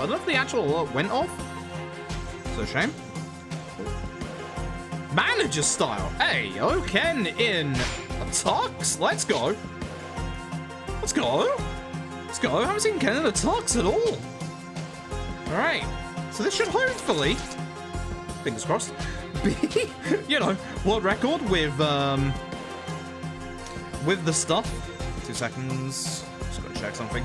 don't know if the actual alert went off. It's a shame. Manager style. Hey, Ken in a tux. Let's go. Let's go. Let's go. I haven't seen Ken in a tux at all. All right. So this should hopefully, fingers crossed, be, you know, world record with the stuff. 2 seconds. Just gotta check something.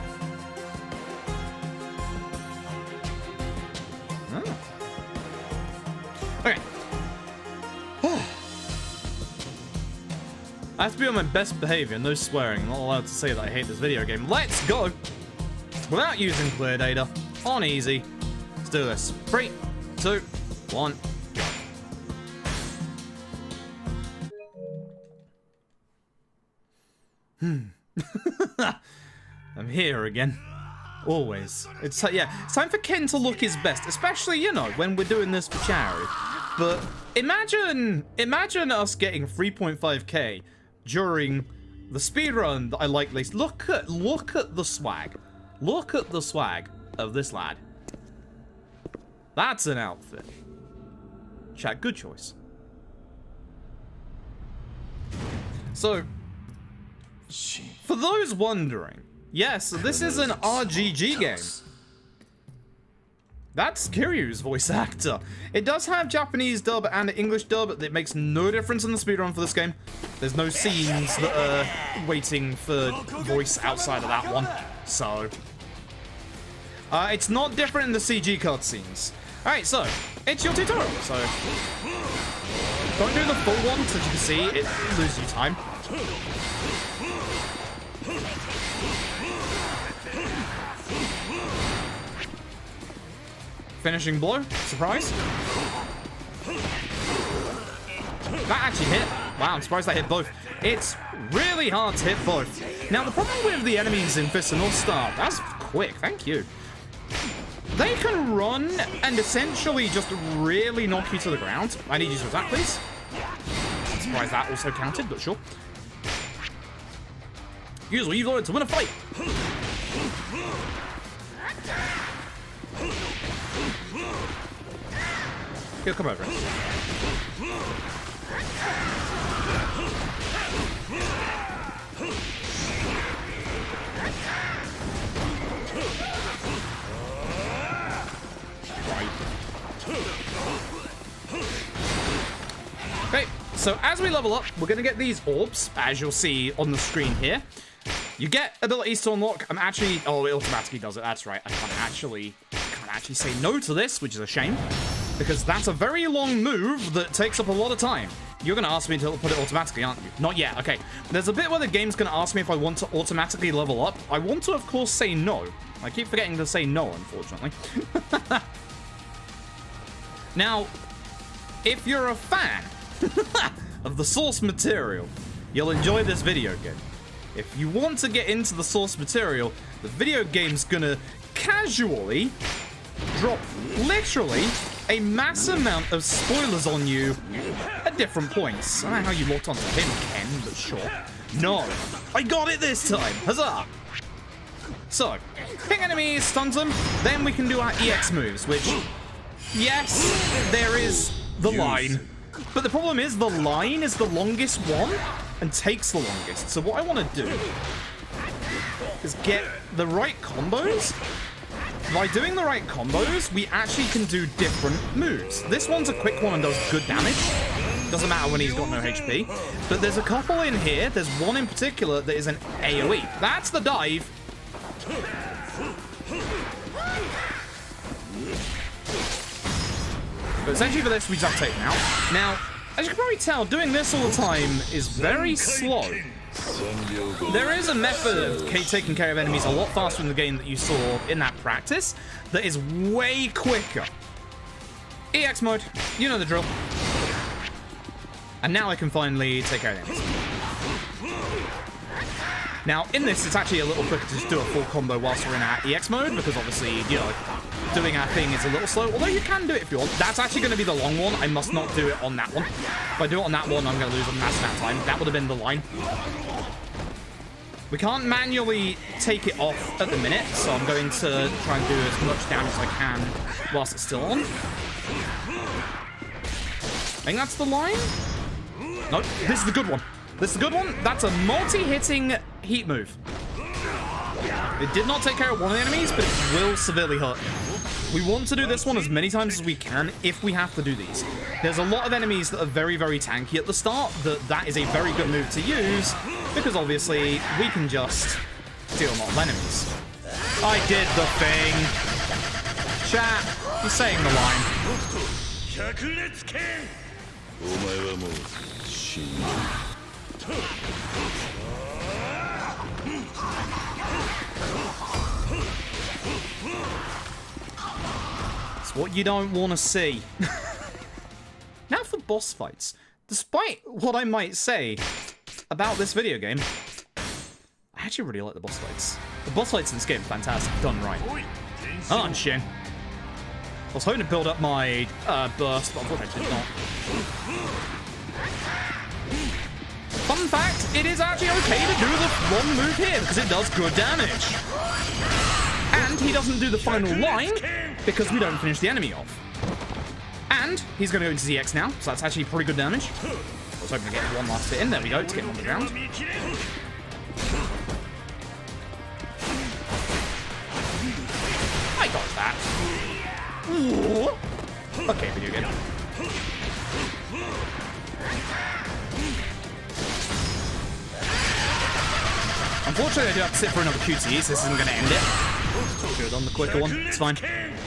Oh. Okay. I have to be on my best behavior, no swearing. I'm not allowed to say that I hate this video game. Let's go! Without using clear data, on easy. Let's do this. 3, 2, 1, go. I'm here again. Always. It's time for Ken to look his best, especially, you know, when we're doing this for charity. But imagine us getting 3.5k during the speedrun that I like least. Look at the swag. Look at the swag of this lad. That's an outfit. Chat, good choice. So, for those wondering, yes, this is an RGG game. That's Kiryu's voice actor. It does have Japanese dub and English dub, but it makes no difference in the speedrun for this game. There's no scenes that are waiting for voice outside of that one. So, it's not different in the CG cutscenes. Alright, so, it's your tutorial. So, don't do the full one, so as you can see, it loses you time. Finishing blow. Surprise. That actually hit. Wow, I'm surprised that hit both. It's really hard to hit both. Now, the problem with the enemies in Fist of North Star, that's quick, thank you. They can run and essentially just really knock you to the ground. I need you to attack, please. I'm surprised that also counted, but sure. Use what you've learned to win a fight. He'll come over. Okay, so as we level up, we're going to get these orbs, as you'll see on the screen here. You get abilities to unlock. Oh, it automatically does it. That's right. I can't actually say no to this, which is a shame, because that's a very long move that takes up a lot of time. You're going to ask me to put it automatically, aren't you? Not yet. Okay. There's a bit where the game's going to ask me if I want to automatically level up. I want to, of course, say no. I keep forgetting to say no, unfortunately. Now, if you're a fan of the source material, you'll enjoy this video game. If you want to get into the source material, the video game's gonna casually drop literally a mass amount of spoilers on you at different points. I don't know how you locked onto him, Ken, but sure. No, I got it this time. Huzzah! So, pick enemies, stun them, then we can do our EX moves, which, yes, there is the line. But the problem is the line is the longest one and takes the longest. So what I want to do is get the right combos. By doing the right combos, we actually can do different moves. This one's a quick one and does good damage. Doesn't matter when he's got no HP. But there's a couple in here. There's one in particular that is an AoE. That's the dive. But essentially for this, we just take it out. Now, as you can probably tell, doing this all the time is very slow. There is a method of taking care of enemies a lot faster in the game that you saw in that practice that is way quicker. EX mode, you know the drill. And now I can finally take care of enemies. Now, in this, it's actually a little quicker to just do a full combo whilst we're in our EX mode, because obviously, you know, doing our thing is a little slow, although you can do it if you want. That's actually going to be the long one. I must not do it on that one. If I do it on that one, I'm going to lose a massive amount of time. That would have been the line. We can't manually take it off at the minute, so I'm going to try and do as much damage as I can whilst it's still on. I think that's the line. No, this is the good one. This is the good one. That's a multi-hitting heat move. It did not take care of one of the enemies, but it will severely hurt. We want to do this one as many times as we can if we have to do these. There's a lot of enemies that are very, very tanky at the start. That is a very good move to use because obviously we can just deal a lot of enemies. I did the thing. Chat, you're saying the line. It's what you don't want to see. Now for boss fights. Despite what I might say about this video game, I actually really like the boss fights. The boss fights in this game are fantastic, done right. Aren't Shin? I was hoping to build up my burst, but unfortunately I did not. Fun fact, it is actually okay to do the one move here because it does good damage. And he doesn't do the final line because we don't finish the enemy off. And he's going to go into ZX now, so that's actually pretty good damage. I was hoping to get one last hit in. There we go, to get him on the ground. I got that. Ooh. Okay, video game. Unfortunately, I do have to sit for another QTE, so this isn't going to end it. Should have done the quicker one. It's fine.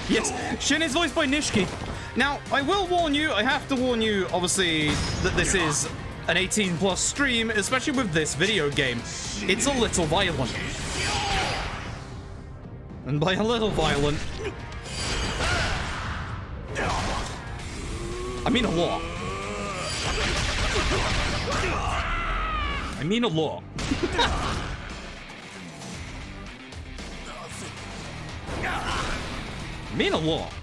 Yes, Shin is voiced by Nishiki. Now, I will warn you, I have to warn you, obviously, that this is an 18+ stream, especially with this video game. It's a little violent. And by a little violent, I mean a lot. I mean a lot. I mean a lot.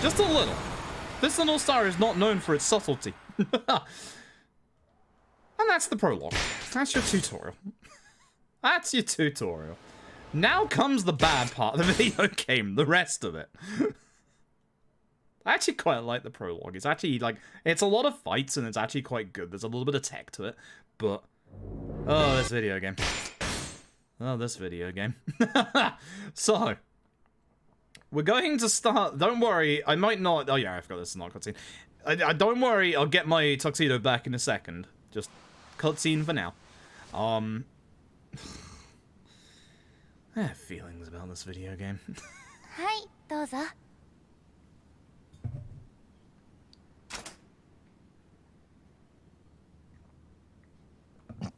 Just a little. This little star is not known for its subtlety. And that's the prologue. That's your tutorial. That's your tutorial. Now comes the bad part of the video game, the rest of it. I actually quite like the prologue. It's actually, like, it's a lot of fights and it's actually quite good. There's a little bit of tech to it, but... Oh, this video game. Oh, this video game. So... We're going to start... Don't worry, I might not... Oh yeah, I forgot this is not a cutscene. Don't worry, I'll get my tuxedo back in a second. Just cutscene for now. I have feelings about this video game. Hi, どうぞ.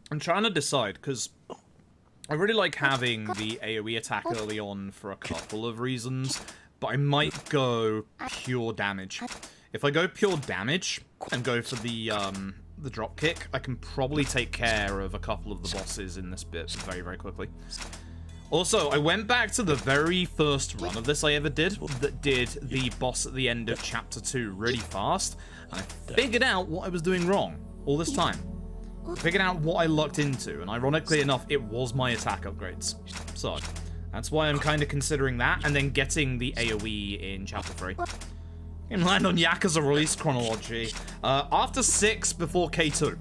I'm trying to decide, because... I really like having the AoE attack early on for a couple of reasons, but I might go pure damage. If I go pure damage and go for the drop kick, I can probably take care of a couple of the bosses in this bit very, very quickly. Also, I went back to the very first run of this I ever did, that did the boss at the end of Chapter 2 really fast, and I figured out what I was doing wrong all this time. Figured out what I lucked into, and ironically enough, it was my attack upgrades. So, that's why I'm kind of considering that, and then getting the AoE in Chapter 3. And land on Yakuza release chronology. After 6, before K2.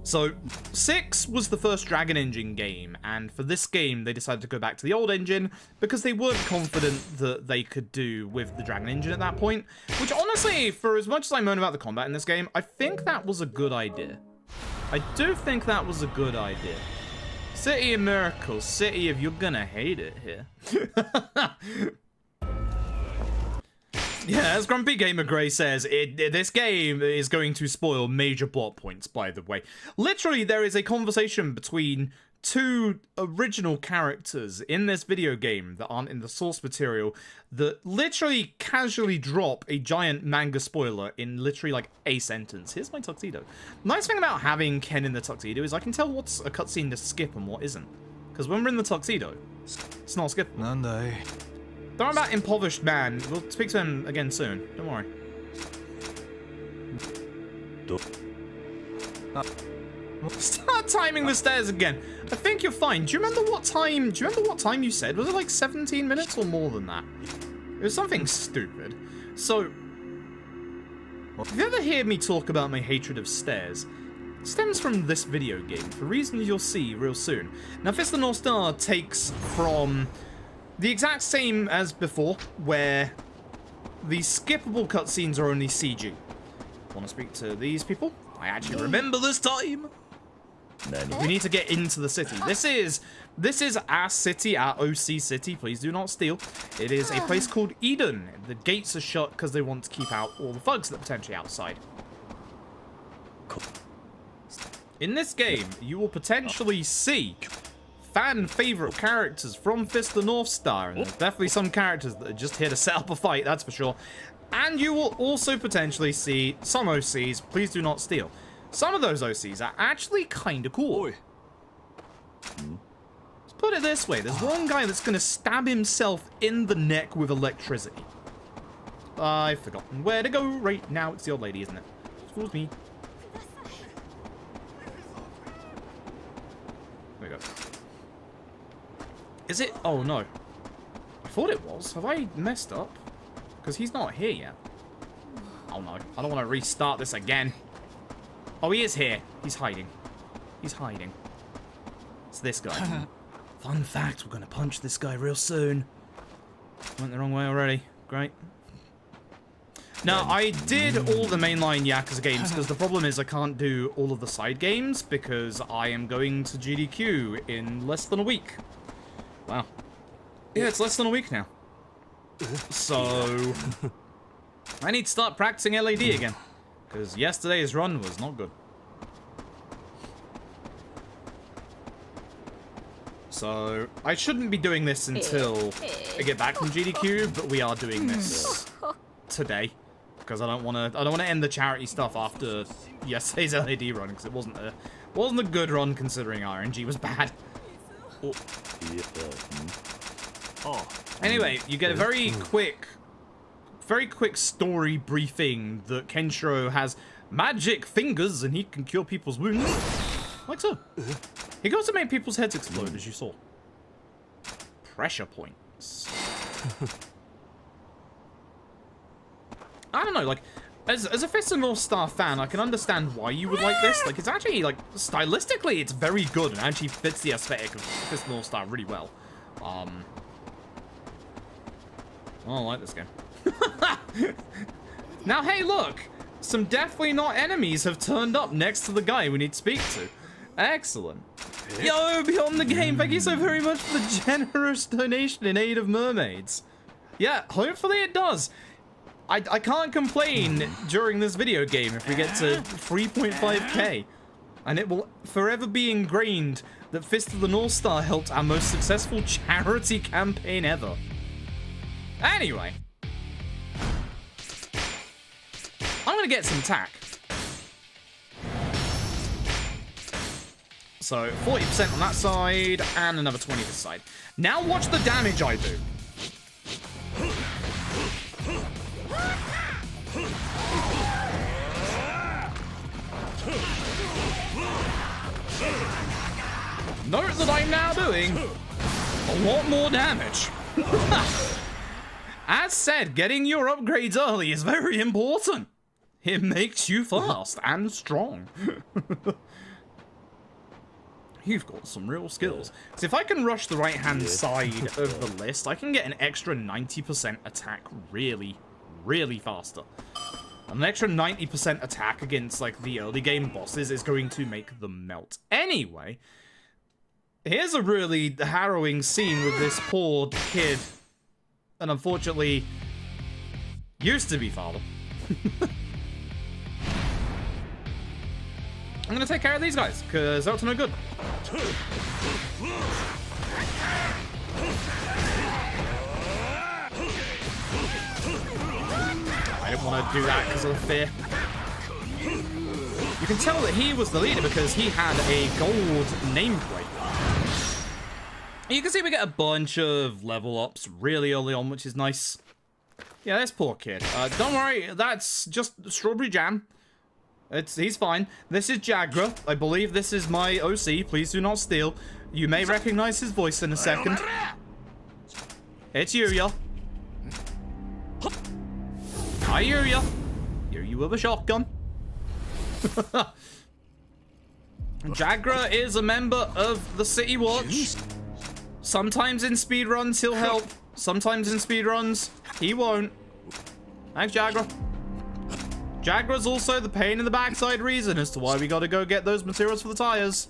So, 6 was the first Dragon Engine game, and for this game, they decided to go back to the old engine because they weren't confident that they could do with the Dragon Engine at that point. Which, honestly, for as much as I moan about the combat in this game, I think that was a good idea. I do think that was a good idea. City of Miracles, City of You're Gonna Hate It here. Yeah, as Grumpy Gamer Grey says, this game is going to spoil major plot points, by the way. Literally, there is a conversation between two original characters in this video game that aren't in the source material that literally casually drop a giant manga spoiler in literally like a sentence. Here's my tuxedo. Nice thing about having Ken in the tuxedo is I can tell what's a cutscene to skip and what isn't. Because when we're in the tuxedo, it's not skippable. Don't worry about Impoverished Man. We'll speak to him again soon. Don't worry. Start timing the stairs again. I think you're fine. Do you remember what time you said? Was it like 17 minutes or more than that? It was something stupid. So, if you ever hear me talk about my hatred of stairs, it stems from this video game, for reasons you'll see real soon. Now, Fist of the North Star takes from the exact same as before, where the skippable cutscenes are only CG. Want to speak to these people? I actually remember this time. We need to get into the city. This is our city, our OC city. Please do not steal. It is a place called Eden. The gates are shut because they want to keep out all the thugs that are potentially outside. In this game, you will potentially see fan favorite characters from Fist of the North Star, and there's definitely some characters that are just here to set up a fight, that's for sure. And you will also potentially see some OCs. Please do not steal. Some of those OCs are actually kind of cool. Let's put it this way. There's one guy that's going to stab himself in the neck with electricity. I've forgotten where to go right now. It's the old lady, isn't it? Excuse me. There we go. Is it? Oh, no. I thought it was. Have I messed up? Because he's not here yet. Oh, no. I don't want to restart this again. Oh, he is here. He's hiding. He's hiding. It's this guy. Fun fact, we're going to punch this guy real soon. Went the wrong way already. Great. Now, I did all the mainline Yakuza games because the problem is I can't do all of the side games because I am going to GDQ in less than a week. Wow. Yeah, it's less than a week now. So, I need to start practicing LAD again. Because yesterday's run was not good. So, I shouldn't be doing this until I get back from GDQ, but we are doing this today. Because I don't want to end the charity stuff after yesterday's LAD run, because it wasn't a good run considering RNG was bad. Oh. Anyway, you get a very quick story briefing that Kenshiro has magic fingers and he can cure people's wounds. Like so. He can also make people's heads explode, as you saw. Pressure points. I don't know, like, as a Fist of the North Star fan, I can understand why you would like this. Like, it's actually, like, stylistically, it's very good and actually fits the aesthetic of Fist of the North Star really well. I like this game. Now, hey, look! Some definitely not enemies have turned up next to the guy we need to speak to. Excellent. Yo, Beyond the Game, thank you so very much for the generous donation in aid of mermaids. Yeah, hopefully it does. I can't complain during this video game if we get to 3.5k. And it will forever be ingrained that Fist of the North Star helped our most successful charity campaign ever. Anyway. I'm gonna get some tack. So, 40% on that side, and another 20 this side. Now watch the damage I do. Note that I'm now doing a lot more damage. As said, getting your upgrades early is very important. It makes you fast and strong. You've got some real skills. So if I can rush the right-hand side of the list, I can get an extra 90% attack really, really faster. An extra 90% attack against, like, the early game bosses is going to make them melt. Anyway, here's a really harrowing scene with this poor kid. And unfortunately, used to be father. I'm gonna take care of these guys, because they're up to no good. I didn't want to do that because of fear. You can tell that he was the leader because he had a gold nameplate. You can see we get a bunch of level ups really early on, which is nice. Yeah, this poor kid. Don't worry, that's just strawberry jam. He's fine. This is Jagra. I believe this is my OC. Please do not steal. You may recognize his voice in a second. It's Yuya. Hi, Yuya. You with a shotgun. Jagra is a member of the City Watch. Sometimes in speedruns he'll help. Sometimes in speedruns he won't. Thanks, Jagra. Jagra's also the pain in the backside reason as to why we gotta go get those materials for the tires.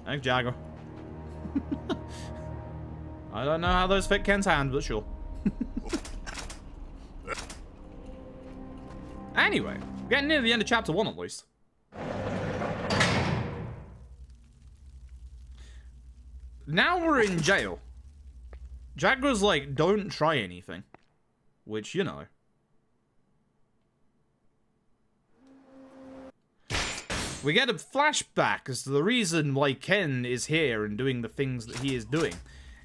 Thanks, Jagra. I don't know how those fit Ken's hand, but sure. Anyway, getting near the end of chapter 1 at least. Now we're in jail. Jagra's like, don't try anything. Which, you know. We get a flashback as to the reason why Ken is here and doing the things that he is doing.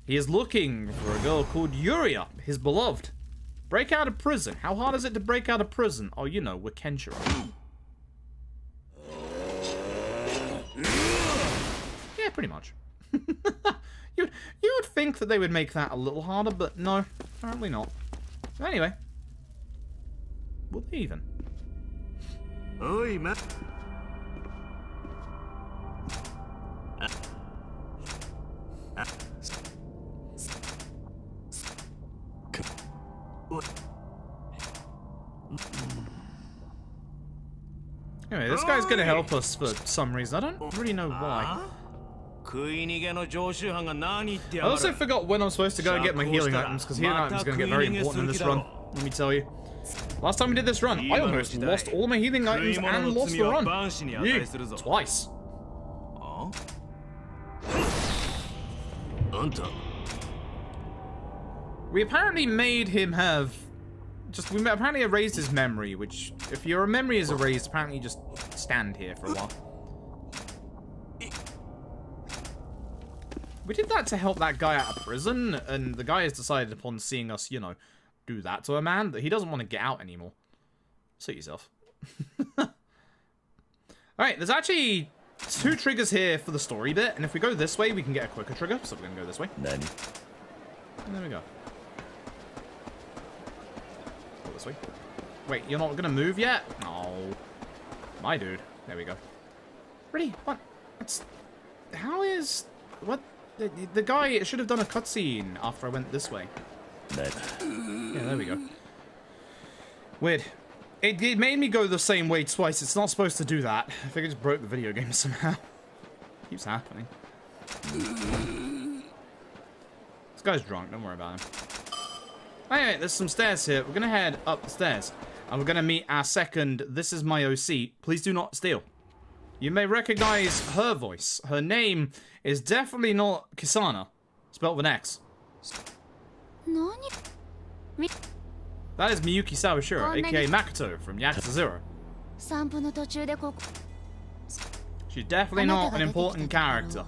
He is looking for a girl called Yuria, his beloved. Break out of prison. How hard is it to break out of prison? Oh, you know, we're Kenshiro. Yeah, pretty much. you would think that they would make that a little harder, but no, apparently not. Anyway. We'll be even. Oi, man. Anyway, this guy's gonna help us for some reason. I don't really know why. I also forgot when I'm supposed to go and get my healing items, because healing items are gonna get very important in this run. Let me tell you. Last time we did this run, I almost lost all my healing items and lost the run. Yeah, twice. We apparently made him have... we apparently erased his memory, which, if your memory is erased, apparently you just stand here for a while. We did that to help that guy out of prison, and the guy has decided upon seeing us, you know, do that to a man, that he doesn't want to get out anymore. Suit yourself. Alright, there's actually 2 triggers here for the story bit, and if we go this way, we can get a quicker trigger, so we're going to go this way. And there we go. Go this way. Wait, you're not going to move yet? No. My dude. There we go. Ready? What? It's... How is... What? The guy should have done a cutscene after I went this way. Yeah, there we go. Weird. It made me go the same way twice. It's not supposed to do that. I think it just broke the video game somehow. Keeps happening. This guy's drunk. Don't worry about him. Anyway, there's some stairs here. We're going to head up the stairs. And we're going to meet our second, this is my OC. Please do not steal. You may recognize her voice. Her name is definitely not Kisana. Spelled with an X. That is Miyuki Sawashiro, aka Makoto from Yakuza 0. She's definitely not an important character.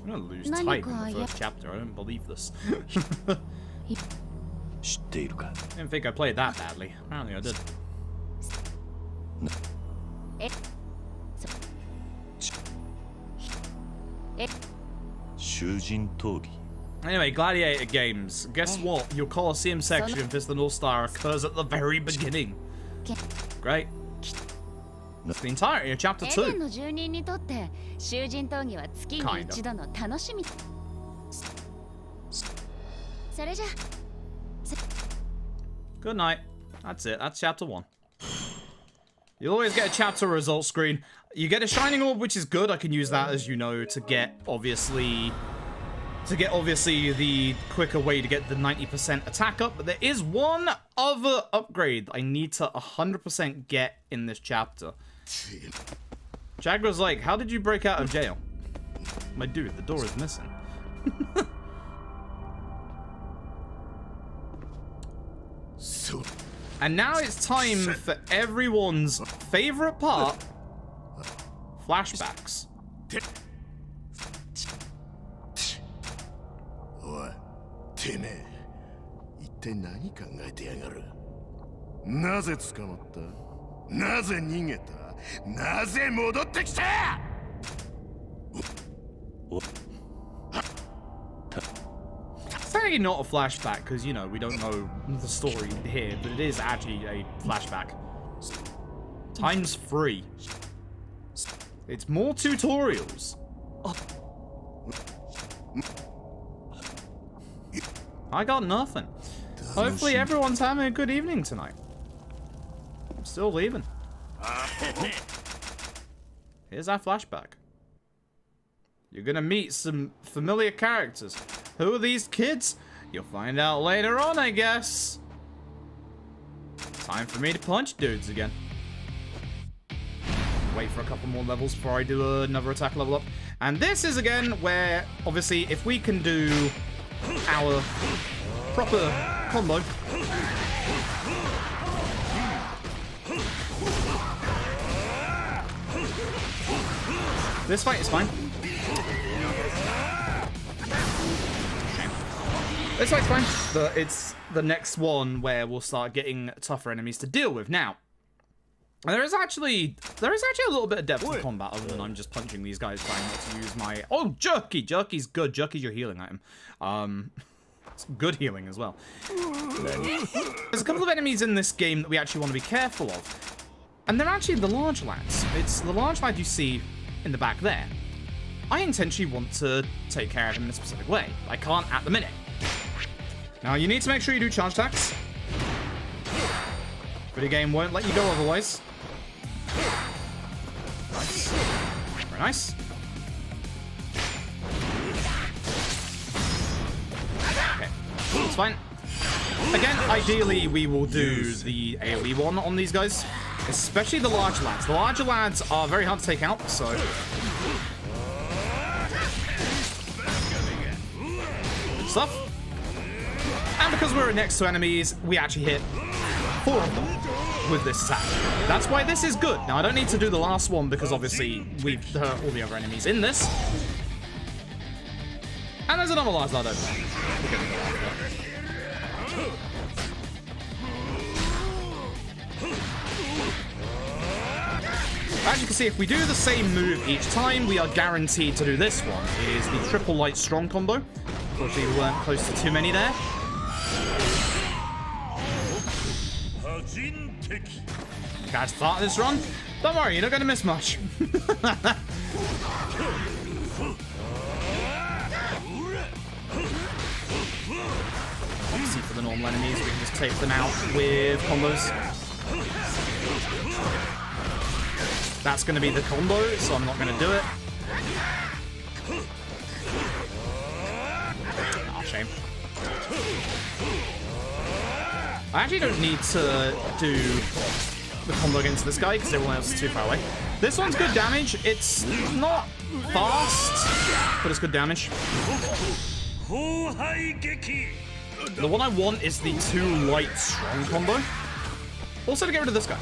I'm gonna lose type in the first chapter. I don't believe this. Didn't think I played that badly. Apparently I did. Anyway, Gladiator games. Guess what? Your Colosseum section for the North Star occurs at the very beginning. Great. That's the entirety of chapter 2. Good night. That's it. That's chapter 1. You'll always get a chapter result screen. You get a shining orb, which is good. I can use that, as you know, to get obviously the quicker way to get the 90% attack up. But there is one other upgrade that I need to 100% get in this chapter. Jagra's like, how did you break out of jail? My dude, the door is missing. And now it's time for everyone's favorite part, flashbacks. おい、てめえ、一体何考えてやがる。なぜ捕まった？なぜ逃げた？なぜ戻ってきた？It's actually not a flashback because, you know, we don't know the story here, but it is actually a flashback. Times 3. It's more tutorials. I got nothing. Hopefully everyone's having a good evening tonight. I'm still leaving. Here's our flashback. You're gonna meet some familiar characters. Who are these kids? You'll find out later on, I guess. Time for me to punch dudes again. Wait for a couple more levels before I do another attack level up. And this is again where, obviously, if we can do our proper combo. This fight is fine. This fight's fine, but it's the next one where we'll start getting tougher enemies to deal with. Now, there is actually a little bit of depth to combat other than I'm just punching these guys trying not to use my... Oh, Jerky! Jerky's good. Jerky's your healing item. It's good healing as well. There's a couple of enemies in this game that we actually want to be careful of. And they're actually the large lads. It's the large lad you see in the back there. I intentionally want to take care of him in a specific way. I can't at the minute. Now, you need to make sure you do charge attacks. Video game won't let you go otherwise. Nice. Very nice. Okay, it's fine. Again, ideally, we will do the AoE one on these guys. Especially the large lads. The larger lads are very hard to take out, so... Good stuff. And because we're next to enemies, we actually hit 4 of them with this attack. That's why this is good. Now, I don't need to do the last one because obviously we've hurt all the other enemies in this. And there's another large lad over there. We're gonna go after that. As you can see, if we do the same move each time, we are guaranteed to do this one. It is the triple light strong combo. Unfortunately, we weren't close to too many there. Guys, start this run. Don't worry, you're not going to miss much. Obviously, for the normal enemies, we can just take them out with combos. That's going to be the combo, so I'm not going to do it. Oh, shame. I actually don't need to do the combo against this guy because everyone else is too far away. This one's good damage. It's not fast, but it's good damage. The one I want is the 2 light strong combo. Also to get rid of this guy.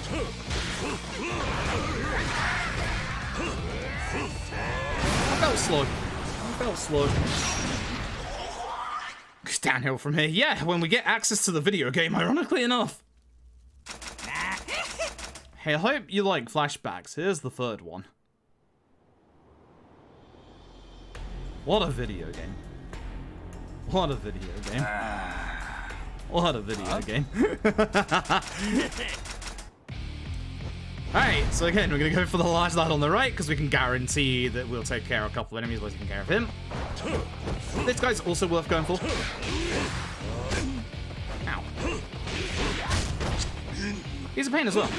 I felt slow. I felt slow. It's downhill from here. Yeah, when we get access to the video game, ironically enough. Hey, I hope you like flashbacks. Here's the 3rd one. What a video game. What a video game. What a video game. Alright, so again, we're going to go for the large lad on the right, because we can guarantee that we'll take care of a couple of enemies while taking care of him. This guy's also worth going for. Ow. He's a pain as well.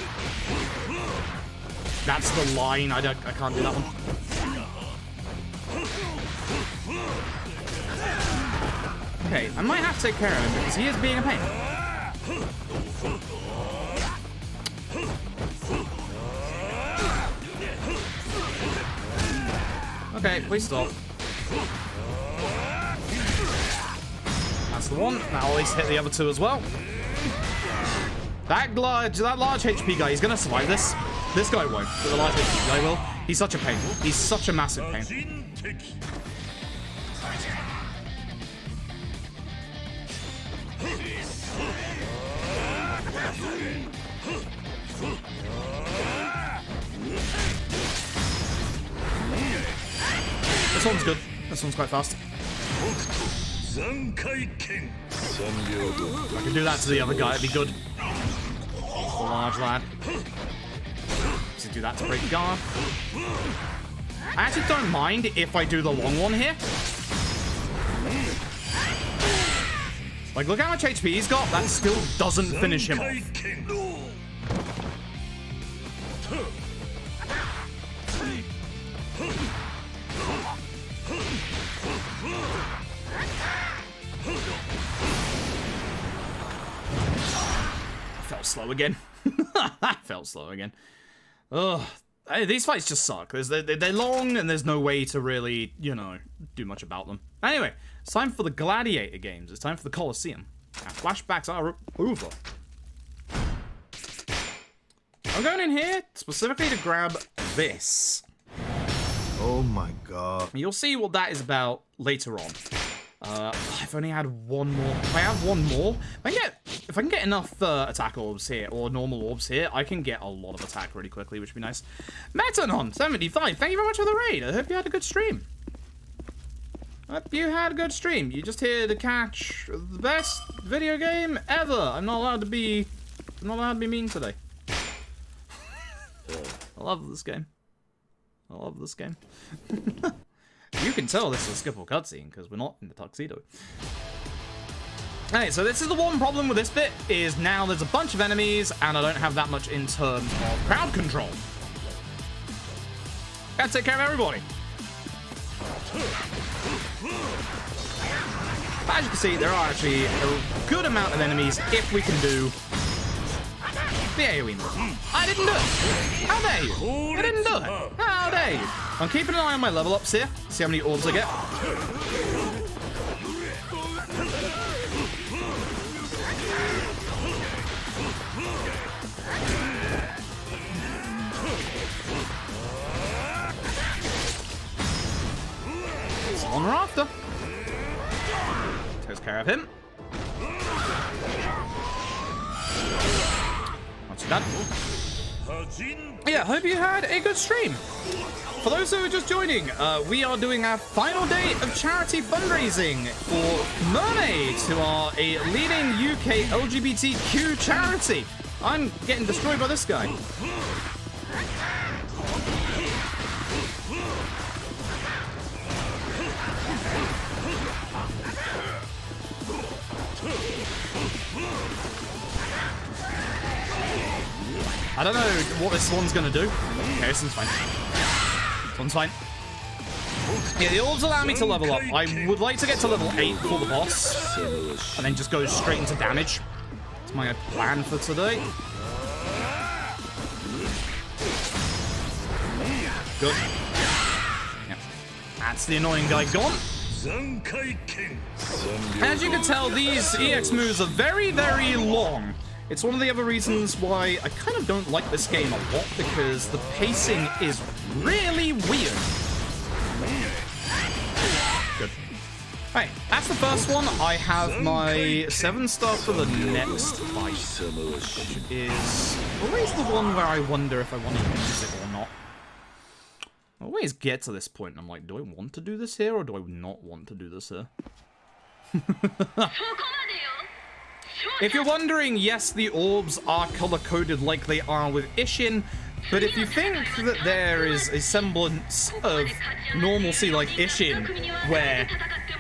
That's the line. I can't do that one. Okay, I might have to take care of him, because he is being a pain. Okay, please stop. That's the one. That'll at least hit the other 2 as well. That large HP guy, he's gonna survive this. This guy won't, but the large HP guy will. He's such a pain. He's such a massive pain. This one's good. This one's quite fast. If I could do that to the other guy, it'd be good. The large lad. Just do that to break guard. I actually don't mind if I do the long one here. Like, look how much HP he's got. That still doesn't finish him off. Felt slow again. Felt slow again. Ugh. These fights just suck. They're long and there's no way to really, you know, do much about them. Anyway, it's time for the Gladiator games. It's time for the Colosseum. Our flashbacks are over. I'm going in here specifically to grab this. Oh my god. You'll see what that is about later on. I've only had one more. If I have one more, if I can get enough attack orbs here, or normal orbs here, I can get a lot of attack really quickly, which would be nice. Metanon75, thank you very much for the raid. I hope you had a good stream. Hope you had a good stream. You're just here to catch the best video game ever. I'm not allowed to be mean today. I love this game. I love this game. You can tell this is a skippable cutscene because we're not in the tuxedo. Okay, so this is the one problem with this bit, is now there's a bunch of enemies and I don't have that much in terms of crowd control. Gotta take care of everybody. But as you can see, there are actually a good amount of enemies if we can do the AoE move. I didn't do it. How dare you? I didn't do it. How dare you? I'm keeping an eye on my level ups here. See how many orbs I get. It's on or after. Takes care of him. Not too bad. Yeah, hope you had a good stream. For those who are just joining, we are doing our final day of charity fundraising for Mermaids, who are a leading UK LGBTQ charity. I'm getting destroyed by this guy. I don't know what this one's gonna do. Okay, this one's fine. This one's fine. Yeah, the orbs allow me to level up. I would like to get to level 8 for the boss, and then just go straight into damage. That's my plan for today. Good. Yeah. That's the annoying guy gone. As you can tell, these EX moves are very, very long. It's one of the other reasons why I kind of don't like this game a lot, because the pacing is really weird. Good. Hey, that's the first one. I have my 7-star for the next fight, which is always the one where I wonder if I want to use it or not. I always get to this point and I'm like, do I want to do this here or do I not want to do this here? If you're wondering, yes, the orbs are color-coded like they are with Ishin, but if you think that there is a semblance of normalcy like Ishin, where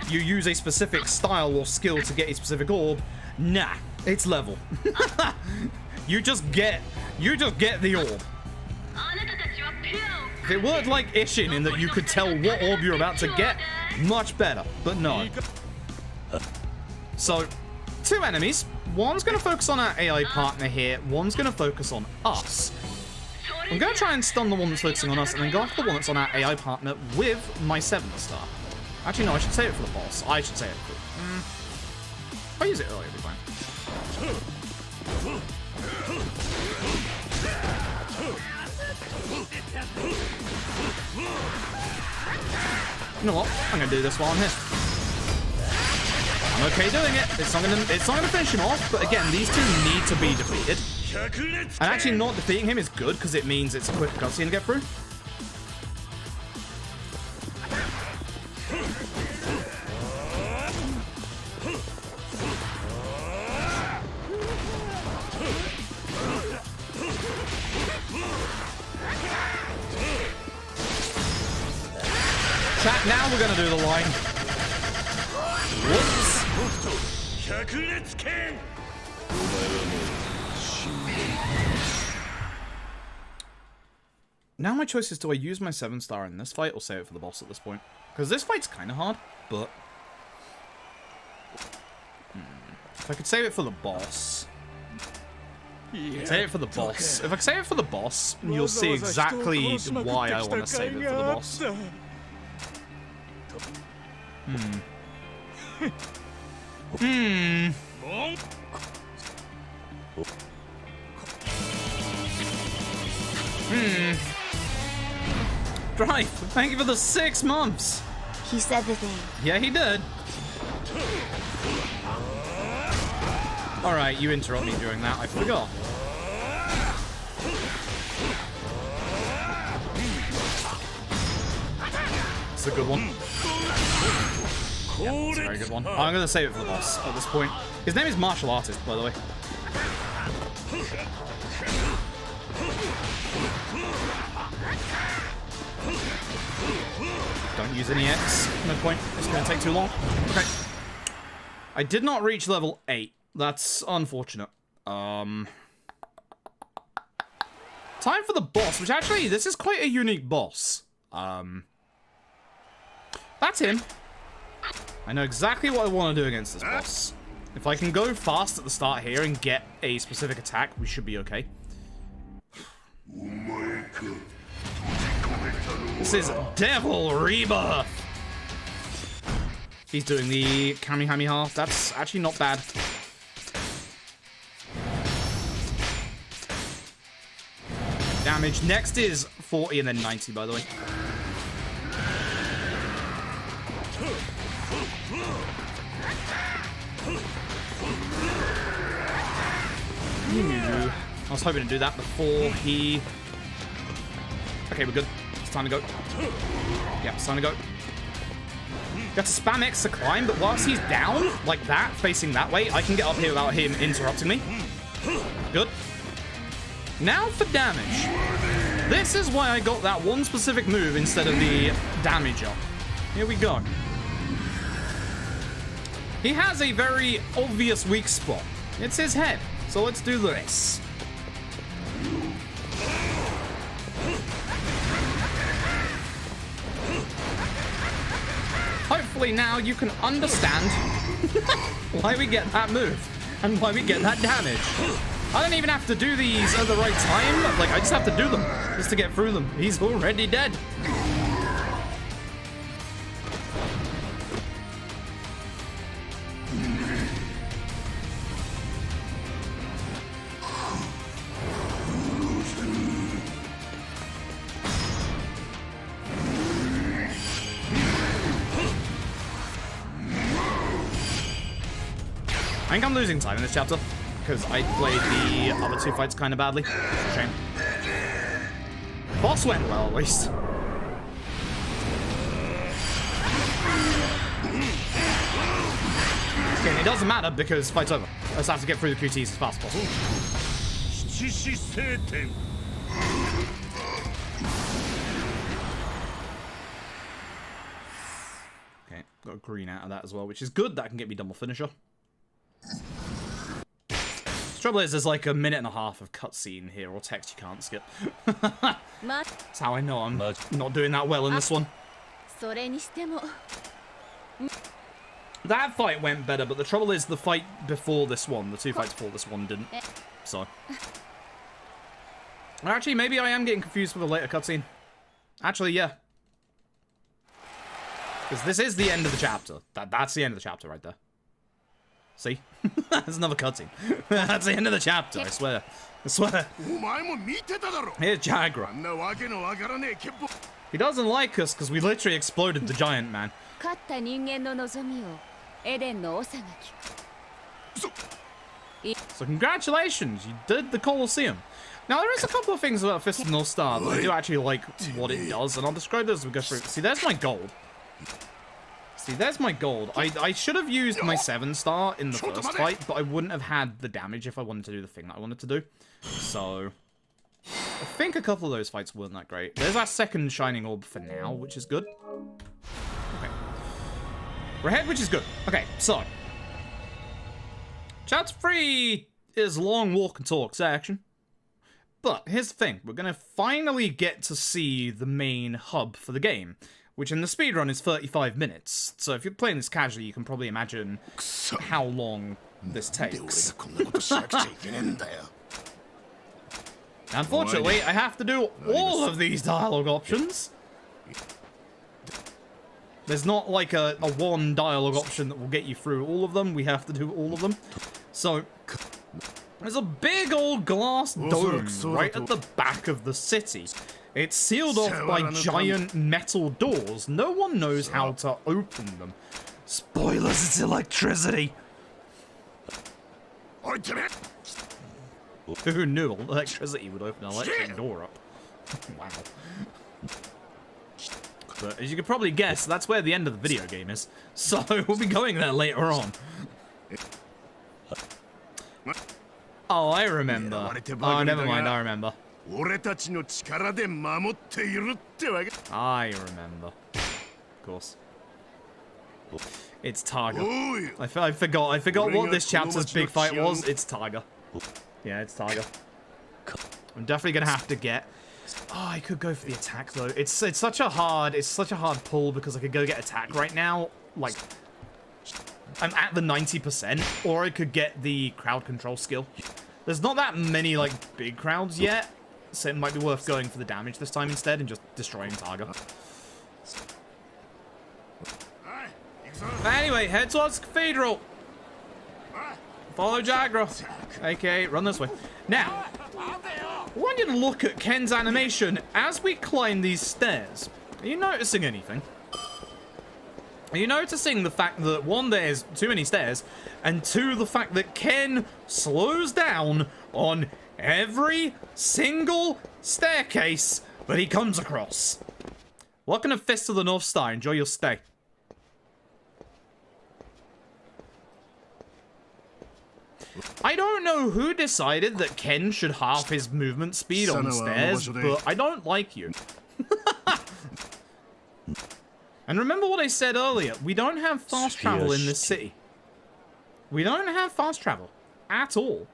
you use a specific style or skill to get a specific orb, nah, it's level. You just get the orb. If it worked like Ishin in that you could tell what orb you're about to get, much better, but no. So, 2 enemies. One's going to focus on our AI partner here. One's going to focus on us. I'm going to try and stun the one that's focusing on us and then go after the one that's on our AI partner with my 7-star. Actually, no, I should say it for the boss. I should say it for... If I use it earlier, it'll be fine. You know what? I'm gonna do this while I'm here. I'm okay doing it. It's not gonna finish him off, but again, these two need to be defeated. And actually not defeating him is good because it means it's a quick cutscene to get through. Chat, now we're gonna do the line. Whoops. Now my choice is, do I use my 7-star in this fight or save it for the boss at this point? Because this fight's kind of hard, but... If I could save it for the boss... Save it for the boss. If I save it for the boss, you'll see exactly why I want to save it for the boss. Drive, thank you for the 6 months. He said the thing. Yeah, he did. Alright, you interrupt me during that, I forgot. It's a good one. Yeah, it's a very good one. Oh, I'm gonna save it for the boss at this point. His name is Martial Artist, by the way. Don't use any X. No point. It's gonna take too long. Okay. I did not reach level 8. That's unfortunate. Time for the boss, which actually, this is quite a unique boss. That's him. I know exactly what I want to do against this boss. If I can go fast at the start here and get a specific attack, we should be okay. This is Devil Rebirth. He's doing the Kamehameha. That's actually not bad. Damage. Next is 40 and then 90, by the way. Ooh. I was hoping to do that before he... Okay, we're good. It's time to go. Yeah, it's time to go. Got to spam X to climb, but whilst he's down, like that, facing that way, I can get up here without him interrupting me. Good. Now for damage. This is why I got that one specific move instead of the damage up. Here we go. He has a very obvious weak spot. It's his head. So let's do this. Hopefully now you can understand why we get that move and why we get that damage. I don't even have to do these at the right time. Like, I just have to do them just to get through them. He's already dead. I think I'm losing time in this chapter because I played the other 2 fights kind of badly. It's a shame. Boss went well, at least. Again, it doesn't matter because fight's over. I just have to get through the QTs as fast as possible. Okay, got a green out of that as well, which is good. That can get me double finisher. The trouble is, there's like a minute and a half of cutscene here, or text you can't skip. That's how I know I'm not doing that well in this one. That fight went better, but the trouble is the fight before this one, the 2 fights before this one didn't. So. Actually, maybe I am getting confused with a later cutscene. Actually, yeah. Because this is the end of the chapter. That's the end of the chapter right there. See? There's another cutscene. That's the end of the chapter, I swear. I swear. お前も見てただろ Here's Jagra. あんなわけのわからねえケッポ He doesn't like us because we literally exploded the giant man. 勝った人間の望みをエデンの長が聞く So congratulations, you did the Colosseum. Now there is a couple of things about Fist of the North Star that I do actually like what it does, and I'll describe this as we go through. See, there's my gold. See, there's my gold. I should have used my 7-star in the first fight, but I wouldn't have had the damage if I wanted to do the thing that I wanted to do. So, I think a couple of those fights weren't that great. There's our second Shining Orb for now, which is good. Okay. We're ahead, which is good. Okay, so. Chapter 3 is long walk and talk section. But here's the thing. We're going to finally get to see the main hub for the game, which in the speedrun is 35 minutes. So if you're playing this casually, you can probably imagine how long this takes. Unfortunately, I have to do all of these dialogue options. There's not like a one dialogue option that will get you through all of them. We have to do all of them. So, there's a big old glass dome right at the back of the city. It's sealed off by giant metal doors. No one knows how to open them. Spoilers, it's electricity. Who knew electricity would open an electric door up? Wow. But as you can probably guess, that's where the end of the video game is. So we'll be going there later on. Oh, I remember. Oh, never mind, I remember. I remember. Of course. It's Targa. I forgot what this chapter's big fight was. It's Targa. Yeah, it's Targa. I'm definitely gonna have to get. Oh, I could go for the attack though. It's such a hard pull because I could go get attack right now. Like, I'm at the 90%, or I could get the crowd control skill. There's not that many like big crowds yet, so it might be worth going for the damage this time instead and just destroying Targa. Anyway, head towards the cathedral. Follow Jagra. Okay, run this way. Now, I want you to look at Ken's animation as we climb these stairs. Are you noticing anything? Are you noticing the fact that, one, there's too many stairs, and two, the fact that Ken slows down on every single staircase that he comes across? Welcome to Fist of the North Star. Enjoy your stay. I don't know who decided that Ken should halve his movement speed on stairs, but I don't like you. And remember what I said earlier, we don't have fast travel in this city. We don't have fast travel at all.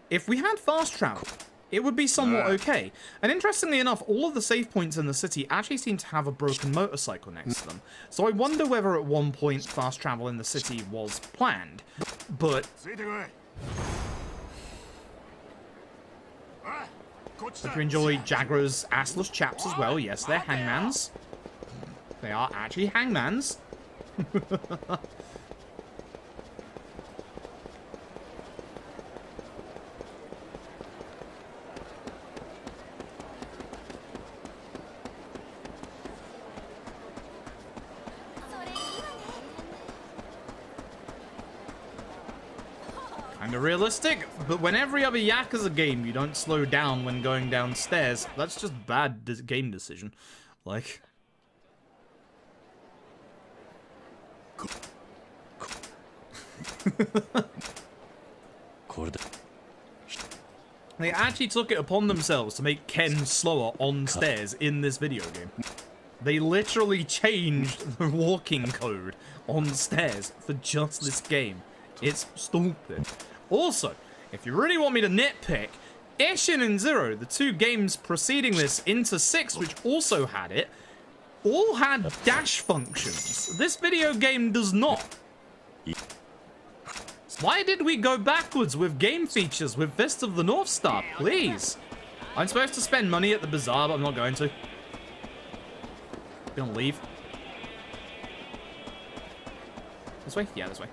If we had fast travel, it would be somewhat okay. And interestingly enough, all of the save points in the city actually seem to have a broken motorcycle next to them. So I wonder whether at one point fast travel in the city was planned. But hope you enjoy Jagra's assless chaps as well. Yes, they're hangmans. They are actually hangmans. Kinda realistic, but when every other Yakuza game you don't slow down when going downstairs, that's just bad game decision. Like... They actually took it upon themselves to make Ken slower on stairs in this video game. They literally changed the walking code on stairs for just this game. It's stupid. Also, if you really want me to nitpick, Ishin and Zero, the two games preceding this into 6, which also had it, all had dash functions. This video game does not. Why did we go backwards with game features with Fist of the North Star, please? I'm supposed to spend money at the bazaar, but I'm not going to. I'm gonna leave. This way? Yeah, this way.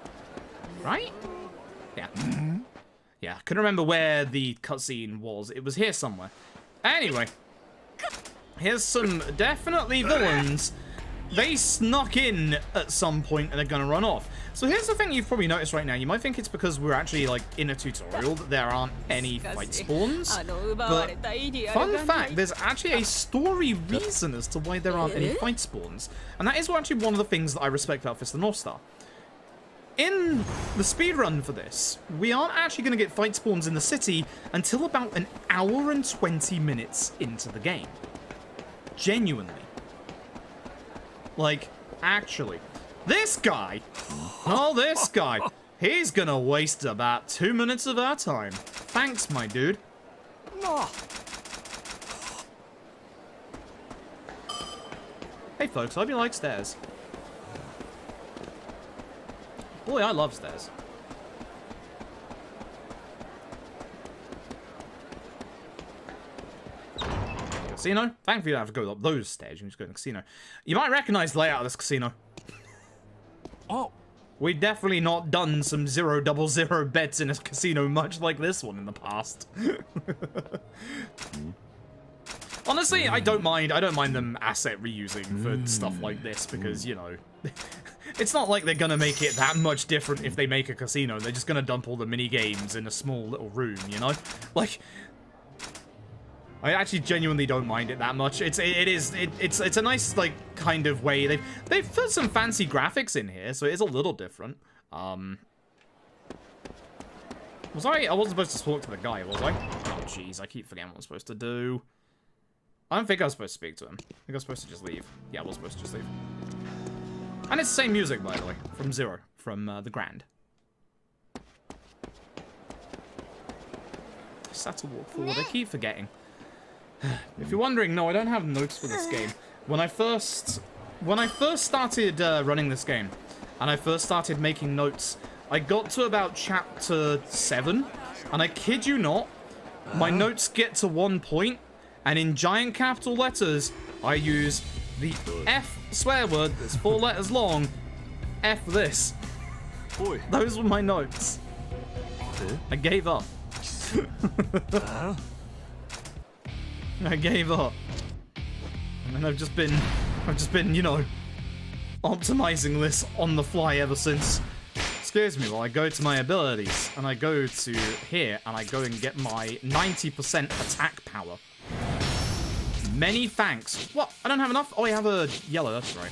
Right? Yeah. Yeah, I couldn't remember where the cutscene was. It was here somewhere. Anyway, here's some definitely villains. They snuck in at some point and they're gonna run off. So here's the thing you've probably noticed right now. You might think it's because we're actually like in a tutorial that there aren't any fight spawns. But fun fact, there's actually a story reason as to why there aren't any fight spawns. And that is actually one of the things that I respect about Fist of the North Star. In the speedrun for this, we aren't actually going to get fight spawns in the city until about an hour and 20 minutes into the game. Genuinely. Like, actually. This guy! Oh, this guy! He's gonna waste about 2 minutes of our time. Thanks, my dude. Hey, folks, I hope you like stairs. Boy, I love stairs. Casino? Thankfully, you don't have to go up those stairs. You can just go to the casino. You might recognize the layout of this casino. Oh. We've definitely not done some 000 bets in a casino much like this one in the past. Honestly, I don't mind them asset reusing for stuff like this because, you know, it's not like they're gonna make it that much different if they make a casino. They're just gonna dump all the mini games in a small little room, you know? Like, I actually genuinely don't mind it that much. It's a nice, like, kind of way. They've put some fancy graphics in here, so it is a little different. I wasn't supposed to talk to the guy, was I? Oh jeez, I keep forgetting what I'm supposed to do. I don't think I was supposed to speak to him. I think I was supposed to just leave. Yeah, I was supposed to just leave. And it's the same music, by the way, from Zero, from the Grand. Just had to walk forward. I keep forgetting. If you're wondering, no, I don't have notes for this game. When I first started running this game, and I first started making notes, I got to about chapter 7, and I kid you not, my notes get to one point, and in giant capital letters, I use the F swear word that's 4 letters long, F this. Boy. Those were my notes. I gave up. I gave up. And then I've just been, you know, optimizing this on the fly ever since. Excuse me while I go to my abilities, and I go to here, and I go and get my 90% attack power. Many thanks. What? I don't have enough? Oh, I have a yellow, that's right.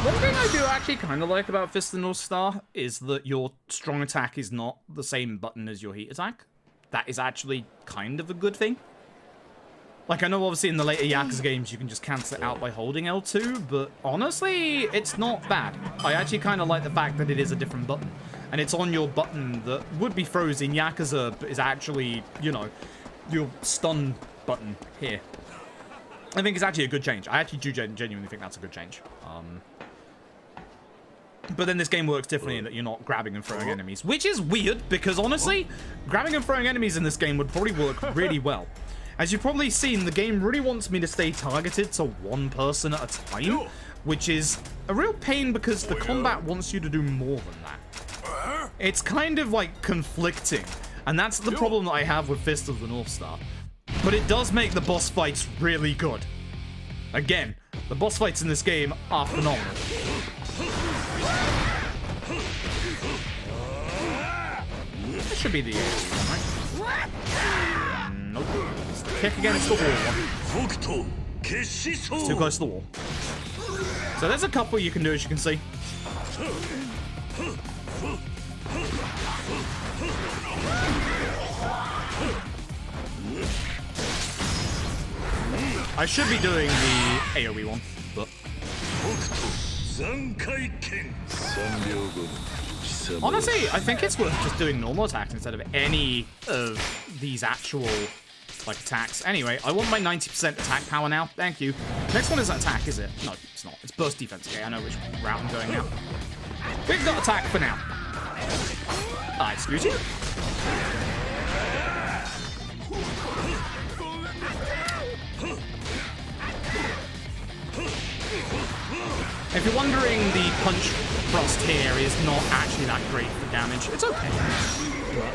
One thing I do actually kind of like about Fist of the North Star is that your strong attack is not the same button as your heat attack. That is actually kind of a good thing. Like, I know obviously in the later Yakuza games you can just cancel it out by holding L2, but honestly, it's not bad. I actually kind of like the fact that it is a different button. And it's on your button that would be froze in Yakuza, but is actually, you know, your stun button here. I think it's actually a good change. I actually do genuinely think that's a good change. But then this game works differently in that you're not grabbing and throwing enemies, which is weird because honestly, grabbing and throwing enemies in this game would probably work really well. As you've probably seen, the game really wants me to stay targeted to one person at a time, which is a real pain because the combat wants you to do more than that. It's kind of like conflicting, and that's the problem that I have with Fist of the North Star. But it does make the boss fights really good. Again, the boss fights in this game are phenomenal. That should be the one, right? Nope. It's the kick against the wall one. It's too close to the wall. So there's a couple you can do, as you can see. I should be doing the AoE one, but... Honestly, I think it's worth just doing normal attacks instead of any of these actual, like, attacks. Anyway, I want my 90% attack power now. Thank you. Next one is attack, is it? No, it's not. It's burst defense. Okay, I know which route I'm going now. We've got attack for now. Excuse you? If you're wondering, the punch thrust here is not actually that great for damage. It's okay. But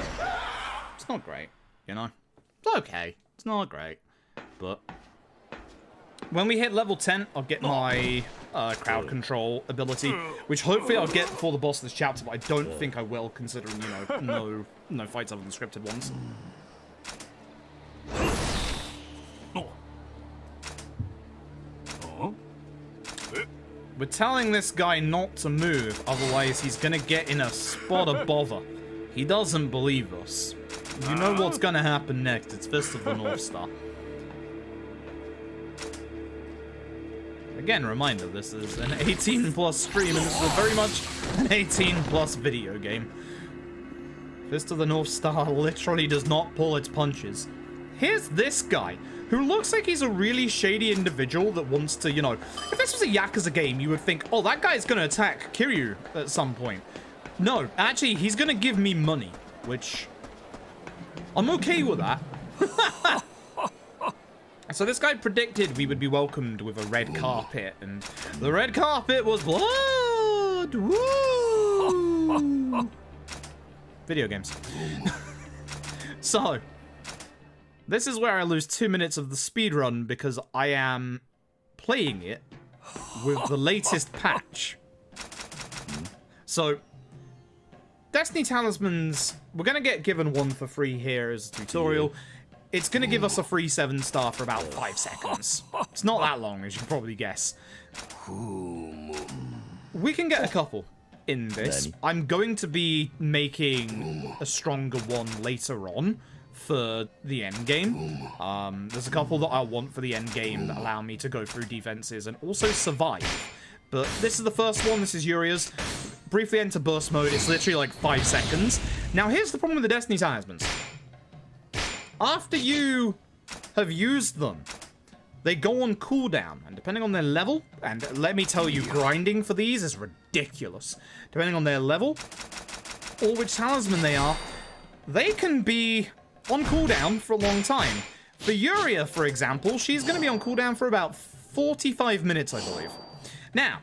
it's not great, you know? It's okay. It's not great. But when we hit level 10, I'll get my crowd control ability, which hopefully I'll get before the boss of this chapter, but I don't think I will, considering, you know, no fights other than scripted ones. We're telling this guy not to move, otherwise he's gonna get in a spot of bother. He doesn't believe us. You know what's gonna happen next. It's Fist of the North Star. Again, reminder, this is an 18+ stream, and this is very much an 18+ video game. Fist of the North Star literally does not pull its punches. Here's this guy, who looks like he's a really shady individual that wants to, you know... If this was a Yakuza game, you would think, oh, that guy's gonna attack Kiryu at some point. No, actually, he's gonna give me money, which... I'm okay with that. So this guy predicted we would be welcomed with a red carpet, and the red carpet was blood! Woo! Video games. So... This is where I lose 2 minutes of the speedrun because I am playing it with the latest patch. So, Destiny Talismans, we're going to get given one for free here as a tutorial. It's going to give us a free 7-star for about 5 seconds. It's not that long, as you can probably guess. We can get a couple in this. I'm going to be making a stronger one later on for the end game. There's a couple that I want for the end game that allow me to go through defenses and also survive. But this is the first one. This is Yuria's. Briefly enter burst mode. It's literally like 5 seconds. Now here's the problem with the Destiny Talismans. After you have used them, they go on cooldown, and depending on their level, and let me tell you, grinding for these is ridiculous. Depending on their level, or which talisman they are, they can be on cooldown for a long time. For Yuria, for example, she's going to be on cooldown for about 45 minutes, I believe. Now,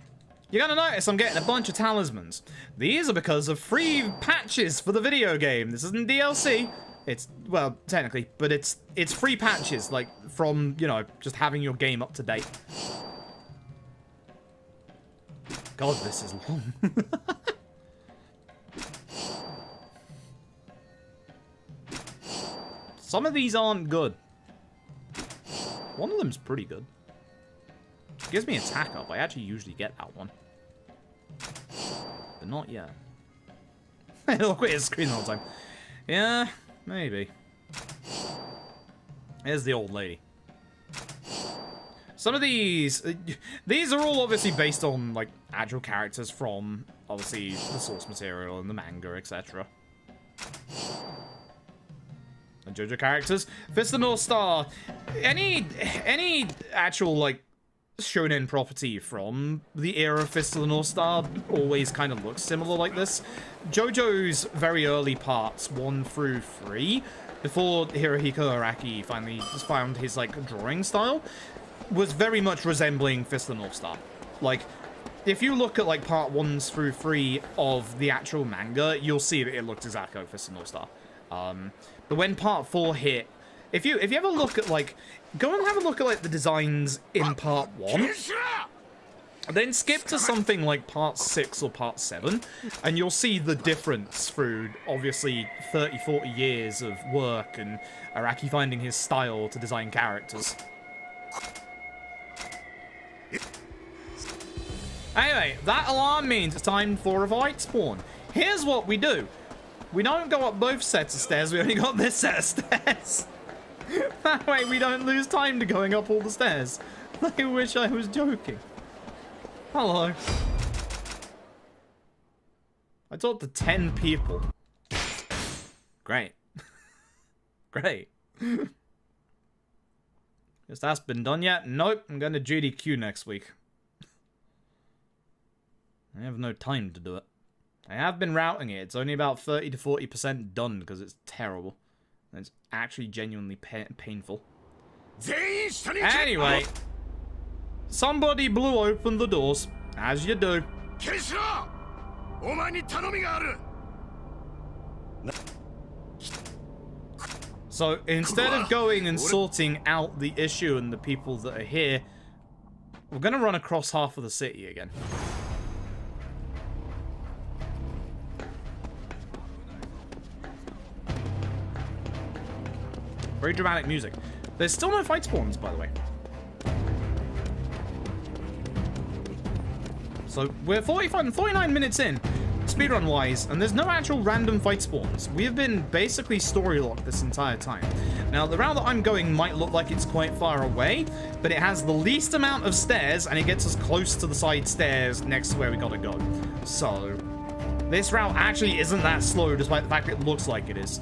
you're going to notice I'm getting a bunch of talismans. These are because of free patches for the video game. This isn't DLC. It's, well, technically, but it's free patches, like, from, you know, just having your game up to date. God, this is long. Some of these aren't good. One of them's pretty good. It gives me attack up. I actually usually get that one. But not yet. Look at his screen all the time. Yeah, maybe. Here's the old lady. Some of these are all obviously based on, like, actual characters from, obviously, the source material and the manga, etc. And JoJo characters. Fist of the North Star. Any actual, like, shonen property from the era of Fist of the North Star always kind of looks similar like this. JoJo's very early parts, 1 through 3, before Hirohiko Araki finally just found his, like, drawing style, was very much resembling Fist of the North Star. Like, if you look at, like, part 1 through 3 of the actual manga, you'll see that it looks exactly like Fist of the North Star. But when part 4 hit, if you ever look at, like, go and have a look at, like, the designs in part 1, then skip to something like part 6 or part 7, and you'll see the difference through, obviously, 30, 40 years of work and Araki finding his style to design characters. Anyway, that alarm means it's time for a fight spawn. Here's what we do. We don't go up both sets of stairs, we only got this set of stairs. That way we don't lose time to going up all the stairs. I wish I was joking. Hello. I talked to 10 people. Great. Great. Guess that's been done yet? Nope, I'm going to GDQ next week. I have no time to do it. I have been routing it. It's only about 30 to 40% done because it's terrible. And it's actually genuinely painful. Anyway, somebody blew open the doors, as you do. So instead of going and sorting out the issue and the people that are here, we're going to run across half of the city again. Very dramatic music. There's still no fight spawns, by the way. So we're 49 minutes in, speedrun-wise, and there's no actual random fight spawns. We have been basically story-locked this entire time. Now, the route that I'm going might look like it's quite far away, but it has the least amount of stairs, and it gets us close to the side stairs next to where we gotta go. So, this route actually isn't that slow, despite the fact that it looks like it is.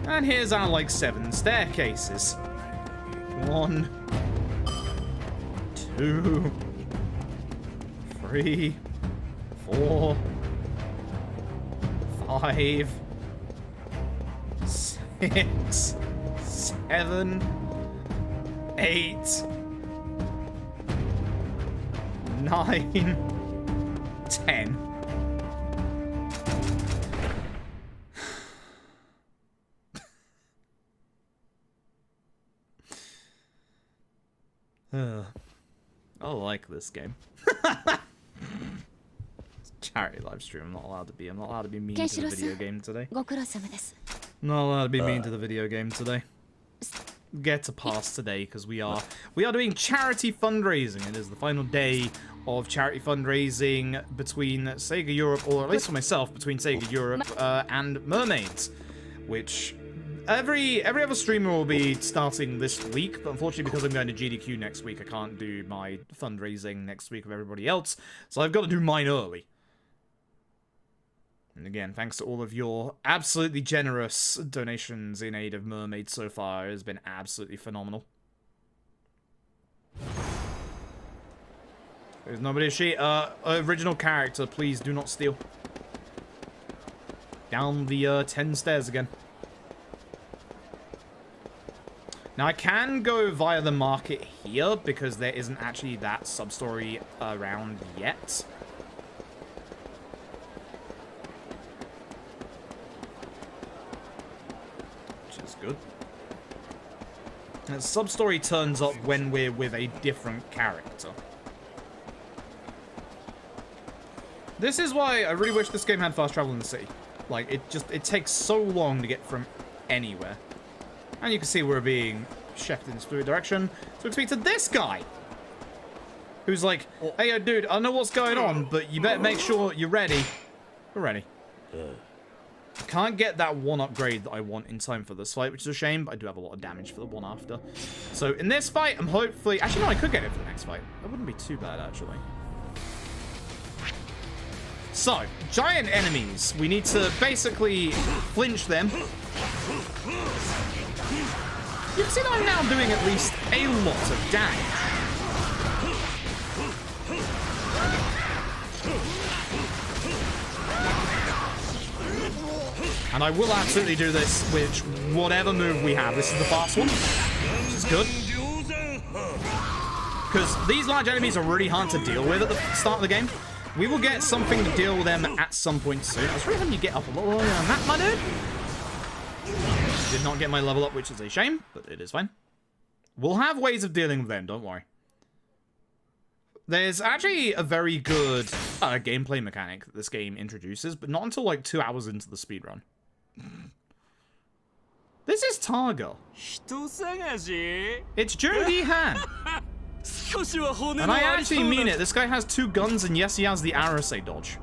And here's our, like, 7 staircases. 1, 2, 3, 4, 5, 6, 7, 8, 9, 10. I like this game. Charity live stream. I'm not allowed to be. I'm not allowed to be mean to the video game today. Not allowed to be mean to the video game today. Get a pass today because we are doing charity fundraising. It is the final day of charity fundraising between Sega Europe, or at least for myself, between Sega Europe and Mermaids, which every other streamer will be starting this week, but unfortunately because I'm going to GDQ next week, I can't do my fundraising next week with everybody else, so I've got to do mine early. And again, thanks to all of your absolutely generous donations in aid of Mermaids so far. It has been absolutely phenomenal. There's nobody. Original character, please do not steal. Down the 10 stairs again. Now I can go via the market here because there isn't actually that sub-story around yet. Which is good. And sub-story turns up when we're with a different character. This is why I really wish this game had fast travel in the city. Like, it takes so long to get from anywhere. And you can see we're being chefed in this fluid direction. So we can speak to this guy. Who's like, hey, dude, I know what's going on, but you better make sure you're ready. We're ready. Can't get that one upgrade that I want in time for this fight, which is a shame, but I do have a lot of damage for the one after. So in this fight, I'm hopefully... Actually, no, I could get it for the next fight. That wouldn't be too bad, actually. So, giant enemies. We need to basically flinch them. You can see that I'm now doing at least a lot of damage. And I will absolutely do this with whatever move we have. This is the fast one, which is good. Because these large enemies are really hard to deal with at the start of the game. We will get something to deal with them at some point soon. I was really hoping you get up a little earlier on that, my dude. Did not get my level up, which is a shame, but it is fine. We'll have ways of dealing with them, don't worry. There's actually a very good gameplay mechanic that this game introduces, but not until like 2 hours into the speedrun. This is Targa. It's Jody Han. And I actually mean it. This guy has 2 guns, and yes, he has the Arase dodge.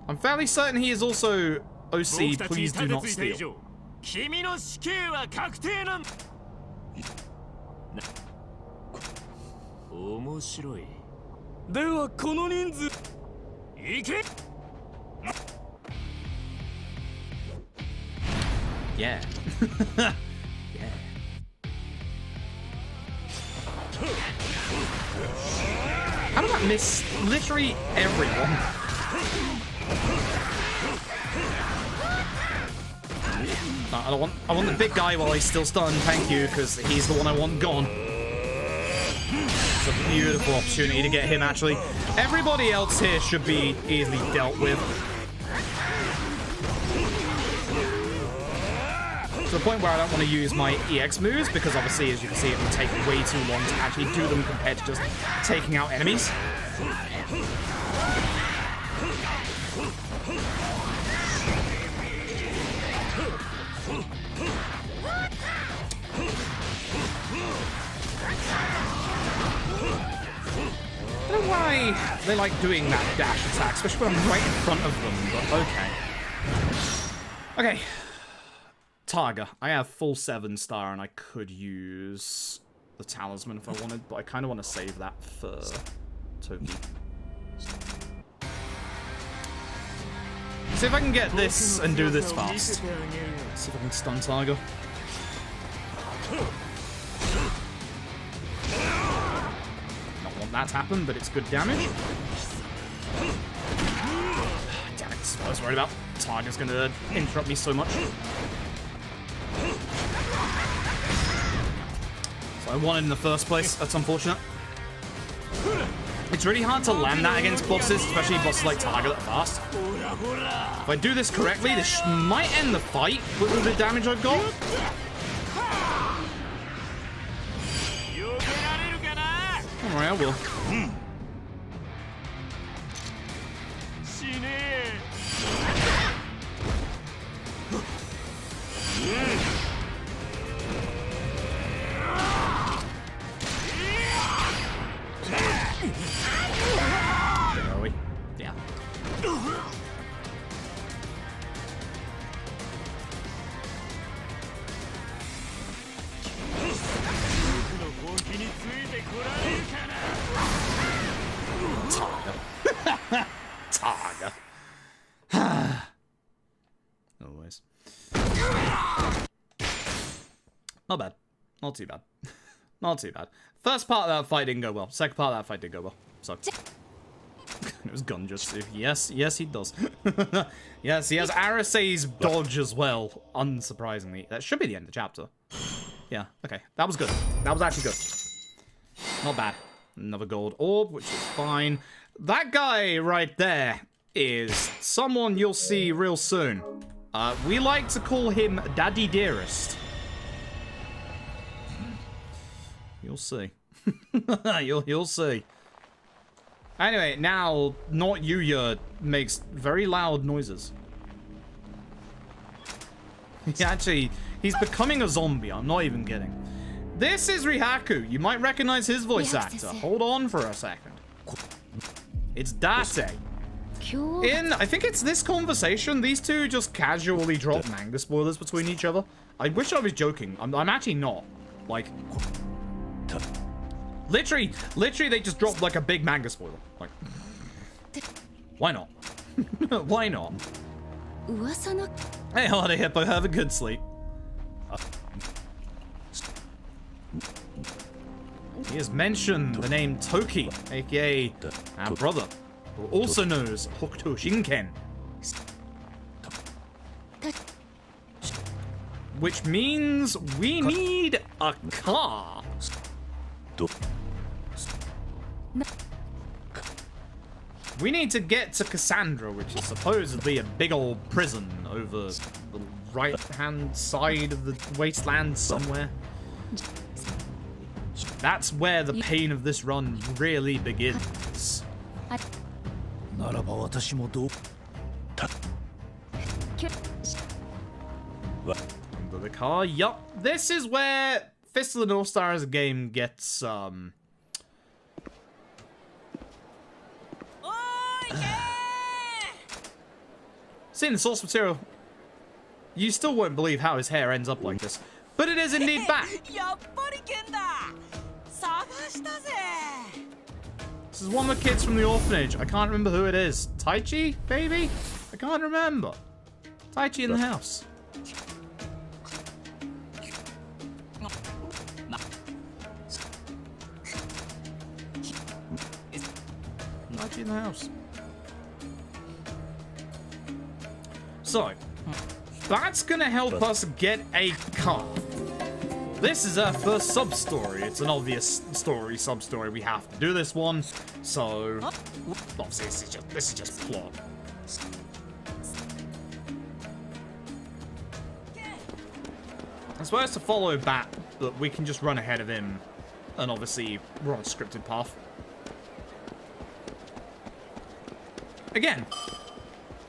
I'm fairly certain he is also OC, please do not steal. Yeah. Yeah. How did that miss literally everyone? I want the big guy while he's still stunned, thank you, because he's the one I want gone. It's a beautiful opportunity to get him, actually. Everybody else here should be easily dealt with. To the point where I don't want to use my EX moves, because obviously, as you can see, it will take way too long to actually do them compared to just taking out enemies. I don't know why they like doing that dash attack, especially when I'm right in front of them, but okay. Okay. Targa. I have full 7-star and I could use the Talisman if I wanted, but I kind of want to save that for Toki. See if I can get this and do this fast. See if I can stun Targa. Not want that to happen, but it's good damage. Damn it, I was worried about. Targa's going to interrupt me so much. So I won it in the first place. That's unfortunate. It's really hard to land that against bosses, especially bosses like Targa that are fast. If I do this correctly, this might end the fight with all the damage I've got. Alright, I will. Where are we? Yeah. Targa. Always. Not bad. Not too bad. Not too bad. First part of that fight didn't go well. Second part of that fight did go well. So. It was gun jutsu. Yes, yes, he does. Yes, he has Arase's dodge as well, unsurprisingly. That should be the end of the chapter. Yeah, okay. That was good. That was actually good. Not bad. Another gold orb, which is fine. That guy right there is someone you'll see real soon. We like to call him Daddy Dearest. You'll see. You'll see. Anyway, now, not Yuya makes very loud noises. He's becoming a zombie, I'm not even kidding. This is Rihaku. You might recognize his voice actor. Hold on for a second. It's Date. I think it's this conversation, these two just casually drop manga spoilers between each other. I wish I was joking. I'm actually not. Like... Literally, they just dropped like a big manga spoiler. Like, why not? Why not? Hey, Hardy Hippo, have a good sleep. He has mentioned the name Toki, aka our brother, who also knows Hokuto Shinken. Which means we need a car. We need to get to Cassandra, which is supposedly a big old prison over the right-hand side of the wasteland somewhere. That's where the pain of this run really begins. Under the car, yup. This is where Fist of the North Star as a game gets, Seeing the source material, you still won't believe how his hair ends up like this. But it is indeed back. This is one of the kids from the orphanage. I can't remember who it is. Taichi, maybe? I can't remember. Taichi in the house. she in the house? So, that's gonna help us get a car. This is our first sub-story. It's an obvious story, sub-story. We have to do this one. So, obviously, this is just plot. I'm supposed to follow Bat, but we can just run ahead of him. And obviously, we're on a scripted path. Again,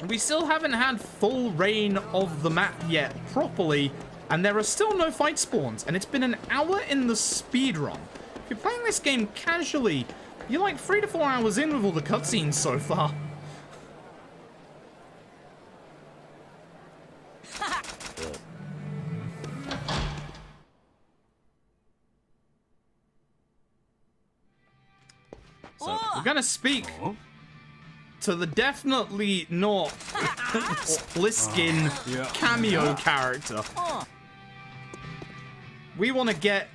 we still haven't had full reign of the map yet properly, and there are still no fight spawns, and it's been an hour in the speedrun. If you're playing this game casually, you're like 3 to 4 hours in with all the cutscenes so far. So, we're gonna speak to the definitely not split-skin cameo character. We want to get,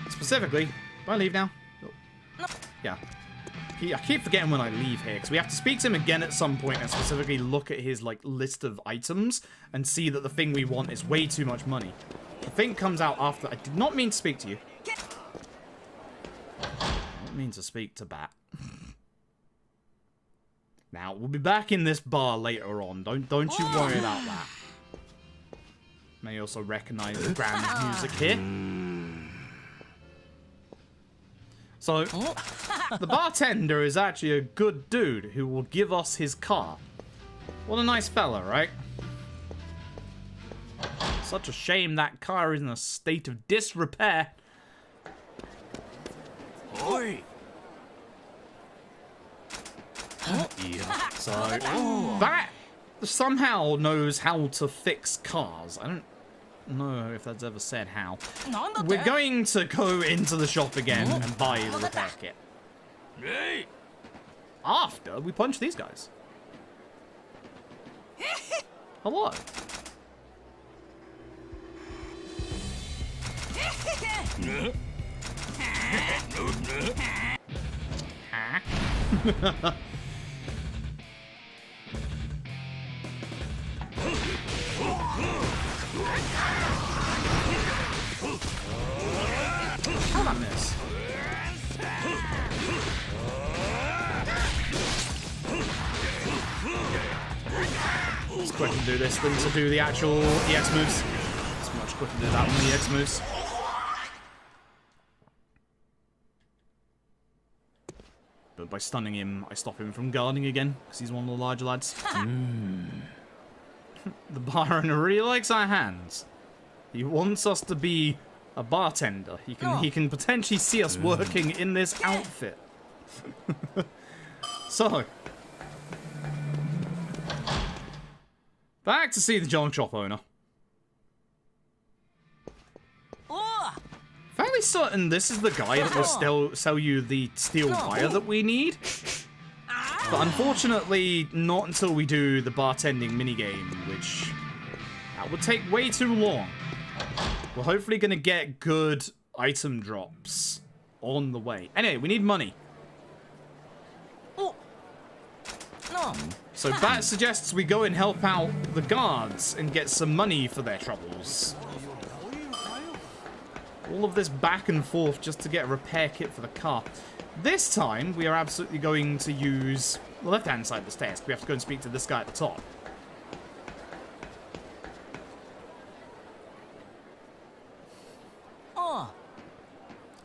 specifically, do I leave now? Yeah. I keep forgetting when I leave here, because we have to speak to him again at some point and specifically look at his, like, list of items and see that the thing we want is way too much money. The thing comes out after. I did not mean to speak to you. I didn't mean to speak to Bat. Now, we'll be back in this bar later on. Don't you worry about that. May also recognize the grand music here. So, the bartender is actually a good dude who will give us his car. What a nice fella, right? Such a shame that car is in a state of disrepair. Oi! Yeah. So, that somehow knows how to fix cars. I don't know if that's ever said how. We're going to go into the shop again and buy the repair kit. After we punch these guys. Hello. How did I miss? It's quicker to do this than to do the actual EX moves. It's much quicker to do that than the EX moves. But by stunning him, I stop him from guarding again, because he's one of the larger lads. The barman really likes our hands. He wants us to be a bartender. He can potentially see us working in this outfit. So, back to see the junk shop owner. Fairly certain this is the guy that will sell you the steel wire that we need. But unfortunately, not until we do the bartending minigame, which that would take way too long. We're hopefully going to get good item drops on the way. Anyway, we need money. So Bat suggests we go and help out the guards and get some money for their troubles. All of this back and forth just to get a repair kit for the car. This time, we are absolutely going to use the left-hand side of the stairs. We have to go and speak to this guy at the top.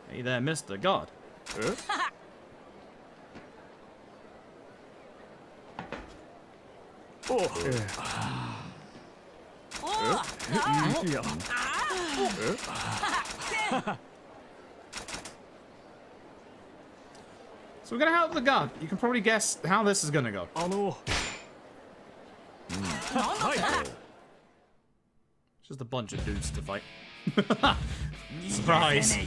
Hey there, Mr. Guard. So we're gonna help the guard. You can probably guess how this is gonna go. It's just a bunch of dudes to fight. Surprise.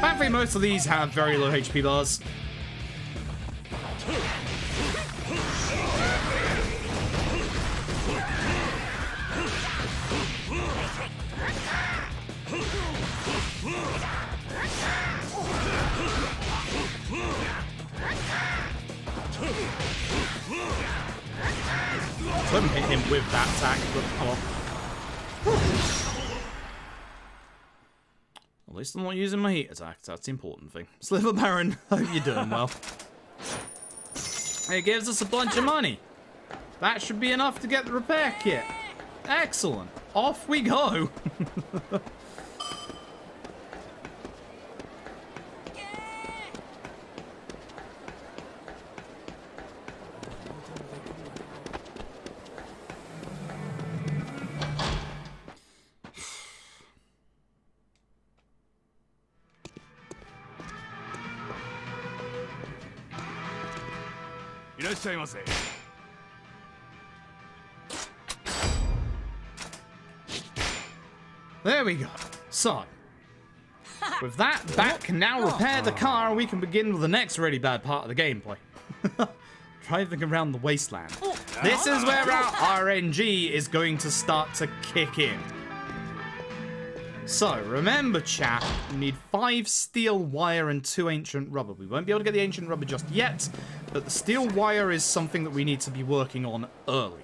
Thankfully, most of these have very low HP bars. couldn't hit him with that attack, but oh well. At least I'm not using my heat attack. That's the important thing. Sliver Baron, hope you're doing well. It gives us a bunch of money. That should be enough to get the repair kit. Excellent. Off we go. There we go. So, with that back, now repair the car, we can begin with the next really bad part of the gameplay. Driving around the wasteland. This is where our RNG is going to start to kick in. So, remember chat, we need 5 steel wire and 2 ancient rubber. We won't be able to get the ancient rubber just yet, but the steel wire is something that we need to be working on early.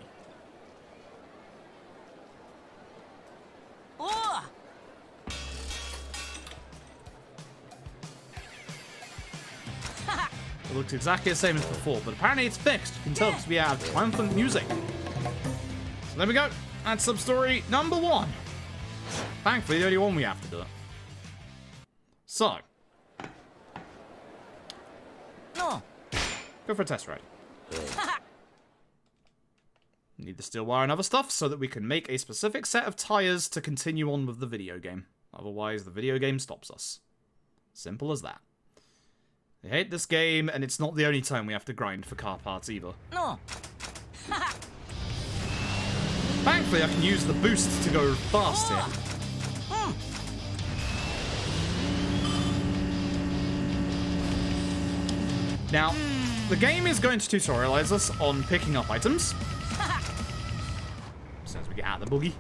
It looks exactly the same as before, but apparently it's fixed. You can tell because we have triumphant music. So there we go. That's sub-story number 1. Thankfully, the only one we have to do it. So. Go for a test ride. Need the steel wire and other stuff so that we can make a specific set of tires to continue on with the video game. Otherwise, the video game stops us. Simple as that. I hate this game, and it's not the only time we have to grind for car parts either. Thankfully, I can use the boost to go fast here. Now, the game is going to tutorialize us on picking up items. As soon as we get out of the boogie.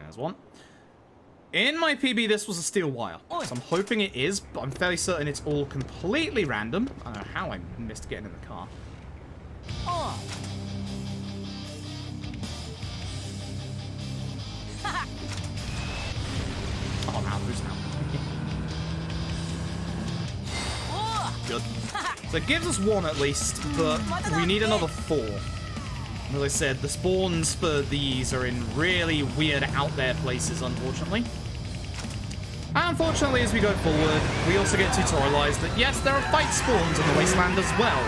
There's one. In my PB, this was a steel wire. So I'm hoping it is, but I'm fairly certain it's all completely random. I don't know how I missed getting in the car. Oh, now who's now? Good. So it gives us 1 at least, but we need another 4. As I said, the spawns for these are in really weird out there places, unfortunately. And unfortunately, as we go forward, we also get tutorialized that yes, there are fight spawns in the wasteland as well.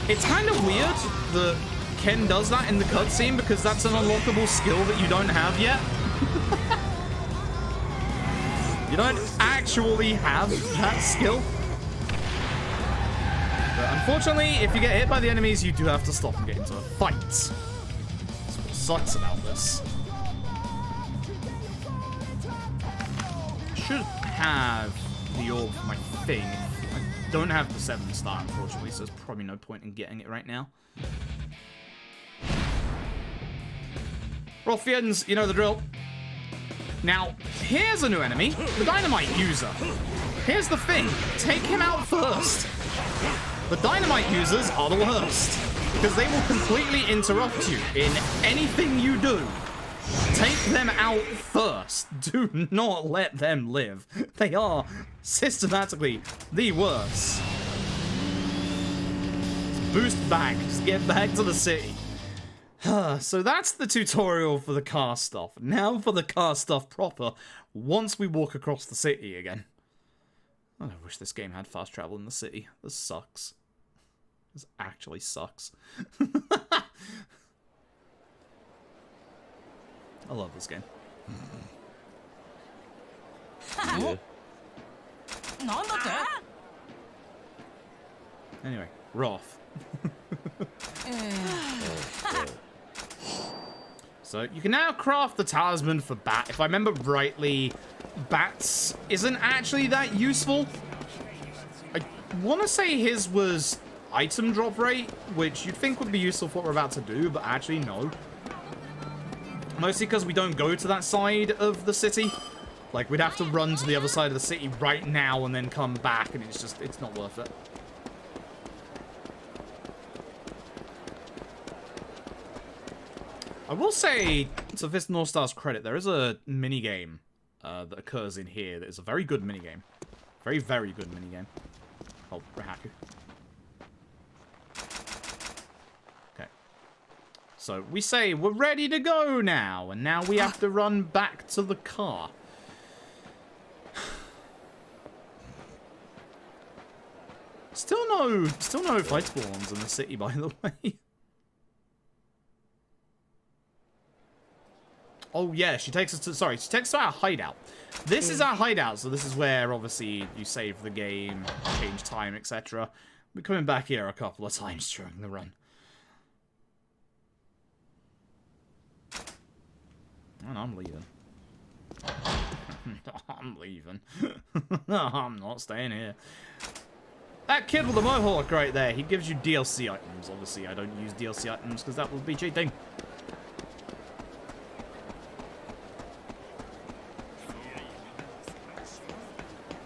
It's kind of weird that Ken does that in the cutscene because that's an unlockable skill that you don't have yet. You don't actually have that skill. But unfortunately, if you get hit by the enemies, you do have to stop and get into a fight. That's what sucks about this. I should have the orb for my thing. I don't have the 7-star, unfortunately, so there's probably no point in getting it right now. Ruffians, you know the drill. Now, here's a new enemy, the Dynamite User. Here's the thing, take him out first. The Dynamite Users are the worst, because they will completely interrupt you in anything you do. Take them out first. Do not let them live. They are systematically the worst. Boost back, just get back to the city. So that's the tutorial for the car stuff. Now for the car stuff proper, once we walk across the city again. I wish this game had fast travel in the city. This sucks. This actually sucks. I love this game. Yeah. Anyway, we're off. So you can now craft the talisman for Bat. If I remember rightly, Bat's isn't actually that useful. I want to say his was item drop rate, which you'd think would be useful for what we're about to do, but actually no. Mostly because we don't go to that side of the city. Like, we'd have to run to the other side of the city right now and then come back, and it's not worth it. I will say, to Fist North Star's credit, there is a minigame that occurs in here that is a very good minigame. Very, very good minigame. Oh, Rahaku. Okay. So, we say, we're ready to go now, and now we have to run back to the car. Still no fight spawns in the city, by the way. Oh yeah, she takes us to, sorry, she takes us to our hideout. This is our hideout, so this is where, obviously, you save the game, change time, etc. We're coming back here a couple of times during the run. And I'm leaving. I'm leaving. I'm not staying here. That kid with the mohawk right there, he gives you DLC items. Obviously, I don't use DLC items because that would be cheating.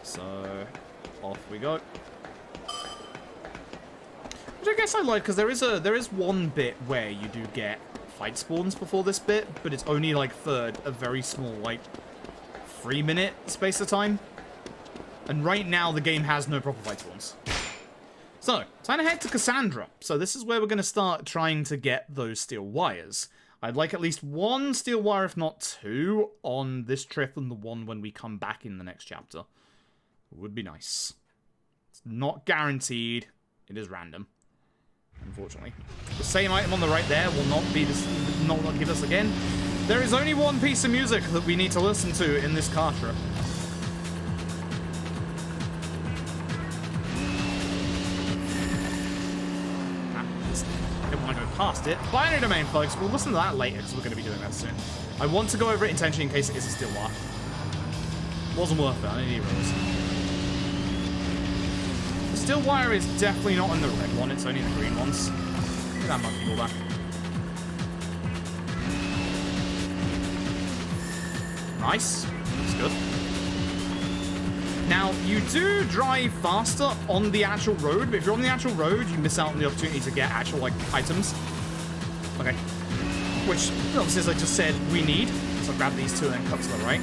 So, off we go. Which I guess I like, because there is one bit where you do get fight spawns before this bit, but it's only like for a very small, like, 3-minute space of time. And right now, the game has no proper fight spawns. So, time to head to Cassandra. So this is where we're going to start trying to get those steel wires. I'd like at least 1 steel wire, if not 2, on this trip and the one when we come back in the next chapter. Would be nice. It's not guaranteed. It is random, unfortunately. The same item on the right there will not be this, not give us again. There is only one piece of music that we need to listen to in this car trip. Don't want to go past it. Binary domain, folks. We'll listen to that later because we're going to be doing that soon. I want to go over it intentionally in case it is a steel wire. Wasn't worth it. I didn't even realize. The steel wire is definitely not on the red one. It's only the green ones. Look at that monkey ball back. Nice. That's good. Now, you do drive faster on the actual road, but if you're on the actual road, you miss out on the opportunity to get actual, like, items. Okay. Which, obviously, as I just said, we need. So grab these 2 and then cut to the right.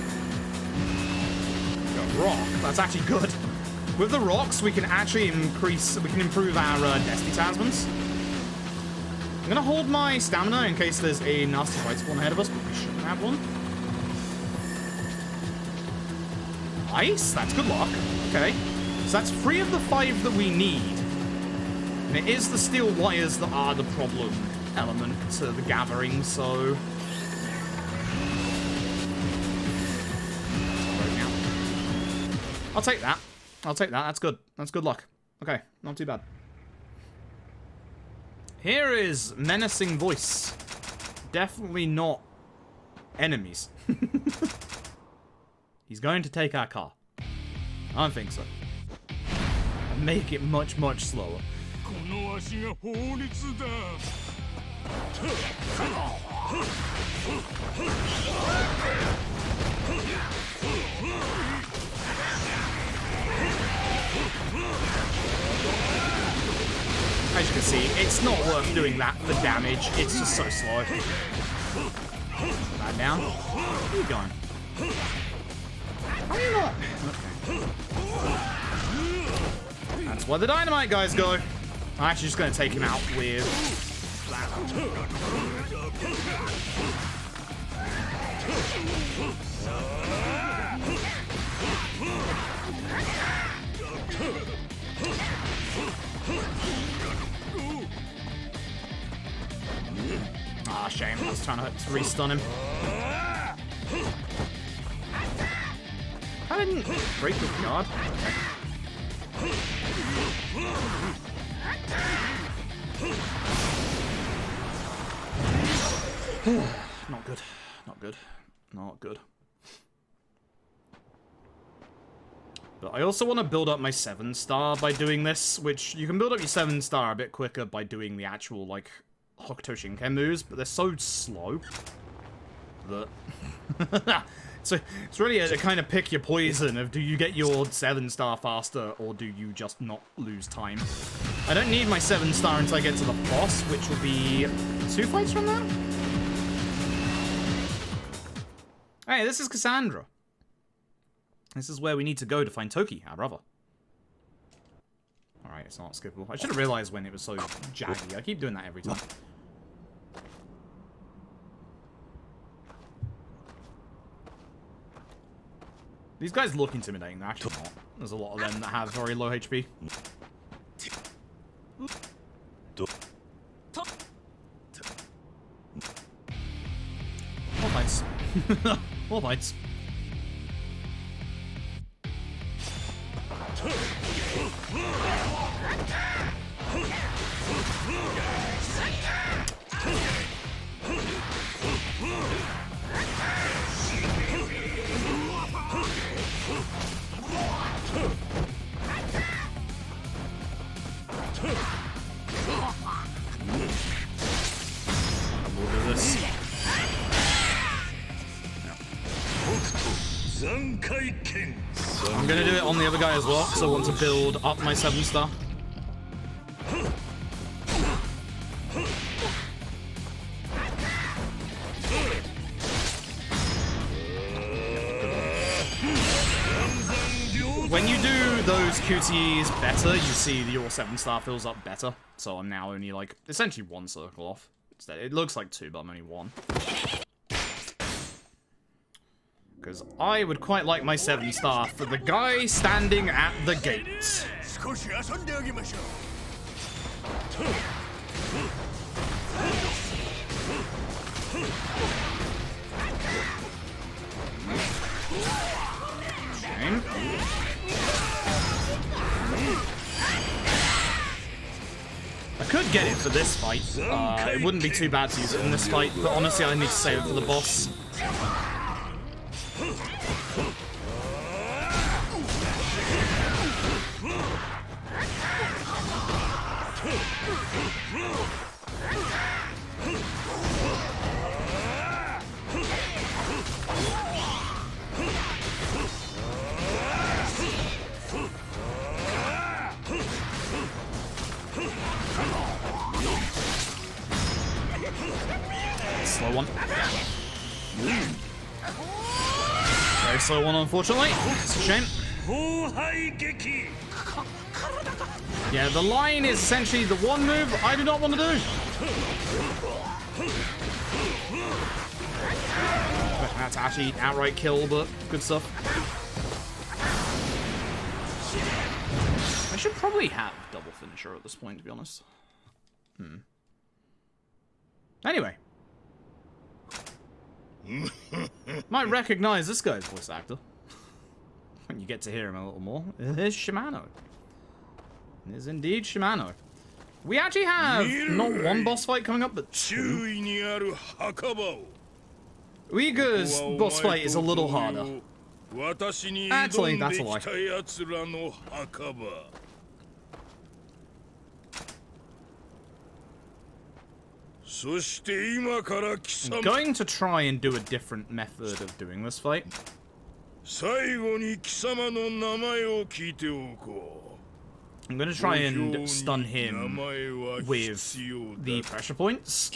Got a rock. That's actually good. With the rocks, we can actually improve our Destiny Talismans. I'm going to hold my stamina in case there's a nasty fight spawn ahead of us, but we shouldn't have one. Nice, that's good luck. Okay, so that's 3 of the 5 that we need. And it is the steel wires that are the problem element to the gathering, so... I'll take that. I'll take that, that's good. That's good luck. Okay, not too bad. Here is menacing voice. Definitely not enemies. He's going to take our car. I don't think so. And make it much, much slower. As you can see, it's not worth doing that for damage. It's just so slow. Put that down. Where are you going? How are you not? Okay. That's where the dynamite guys go. I'm actually just going to take him out with that. Ah, shame. I was trying to re-stun him. I didn't break the guard. Okay. Not good. Not good. Not good. But I also want to build up my 7-star by doing this, which you can build up your 7-star a bit quicker by doing the actual, like, Hokuto Shinken moves, but they're so slow that So it's really a kind of pick your poison of do you get your 7-star faster or do you just not lose time. I don't need my 7-star until I get to the boss, which will be 2 fights from now. Hey, this is Cassandra. This is where we need to go to find Toki, our brother. Alright, it's not skippable. I should have realized when it was so jaggy. I keep doing that every time. These guys look intimidating, they're actually not. There's a lot of them that have very low HP. More fights. More fights. We'll do this. I'm gonna do it on the other guy as well, because I want to build up my 7-star. When you do those QTEs better, you see your 7-star fills up better. So I'm now only like, essentially 1 circle off. It looks like 2, but I'm only 1. Because I would quite like my 7-star for the guy standing at the gates. Shame. I could get it for this fight. It wouldn't be too bad to use it in this fight, but honestly I need to save it for the boss. Slow one. Very slow one, unfortunately. It's a shame. Yeah, the line is essentially the one move I do not want to do. That's actually outright kill, but good stuff. I should probably have double finisher at this point, to be honest. Anyway. Might recognize this guy's voice actor. When you get to hear him a little more. It is Shimano. It is indeed Shimano. We actually have not 1 boss fight coming up, but 2. Uyghur's boss fight is a little harder. Actually, that's a lie. I'm going to try and do a different method of doing this fight. I'm going to try and stun him with the pressure points.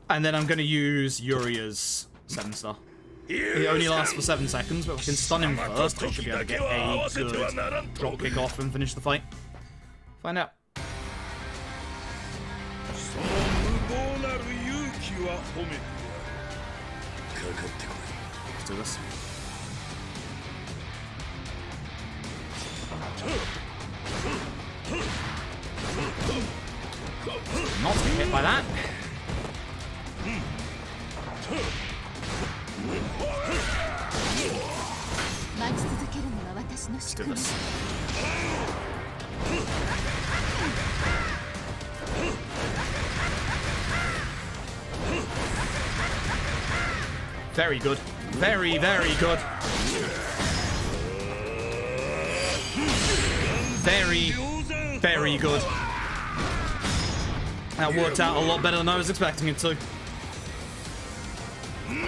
And then I'm going to use Yuria's 7-star. It only lasts for 7 seconds, but if I can stun him first, I should be able to get a good drop kick off and finish the fight. Find out. Let's do this. Not to get hit by that. Let's do this. Very good. Very, very good. Very, very good. That worked out a lot better than I was expecting it to.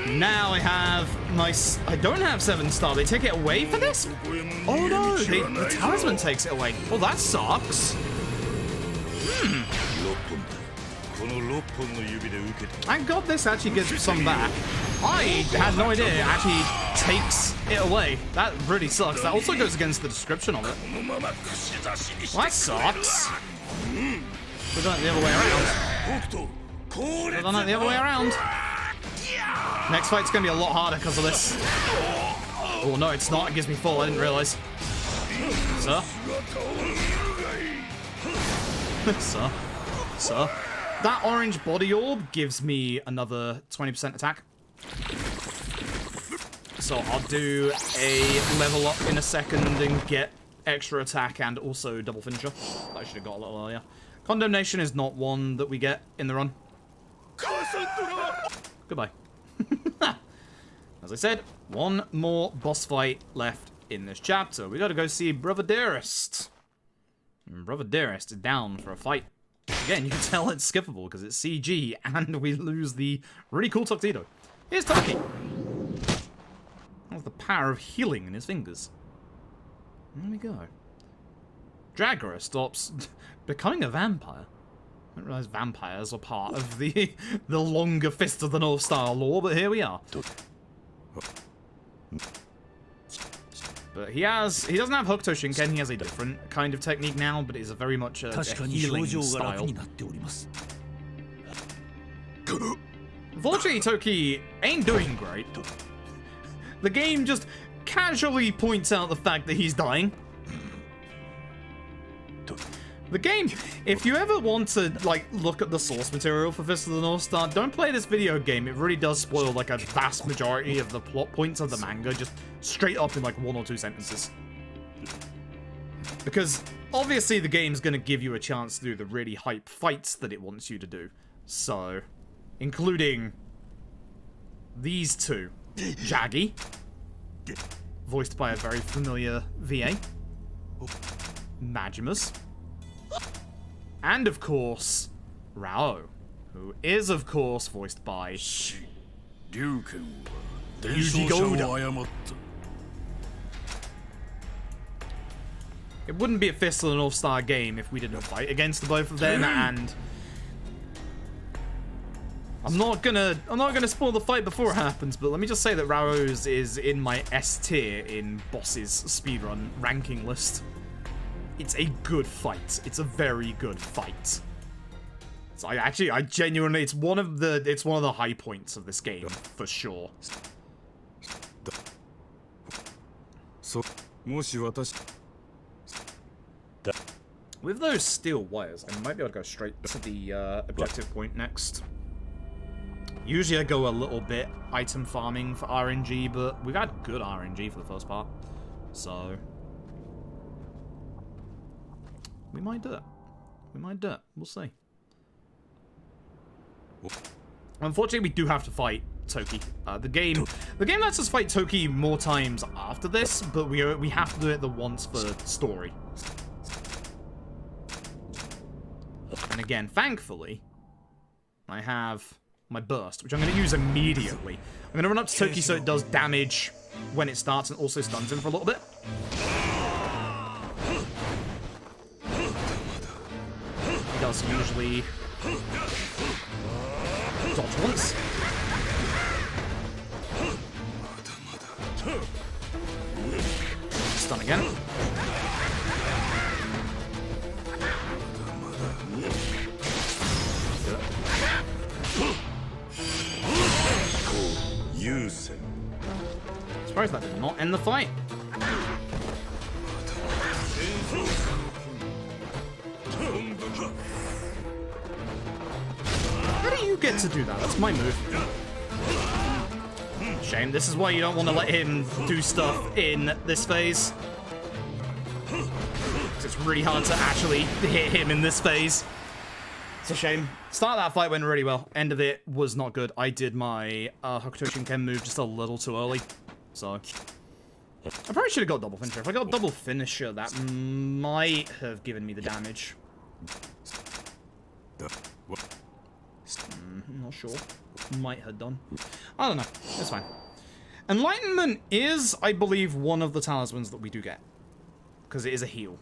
Now I have my... I don't have 7-star. They take it away for this? Oh no, the talisman takes it away. Well, that sucks. Thank God this actually gives some back. I had no idea it actually takes it away. That really sucks. That also goes against the description of it. Well, that sucks. We've done it the other way around. We've done it the other way around. Next fight's gonna be a lot harder because of this. Oh no, it's not. It gives me full. I didn't realize. Sir? Sir? That orange body orb gives me another 20% attack. So I'll do a level up in a second and get extra attack and also double finisher. I should have got a little earlier. Condemnation is not one that we get in the run. Goodbye. As I said, one more boss fight left in this chapter. We gotta go see Brother Dearest. And Brother Dearest is down for a fight. Again, you can tell it's skippable because it's CG and we lose the really cool tuxedo. Here's Taki. Has the power of healing in his fingers. There we go. Dragora stops becoming a vampire. I didn't realize vampires were part of the longer Fist of the North Star lore, but here we are. But he doesn't have Hokuto Shinken, he has a different kind of technique now, but it's a very much a healing style. Unfortunately, Toki ain't doing great. The game just casually points out the fact that he's dying. The game, if you ever want to, like, look at the source material for Fist of the North Star, don't play this video game. It really does spoil, like, a vast majority of the plot points of the manga, just straight up in, like, 1 or 2 sentences. Because, obviously, the game's gonna give you a chance to do the really hype fights that it wants you to do. So, including these two. Jaggy, voiced by a very familiar VA. Majimus. And, of course, Rao, who is, of course, voiced by Yuji Goda. It wouldn't be a Fist of the North Star game if we didn't fight against the both of them, and I'm not gonna spoil the fight before it happens, but let me just say that Rao's is in my S tier in bosses speedrun ranking list. It's a good fight. It's a very good fight. So I genuinely, it's one of the high points of this game for sure. With those steel wires, I might be able to go straight to the objective point next. Usually I go a little bit item farming for RNG, but we've had good RNG for the first part, so we might do it. We might do it. We'll see. Unfortunately, we do have to fight Toki. The game lets us fight Toki more times after this, but we have to do it the once for story. And again, thankfully, I have my burst, which I'm going to use immediately. I'm going to run up to Toki so it does damage when it starts and also stuns him for a little bit. He does usually dodge once. Stun again. Surprised that did not end the fight. How do you get to do that? That's my move. Shame. This is why you don't want to let him do stuff in this phase. Because it's really hard to actually hit him in this phase. It's a shame. Start of that fight went really well. End of it was not good. I did my Hokuto Shinken move just a little too early. So, I probably should have got double finisher. If I got double finisher, that might have given me the damage. I'm not sure. Might have done. I don't know. It's fine. Enlightenment is, I believe, one of the talismans that we do get. Because it is a heal.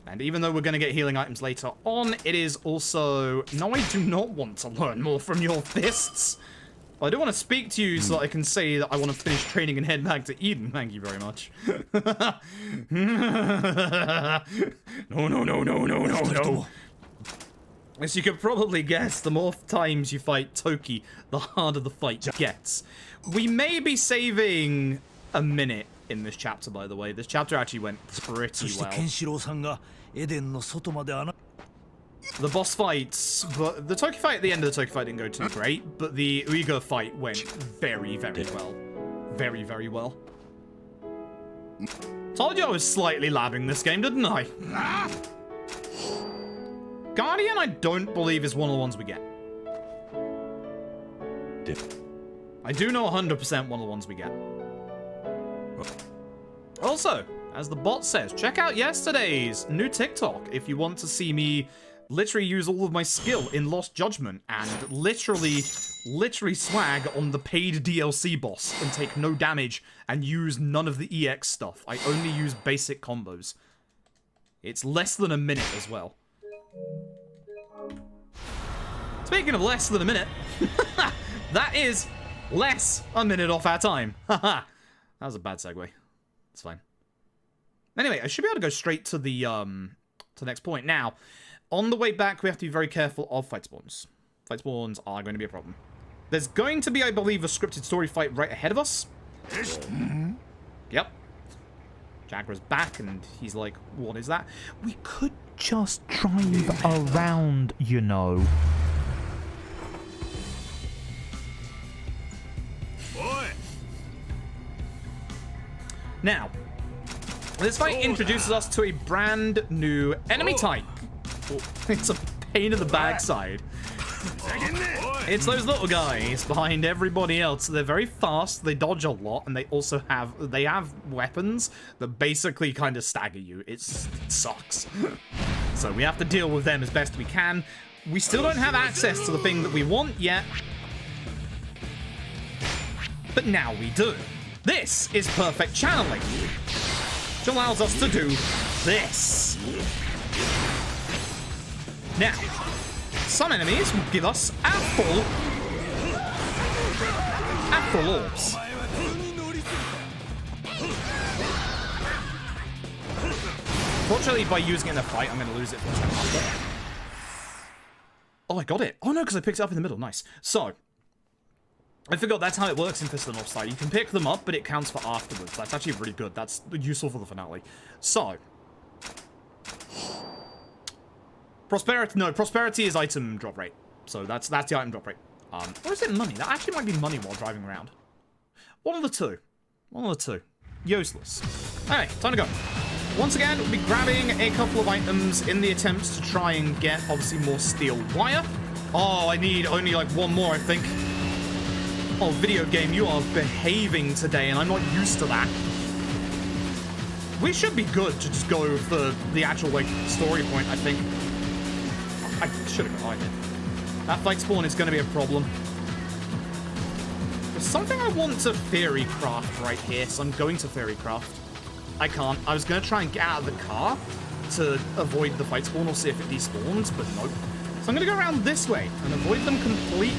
And even though we're going to get healing items later on, it is also... No, I do not want to learn more from your fists. Well, I do want to speak to you so that I can say that I want to finish training and head back to Eden. Thank you very much. No. As you could probably guess, the more times you fight Toki, the harder the fight gets. We may be saving a minute in this chapter, by the way. This chapter actually went pretty well. The boss fights, but the Toki fight at the end of the Toki fight didn't go too great, but the Uyghur fight went very, very well. Very, very well. Told you I was slightly labbing this game, didn't I? Guardian, I don't believe is one of the ones we get. I do know 100% one of the ones we get. Also, as the bot says, check out yesterday's new TikTok if you want to see me literally use all of my skill in Lost Judgment and literally swag on the paid DLC boss and take no damage and use none of the EX stuff. I only use basic combos. It's less than a minute as well. Speaking of less than a minute, that is less a minute off our time. That was a bad segue. It's fine. Anyway, I should be able to go straight to the next point. Now, on the way back, we have to be very careful of fight spawns. Fight spawns are going to be a problem. There's going to be, I believe, a scripted story fight right ahead of us. Yep. Jagra's back, and he's like, what is that? We could just drive around, you know. Now, this fight introduces us to a brand new enemy type. It's a pain in the backside. It's those little guys behind everybody else. They're very fast, they dodge a lot, and they also have weapons that basically kind of stagger you. It sucks. So we have to deal with them as best we can. We still don't have access to the thing that we want yet. But now we do. This is perfect channeling, which allows us to do this. Now, some enemies will give us our full orbs. Fortunately, by using it in a fight, I'm going to lose it for a second. Oh, I got it. Oh no, because I picked it up in the middle. Nice. So, I forgot that's how it works in Fist of the North Star. You can pick them up, but it counts for afterwards. That's actually really good. That's useful for the finale. So, prosperity is item drop rate. So that's the item drop rate. Or is it money? That actually might be money while driving around. One of the two. One of the two. Useless. Anyway, time to go. Once again, we'll be grabbing a couple of items in the attempts to try and get, obviously, more steel wire. Oh, I need only, like, one more, I think. Oh, video game, you are behaving today, and I'm not used to that. We should be good to just go for the actual, like, story point, I think. I should have got it. That fight spawn is going to be a problem. There's something I want to theory craft right here, so I'm going to theory craft. I can't. I was going to try and get out of the car to avoid the fight spawn or see if it despawns, but nope. So I'm going to go around this way and avoid them completely.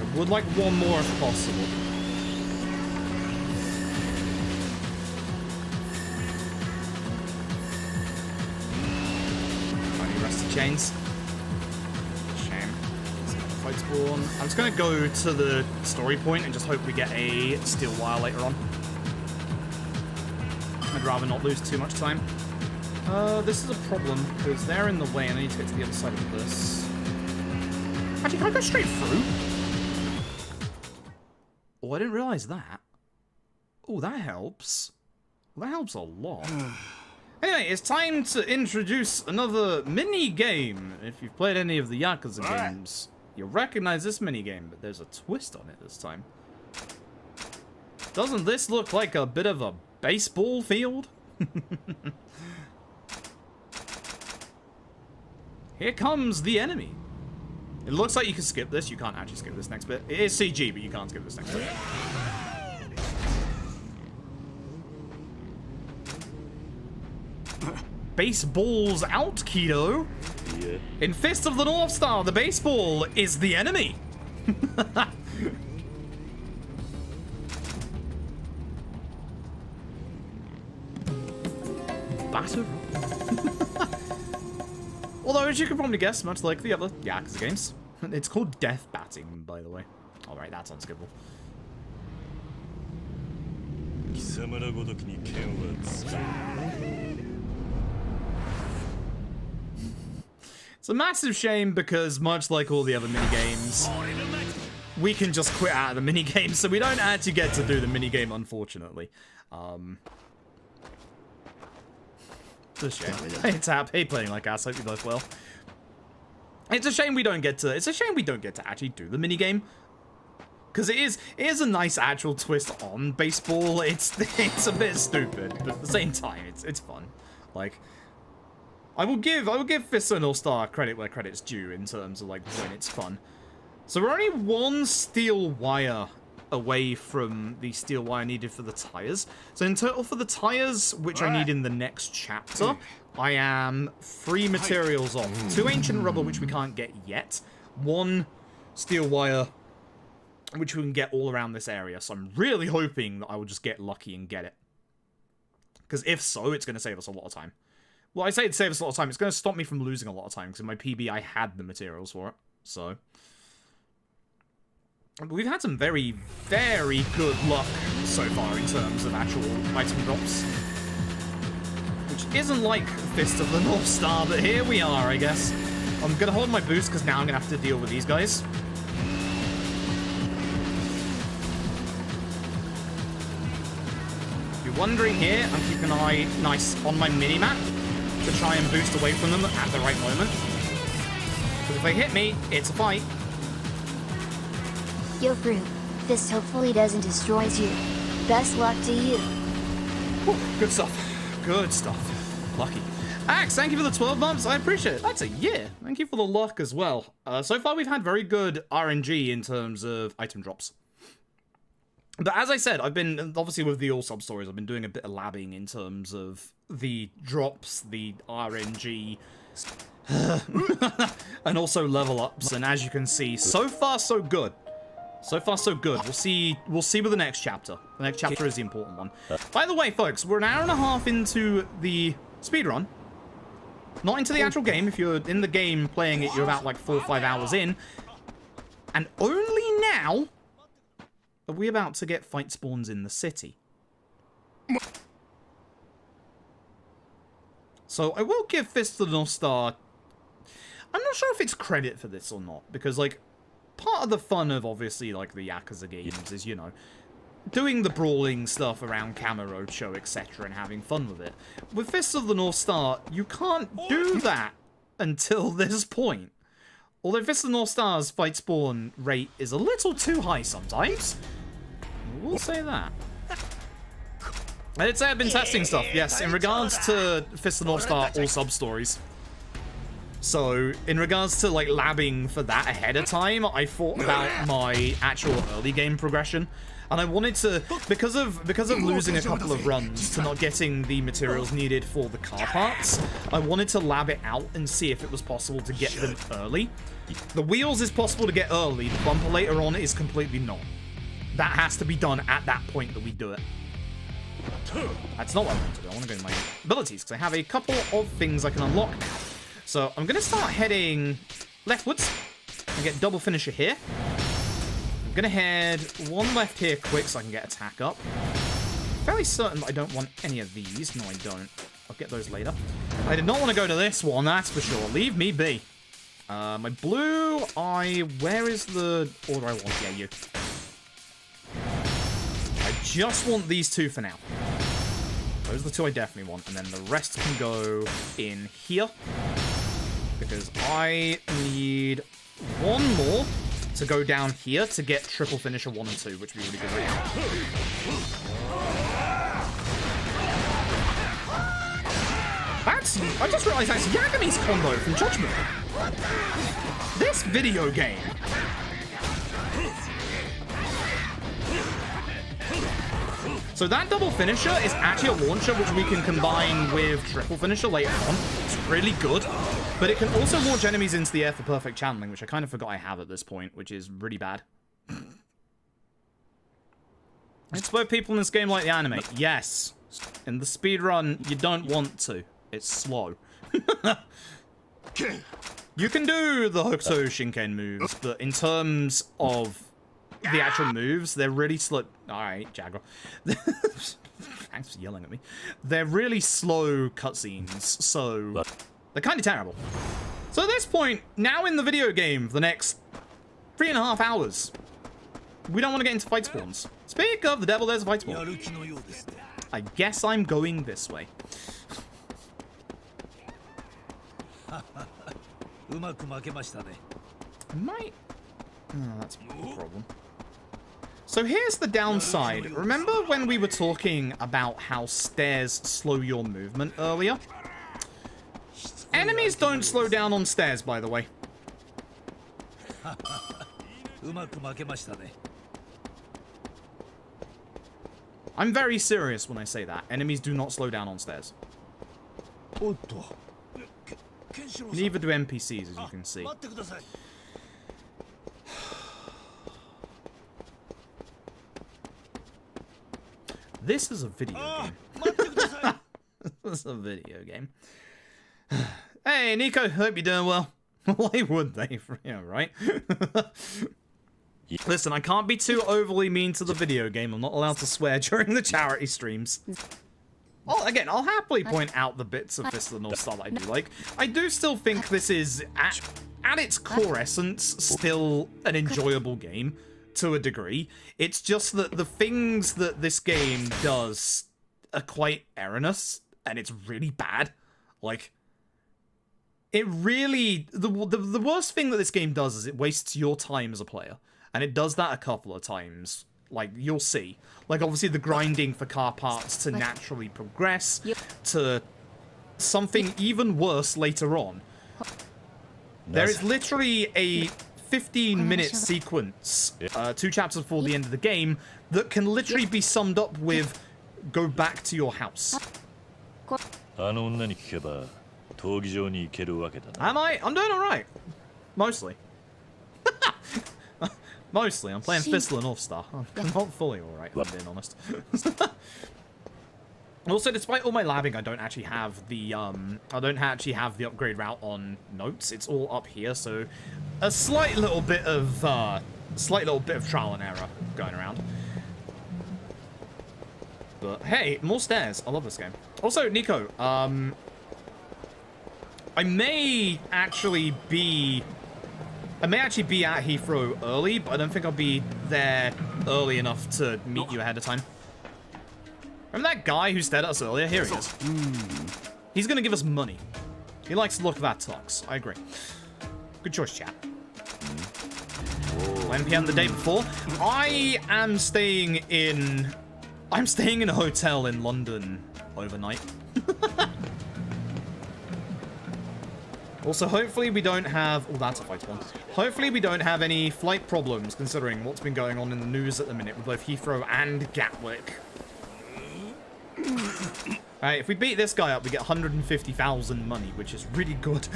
I would like one more if possible. Only rusty chains. Shame. Fight spawn. I'm just gonna go to the story point and just hope we get a steel wire later on. I'd rather not lose too much time. This is a problem because they're in the way and I need to get to the other side of this. Actually, can I go straight through? Oh, I didn't realize that. Oh, that helps. Well, that helps a lot. Anyway, it's time to introduce another mini-game. If you've played any of the Yakuza games, you'll recognize this mini-game, but there's a twist on it this time. Doesn't this look like a bit of a baseball field? Here comes the enemy. It looks like you can skip this. You can't actually skip this next bit. It is CG, but you can't skip this next bit. Baseball's out, Kido. Yeah. In Fist of the North Star, the baseball is the enemy. Batter. Although, as you can probably guess, much like the other Yakuza games, it's called death batting, by the way. Alright, that's unskippable. It's a massive shame because, much like all the other minigames, we can just quit out of the minigame, so we don't actually get to do the minigame, unfortunately. It's a shame. Hey, Tap. Hey, Playing Like Ass. Hope you both well. It's a shame we don't get to. It's a shame we don't get to actually do the minigame. Because it is a nice actual twist on baseball. It's a bit stupid, but at the same time, it's fun. Like, I will give Fist of the North Star credit where credit's due in terms of like when it's fun. So we're only one steel wire away from the steel wire needed for the tires. So in total for the tires, which I need in the next chapter, I am 3 materials off. 2 ancient rubber, which we can't get yet. 1 steel wire, which we can get all around this area. So I'm really hoping that I will just get lucky and get it. Because if so, it's going to save us a lot of time. Well, I say it saves us a lot of time. It's going to stop me from losing a lot of time, because in my PB I had the materials for it. So we've had some very, very good luck so far in terms of actual item drops. Which isn't like Fist of the North Star, but here we are, I guess. I'm going to hold my boost because now I'm going to have to deal with these guys. If you're wondering here, I'm keeping an eye nice on my mini-map to try and boost away from them at the right moment. Because if they hit me, it's a fight. Yo, Fruit. This hopefully doesn't destroy you. Best luck to you. Whew, good stuff. Good stuff. Lucky. Axe, thank you for the 12 months. I appreciate it. That's a year. Thank you for the luck as well. So far, we've had very good RNG in terms of item drops. But as I said, I've been, obviously with the all sub-stories, I've been doing a bit of labbing in terms of the drops, the RNG, and also level ups. And as you can see, so far, so good. So far, so good. We'll see with the next chapter. The next chapter is the important one. By the way, folks, we're an hour and a half into the speedrun. Not into the actual game. If you're in the game playing it, you're about like 4 or 5 hours in. And only now are we about to get fight spawns in the city. So I will give Fist of the North Star. I'm not sure if it's credit for this or not, because like part of the fun of obviously like the Yakuza games is, you know, doing the brawling stuff around Camera Show, etc., and having fun with it. With Fist of the North Star, you can't do that until this point. Although Fist of the North Star's fight spawn rate is a little too high sometimes. We'll say that. I did say I've been testing stuff, yes, in regards to Fist of the North Star all sub-stories. So, in regards to, like, labbing for that ahead of time, I thought about my actual early game progression. And I wanted to, because of losing a couple of runs to not getting the materials needed for the car parts, I wanted to lab it out and see if it was possible to get them early. The wheels is possible to get early, the bumper later on is completely not. That has to be done at that point that we do it. That's not what I want to do. I want to go to my abilities, because I have a couple of things I can unlock now. So I'm going to start heading leftwards and get double finisher here. I'm going to head one left here quick so I can get attack up. Fairly certain that I don't want any of these. No, I don't. I'll get those later. I did not want to go to this one, that's for sure. Leave me be. My blue, where is the order I want? Yeah, you. I just want these 2 for now. Those are the 2 I definitely want, and then the rest can go in here. Because I need 1 more to go down here to get triple finisher 1 and 2, which would be really good right now. I just realized that's Yagami's combo from Judgment. This video game. So that double finisher is actually a launcher which we can combine with triple finisher later on. It's really good. But it can also launch enemies into the air for perfect channeling, which I kind of forgot I have at this point, which is really bad. Explode people in this game like the anime. Yes. In the speedrun, you don't want to. It's slow. You can do the Hokuto Shinken moves, but in terms of the actual moves, they're really slow. Alright, Jagger. Thanks for yelling at me. They're really slow cutscenes, so they're kind of terrible. So at this point, now in the video game for the next 3.5 hours, we don't want to get into fight spawns. Speak of the devil, there's a fight spawn. I guess I'm going this way. Might... Oh, that's a problem. So here's the downside. Remember when we were talking about how stairs slow your movement earlier? Enemies don't slow down on stairs, by the way. I'm very serious when I say that. Enemies do not slow down on stairs. Neither do NPCs, as you can see. This is a video game. This is a video game. Hey, Nico, hope you're doing well. Why would they? Yeah, right? Listen, I can't be too overly mean to the video game. I'm not allowed to swear during the charity streams. Well, again, I'll happily point out the bits of Fist of the North Star that I do like. I do still think this is, at its core essence, still an enjoyable game. To a degree. It's just that the things that this game does are quite erroneous, and it's really bad. Like, it really... The worst thing that this game does is it wastes your time as a player. And it does that a couple of times. Like, you'll see. Like, obviously the grinding for car parts to naturally progress, to something even worse later on. There is literally a 15-minute sequence, 2 chapters before the end of the game, that can literally be summed up with, go back to your house. Am I? I'm doing alright. Mostly. Mostly. I'm playing Fist of the North Star. I'm not fully alright, if I'm being honest. Also, despite all my labbing, I don't actually have the upgrade route on notes. It's all up here, so a slight little bit of trial and error going around. But hey, more stairs. I love this game. Also, Nico, I may actually be at Heathrow early, but I don't think I'll be there early enough to meet you ahead of time. Remember that guy who stared at us earlier? Here he is. He's gonna give us money. He likes the look of that tux. I agree. Good choice, chat. 9 PM the day before. I'm staying in a hotel in London overnight. Also, hopefully we don't have... Oh, that's a fight spawn. Hopefully we don't have any flight problems, considering what's been going on in the news at the minute with both Heathrow and Gatwick. Alright, if we beat this guy up, we get 150,000 money, which is really good.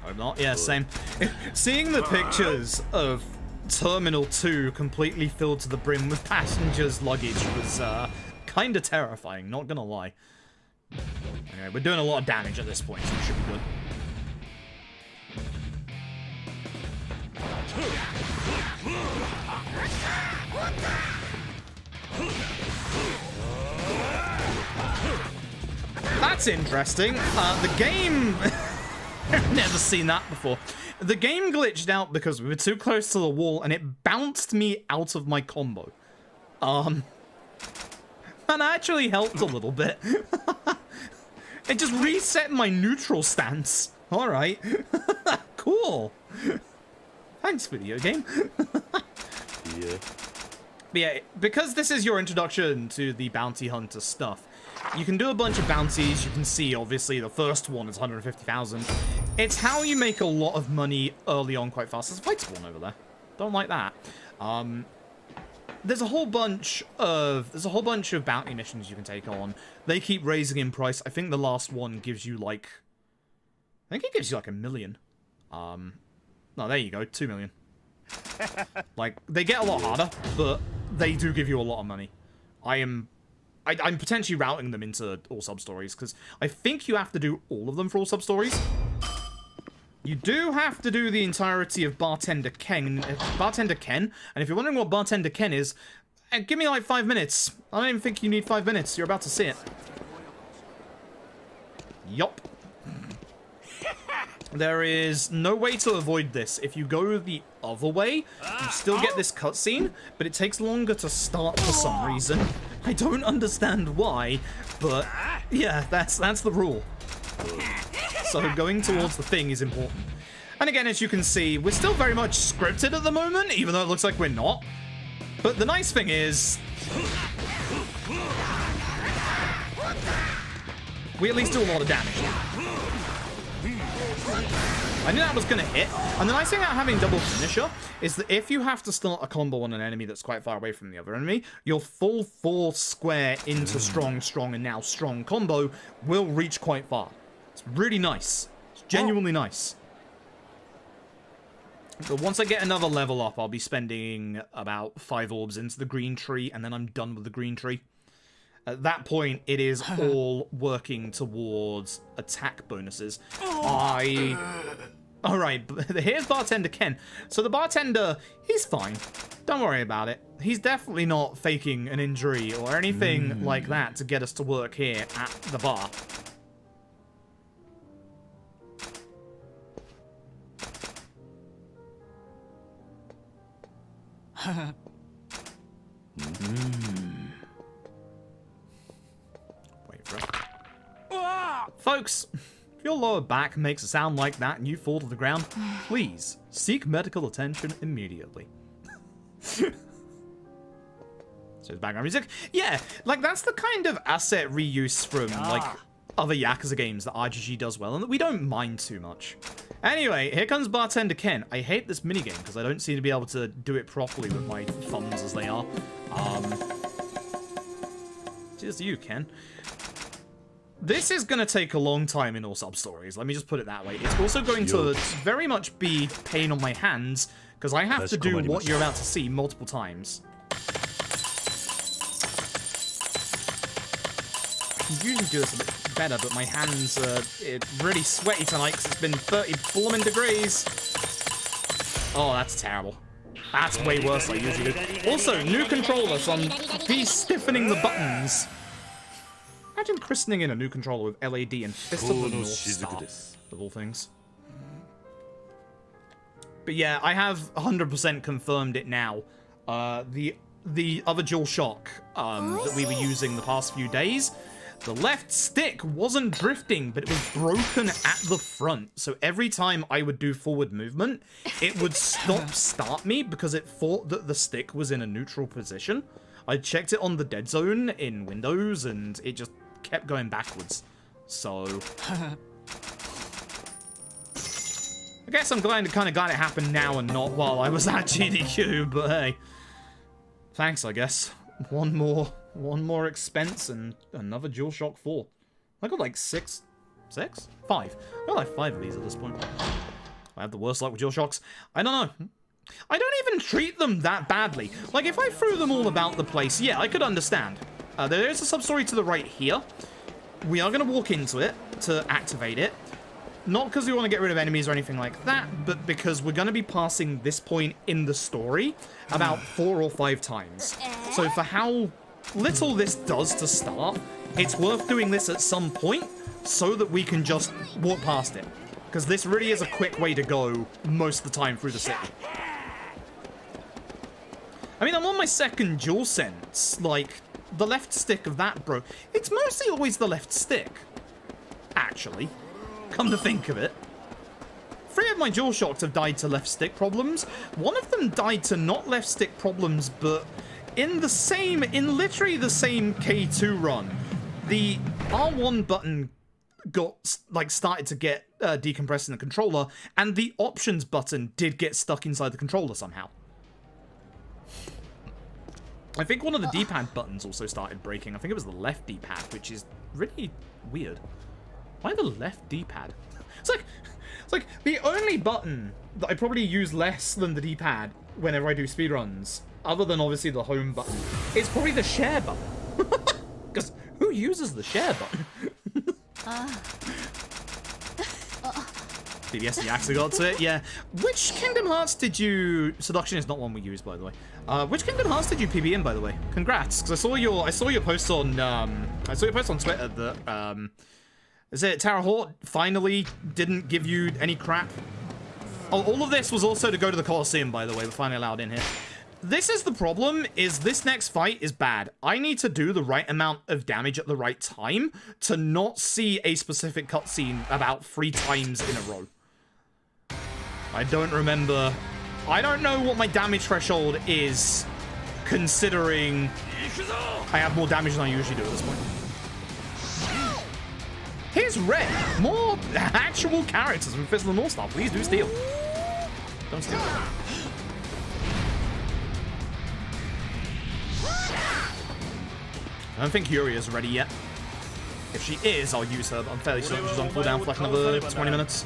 I'm not. Yeah, same. Seeing the pictures of Terminal 2 completely filled to the brim with passengers' luggage was kind of terrifying, not gonna lie. Anyway, we're doing a lot of damage at this point, so it should be good. That's interesting. The game... Never seen that before. The game glitched out because we were too close to the wall and it bounced me out of my combo. And actually helped a little bit. It just reset my neutral stance. Alright. Cool. Thanks, video game. Yeah. But yeah, because this is your introduction to the bounty hunter stuff, you can do a bunch of bounties. You can see, obviously, the first one is 150,000. It's how you make a lot of money early on quite fast. There's a fight spawn over there. Don't like that. There's a whole bunch of bounty missions you can take on. They keep raising in price. I think the last one gives you like, I think it gives you like 1 million. No, there you go, 2 million. Like, they get a lot harder, but they do give you a lot of money. I'm potentially routing them into all sub-stories, because I think you have to do all of them for all sub-stories. You do have to do the entirety of Bartender Ken, and if you're wondering what Bartender Ken is, give me like 5 minutes. I don't even think you need 5 minutes. You're about to see it. Yup. There is no way to avoid this. If you go the other way, you still get this cutscene, but it takes longer to start for some reason. I don't understand why, but yeah, that's the rule. So going towards the thing is important. And again, as you can see, we're still very much scripted at the moment, even though it looks like we're not. But the nice thing is, we at least do a lot of damage. I knew that was going to hit. And the nice thing about having double finisher is that if you have to start a combo on an enemy that's quite far away from the other enemy, your full force square into strong, and now strong combo will reach quite far. It's really nice. It's genuinely nice. But once I get another level up, I'll be spending about 5 orbs into the green tree, and then I'm done with the green tree. At that point, it is all working towards attack bonuses. Alright, here's Bartender Ken. So the bartender, he's fine. Don't worry about it. He's definitely not faking an injury or anything like that to get us to work here at the bar. Wait for it. Folks, if your lower back makes a sound like that and you fall to the ground, please seek medical attention immediately. So it's background music. Yeah, like that's the kind of asset reuse from like other Yakuza games that RGG does well and that we don't mind too much. Anyway, here comes Bartender Ken. I hate this minigame because I don't seem to be able to do it properly with my thumbs as they are. Cheers to you, Ken. This is going to take a long time in all sub-stories. Let me just put it that way. It's also going to very much be pain on my hands because I have to do what you're about to see multiple times. I can usually do this a bit better, but my hands are really sweaty tonight because it's been 30 blooming degrees. Oh, that's terrible. That's way worse than I usually do. Also, new controller, so I'm de-stiffening the buttons. Imagine christening in a new controller with LAD and Fist of the North Star, of all things. But yeah, I have 100% confirmed it now. The other DualShock that we were using the past few days, the left stick wasn't drifting, but it was broken at the front. So every time I would do forward movement, it would start me because it thought that the stick was in a neutral position. I checked it on the dead zone in Windows, and it just kept going backwards. So I guess I'm glad it happened now and not while I was at GDQ, but hey. Thanks, I guess. One more expense and another DualShock 4. I got like 5. I got like 5 of these at this point. I have the worst luck with DualShocks. I don't know. I don't even treat them that badly. Like, if I threw them all about the place, yeah, I could understand. There is a sub-story to the right here. We are going to walk into it to activate it. Not because we want to get rid of enemies or anything like that, but because we're going to be passing this point in the story about 4 or 5 times. So for how little this does to start, it's worth doing this at some point so that we can just walk past it. Because this really is a quick way to go most of the time through the city. I mean, I'm on my second DualSense. Like, the left stick of that, bro. It's mostly always the left stick. Actually. Come to think of it. 3 of my DualShocks have died to left stick problems. One of them died to not left stick problems, but in literally the same K2 run, the R1 button got, like, started to get decompressed in the controller, and the options button did get stuck inside the controller somehow. I think one of the D-pad buttons also started breaking. I think it was the left D-pad, which is really weird. Why the left D-pad? It's like the only button that I probably use less than the D-pad whenever I do speedruns, other than obviously the home button, is probably the share button. Because who uses the share button? BBS Yakuza got to it, yeah. Which Kingdom Hearts did you... Seduction is not one we use, by the way. Which Kingdom Hearts did you PB in, by the way? Congrats, because I saw your post on Twitter that is it Tara Hort finally didn't give you any crap? Oh, all of this was also to go to the Colosseum, by the way. We're finally allowed in here. This is the problem, is this next fight is bad. I need to do the right amount of damage at the right time to not see a specific cutscene about 3 times in a row. I don't remember. I don't know what my damage threshold is, considering I have more damage than I usually do at this point. Here's Red. More actual characters from Fist of the North Star. Please do steal. Don't steal. I don't think Yuri is ready yet. If she is, I'll use her, but I'm fairly certain she's on cooldown for like another 20 minutes.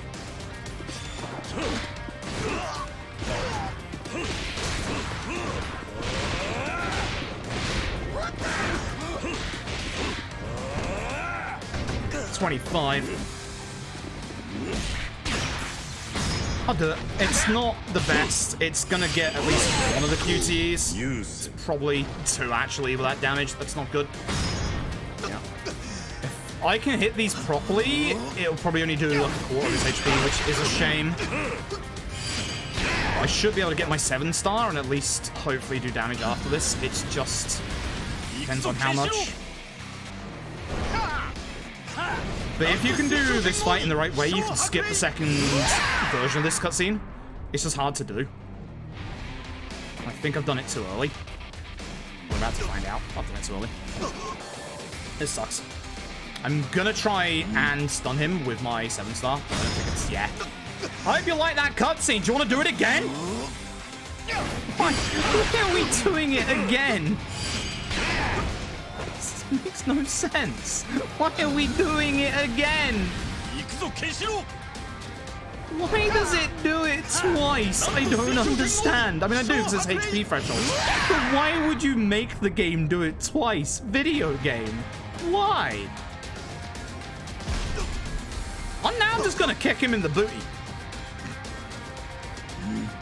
I'll do it. It's not the best. It's gonna get at least one of the QTEs. It's probably 2 actually with that damage. That's not good. Yeah. If I can hit these properly, it'll probably only do like a quarter of his HP, which is a shame. I should be able to get my 7-star and at least hopefully do damage after this. It's just depends on how much. But if you can do this fight in the right way, you can skip the second version of this cutscene. It's just hard to do. I think I've done it too early. We're about to find out. I've done it too early. This sucks. I'm gonna try and stun him with my 7-star. I don't think it's... yeah. I hope you like that cutscene. Do you want to do it again? Why are we doing it again? This makes no sense. Why are we doing it again? Why does it do it twice? I don't understand. I mean, I do because it's HP threshold. But why would you make the game do it twice? Video game. Why? I'm now just gonna kick him in the booty.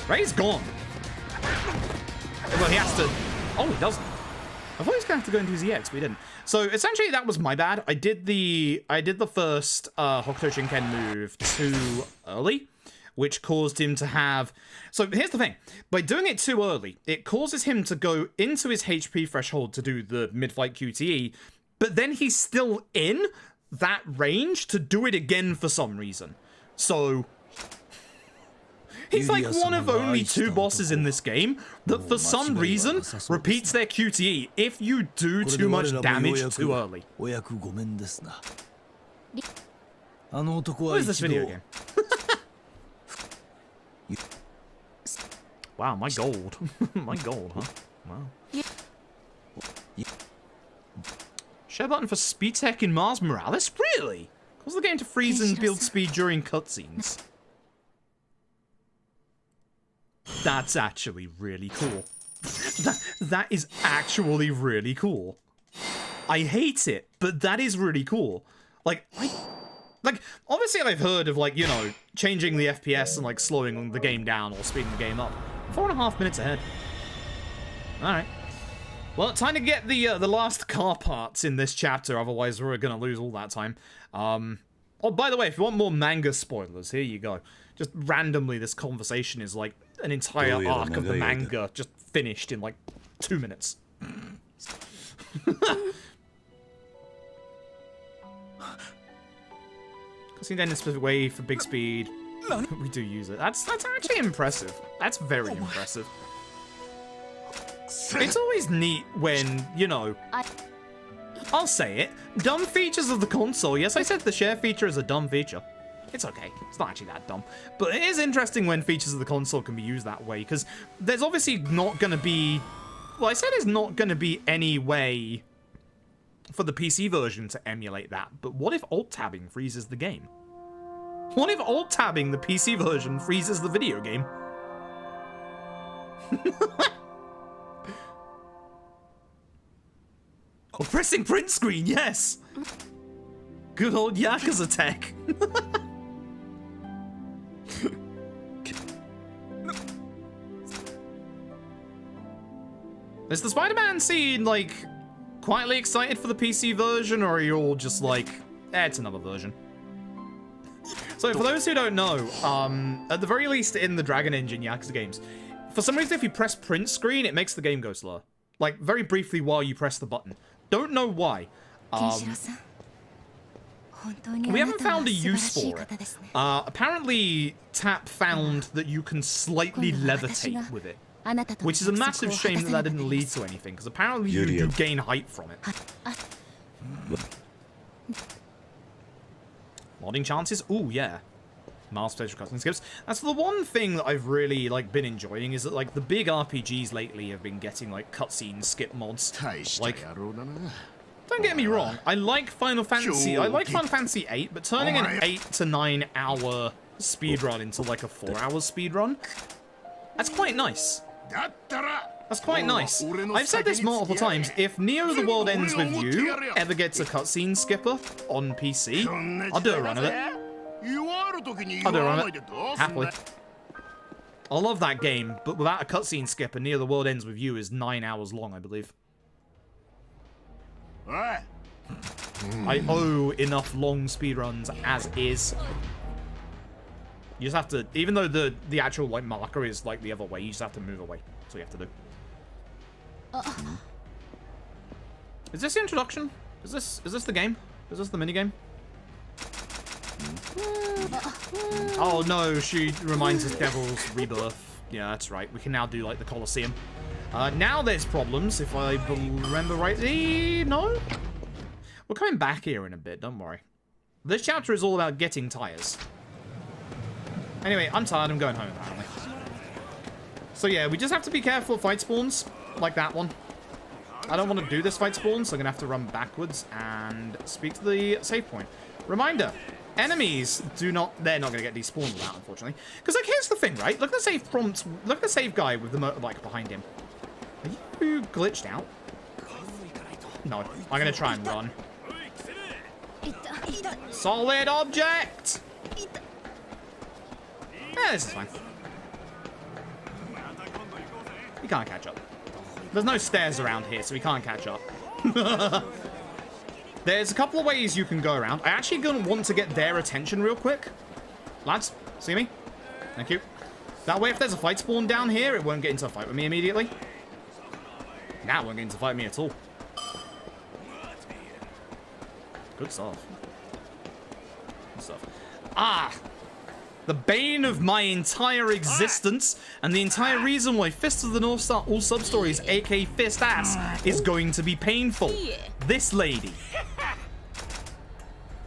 Ray's gone. Well, he has to... oh, he doesn't. I thought he was gonna have to go into his EX, but he didn't. So essentially, that was my bad. I did the first Hokuto Shinken move too early, which caused him to have... so here's the thing. By doing it too early, it causes him to go into his HP threshold to do the mid-fight QTE, but then he's still in that range to do it again for some reason. So... he's like one of only 2 bosses in this game that for some reason repeats their QTE if you do too much damage too early. What is this video game? Wow, my gold. My gold, huh? Wow. Share button for speed tech in Mars Morales? Really? Cause the game to freeze and build speed during cutscenes. That's actually really cool. That is actually really cool. I hate it, but that is really cool. Like, obviously I've heard of, like, you know, changing the FPS and, like, slowing the game down or speeding the game up. 4.5 minutes ahead. Alright. Well, time to get the last car parts in this chapter, otherwise we're gonna lose all that time. Oh, by the way, if you want more manga spoilers, here you go. Just randomly, this conversation is like an entire arc of the manga just finished in like 2 minutes. Cutscene in a specific way for big speed. We do use it. That's actually impressive. That's very impressive. It's always neat when, you know, I'll say it, dumb features of the console. Yes, I said the share feature is a dumb feature. It's okay. It's not actually that dumb. But it is interesting when features of the console can be used that way, because there's obviously not going to be... Well, I said there's not going to be any way for the PC version to emulate that, but what if alt-tabbing freezes the game? What if alt-tabbing the PC version freezes the video game? Oh, pressing print screen, yes! Good old Yakuza tech. Is the Spider-Man scene, like, quietly excited for the PC version, or are you all just like, it's another version? So, for those who don't know, at the very least in the Dragon Engine Yakuza games, for some reason if you press print screen, it makes the game go slower. Like, very briefly while you press the button. Don't know why. We haven't found a use for it. Apparently, Tap found that you can slightly levitate with it. Which is a massive shame that didn't lead to anything, because apparently you do gain height from it. Modding chances? Ooh, yeah. Miles special cutscene skips. That's the one thing that I've really, like, been enjoying, is that, like, the big RPGs lately have been getting, like, cutscene skip mods. Like, don't get me wrong, I like Final Fantasy. I like Final Fantasy 8, but turning an 8 to 9 hour speedrun into, like, a 4-hour speedrun, that's quite nice. That's quite nice. I've said this multiple times. If Neo The World Ends With You ever gets a cutscene skipper on PC, I'll do a run of it. I'll do a run of it. Happily. I love that game, but without a cutscene skipper, Neo The World Ends With You is 9 hours long, I believe. I owe enough long speedruns as is. You just have to, even though the actual, like, marker is, like, the other way, you just have to move away. That's what you have to do. Is this the introduction? Is this the game? Is this the minigame? Oh no, she reminds us Devil's Rebirth. Yeah, that's right. We can now do, like, the Colosseum. Now there's problems, if I remember rightly. No? We're coming back here in a bit, don't worry. This chapter is all about getting tires. Anyway, I'm tired, I'm going home apparently. So yeah, we just have to be careful of fight spawns, like that one. I don't want to do this fight spawn, so I'm going to have to run backwards and speak to the save point. Reminder, enemies they're not going to get despawned with that, unfortunately. Because, like, here's the thing, right? Look at the save prompt, look at the save guy with the motorbike behind him. Are you glitched out? No, I'm going to try and run. Solid object! Yeah, this is fine. We can't catch up. There's no stairs around here, so we can't catch up. There's a couple of ways you can go around. I actually gonna want to get their attention real quick. Lads, see me? Thank you. That way, if there's a fight spawn down here, it won't get into a fight with me immediately. Now it won't get into a fight with me at all. Good stuff. Good stuff. Ah! The bane of my entire existence, and the entire reason why Fist of the North Star All Sub-Stories, aka Fist Ass, is going to be painful. This lady.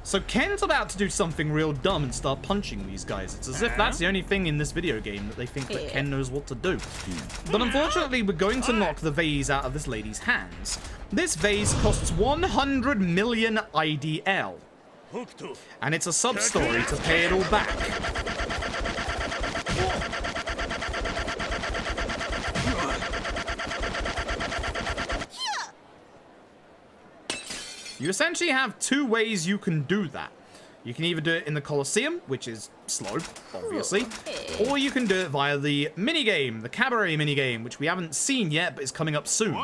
So Ken's about to do something real dumb and start punching these guys. It's as if that's the only thing in this video game that they think that Ken knows what to do. But unfortunately, we're going to knock the vase out of this lady's hands. This vase costs 100 million IDL. And it's a sub-story to pay it all back. You essentially have two ways you can do that. You can either do it in the Colosseum, which is slow, obviously, or you can do it via the minigame, the cabaret minigame, which we haven't seen yet, but is coming up soon.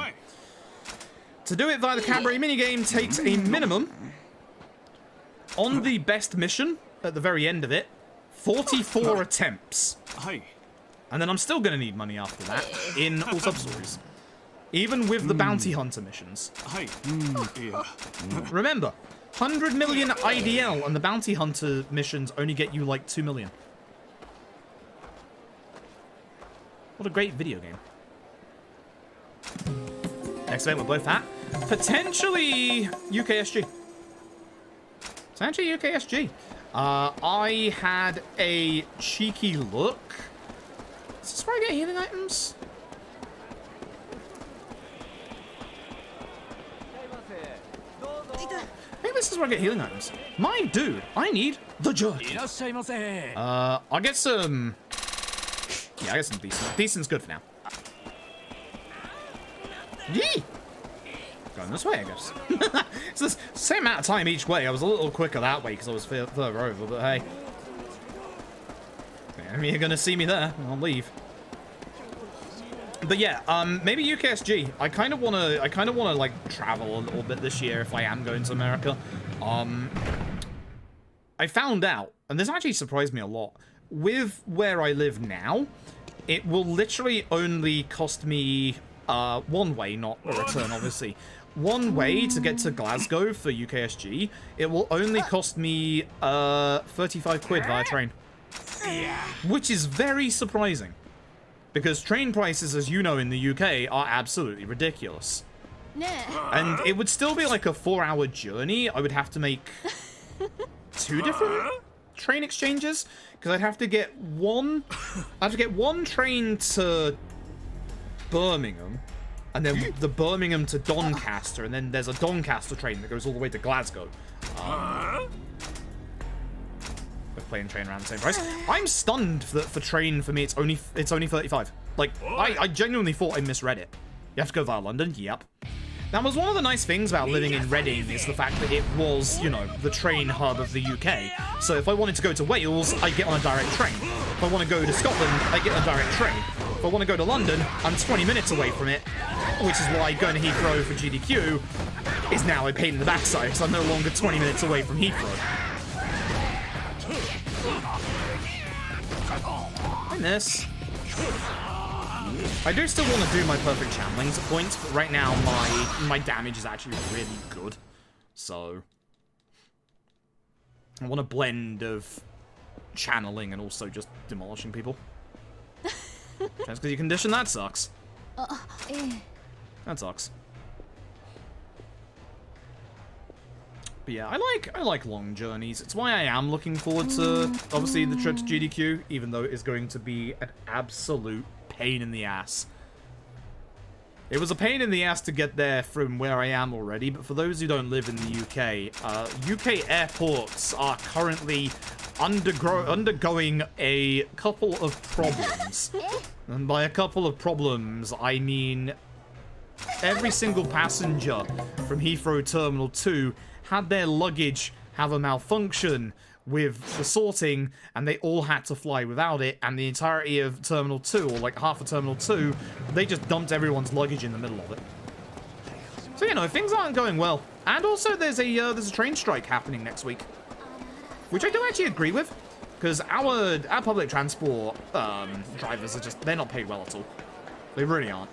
To do it via the cabaret minigame takes a minimum, on the best mission, at the very end of it, 44 attempts. And then I'm still going to need money after that, in all sub-stories. Even with the bounty hunter missions. Remember, 100 million IDL and the bounty hunter missions only get you like 2 million. What a great video game. next event we're both at. Potentially UKSG. Potentially UKSG. I had a cheeky look. Is this where I get healing items? Maybe this is where I get healing items. My dude, I need the jerky. I'll get some... Yeah, I get some decent. Decent's good for now. Yee! Going this way, I guess. It's the same amount of time each way. I was a little quicker that way because I was further over, but hey. I mean, you're gonna see me there. I'll leave. But yeah, maybe UKSG. I kind of wanna like travel a little bit this year if I am going to America. I found out, and this actually surprised me a lot. With where I live now, it will literally only cost me one way, not a return, obviously. One way to get to Glasgow for UKSG. It will only cost me 35 quid via train. Which is very surprising. Because train prices, as you know, in the UK are absolutely ridiculous. And it would still be like a 4-hour journey. I would have to make 2 different train exchanges. Because I'd have to get one train to Birmingham. And then the Birmingham to Doncaster. And then there's a Doncaster train that goes all the way to Glasgow. Plane train around the same price. I'm stunned that for train for me it's only 35. Like I genuinely thought I misread it. You have to go via London. Yep. That was one of the nice things about living in Reading is the fact that it was, you know, the train hub of the UK. So if I wanted to go to Wales, I get on a direct train. If I want to go to Scotland, I get on a direct train. If I want to go to London, I'm 20 minutes away from it, which is why going to Heathrow for GDQ is now a pain in the backside because I'm no longer 20 minutes away from Heathrow. I miss. I do still want to do my perfect channelings at points, but right now my damage is actually really good. So I want a blend of channeling and also just demolishing people. Just because you condition, that sucks. That sucks. But yeah, I like long journeys. It's why I am looking forward to, obviously, the trip to GDQ, even though it is going to be an absolute pain in the ass. It was a pain in the ass to get there from where I am already, but for those who don't live in the UK, UK airports are currently undergoing a couple of problems. And by a couple of problems, I mean every single passenger from Heathrow Terminal 2 had their luggage have a malfunction with the sorting, and they all had to fly without it, and the entirety of Terminal 2, or like half of Terminal 2, they just dumped everyone's luggage in the middle of it. So, you know, things aren't going well. And also, there's a train strike happening next week, which I don't actually agree with, because our public transport drivers are just, they're not paid well at all. They really aren't.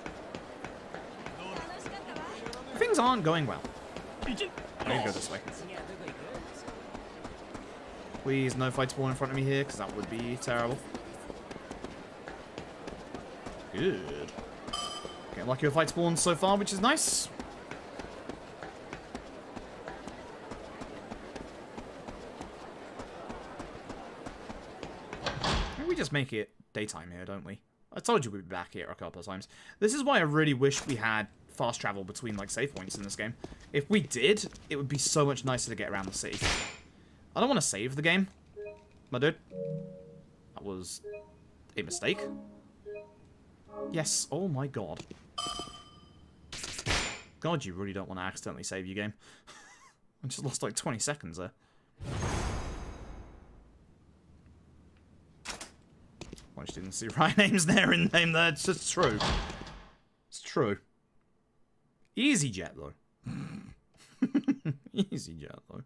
Things aren't going well. I'm gonna go this way. Please, no fight spawn in front of me here, because that would be terrible. Good. Getting lucky with fight spawns so far, which is nice. Maybe we just make it daytime here, don't we? I told you we'd be back here a couple of times. This is why I really wish we had fast travel between, like, save points in this game. If we did, it would be so much nicer to get around the city. I don't want to save the game, my dude. That was a mistake. Yes, oh my god. God, you really don't want to accidentally save your game. I just lost like 20 seconds there. I just didn't see right names there in name there. It's just true. It's true. Easy jet though. Easy jet though.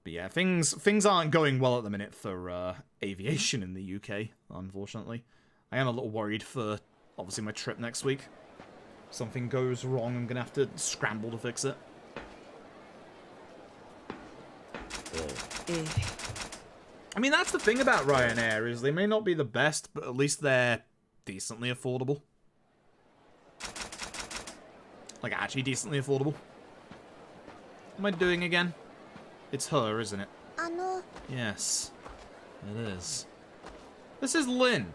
But yeah, things aren't going well at the minute for aviation in the UK, unfortunately. I am a little worried for, obviously, my trip next week. If something goes wrong, I'm going to have to scramble to fix it. I mean, that's the thing about Ryanair, is they may not be the best, but at least they're decently affordable. Like, actually decently affordable. What am I doing again? It's her, isn't it? Yes, it is. This is Lynn.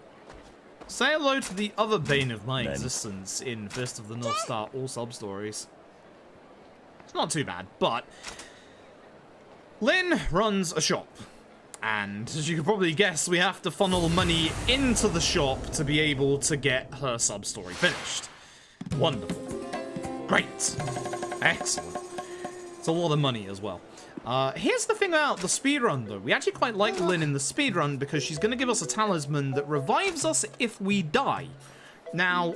Say hello to the other bane of my existence in Fist of the North Star, all sub-stories. It's not too bad, but Lynn runs a shop. And as you can probably guess, we have to funnel money into the shop to be able to get her sub-story finished. Wonderful. Great. Excellent. It's a lot of money as well. Here's the thing about the speedrun, though. We actually quite like Lynn in the speedrun because she's going to give us a talisman that revives us if we die. Now,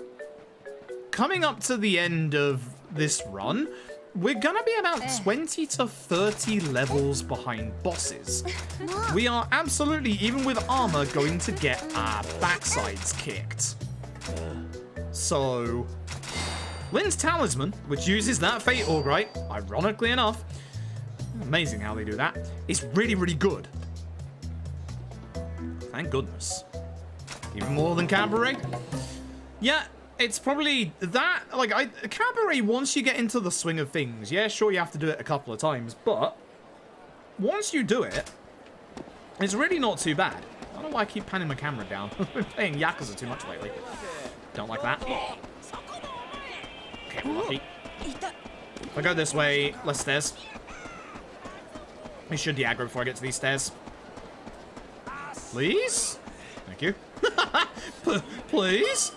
coming up to the end of this run, we're going to be about 20 to 30 levels behind bosses. We are absolutely, even with armor, going to get our backsides kicked. So, Lynn's talisman, which uses that fate orb, right? Ironically enough, amazing how they do that. It's really, really good. Thank goodness. Even more than Cabaret. Yeah, it's probably that. Like, Cabaret, once you get into the swing of things, yeah, sure, you have to do it a couple of times, but once you do it, it's really not too bad. I don't know why I keep panning my camera down. I've been playing Yakuza too much lately. Don't like that. Okay, lucky. If I go this way, less stairs. I should de-aggro before I get to these stairs. Please? Thank you. Please?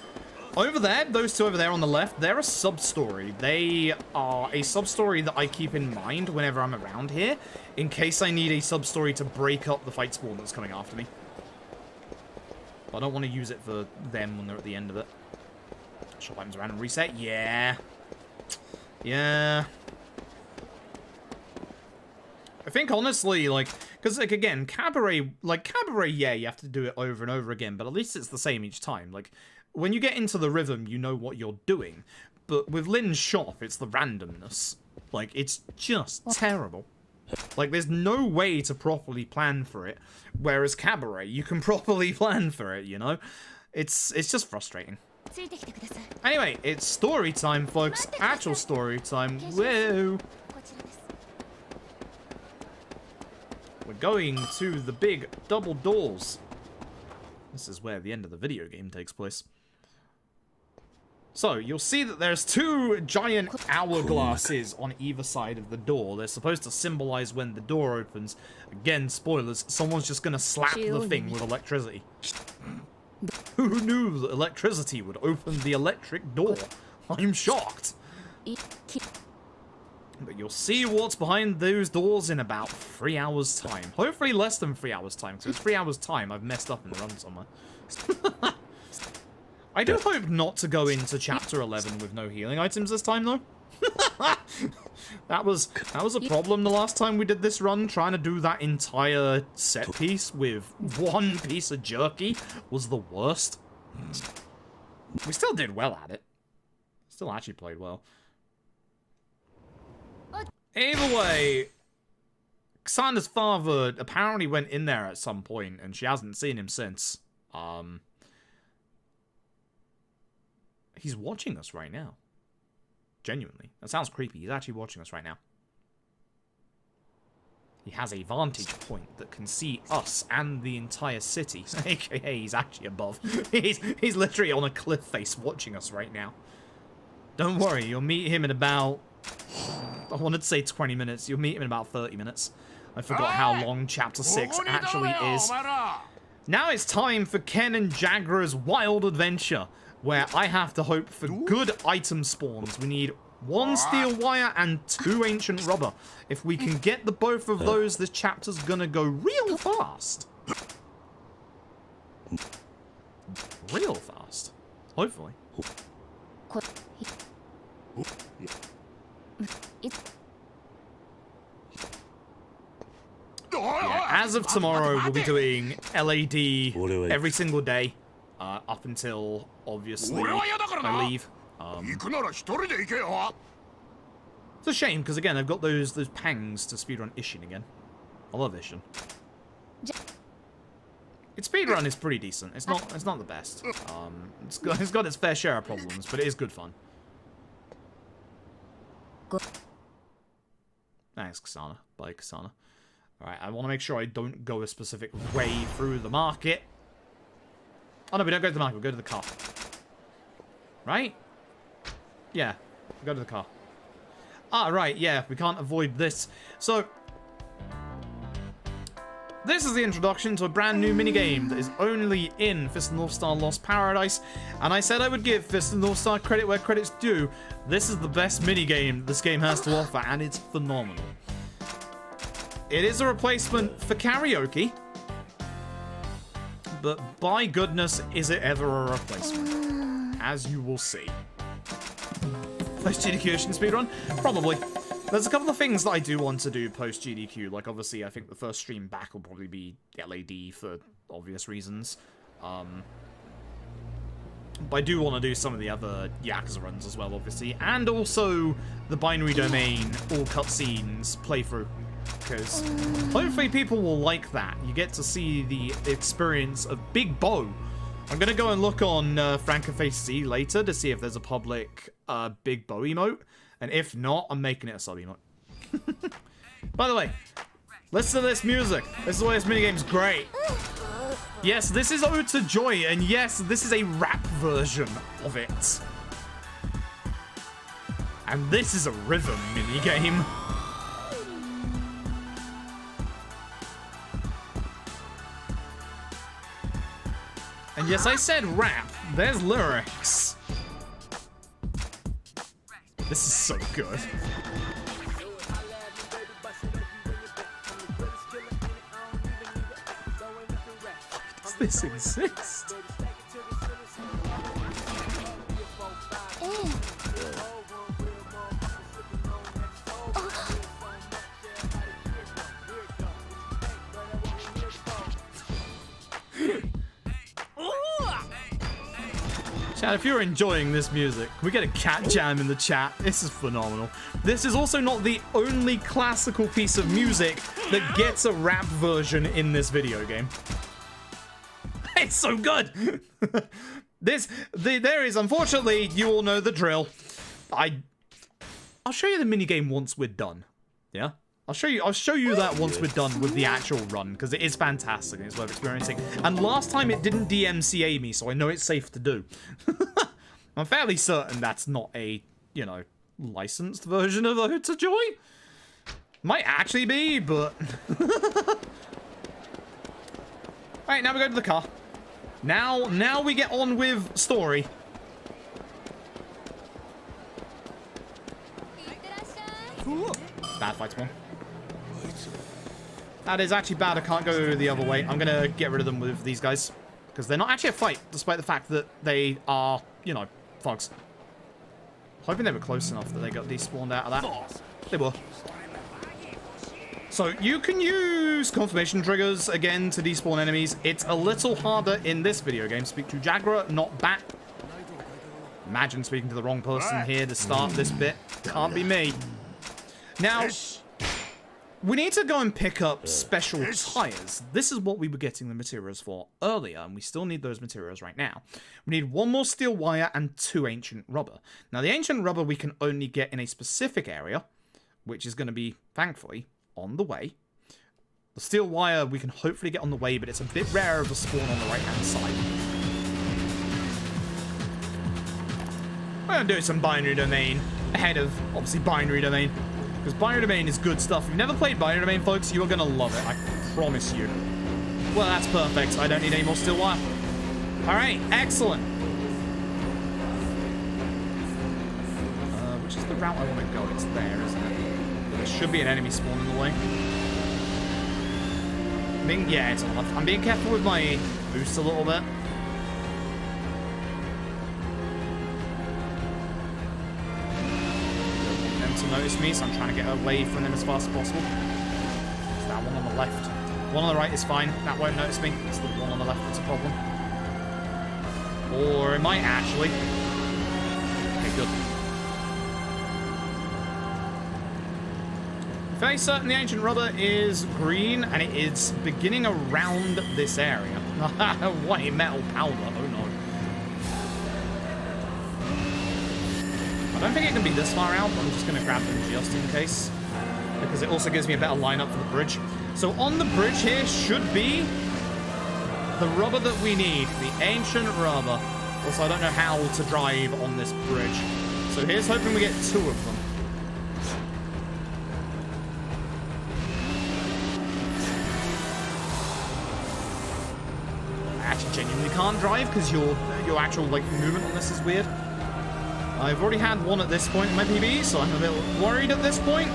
Over there, those two over there on the left, they're a sub-story. They are a sub-story that I keep in mind whenever I'm around here, in case I need a sub-story to break up the fight spawn that's coming after me. But I don't want to use it for them when they're at the end of it. Shop items around and reset. Yeah. Yeah. I think, honestly, like, because, like, again, Cabaret, yeah, you have to do it over and over again, but at least it's the same each time. Like, when you get into the rhythm, you know what you're doing. But with Lynn's shop, it's the randomness. Like, it's just terrible. Like, there's no way to properly plan for it, whereas Cabaret, you can properly plan for it, you know? It's just frustrating. Anyway, it's story time, folks. Actual story time. Whoa! We're going to the big double doors. This is where the end of the video game takes place. So, you'll see that there's two giant hourglasses on either side of the door. They're supposed to symbolize when the door opens. Again, spoilers, someone's just gonna slap the thing with electricity. Who knew that electricity would open the electric door? I'm shocked. But you'll see what's behind those doors in about 3 hours' time. Hopefully less than 3 hours' time, because it's 3 hours' time I've messed up and run somewhere. I do hope not to go into Chapter 11 with no healing items this time, though. That was a problem the last time we did this run. Trying to do that entire set piece with one piece of jerky was the worst. We still did well at it. Still actually played well. Either way, Xander's father apparently went in there at some point, and she hasn't seen him since. He's watching us right now. Genuinely. That sounds creepy. He's actually watching us right now. He has a vantage point that can see us and the entire city. AKA, he's actually above. He's literally on a cliff face watching us right now. Don't worry, you'll meet him in about... I wanted to say 20 minutes. You'll meet him in about 30 minutes. I forgot how long Chapter 6 actually is. Now it's time for Ken and Jagra's wild adventure, where I have to hope for good item spawns. We need 1 steel wire and 2 ancient rubber. If we can get the both of those, this chapter's gonna go real fast. Real fast. Hopefully. Yeah, as of tomorrow, we'll be doing LAD every single day, up until, obviously, I leave. It's a shame, because again, I've got those pangs to speedrun Ishin again. I love Ishin. Its speedrun is pretty decent. It's not the best. It's got its fair share of problems, but it is good fun. Thanks, Kasana. Bye, Kasana. Alright, I want to make sure I don't go a specific way through the market. Oh no, we don't go to the market, we go to the car. Right? Yeah, we go to the car. Ah, right, yeah, we can't avoid this. So, this is the introduction to a brand new minigame that is only in Fist of the North Star Lost Paradise. And I said I would give Fist of the North Star credit where credit's due. This is the best minigame this game has to offer, and it's phenomenal. It is a replacement for karaoke, but by goodness, is it ever a replacement? As you will see. Post-GDQ speedrun? Probably. There's a couple of things that I do want to do post-GDQ. Like, obviously, I think the first stream back will probably be LAD for obvious reasons. But I do want to do some of the other Yakuza runs as well, obviously. And also the binary domain, all cutscenes playthrough. Because hopefully people will like that. You get to see the experience of Big Bo. I'm going to go and look on FrancoFaceC later to see if there's a public Big Bo emote. And if not, I'm making it a sub emote. By the way, listen to this music. This is why this minigame's great. Yes, this is Ode to Joy, and yes, this is a rap version of it. And this is a rhythm minigame. And yes, I said rap. There's lyrics. This is so good. Does this exist? Chat, if you're enjoying this music, can we get a cat jam in the chat? This is phenomenal. This is also not the only classical piece of music that gets a rap version in this video game. It's so good! There is, unfortunately, you all know the drill. I'll show you the minigame once we're done. Yeah? I'll show you that once we're done with the actual run, because it is fantastic and it's worth experiencing. And last time it didn't DMCA me, so I know it's safe to do. I'm fairly certain that's not a, you know, licensed version of Ode to Joy. Might actually be, but... Alright, now we go to the car. Now we get on with story. Bad fight, one. That is actually bad. I can't go the other way. I'm going to get rid of them with these guys. Because they're not actually a fight, despite the fact that they are, you know, thugs. Hoping they were close enough that they got despawned out of that. They were. So you can use confirmation triggers, again, to despawn enemies. It's a little harder in this video game. Speak to Jagra, not Bat. Imagine speaking to the wrong person here to start this bit. Can't be me. Now... we need to go and pick up special tires. This is what we were getting the materials for earlier, and we still need those materials right now. We need 1 more steel wire and 2 ancient rubber. Now, the ancient rubber we can only get in a specific area, which is going to be, thankfully, on the way. The steel wire we can hopefully get on the way, but it's a bit rarer to spawn on the right-hand side. We're going to do some binary domain ahead of, obviously, binary domain. Because binary domain is good stuff. If you've never played binary domain, folks, you are going to love it. I promise you. Well, that's perfect. I don't need any more steel wire. Alright, excellent. Which is the route I want to go? It's there, isn't it? There should be an enemy spawn in the way. Yeah, it's on. I'm being careful with my boost a little bit. To notice me, so I'm trying to get away from them as fast as possible. It's that one on the left. One on the right is fine. That won't notice me. It's the one on the left that's a problem. Or it might actually. Okay, good. I'm fairly certain the ancient rubber is green, and it is beginning around this area. White metal powder. Oh no. don't think it can be this far out, but I'm just going to grab them just in case. Because it also gives me a better lineup for the bridge. So on the bridge here should be the rubber that we need. The ancient rubber. Also, I don't know how to drive on this bridge. So here's hoping we get 2 of them. I actually genuinely can't drive because your actual like movement on this is weird. I've already had one at this point in my PB, so I'm a little worried at this point.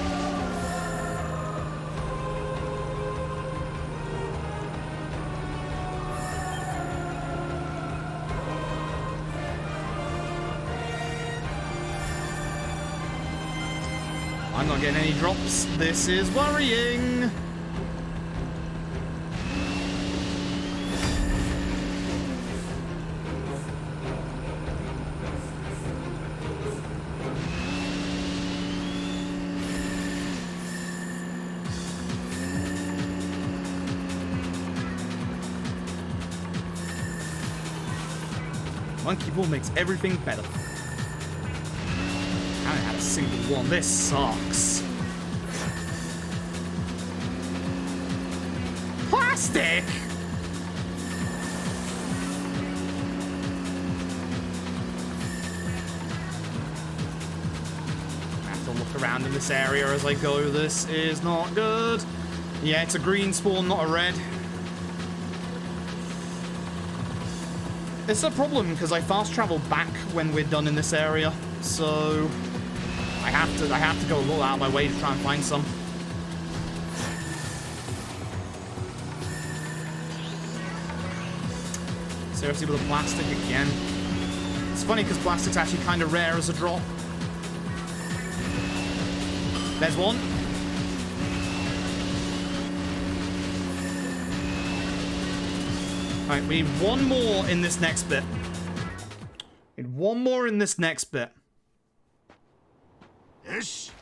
I'm not getting any drops. This is worrying. Monkey ball makes everything better. I haven't had a single one. This sucks. Plastic! I have to look around in this area as I go. This is not good. Yeah, it's a green spawn, not a red. It's a problem because I fast travel back when we're done in this area, so I have to go a little out of my way to try and find some. Seriously, with the plastic again. It's funny because plastic's actually kind of rare as a drop. There's one. Alright, we need one more in this next bit. We need one more in this next bit. Yes.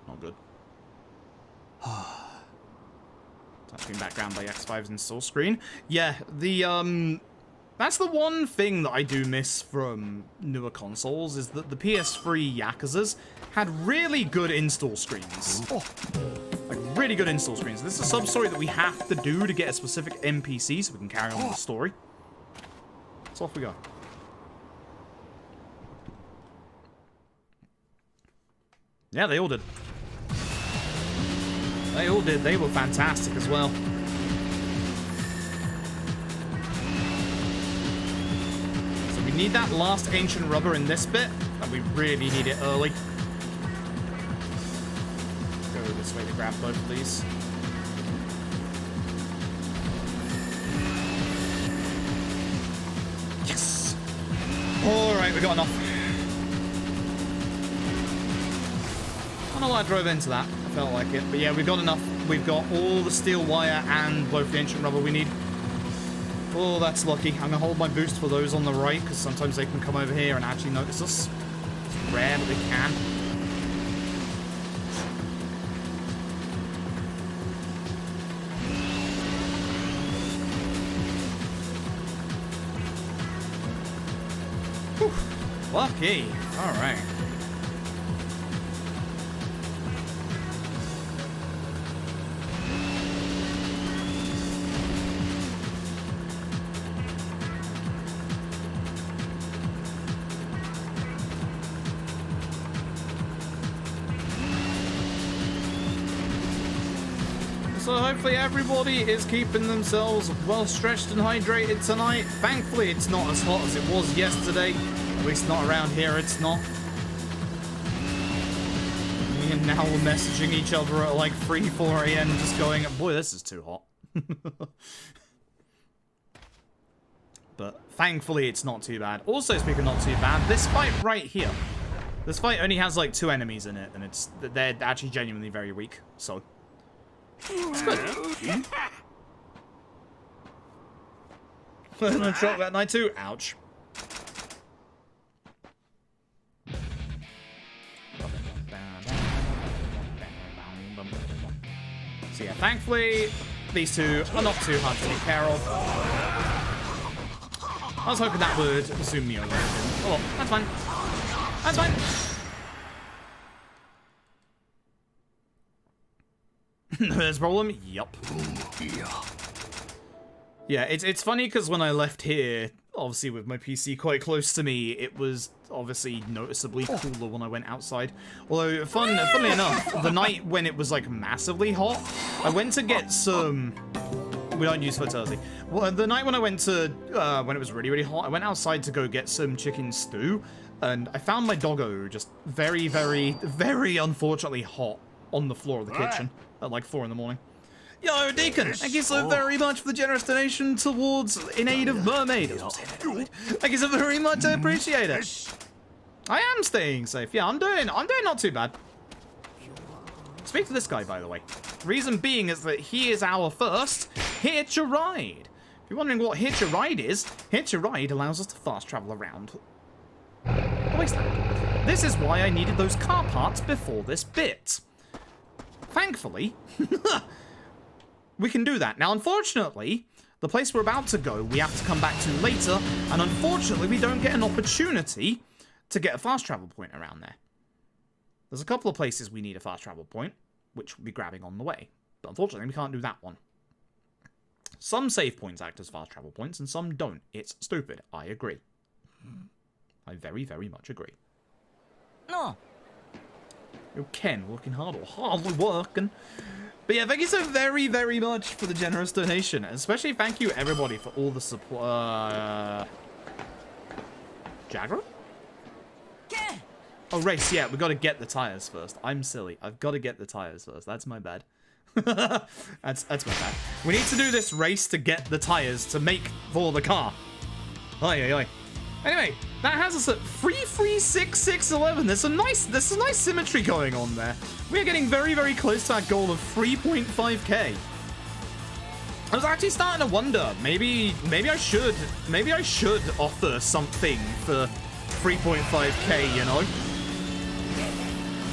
Not good. Touchscreen background by X5's install screen. Yeah, that's the one thing that I do miss from newer consoles, is that the PS3 Yakuzas had really good install screens. Oh. Like, really good install screens. This is a sub-story that we have to do to get a specific NPC so we can carry on with the story. So off we go. Yeah, they all did. They all did. They were fantastic as well. So we need that last ancient rubber in this bit, and we really need it early. Go this way to grab both of these. Yes! Alright, we got enough. I don't know why I drove into that. I felt like it. But yeah, we've got enough. We've got all the steel wire and both the ancient rubber we need. Oh, that's lucky. I'm going to hold my boost for those on the right, because sometimes they can come over here and actually notice us. It's rare, but they can. Whew. Lucky. All right. So hopefully everybody is keeping themselves well stretched and hydrated tonight. Thankfully it's not as hot as it was yesterday. At least not around here, it's not. And now we're messaging each other at like 3, 4 a.m. just going, boy, this is too hot. But thankfully it's not too bad. Also, speaking of not too bad, this fight right here. This fight only has like 2 enemies in it, and they're actually genuinely very weak, so... It's good. I'm gonna drop that night too. Ouch. So yeah, thankfully, these two are not too hard to take care of. I was hoping that would zoom me over. Oh, that's fine. That's fine. There's a problem? Yup. Yeah, it's funny because when I left here, obviously with my PC quite close to me, it was obviously noticeably cooler when I went outside. Although, funnily enough, the night when it was like massively hot, I went to get some... We don't use fertility. Well, the night when I went to, when it was really, really hot, I went outside to go get some chicken stew, and I found my doggo just very, very, very unfortunately hot on the floor of the kitchen at like 4 in the morning. Yo, Deacon, thank you so very much for the generous donation towards In Aid of Mermaid. Thank you so very much, I appreciate it. I am staying safe. Yeah, I'm doing not too bad. Speak to this guy, by the way. Reason being is that he is our first Hitch a Ride. If you're wondering what Hitch a Ride is, Hitch a Ride allows us to fast travel around the wasteland. This is why I needed those car parts before this bit. Thankfully, we can do that. Now, unfortunately, the place we're about to go, we have to come back to later, and unfortunately, we don't get an opportunity to get a fast travel point around there. There's a couple of places we need a fast travel point, which we'll be grabbing on the way. But unfortunately, we can't do that one. Some save points act as fast travel points, and some don't. It's stupid. I agree. I very, very much agree. No. Yo, Ken, working hard or hardly working. But yeah, thank you so very, very much for the generous donation. Especially thank you, everybody, for all the support. Jaguar? Oh, race, yeah, we got to get the tires first. I'm silly. I've got to get the tires first. That's my bad. that's my bad. We need to do this race to get the tires to make for the car. Oi, oi, oi. Anyway, that has us at 336,611. There's some nice symmetry going on there. We're getting very, very close to our goal of 3.5k. I was actually starting to wonder, maybe I should offer something for 3.5k, you know?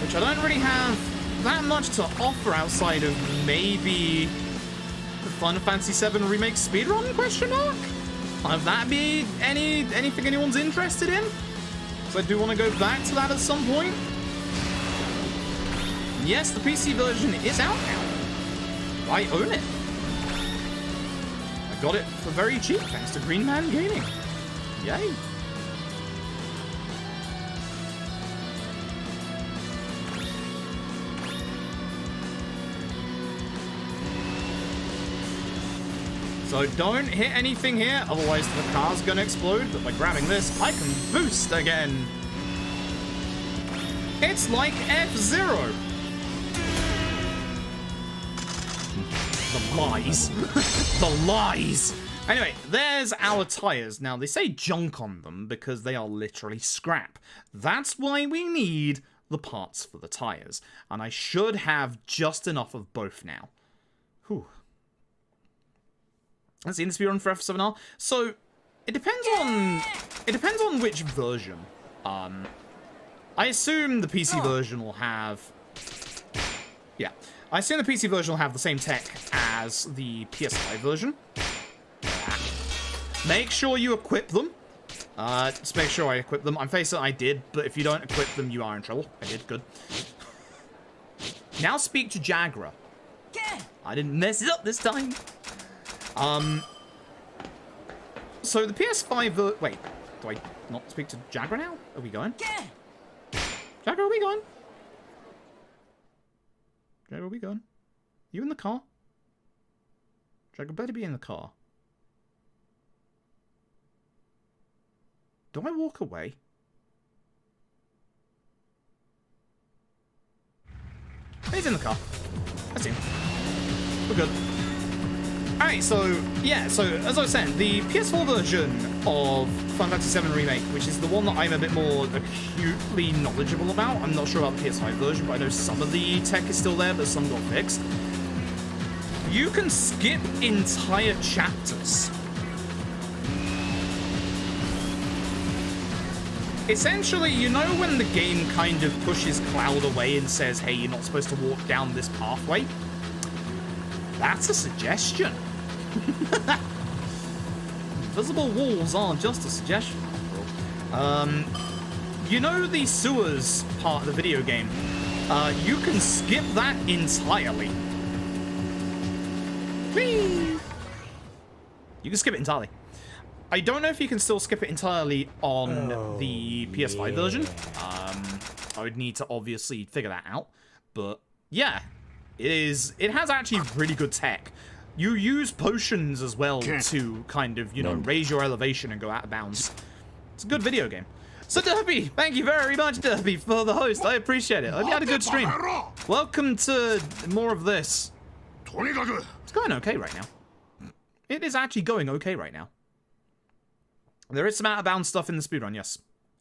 Which I don't really have that much to offer outside of maybe the Final Fantasy VII Remake Speedrun, question mark? Might that be anything anyone's interested in? So I do want to go back to that at some point. Yes, the PC version is out now. I own it. I got it for very cheap thanks to Green Man Gaming. Yay. So don't hit anything here, otherwise the car's gonna explode, but by grabbing this, I can boost again. It's like F-Zero. The lies. The lies. Anyway, there's our tires. Now, they say junk on them because they are literally scrap. That's why we need the parts for the tires. And I should have just enough of both now. Whew. Let's see the speedrun for F7R. So it depends on which version. I assume the PC version will have. Yeah, I assume the PC version will have the same tech as the PS5 version. Make sure you equip them. Just make sure I equip them. I'm facing I did, but if you don't equip them, you are in trouble. I did, good. Now speak to Jaguar. I didn't mess it up this time. So the PS5 wait, do I not speak to Jaguar now? Are we going? Jaguar, are we going? Jaguar, are we going? You in the car? Jaguar better be in the car. Do I walk away? He's in the car. I see him. We're good. Alright, so, yeah, so, as I was saying, the PS4 version of Final Fantasy VII Remake, which is the one that I'm a bit more acutely knowledgeable about. I'm not sure about the PS5 version, but I know some of the tech is still there, but some got fixed. You can skip entire chapters. Essentially, you know when the game kind of pushes Cloud away and says, hey, you're not supposed to walk down this pathway? That's a suggestion. invisible walls aren't just a suggestion. You know the sewers part of the video game? You can skip that entirely. Whee! You can skip it entirely. I don't know if you can still skip it entirely on the PS5 version. I would need to obviously figure that out. But yeah, it has actually really good tech. You use potions as well to kind of, you know, raise your elevation and go out of bounds. It's a good video game. So Derpy, thank you very much, Derpy, for the host. I appreciate it. I hope you had a good stream. Welcome to more of this. It's going okay right now. It is actually going okay right now. There is some out of bounds stuff in the speedrun, yes.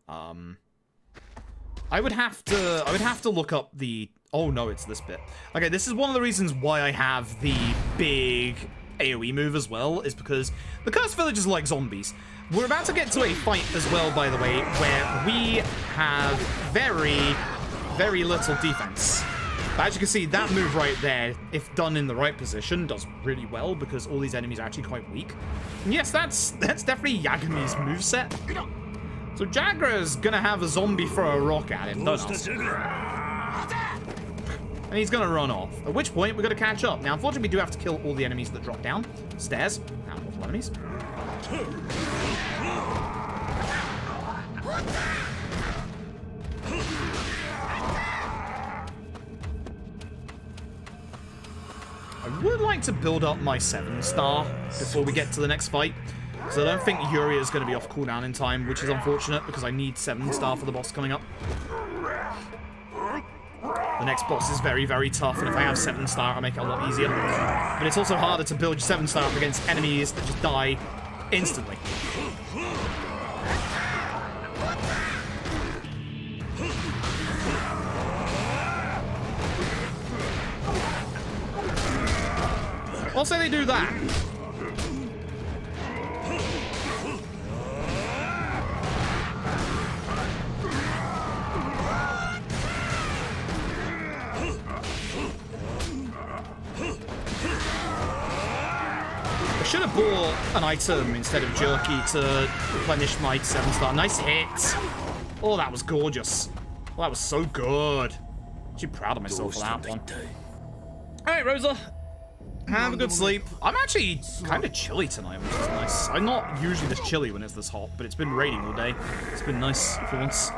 I would have to look up the. Oh no, it's this bit. Okay, this is one of the reasons why I have the big AoE move as well, is because the cursed villagers are like zombies. We're about to get to a fight as well, by the way, where we have very, very little defense. But as you can see, that move right there, if done in the right position, does really well because all these enemies are actually quite weak. And yes, that's definitely Yagumi's moveset. So Jagra's gonna have a zombie throw a rock at him, don't us? And he's gonna run off. At which point, we're gonna catch up. Now, unfortunately, we do have to kill all the enemies that drop down. Stairs. Now, multiple enemies. I would like to build up my 7-star before we get to the next fight. Because I don't think Yuria is going to be off cooldown in time, which is unfortunate because I need 7-star for the boss coming up. The next boss is very, very tough, and if I have 7-star, I'll make it a lot easier. But it's also harder to build your 7-star up against enemies that just die instantly. I'll say they do that. I should have bought an item instead of jerky to replenish my 7-star. Nice hit. Oh, that was gorgeous. Oh, that was so good. I'm actually proud of myself for that one. Alright, Rosa. Have a good sleep. I'm actually kind of chilly tonight, which is nice. I'm not usually this chilly when it's this hot, but it's been raining all day. It's been nice for once.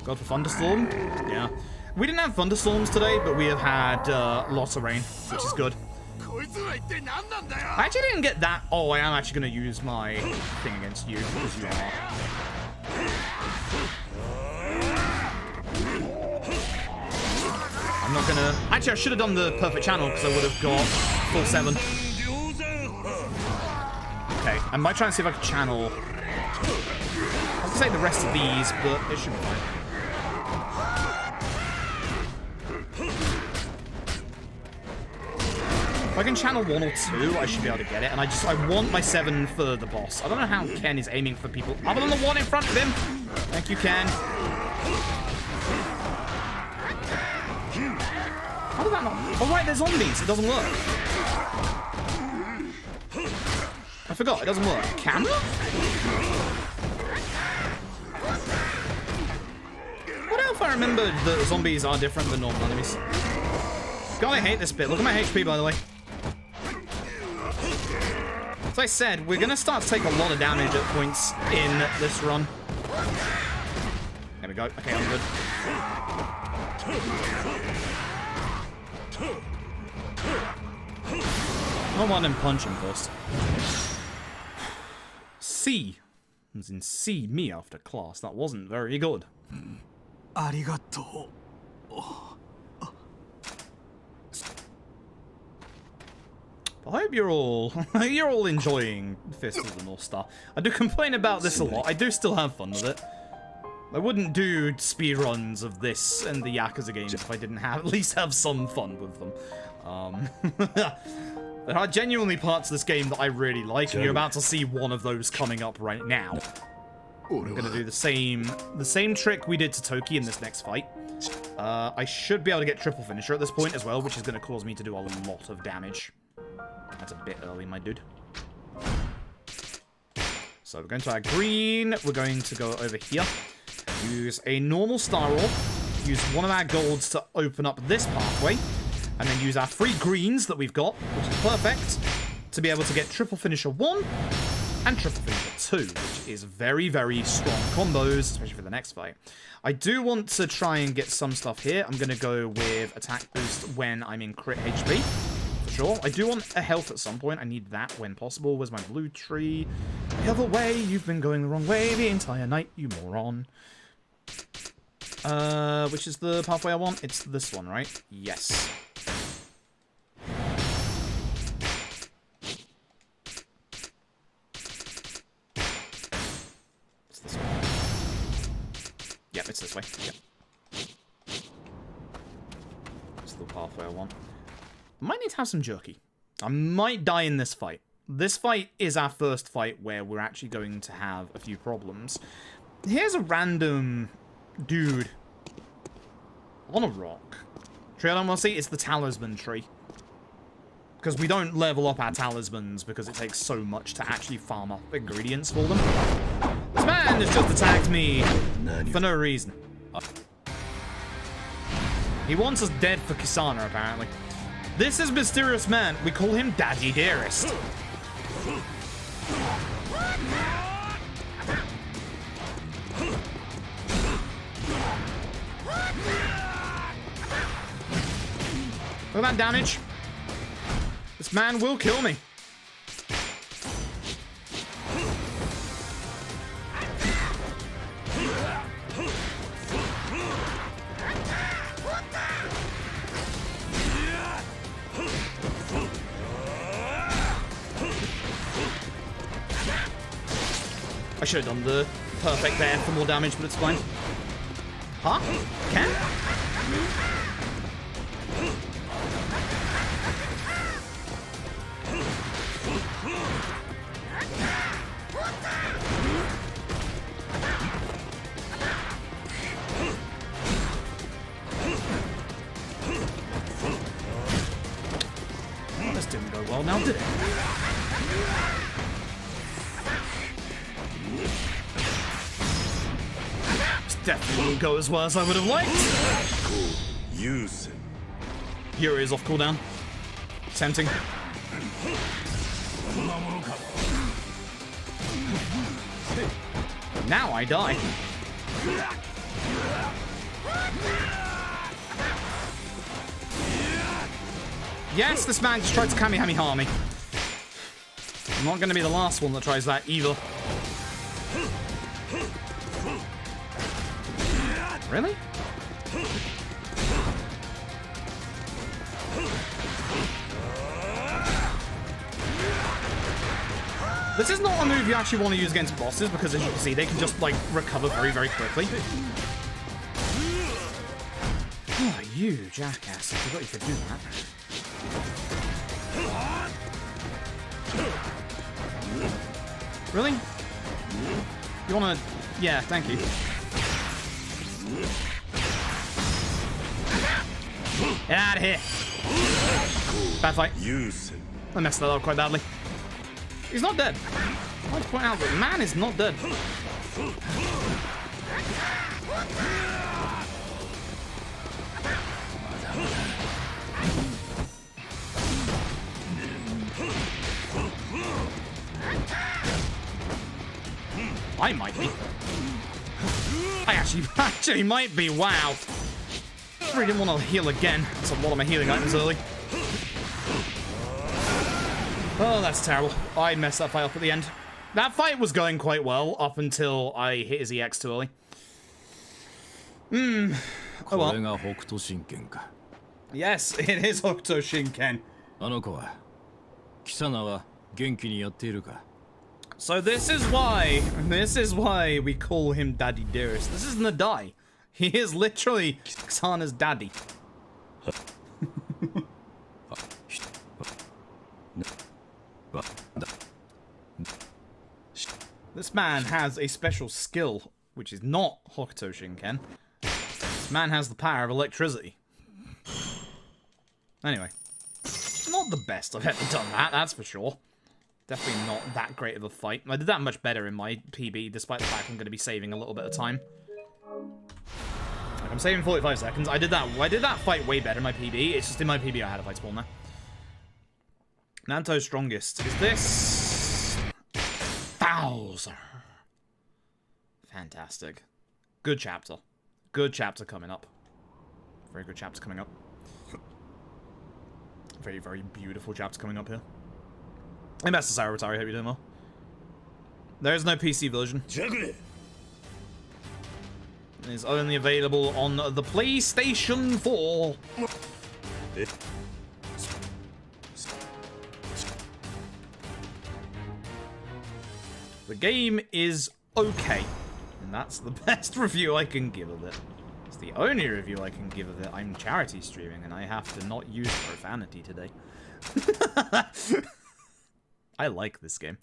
God for thunderstorm? Yeah. We didn't have thunderstorms today, but we have had lots of rain, which is good. I actually didn't get that. Oh, I am actually going to use my thing against you, because you are. I'm not gonna. Actually, I should have done the perfect channel because I would have got full 7. Okay, I might try and see if I can channel. I was gonna say the rest of these, but it should be fine. If I can channel 1 or 2, I should be able to get it. And I want my 7 for the boss. I don't know how Ken is aiming for people other than the one in front of him. Thank you, Ken. How did that not? Oh, right, there's zombies. It doesn't work. I forgot. It doesn't work. Camera? What if I remembered that zombies are different than normal enemies? God, I hate this bit. Look at my HP, by the way. As I said, we're going to start to take a lot of damage at points in this run. There we go. Okay, I'm good. I want him punch him first. C. As in see me after class. That wasn't very good. Arigato. I hope you're all enjoying Fist of the North Star. I do complain about this a lot. I do still have fun with it. I wouldn't do speedruns of this and the Yakuza games if I didn't at least have some fun with them. There are genuinely parts of this game that I really like, and you're about to see one of those coming up right now. I'm gonna do the same trick we did to Toki in this next fight. I should be able to get triple finisher at this point as well, which is gonna cause me to do a lot of damage. That's a bit early, my dude. So we're going to our green. We're going to go over here. Use a normal star orb. Use one of our golds to open up this pathway. And then use our 3 greens that we've got, which is perfect, to be able to get triple finisher 1 and triple finisher 2, which is very, very strong combos, especially for the next fight. I do want to try and get some stuff here. I'm going to go with attack boost when I'm in crit HP, for sure. I do want a health at some point. I need that when possible. Where's my blue tree? The other way. You've been going the wrong way the entire night, you moron. Which is the pathway I want? It's this one, right? Yes. Yep, it's this way. Yep. It's the pathway I want. I might need to have some jerky. I might die in this fight. This fight is our first fight where we're actually going to have a few problems. Here's a random dude on a rock. Tree I don't want to see, it's the talisman tree. Because we don't level up our talismans because it takes so much to actually farm up ingredients for them. This man has just attacked me for no reason. He wants us dead for Kisana, apparently. This is Mysterious Man. We call him Daddy Dearest. Look at that damage. This man will kill me. I should have done the perfect there for more damage, but it's fine. Huh? Ken? This didn't go well now, did it? Definitely won't go as well as I would have liked. Yuri is off cooldown. Tempting. Now I die. Yes, this man just tried to Kamehameha me. I'm not going to be the last one that tries that either. Really? This is not a move you actually want to use against bosses because, as you can see, they can just, like, recover very, very quickly. Oh, you jackass. I forgot you could do that. Really? You want to... Yeah, thank you. Get out of here. Bad fight. I messed that up quite badly. He's not dead. I want to point out that the man is not dead. I might be. I actually might be. Wow. I really didn't want to heal again. That's a lot of my healing items early. Oh, that's terrible. I messed that fight up at the end. That fight was going quite well up until I hit his EX too early. Oh well. Yes, it is Hokuto Shinken. So this is why we call him Daddy Dearest. This isn't a die. He is literally Kisana's daddy. This man has a special skill, which is not Hokuto Shinken. This man has the power of electricity. Anyway. Not the best I've ever done that, that's for sure. Definitely not that great of a fight. I did that much better in my PB, despite the fact I'm going to be saving a little bit of time. Like, I'm saving 45 seconds. I did that fight way better in my PB. It's just in my PB I had a fight spawn there. Nanto's strongest. Is this... Bowser. Fantastic. Good chapter. Good chapter coming up. Very good chapter coming up. Very, very beautiful chapter coming up here. Hey, Master Saratari, hope you're doing well. There is no PC version. It is only available on the PlayStation 4. The game is okay. And that's the best review I can give of it. It's the only review I can give of it. I'm charity streaming and I have to not use profanity today. I like this game.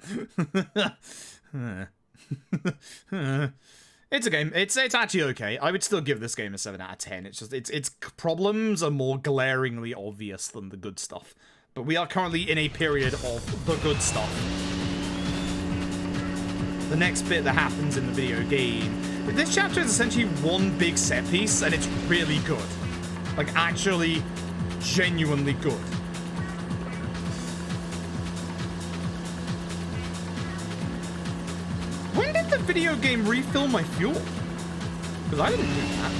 It's a game. It's actually okay. I would still give this game a 7 out of 10. It's just its problems are more glaringly obvious than the good stuff. But we are currently in a period of the good stuff. The next bit that happens in the video game. This chapter is essentially one big set piece, and it's really good. Like, actually, genuinely good. When did the video game refill my fuel? Because I didn't do that.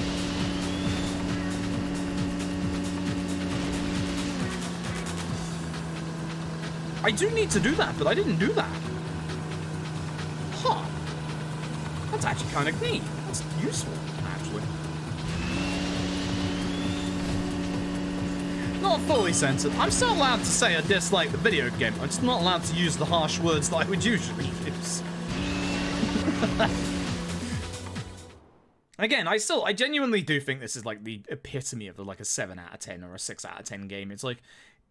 I do need to do that, but I didn't do that. Huh. That's actually kind of neat. That's useful, actually. Not fully censored. I'm still allowed to say I dislike the video game. I'm just not allowed to use the harsh words that I would usually use. Again, I genuinely do think this is like the epitome of like a 7 out of 10 or a 6 out of 10 game. It's like,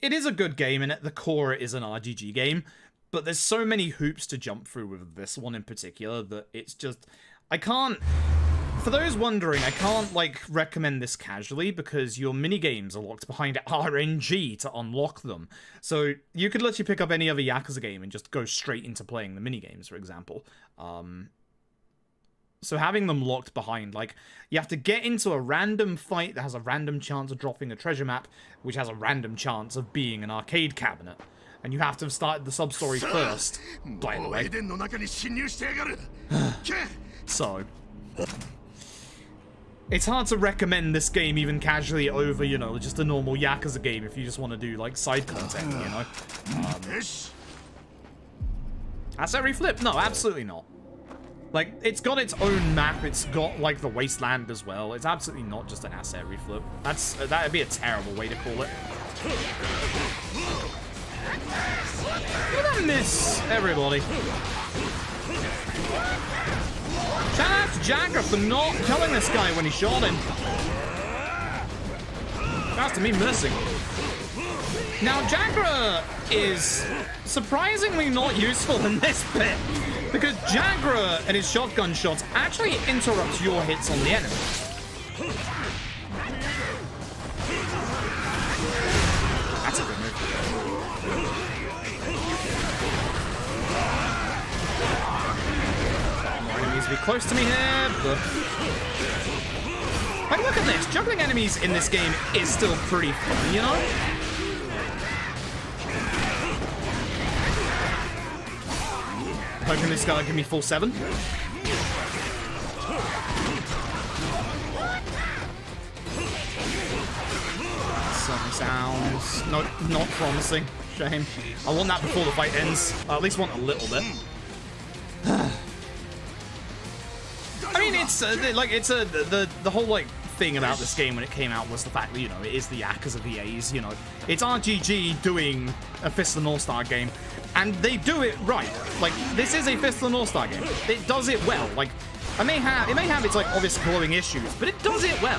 it is a good game, and at the core it is an RGG game, but there's so many hoops to jump through with this one in particular that it's just, I can't, for those wondering, I can't like recommend this casually because your minigames are locked behind RNG to unlock them. So you could literally pick up any other Yakuza game and just go straight into playing the minigames, for example. So having them locked behind, like, you have to get into a random fight that has a random chance of dropping a treasure map, which has a random chance of being an arcade cabinet. And you have to have started the sub-story first, by the way. So, it's hard to recommend this game even casually over, you know, just a normal Yakuza game if you just want to do, like, side content, you know? Asset reflip? No, absolutely not. Like, it's got its own map, it's got, like, the wasteland as well. It's absolutely not just an asset reflip. That'd be a terrible way to call it. Look at that miss, everybody. Shout out to Jagger for not killing this guy when he shot him. That's to me missing. Now, Jagger is surprisingly not useful in this bit, because Jagger and his shotgun shots actually interrupt your hits on the enemy. That's a good move. More enemies be close to me here, but... Like, look at this. Juggling enemies in this game is still pretty fun, you know? Hoping this guy will give me full 7. Something sounds not promising. Shame. I want that before the fight ends. I at least want a little bit. I mean, it's the whole like thing about this game when it came out was the fact that, you know, it is the Yakuza VAs. You know, it's RGG doing a Fist of the North Star game. And they do it right. Like, this is a Fist of the North Star game. It does it well. Like, it may have its, like, obvious glowing issues, but it does it well.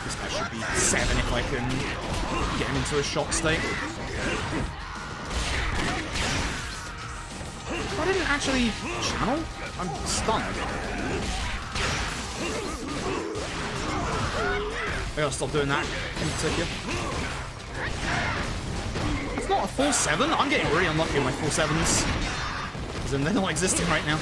This guy should be 7 if I can get him into a shock state. I didn't actually channel? I'm stunned. I gotta stop doing that in particular. It's not a full 7? I'm getting really unlucky with my full 7s. Because they're not existing right now.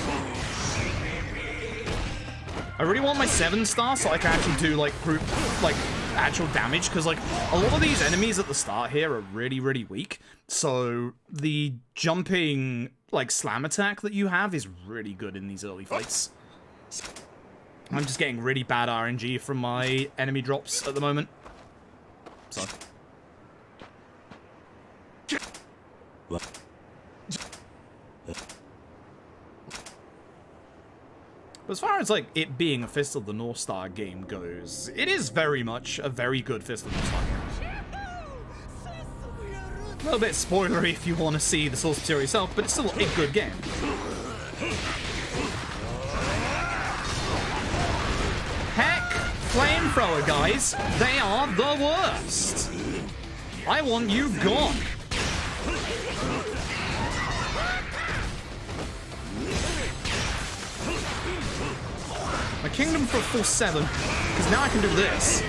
I really want my 7-star so I can actually do, like, group, like, actual damage. Because, like, a lot of these enemies at the start here are really, really weak. So the jumping, like, slam attack that you have is really good in these early fights. I'm just getting really bad RNG from my enemy drops at the moment. So. But as far as, like, it being a Fist of the North Star game goes, it is very much a very good Fist of the North Star game. A little bit spoilery if you want to see the source material yourself, but it's still a good game. Heck, flamethrower guys, they are the worst. I want you gone. My kingdom for a full 7, because now I can do this.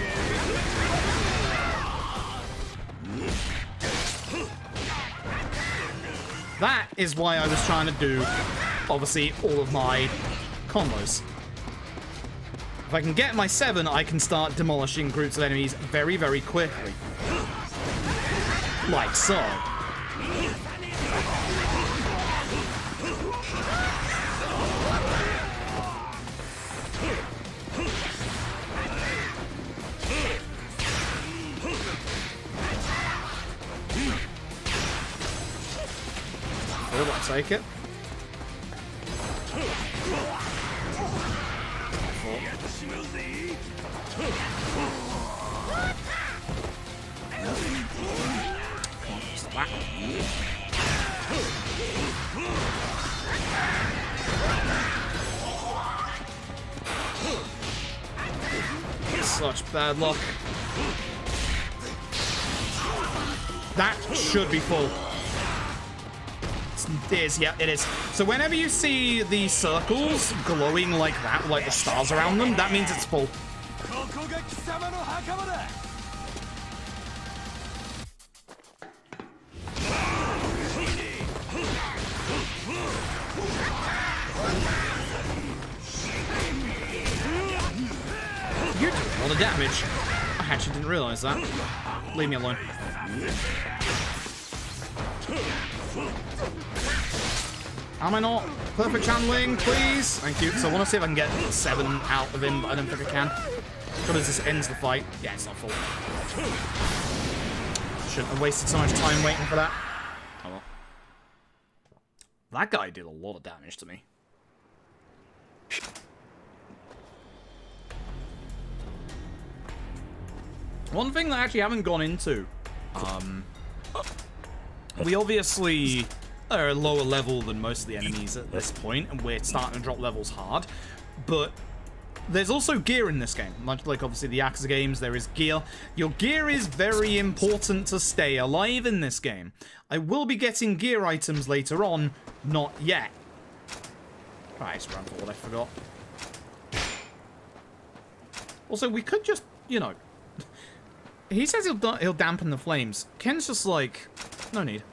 That is why I was trying to do, obviously, all of my combos. If I can get my 7, I can start demolishing groups of enemies very, very quickly. Like so. I'll take it. Such bad luck. That should be full. It is, yeah, it is. So whenever you see the circles glowing like that, like the stars around them, that means it's full. You do a lot of damage. I actually didn't realize that. Leave me alone. Am I not? Perfect channeling, please. Thank you. So I want to see if I can get 7 out of him, but I don't think I can. Because this ends the fight. Yeah, it's not full. Shouldn't have wasted so much time waiting for that. Oh well. That guy did a lot of damage to me. One thing that I actually haven't gone into. We obviously are a lower level than most of the enemies at this point, and we're starting to drop levels hard. But there's also gear in this game. Much like obviously the Yakuza games, there is gear. Your gear is very important to stay alive in this game. I will be getting gear items later on, not yet. Right, I just ran for what I forgot. Also, we could just, you know... He says he'll dampen the flames. Ken's just like, no need.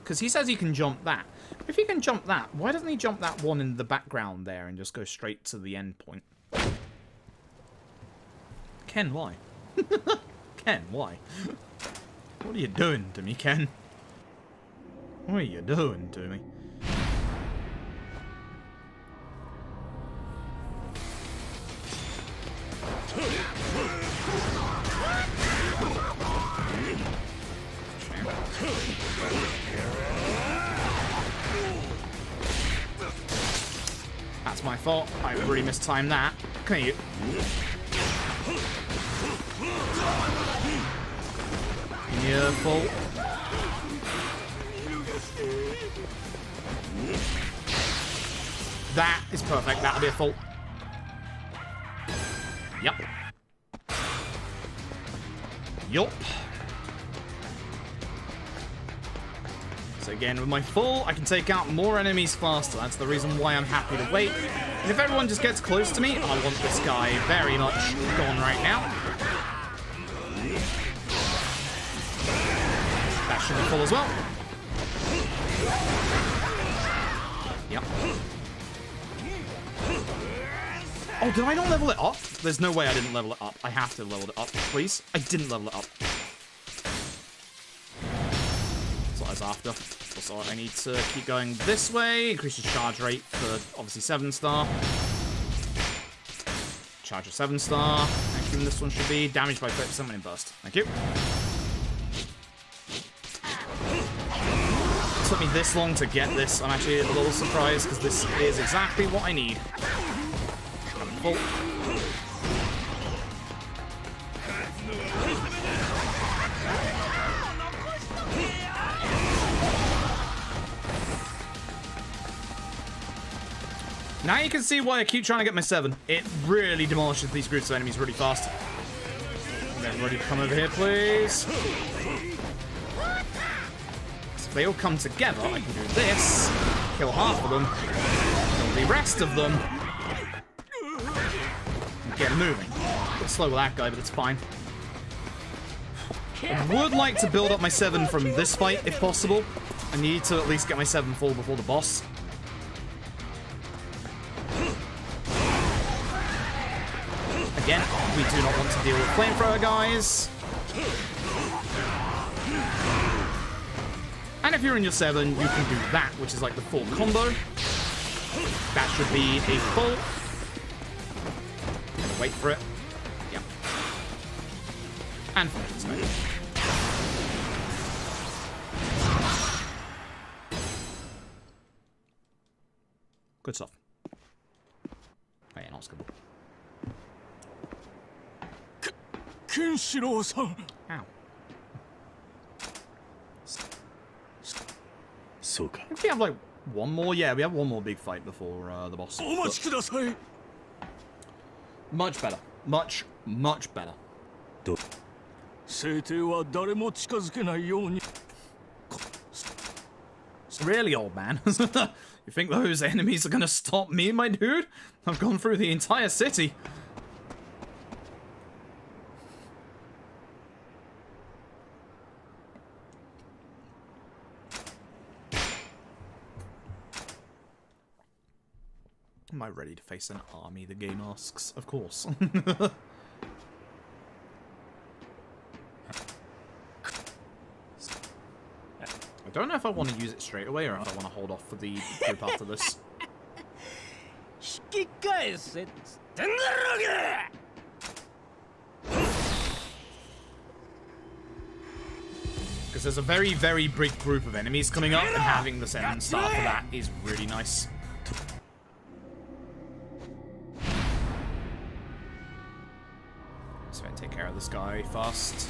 Because he says he can jump that. If he can jump that, why doesn't he jump that one in the background there and just go straight to the end point? Ken, why? Ken, why? What are you doing to me, Ken? What are you doing to me? That's my fault. I really mistimed that. Come here, you. Your fault. That is perfect. That'll be a fault. Yep. Yup. So again, with my full, I can take out more enemies faster. That's the reason why I'm happy to wait. And if everyone just gets close to me, I want this guy very much gone right now. That should be full as well. Yep. Oh, did I not level it up? There's no way I didn't level it up. I have to level it up, please. I didn't level it up. That's what I was after. Also, I need to keep going this way. Increase your charge rate for, obviously, 7-star. Charge of 7-star. Thank you. This one should be damaged by 30% when in burst. Thank you. It took me this long to get this. I'm actually a little surprised because this is exactly what I need. Full. Now you can see why I keep trying to get my 7. It really demolishes these groups of enemies really fast. Everybody come over here, please. So if they all come together, I can do this. Kill half of them. Kill the rest of them. And get moving. A bit slow with that guy, but it's fine. I would like to build up my 7 from this fight, if possible. I need to at least get my 7 full before the boss. Again, we do not want to deal with flamethrower guys. And if you're in your 7, you can do that, which is like the full combo. That should be a full. Wait for it. Yep. And finish this guy. Good stuff. Oh yeah, not skippable. Kenshiro-san. Ow. So I think we have like one more. Yeah, we have one more big fight before the boss. Kudasai. Much better. Much, much better. Really, old man? You think those enemies are gonna stop me, my dude? I've gone through the entire city. Am I ready to face an army, the game asks? Of course. I don't know if I want to use it straight away or if I want to hold off for the group after this. Because there's a very, very big group of enemies coming up, and having the 7-star for that is really nice. So I take care of this guy fast.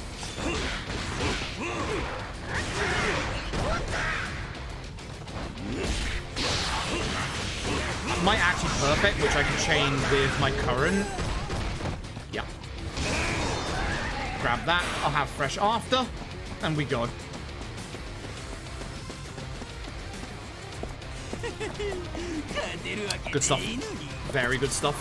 Might actually perfect, which I can chain with my current. Yeah. Grab that. I'll have fresh after, and we go. Good stuff. Very good stuff.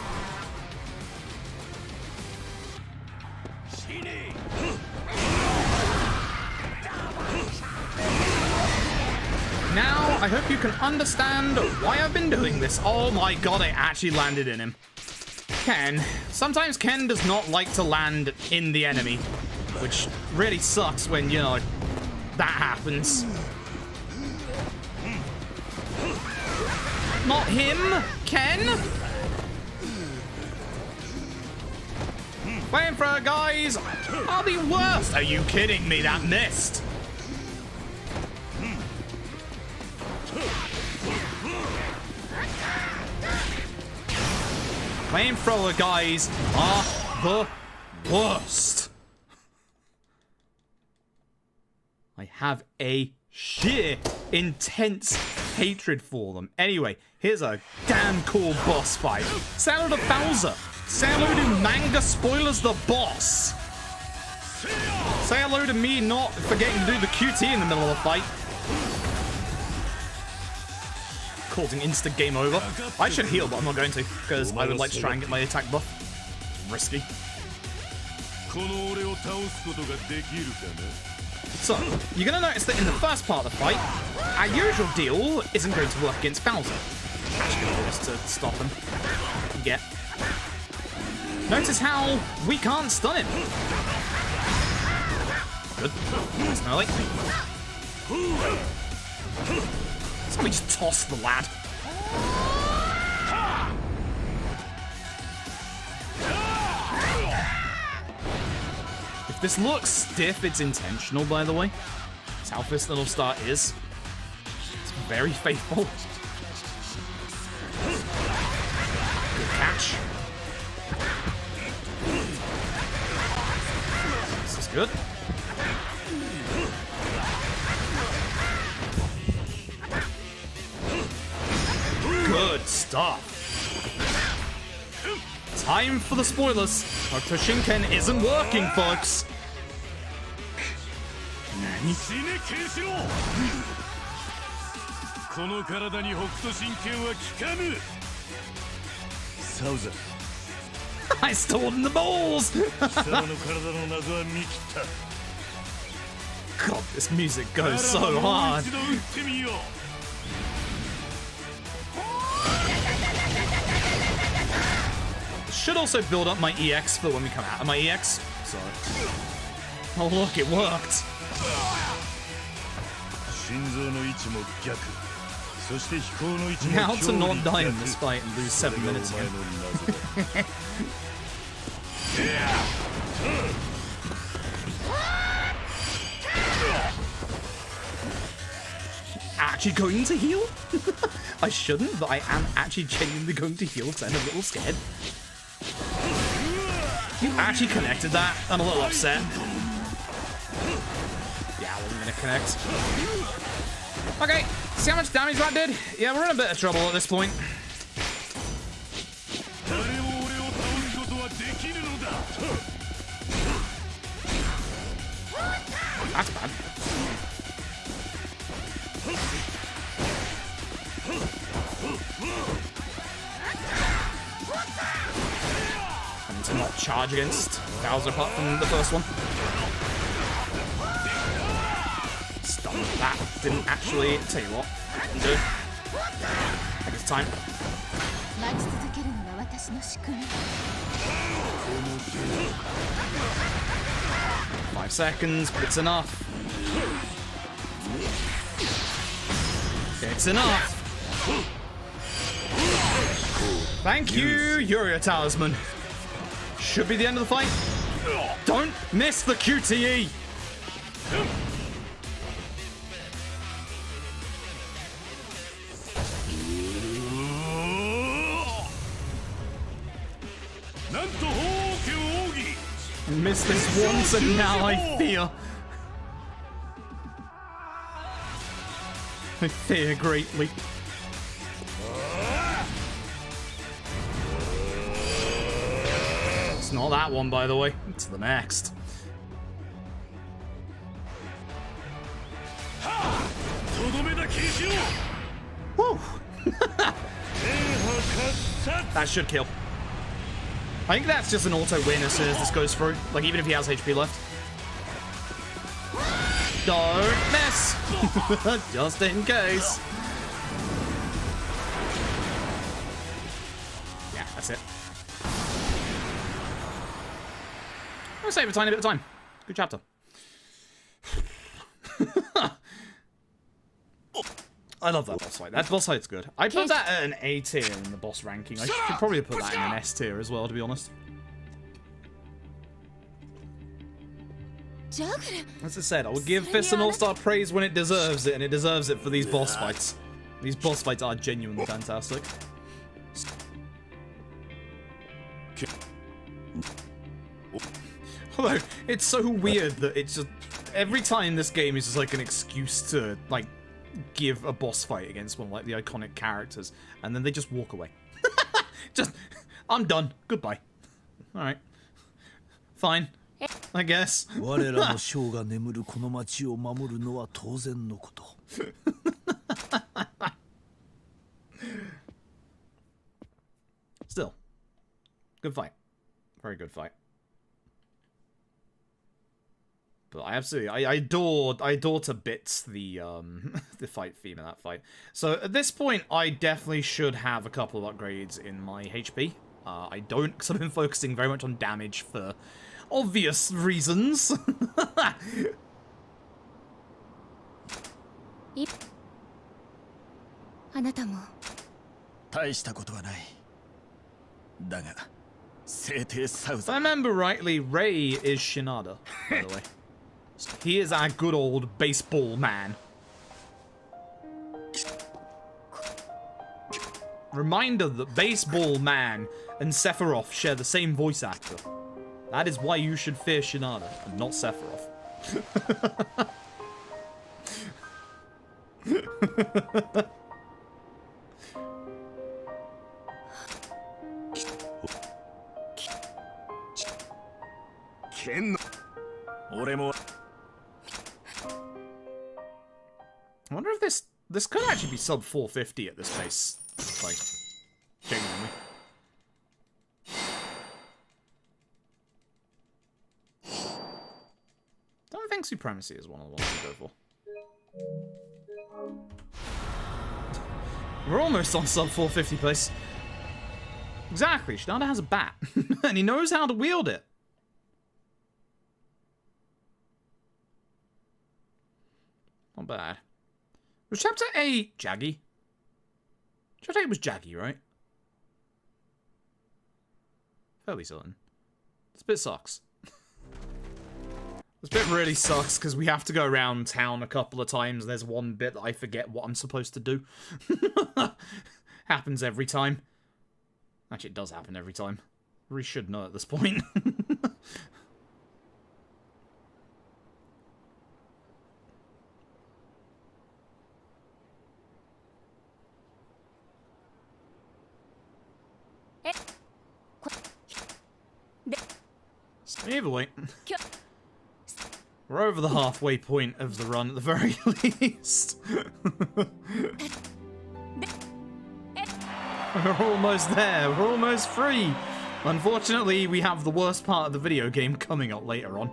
Now, I hope you can understand why I've been doing this. Oh my god, I actually landed in him. Ken. Sometimes Ken does not like to land in the enemy, which really sucks when, you know, that happens. Not him, Ken. Flamethrower guys are the worst. Are you kidding me? That missed. Flamethrower guys are the worst. I have a sheer intense hatred for them. Anyway, here's a damn cool boss fight. Say hello to Bowser. Say hello to Manga Spoilers the boss. Say hello to me not forgetting to do the QT in the middle of the fight. Causing instant game over. I should heal, but I'm not going to, because I would like to try and get my attack buff. Risky. So, you're going to notice that in the first part of the fight, our usual deal isn't going to work against Bowser. Actually going to do this to stop him. Yeah. Notice how we can't stun him. Good. Nice and early. Somebody just toss the lad. If this looks stiff, it's intentional, by the way. That's how this little star is. It's very faithful. Good catch. This is good. Good stuff. Time for the spoilers. Our Toshinken isn't working, folks. I stored in the balls. God, this music goes so hard. Should also build up my EX for when we come out of my EX. So, oh look, it worked. Now to not die in this fight and lose 7 minutes again. Actually going to heal? I shouldn't, but I am actually genuinely going to heal because I'm a little scared. You actually connected that? I'm a little upset. Yeah, I wasn't gonna connect. Okay, see how much damage that did? Yeah, we're in a bit of trouble at this point. That's bad. And to not charge against Bowser apart from the first one. Stun. That didn't actually tell you what. Didn't do it. I think it's time. 5 seconds, but it's enough. It's enough. Thank you, you're a talisman. Should be the end of the fight. Don't miss the QTE. Missed this once and now I fear greatly. It's not that one, by the way. It's the next. Woo! That should kill. I think that's just an auto win as soon as this goes through. Like, even if he has HP left. Don't miss! Just in case. Yeah, that's it. I'm gonna save a tiny bit of time. Good chapter. I love that boss fight. That boss fight's good. I put that at an A tier in the boss ranking. I should probably put that in an S tier as well, to be honest. As I said, I would give Fist an All-Star praise when it deserves it, and it deserves it for these boss fights. These boss fights are genuinely fantastic. Although, it's so weird that it's just... Every time this game is just like an excuse to, like, give a boss fight against one of like the iconic characters, and then they just walk away. Just, I'm done. Goodbye. Alright. Fine. I guess. Still. Good fight. Very good fight. But I absolutely, I adore to bits the the fight theme in that fight. So at this point, I definitely should have a couple of upgrades in my HP. I don't, because I've been focusing very much on damage for obvious reasons. あなたも 大したことはない。だが、聖帝サウ If ザ I remember rightly, Ray is Shinada, by the way. He is our good old baseball man. Reminder that Baseball Man and Sephiroth share the same voice actor. That is why you should fear Shinada and not Sephiroth. Ken. 俺も I wonder if this could actually be sub 450 at this pace. Like, genuinely. Don't think Supremacy is one of the ones to go for. We're almost on sub 450 pace. Exactly, Shinada has a bat. And he knows how to wield it. Not bad. Was Chapter 8 Jaggy? Chapter 8 was Jaggy, right? Fairly certain. This bit sucks. This bit really sucks because we have to go around town a couple of times. There's one bit that I forget what I'm supposed to do. Happens every time. Actually, it does happen every time. We should know at this point. Either way, we're over the halfway point of the run at the very least. We're almost there. We're almost free. Unfortunately, we have the worst part of the video game coming up later on.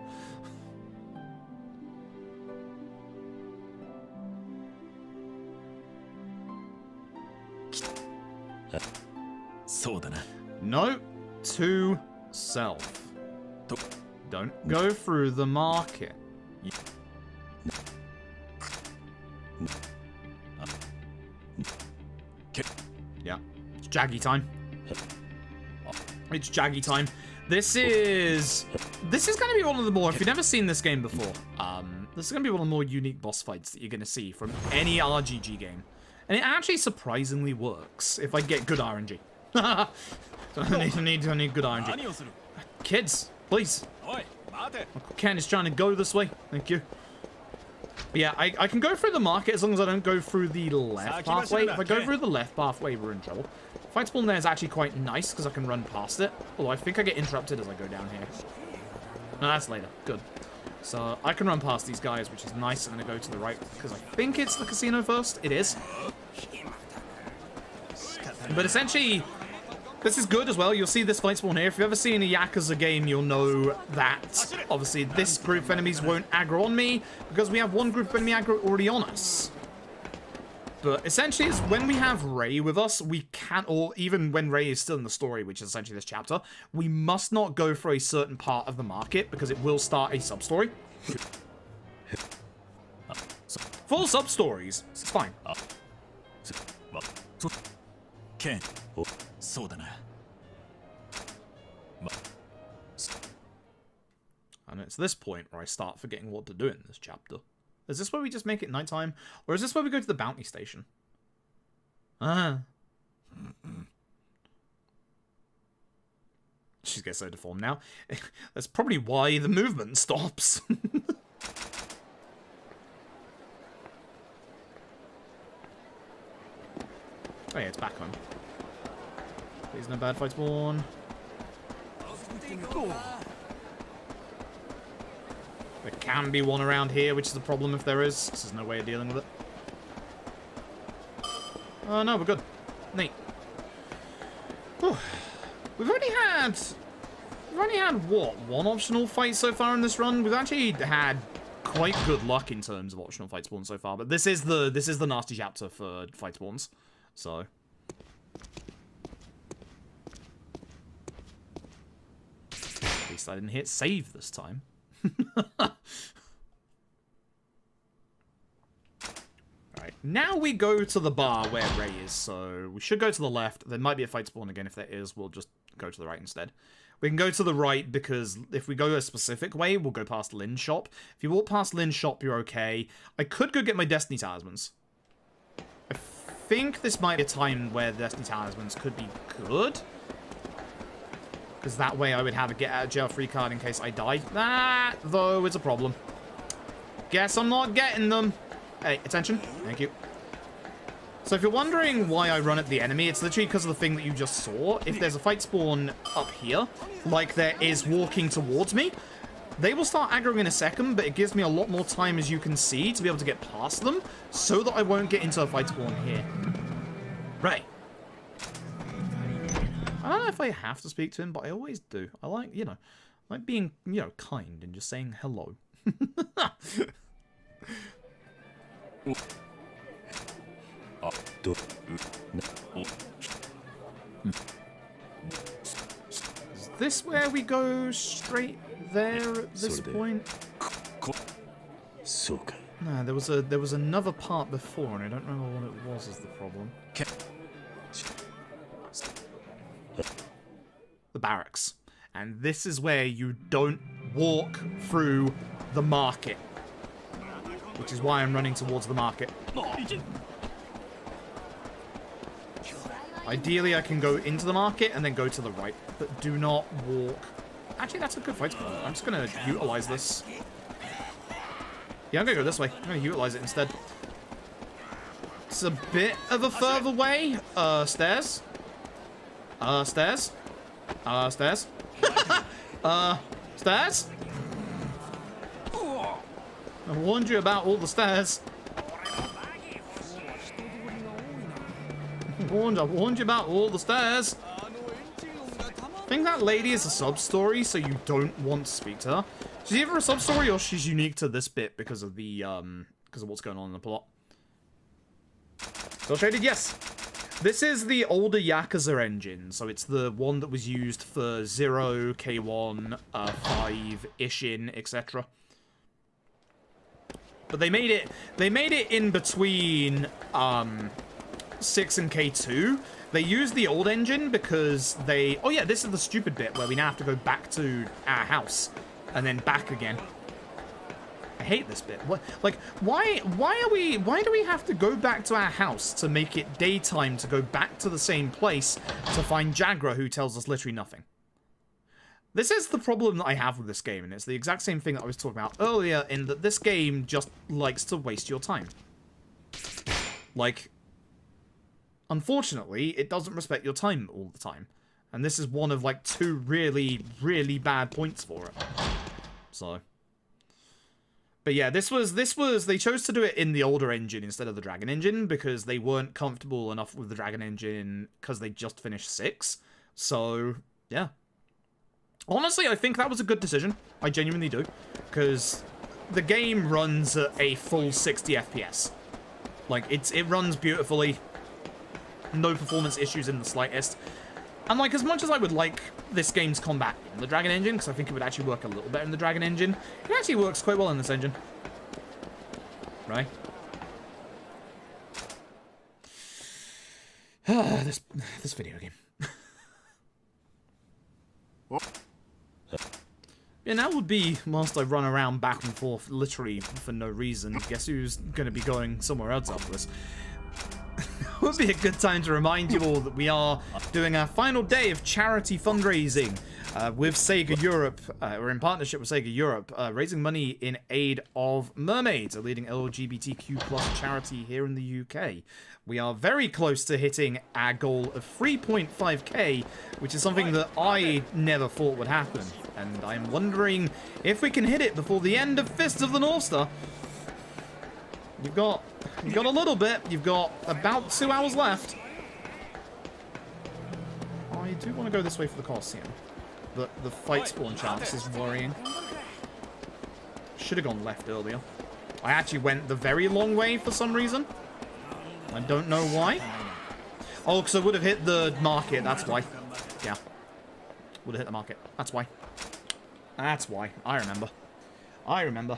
Note to self. Don't go through the market. Yeah, it's Jaggy time. It's Jaggy time. This is going to be one of the more, if you've never seen this game before, this is going to be one of the more unique boss fights that you're going to see from any RGG game. And it actually surprisingly works if I get good RNG. I need good RNG. Kids, please. Ken is trying to go this way. Thank you. Yeah, I can go through the market as long as I don't go through the left pathway. If I go through the left pathway, we're in trouble. Fight spawn there is actually quite nice because I can run past it. Although I think I get interrupted as I go down here. No, that's later. Good. So I can run past these guys, which is nice. I'm going to go to the right because I think it's the casino first. It is. But essentially, this is good as well. You'll see this fight spawn here. If you've ever seen a Yakuza game, you'll know that, obviously, this group of enemies won't aggro on me because we have one group of enemy aggro already on us. But essentially, it's when we have Ray with us, we can't, or even when Ray is still in the story, which is essentially this chapter, we must not go for a certain part of the market because it will start a sub-story. Full sub-stories. It's fine. Ken. And it's this point where I start forgetting what to do in this chapter. Is this where we just make it nighttime? Or is this where we go to the bounty station? She gets so deformed now. That's probably why the movement stops. Oh yeah, it's back home. Please no bad fight spawn. There can be one around here, which is a problem if there is. This is no way of dealing with it. Oh no, we're good. Neat. Whew. We've only had what, one optional fight so far in this run? We've actually had quite good luck in terms of optional fight spawns so far, but this is the nasty chapter for fight spawns, so. At least I didn't hit save this time. Alright, now we go to the bar where Ray is, so we should go to the left. There might be a fight spawn again. If there is, we'll just go to the right instead. We can go to the right because if we go a specific way, we'll go past Lynn's shop. If you walk past Lynn's shop, you're okay. I could go get my Destiny Talismans. I think this might be a time where the Destiny Talismans could be good. Because that way I would have a get out of jail free card in case I die. That, though, is a problem. Guess I'm not getting them. Hey, attention. Thank you. So if you're wondering why I run at the enemy, it's literally because of the thing that you just saw. If there's a fight spawn up here, like there is walking towards me, they will start aggroing in a second, but it gives me a lot more time, as you can see, to be able to get past them, so that I won't get into a fight spawn here. Right. I don't know if I have to speak to him, but I always do. I like, you know, I like being, you know, kind and just saying hello. Is this where we go straight there at this point? No, there was another part before, and I don't remember what it was. Is the problem? The barracks, and this is where you don't walk through the market, which is why I'm running towards the market. Ideally, I can go into the market and then go to the right, but do not walk. Actually, that's a good fight spot. I'm just going to utilize this. Yeah, I'm going to go this way. I'm going to utilize it instead. It's a bit of a further way. Stairs. Stairs. Stairs. Stairs. I warned you about all the stairs. I warned you about all the stairs. I think that lady is a sub-story, so you don't want to speak to her. She's either a sub-story or she's unique to this bit because of the because of what's going on in the plot. Still shaded, yes. This is the older Yakuza engine, so it's the one that was used for 0, K1, 5, Ishin, etc. But they made it in between 6 and K2. They used the old engine because they... Oh yeah, this is the stupid bit where we now have to go back to our house and then back again. I hate this bit. What, like, why do we have to go back to our house to make it daytime to go back to the same place to find Jagra, who tells us literally nothing? This is the problem that I have with this game, and it's the exact same thing that I was talking about earlier, in that this game just likes to waste your time. Like, unfortunately, it doesn't respect your time all the time. And this is one of, like, 2 really, really bad points for it. So. But yeah, this was, they chose to do it in the older engine instead of the Dragon engine, because they weren't comfortable enough with the Dragon engine, because they just finished 6. So, yeah. Honestly, I think that was a good decision. I genuinely do. Because the game runs at a full 60 FPS. Like, it runs beautifully. No performance issues in the slightest. And, like, as much as I would like this game's combat in the Dragon engine, because I think it would actually work a little better in the Dragon engine, it actually works quite well in this engine. Right? This video game. Yeah, that would be whilst I run around back and forth literally for no reason. Guess who's going to be going somewhere else after this? It would be a good time to remind you all that we are doing our final day of charity fundraising with Sega Europe. We're in partnership with Sega Europe, raising money in aid of Mermaids, a leading LGBTQ+ charity here in the UK. We are very close to hitting our goal of 3.5k, which is something that I never thought would happen. And I'm wondering if we can hit it before the end of Fist of the North Star. You've got a little bit. You've got about 2 hours left. I do want to go this way for the Colosseum. The fight spawn chance is worrying. should have gone left earlier. I actually went the very long way for some reason. I don't know why. Oh, because I would have hit the market. That's why. Yeah. Would have hit the market. That's why. That's why. I remember. I remember.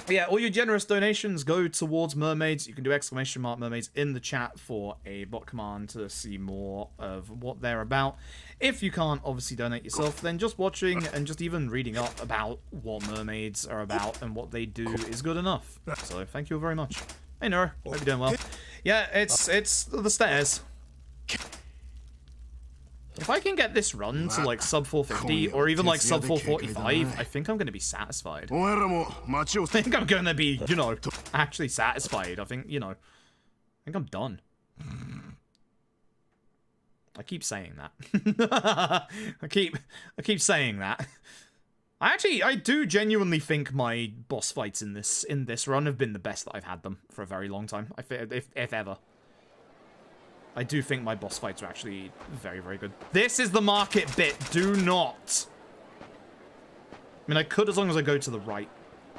But yeah, all your generous donations go towards mermaids. You can do exclamation mark mermaids in the chat for a bot command to see more of what they're about. If you can't obviously donate yourself, then just watching and just even reading up about what mermaids are about and what they do is good enough. So thank you very much. Hey Nero, hope you're doing well. Yeah, it's the stairs. If I can get this run to like sub 450 or even like sub 445, I think I'm going to be satisfied. I think I'm going to be, you know, actually satisfied. I think, you know, I think I'm done. I keep saying that. I keep saying that. I do genuinely think my boss fights in this run have been the best that I've had them for a very long time. If ever. I do think my boss fights are actually very, very good. This is the market bit. Do not. I mean, I could as long as I go to the right.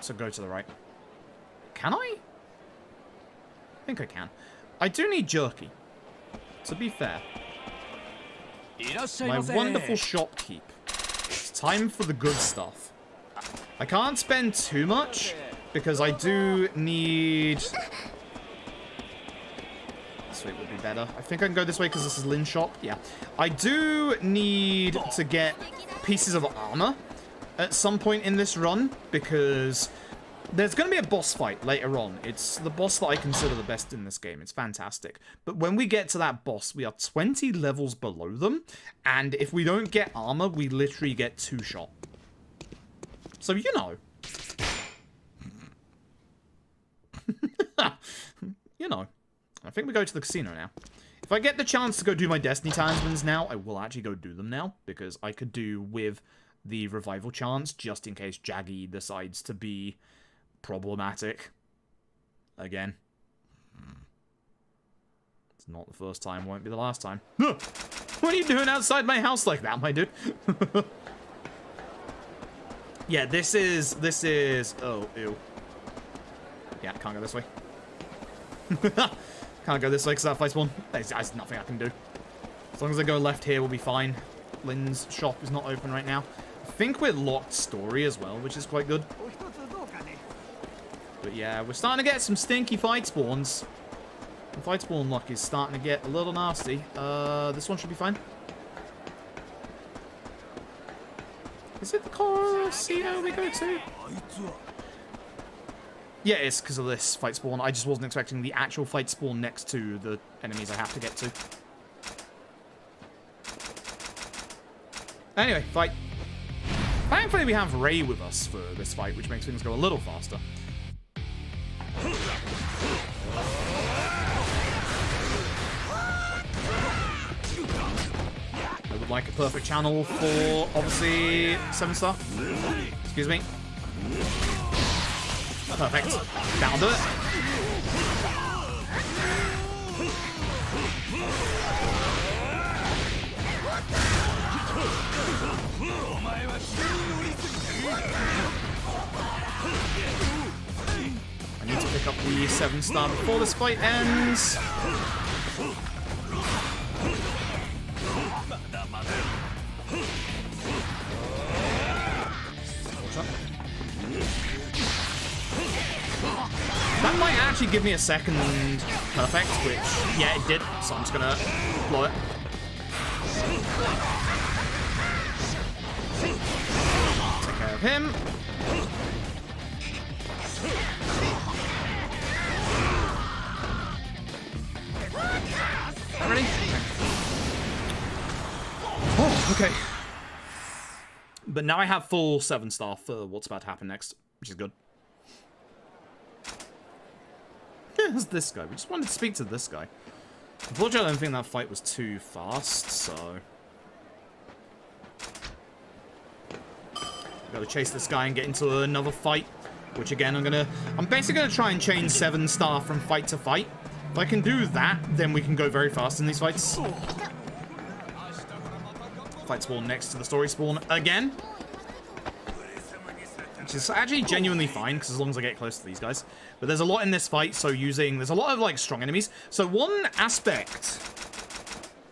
So go to the right. Can I? I think I can. I do need jerky. To be fair. My wonderful shopkeep. It's time for the good stuff. I can't spend too much because I do need... This way would be better. I think I can go this way because this is Lynn's shop. Yeah. I do need to get pieces of armor at some point in this run because there's going to be a boss fight later on. It's the boss that I consider the best in this game. It's fantastic. But when we get to that boss, we are 20 levels below them. And if we don't get armor, we literally get 2-shot. So, you know. You know. I think we go to the casino now. If I get the chance to go do my Destiny Talismans now, I will actually go do them now. Because I could do with the revival chance just in case Jaggy decides to be problematic again. It's not the first time, won't be the last time. What are you doing outside my house like that, my dude? Yeah, this is oh, ew. Yeah, can't go this way. Can't go this way because that fight spawn. There's nothing I can do. As long as I go left here, we'll be fine. Lynn's shop is not open right now. I think we're locked story as well, which is quite good. But yeah, we're starting to get some stinky fight spawns. The fight spawn luck is starting to get a little nasty. This one should be fine. Is it the casino we go to? Yeah, it's because of this fight spawn. I just wasn't expecting the actual fight spawn next to the enemies I have to get to. Anyway, fight. Thankfully, we have Ray with us for this fight, which makes things go a little faster. I would like a perfect channel for, obviously, 7-star. Excuse me. Perfect. That'll do it. I need to pick up the 7-star before this fight ends. That might actually give me a second perfect, which, yeah, it did, so I'm just gonna blow it. Take care of him. Ready? Oh, okay. But now I have full 7-star for what's about to happen next, which is good. Who's this guy? We just wanted to speak to this guy. Unfortunately, I don't think that fight was too fast, so... I've got to chase this guy and get into another fight, which again, I'm basically gonna try and change 7-star from fight to fight. If I can do that, then we can go very fast in these fights. Fight spawn next to the story spawn again. which is actually genuinely fine, because as long as I get close to these guys. But there's a lot in this fight, so there's a lot of, like, strong enemies. So one aspect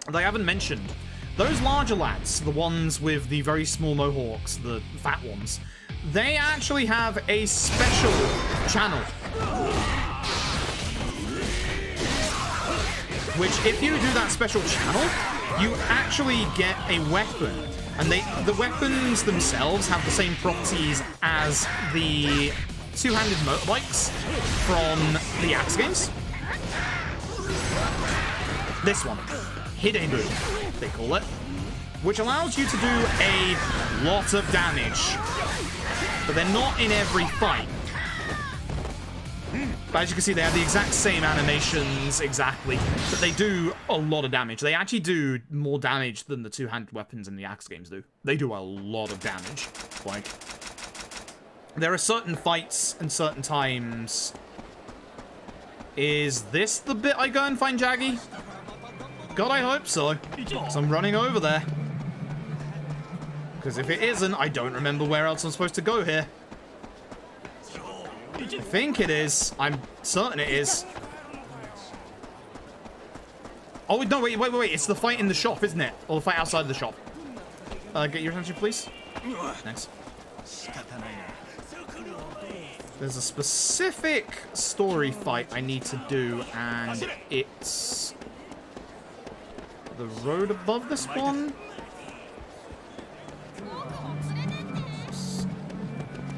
that I haven't mentioned, those larger lads, the ones with the very small mohawks, the fat ones, they actually have a special channel. Which, if you do that special channel, you actually get a weapon. And the weapons themselves have the same properties as the two-handed motorbikes from the Axe games. This one, Hidebu, they call it, which allows you to do a lot of damage. But they're not in every fight. But as you can see, they have the exact same animations, exactly, but they do a lot of damage. They actually do more damage than the two-handed weapons in the Axe games do. They do a lot of damage. Like, there are certain fights and certain times. Is this the bit I go and find Jaggy? God, I hope so, because I'm running over there. Because if it isn't, I don't remember where else I'm supposed to go here. I think it is. I'm certain it is. Oh, no, wait. It's the fight in the shop, isn't it? Or the fight outside of the shop. Get your attention, please. Thanks. There's a specific story fight I need to do, and it's the road above this one.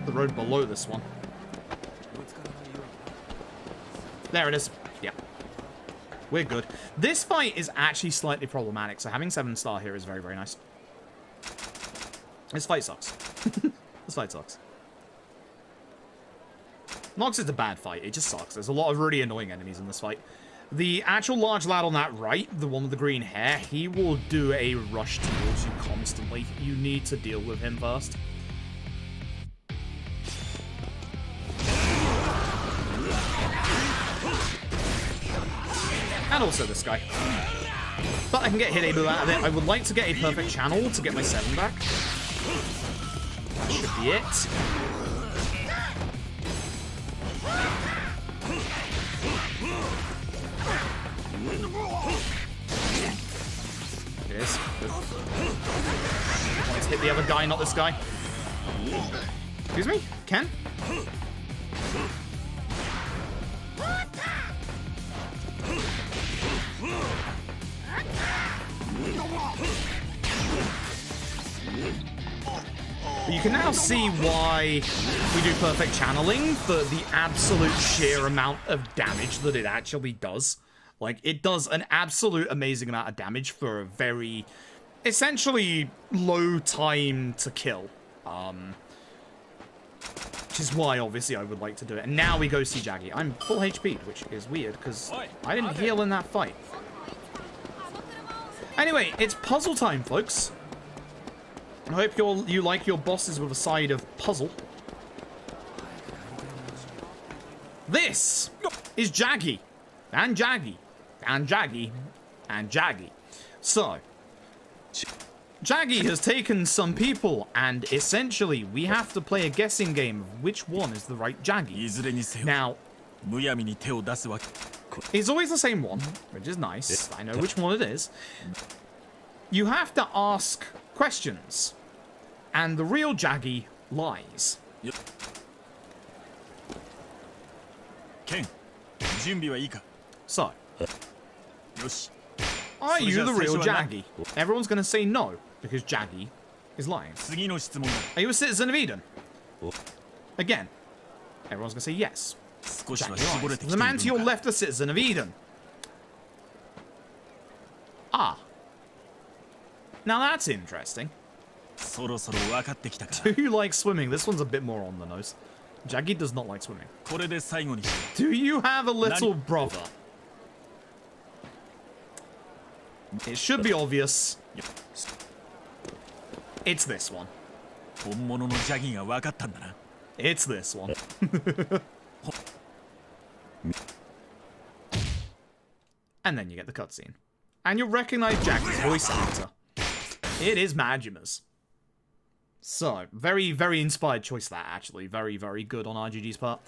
The road below this one. There it is. Yeah. We're good. This fight is actually slightly problematic, so having 7-star here is very, very nice. This fight sucks. This fight sucks. Not because it's a bad fight, it just sucks. There's a lot of really annoying enemies in this fight. The actual large lad on that right, the one with the green hair, he will do a rush towards you constantly. You need to deal with him first. And also this guy. But I can get Hidebu out of it. I would like to get a perfect channel to get my 7 back. That should be it. It is. Good. Let's hit the other guy, not this guy. Excuse me? Ken? But you can now see why we do perfect channeling for the absolute sheer amount of damage that it actually does. Like, it does an absolute amazing amount of damage for a very, essentially, low time to kill. Which is why, obviously, I would like to do it. And now we go see Jaggy. I'm full HP'd, which is weird, because I didn't heal in that fight. Anyway, it's puzzle time, folks. I hope you like your bosses with a side of puzzle. This is Jaggy. And Jaggy. And Jaggy. And Jaggy. So, Jaggy has taken some people, and essentially, we have to play a guessing game of which one is the right Jaggy. Now, it's always the same one, which is nice. I know which one it is. You have to ask questions, and the real Jaggy lies. So, are you the real Jaggy? Everyone's going to say no, because Jaggy is lying. Are you a citizen of Eden? Again, everyone's going to say yes. Jaggy lies. The man to your left, a citizen of Eden. Ah. Now that's interesting. Do you like swimming? This one's a bit more on the nose. Jaggy does not like swimming. Do you have a little brother? It should be obvious. It's this one. It's this one. And then you get the cutscene. And you'll recognize Jaggy's voice actor. It is Majima's. So, very, very inspired choice that, actually. Very, very good on RGG's part.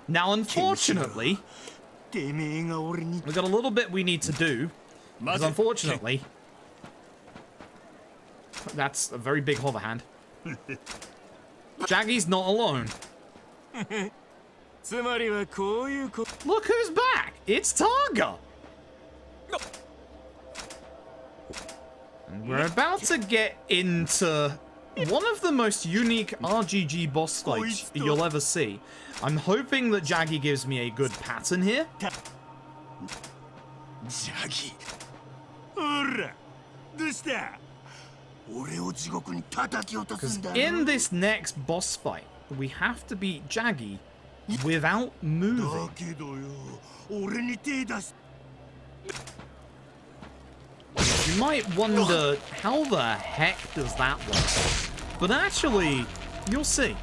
Now, unfortunately, we've got a little bit we need to do. Because unfortunately, that's a very big hover hand. Jaggy's not alone. Look who's back! It's Targa! And we're about to get into one of the most unique RGG boss fights you'll ever see. I'm hoping that Jaggy gives me a good pattern here. Jaggy. Because in this next boss fight, we have to beat Jaggy without moving. You might wonder, how the heck does that work? But actually, you'll see.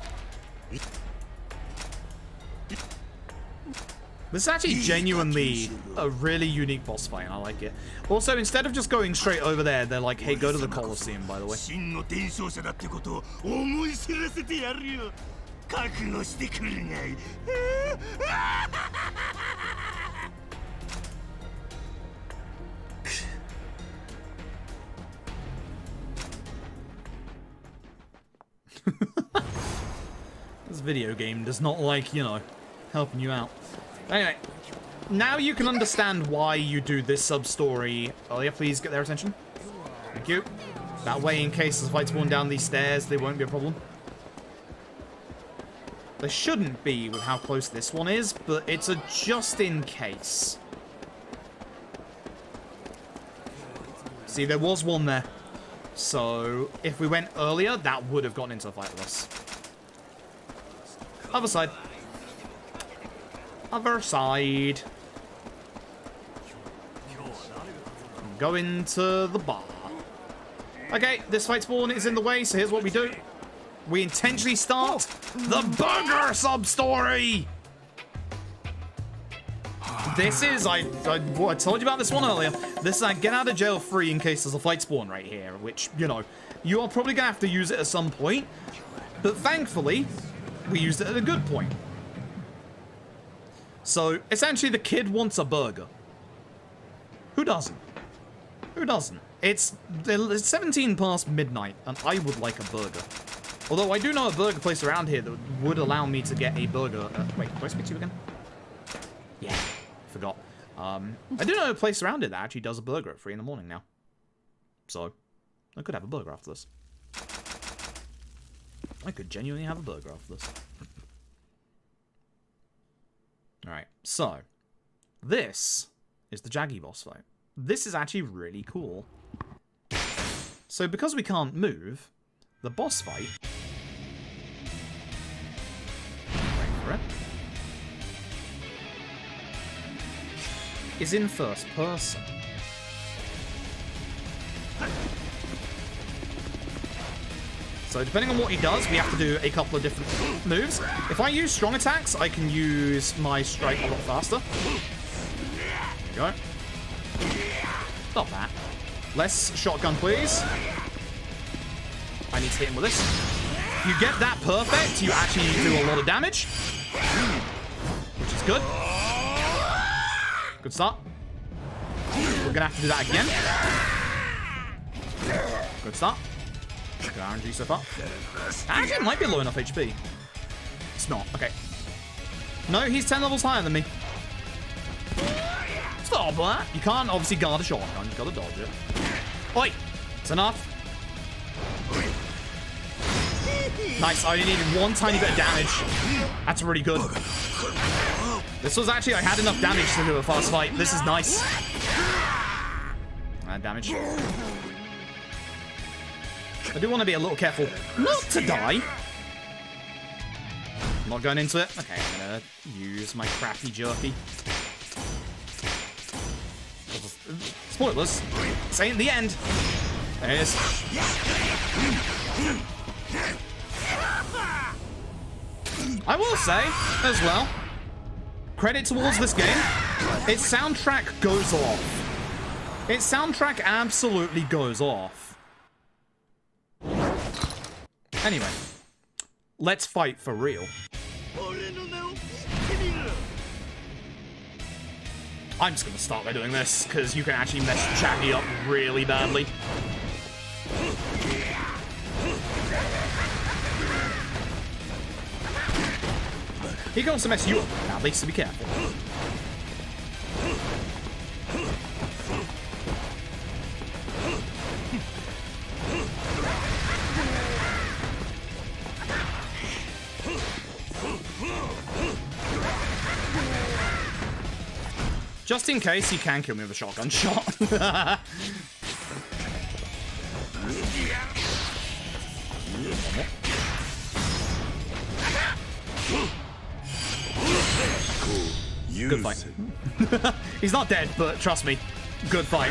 This is actually genuinely a really unique boss fight, and I like it. Also, instead of just going straight over there, they're like, hey, go to the Colosseum, by the way. This video game does not like, you know, helping you out. Anyway, now you can understand why you do this sub-story. Earlier, please get their attention. Thank you. That way, in case the fight spawn down these stairs, they won't be a problem. There shouldn't be with how close this one is, but it's a just in case. See, there was one there. So, if we went earlier, that would have gotten into a fight with us. Other side. Other side. Go into the bar. Okay, this fight spawn is in the way, so here's what we do. We intentionally start the burger sub-story! This is, I told you about this one earlier. This is a get out of jail free in case there's a fight spawn right here, which, you know, you are probably gonna have to use it at some point. But thankfully, we used it at a good point. So, essentially, the kid wants a burger. Who doesn't? Who doesn't? It's 17 past midnight, and I would like a burger. Although, I do know a burger place around here that would allow me to get a burger. Wait, do I speak to you again? Yeah, forgot. I do know a place around it that actually does a burger at 3 in the morning now. So, I could have a burger after this. I could genuinely have a burger after this. Alright, so, this is the Jaggy boss fight. This is actually really cool. So, because we can't move, the boss fight... Wait for it. Is in first person. So depending on what he does, we have to do a couple of different moves. If I use strong attacks, I can use my strike a lot faster. There we go. Not bad. Less shotgun, please. I need to hit him with this. If you get that perfect, you actually do a lot of damage. Which is good. Good start. We're gonna have to do that again. Good start. Good RNG so far. Actually, it might be low enough HP. It's not. Okay. No, he's 10 levels higher than me. Stop that. You can't obviously guard a shotgun. You've got to dodge it. Oi! It's enough. Nice. I only needed one tiny bit of damage. That's really good. This was actually, I had enough damage to do a fast fight. This is nice. And damage. I do want to be a little careful not to die. I'm not going into it. Okay, I'm going to use my crappy jerky. Spoilers. This ain't the end. There it is. I will say, as well, credit towards this game, its soundtrack goes off. Its soundtrack absolutely goes off. Anyway, let's fight for real. I'm just gonna start by doing this, because you can actually mess Jackie up really badly. He can also mess you up badly, so be careful. Just in case, he can kill me with a shotgun shot. Good fight. He's not dead, but trust me, good fight.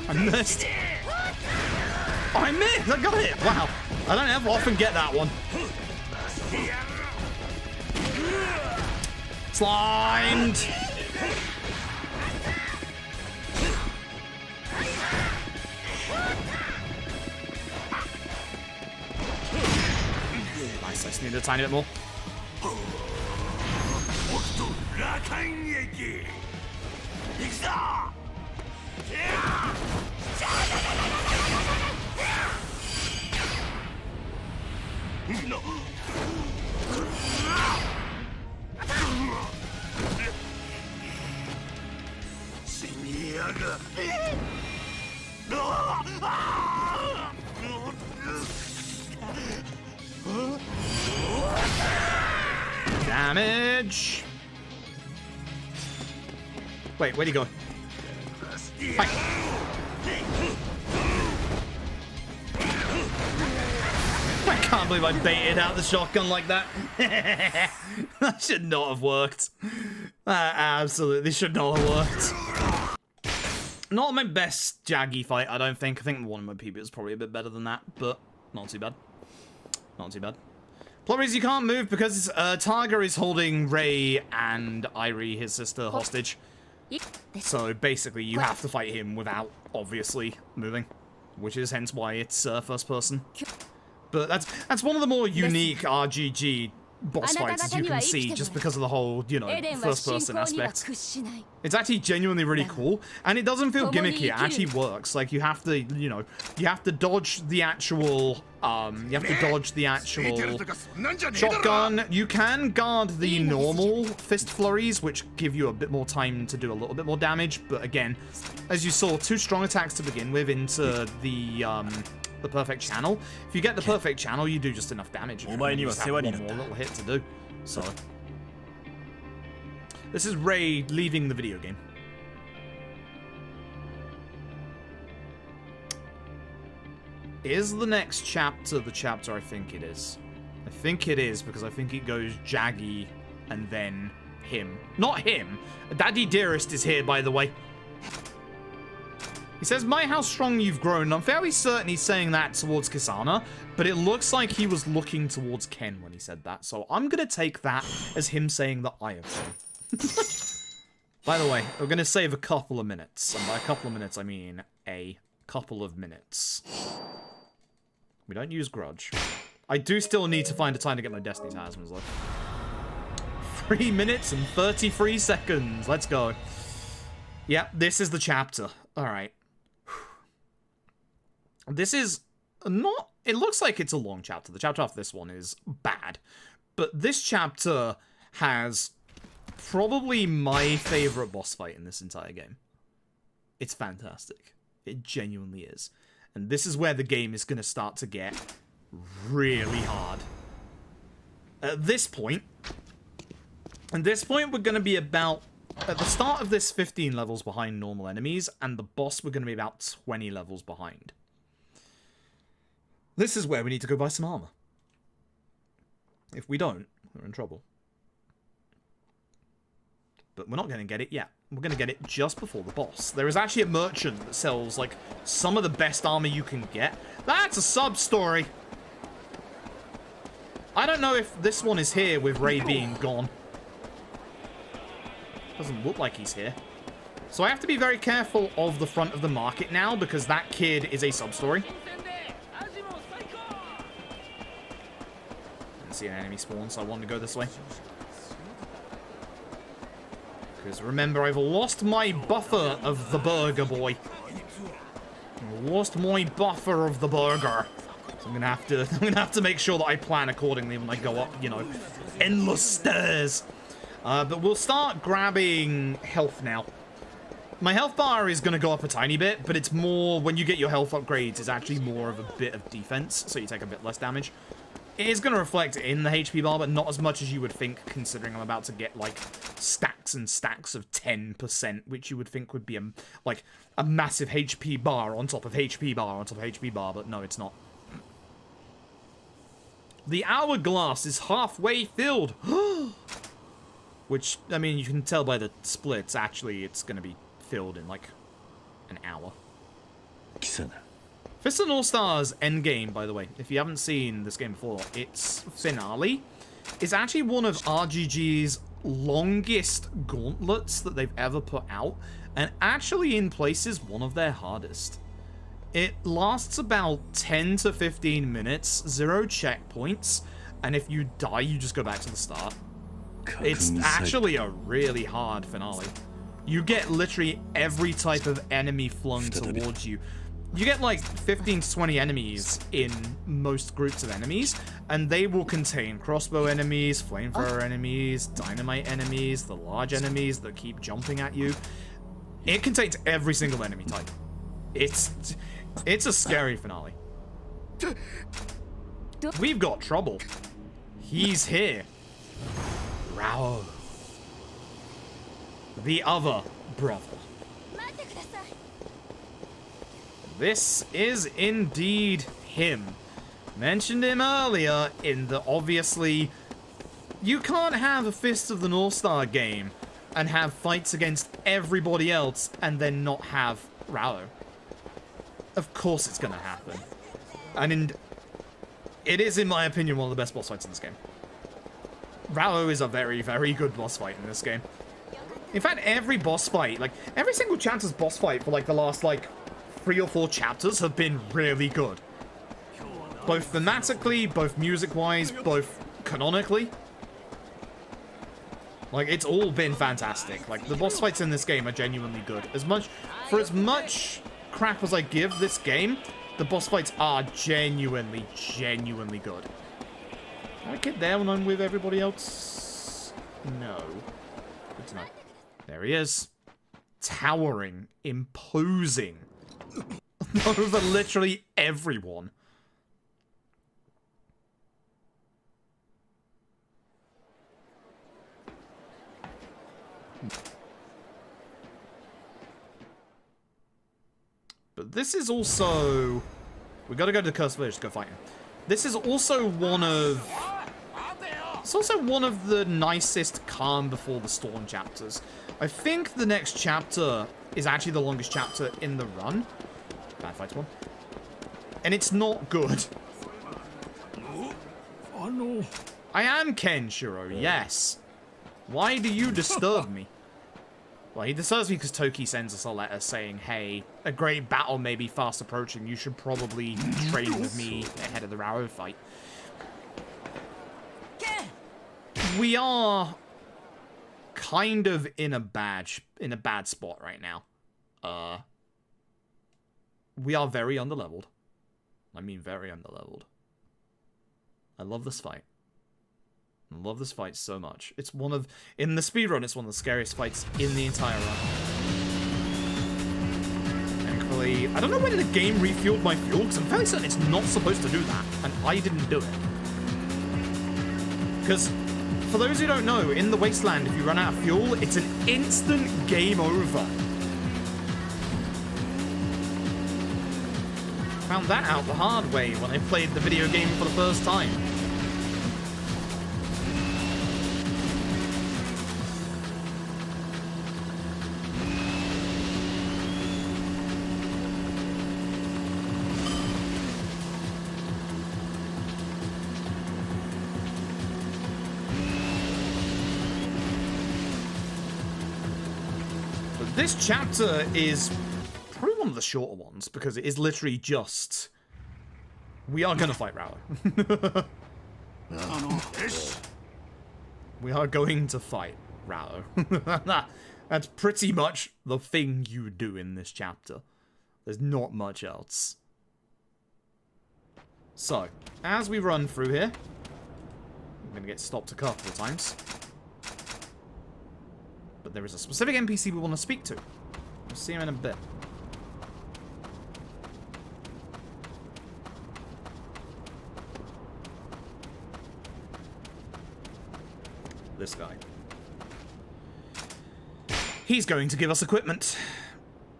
I missed. Oh, I missed! I got it! Wow. I don't ever often get that one. Slimed! Nice, I just need a tiny bit more. Damage. Wait, where'd he go? Fight. I can't believe I baited out the shotgun like that. That should not have worked. That absolutely should not have worked. Not my best Jaggy fight, I don't think. I think one of my PB was probably a bit better than that, but not too bad. Not too bad. Problem is you can't move because Targa is holding Ray and Irie, his sister, hostage. So basically you have to fight him without obviously moving, which is hence why it's first person. But that's one of the more unique RGG boss fights, as you can see, just because of the whole, you know, first person aspect. It's actually genuinely really cool, and it doesn't feel gimmicky. It actually works. Like, you have to, you know, you have to dodge the actual, shotgun. You can guard the normal fist flurries, which give you a bit more time to do a little bit more damage, but again, as you saw, 2 strong attacks to begin with into the perfect channel. If you get the perfect channel, you do just enough damage. You just have one more little hit to do. So, this is Ray leaving the video game. Is the next chapter the chapter I think it is? I think it is, because I think it goes Jaggy and then him. Not him. Daddy Dearest is here, by the way. He says, "My, how strong you've grown." I'm fairly certain he's saying that towards Kisana, but it looks like he was looking towards Ken when he said that, so I'm gonna take that as him saying that I have grown. By the way, we're gonna save a couple of minutes, and by a couple of minutes, I mean a couple of minutes. We don't use Grudge. I do still need to find a time to get my Destiny Talismans, though. 3 minutes and 33 seconds. Let's go. Yep, this is the chapter. Alright. This is not... It looks like it's a long chapter. The chapter after this one is bad. But this chapter has probably my favorite boss fight in this entire game. It's fantastic. It genuinely is. And this is where the game is going to start to get really hard. At this point, we're going to be about... At the start of this, 15 levels behind normal enemies, and the boss we're going to be about 20 levels behind. This is where we need to go buy some armor. If we don't, we're in trouble. But we're not going to get it yet. We're going to get it just before the boss. There is actually a merchant that sells, like, some of the best armor you can get. That's a sub-story. I don't know if this one is here with Ray being gone. Doesn't look like he's here. So I have to be very careful of the front of the market now, because that kid is a sub-story. Didn't see an enemy spawn, so I wanted to go this way. Because remember, I've lost my buffer of the burger, boy. I lost my buffer of the burger. So I'm gonna have to make sure that I plan accordingly when I go up, you know, endless stairs. But we'll start grabbing health now. My health bar is going to go up a tiny bit, but it's more, when you get your health upgrades, it's actually more of a bit of defense, so you take a bit less damage. It is going to reflect in the HP bar, but not as much as you would think, considering I'm about to get, like, stacks and stacks of 10%, which you would think would be, like, a massive HP bar on top of HP bar on top of HP bar, but no, it's not. The hourglass is halfway filled. Which, I mean, you can tell by the splits, actually, it's going to be filled in, like, an hour. Fist of All-Stars Endgame, by the way, if you haven't seen this game before, its finale is actually one of RGG's longest gauntlets that they've ever put out, and actually, in places, one of their hardest. It lasts about 10 to 15 minutes, 0 checkpoints, and if you die, you just go back to the start. It's actually a really hard finale. You get literally every type of enemy flung towards you. You get like 15 to 20 enemies in most groups of enemies, and they will contain crossbow enemies, flamethrower enemies, dynamite enemies, the large enemies that keep jumping at you. It contains every single enemy type. It's a scary finale. We've got trouble. He's here. Rao. The other brother. This is indeed him. Mentioned him earlier in the obviously... You can't have a Fist of the North Star game and have fights against everybody else and then not have Rao. Of course it's gonna happen. And it is, in my opinion, one of the best boss fights in this game. Rao is a very, very good boss fight in this game. In fact, every boss fight, like, every single chapter's boss fight for, like, the last, like, 3 or 4 chapters have been really good. Both thematically, both music-wise, both canonically. Like, it's all been fantastic. Like, the boss fights in this game are genuinely good. For as much crap as I give this game, the boss fights are genuinely, genuinely good. Can I get there when I'm with everybody else? No. Good to know. There he is. Towering, imposing over literally everyone. But this is also... We gotta go to the Cursed Village to go fight him. This is also one of... It's also one of the nicest Calm Before the Storm chapters. I think the next chapter is actually the longest chapter in the run. Bad fights one. And it's not good. I am Kenshiro, yes. Why do you disturb me? Well, he disturbs me because Toki sends us a letter saying, hey, a great battle may be fast approaching. You should probably train with me ahead of the Rao fight. We are kind of in a bad spot right now. We are very underleveled. I mean, very underleveled. I love this fight. I love this fight so much. It's one of... In the speedrun, it's one of the scariest fights in the entire run. Thankfully... I don't know when the game refueled my fuel, because I'm fairly certain it's not supposed to do that, and I didn't do it. Because, for those who don't know, in the Wasteland, if you run out of fuel, it's an instant game over. Found that out the hard way when I played the video game for the first time. This chapter is probably one of the shorter ones because it is literally just we are gonna fight Rao. We are going to fight Rao. That's pretty much the thing you do in this chapter. There's not much else. So, as we run through here, I'm gonna get stopped a couple of times. But there is a specific NPC we want to speak to. We'll see him in a bit. This guy. He's going to give us equipment.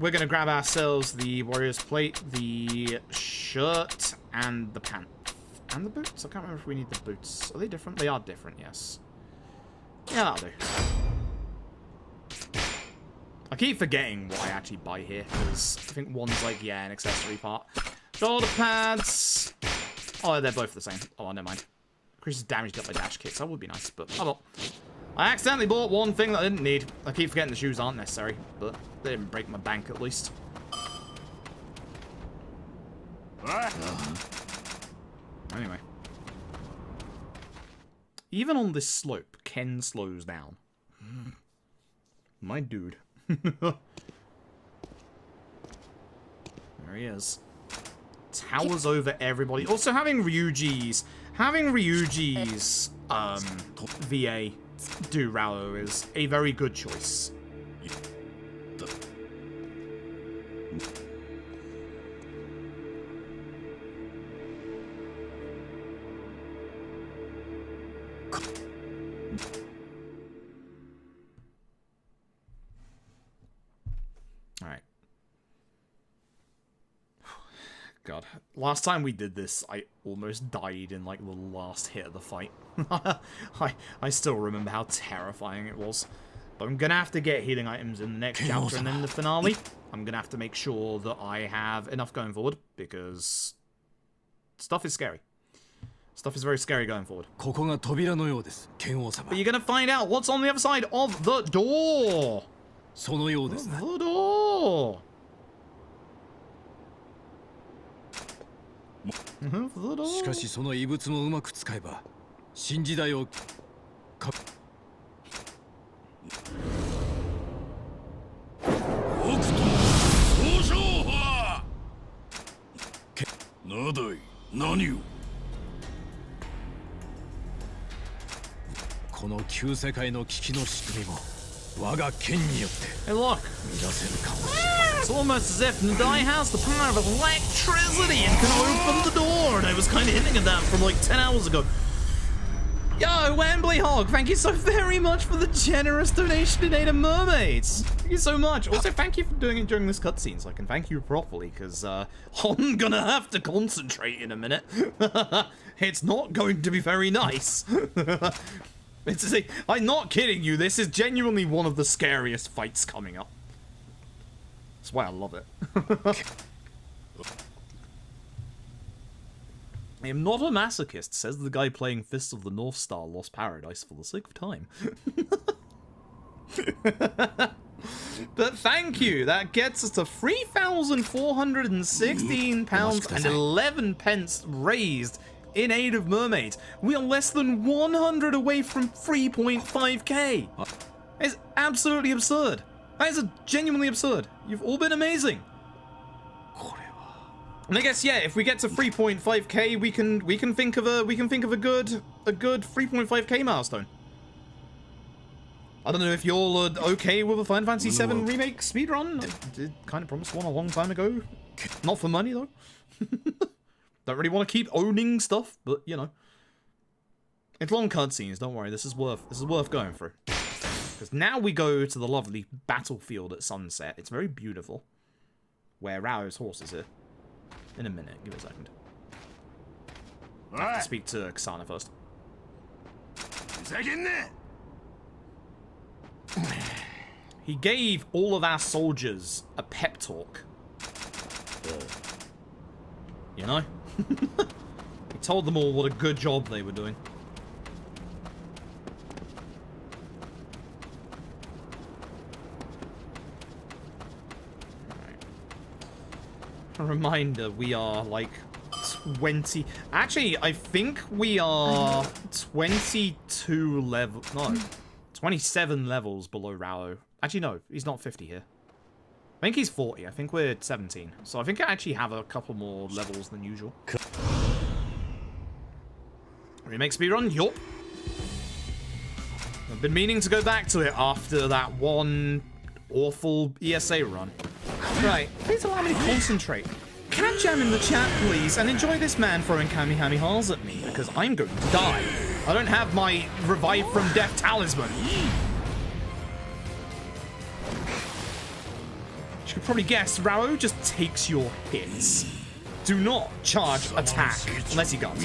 We're going to grab ourselves the warrior's plate, the shirt, and the pants. And the boots? I can't remember if we need the boots. Are they different? They are different, yes. Yeah, that'll do. I keep forgetting what I actually buy here, because I think one's like, yeah, an accessory part. Shoulder pads. Oh, they're both the same. Oh, never mind. Increases damage dealt by dash kits. That would be nice, but oh well. I accidentally bought one thing that I didn't need. I keep forgetting the shoes aren't necessary, but they didn't break my bank at least. Anyway. Even on this slope, Ken slows down. My dude. There he is. Towers over everybody. Also having Ryuji's VA do Rao is a very good choice. Alright. God. Last time we did this, I almost died in, like, the last hit of the fight. I still remember how terrifying it was. But I'm gonna have to get healing items in the next chapter and then the finale. I'm gonna have to make sure that I have enough going forward, because stuff is scary. Stuff is very scary going forward. But you're gonna find out what's on the other side of the door! The door! The door! しかしその異物もうまく使えば新時代をか北斗総称派なだい何をこの旧世界の危機の仕組みも我が剣によって Hey, look! 乱せるかもしれない It's almost as if Nadai has the power of electricity and can open the door, and I was kind of hinting at that from like 10 hours ago. Yo, Wembley Hog, thank you so very much for the generous donation to Native Mermaids. Thank you so much. Also, thank you for doing it during this cutscene so I can thank you properly, because I'm gonna have to concentrate in a minute. It's not going to be very nice. I'm not kidding you, this is genuinely one of the scariest fights coming up. That's why I love it. I am not a masochist, says the guy playing Fists of the North Star Lost Paradise for the sake of time. But thank you, that gets us to £3,416 and 11 pence raised in aid of mermaids. We are less than 100 away from 3.5k. It's absolutely absurd. That is genuinely absurd. You've all been amazing. And I guess yeah, if we get to 3.5k, we can think of a good 3.5k milestone. I don't know if you're okay with a Final Fantasy VII remake speedrun. I did kind of promise one a long time ago. Not for money though. Don't really want to keep owning stuff, but you know, it's long cutscenes. Don't worry, this is worth going through. Because now we go to the lovely battlefield at sunset. It's very beautiful. Where Rao's horse is here. In a minute, give it a second. I have to speak to Ksana first. He gave all of our soldiers a pep talk. You know? He told them all what a good job they were doing. a reminder, we are like 20. Actually, I think we are 22 level. No, 27 levels below Rao. Actually, no, he's not 50 here. I think he's 40. I think we're 17. So I think I actually have a couple more levels than usual. Remake speedrun? Yup. I've been meaning to go back to it after that one awful ESA run. Right, please allow me to concentrate. Can I jam in the chat, please, and enjoy this man throwing Kamehamehas at me, because I'm going to die. I don't have my revive from death talisman. You could probably guess, Rao just takes your hits. Do not charge attack unless he guns.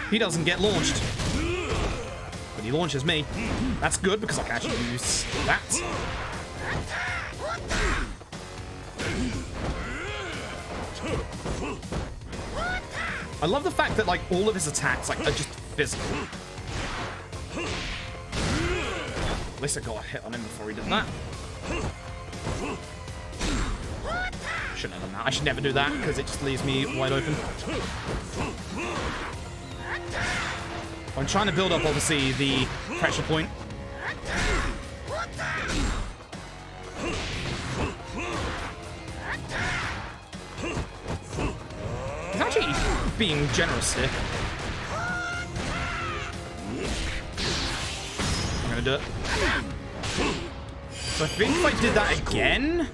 He doesn't get launched. But he launches me. That's good because I can actually use that. I love the fact that like all of his attacks like are just physical. At least I got a hit on him before he did that. Shouldn't have done that. I should never do that because it just leaves me wide open. I'm trying to build up, obviously, the pressure point. He's actually being generous here. I'm gonna do it. So I think if I did that again,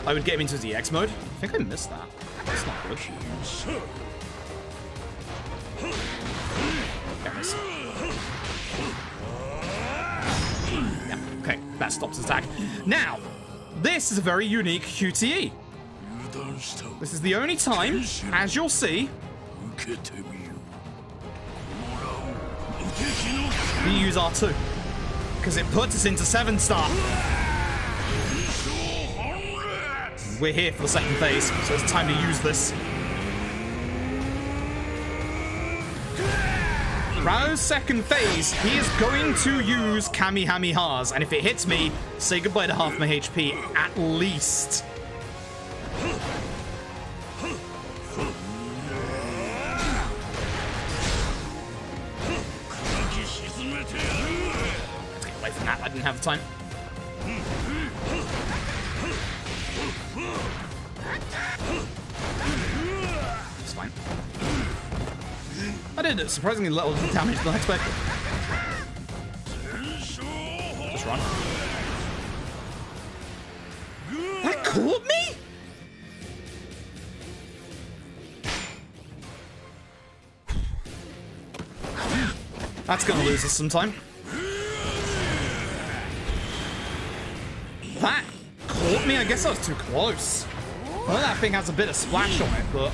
I would get him into the EX mode. I think I missed that. That's not good. Yeah, okay, that stops his attack. Now, this is a very unique QTE. This is the only time, as you'll see, we use R2. Because it puts us into 7-star. We're here for the second phase, so it's time to use this. Rao's second phase, he is going to use Kamehamehas, and if it hits me, say goodbye to half my HP, at least. Let's get away from that, I didn't have the time. It's fine. I did surprisingly little damage than I expected. Just run. That caught me? That's gonna lose us some time. That caught me? I guess I was too close. Well, that thing has a bit of splash on it, but...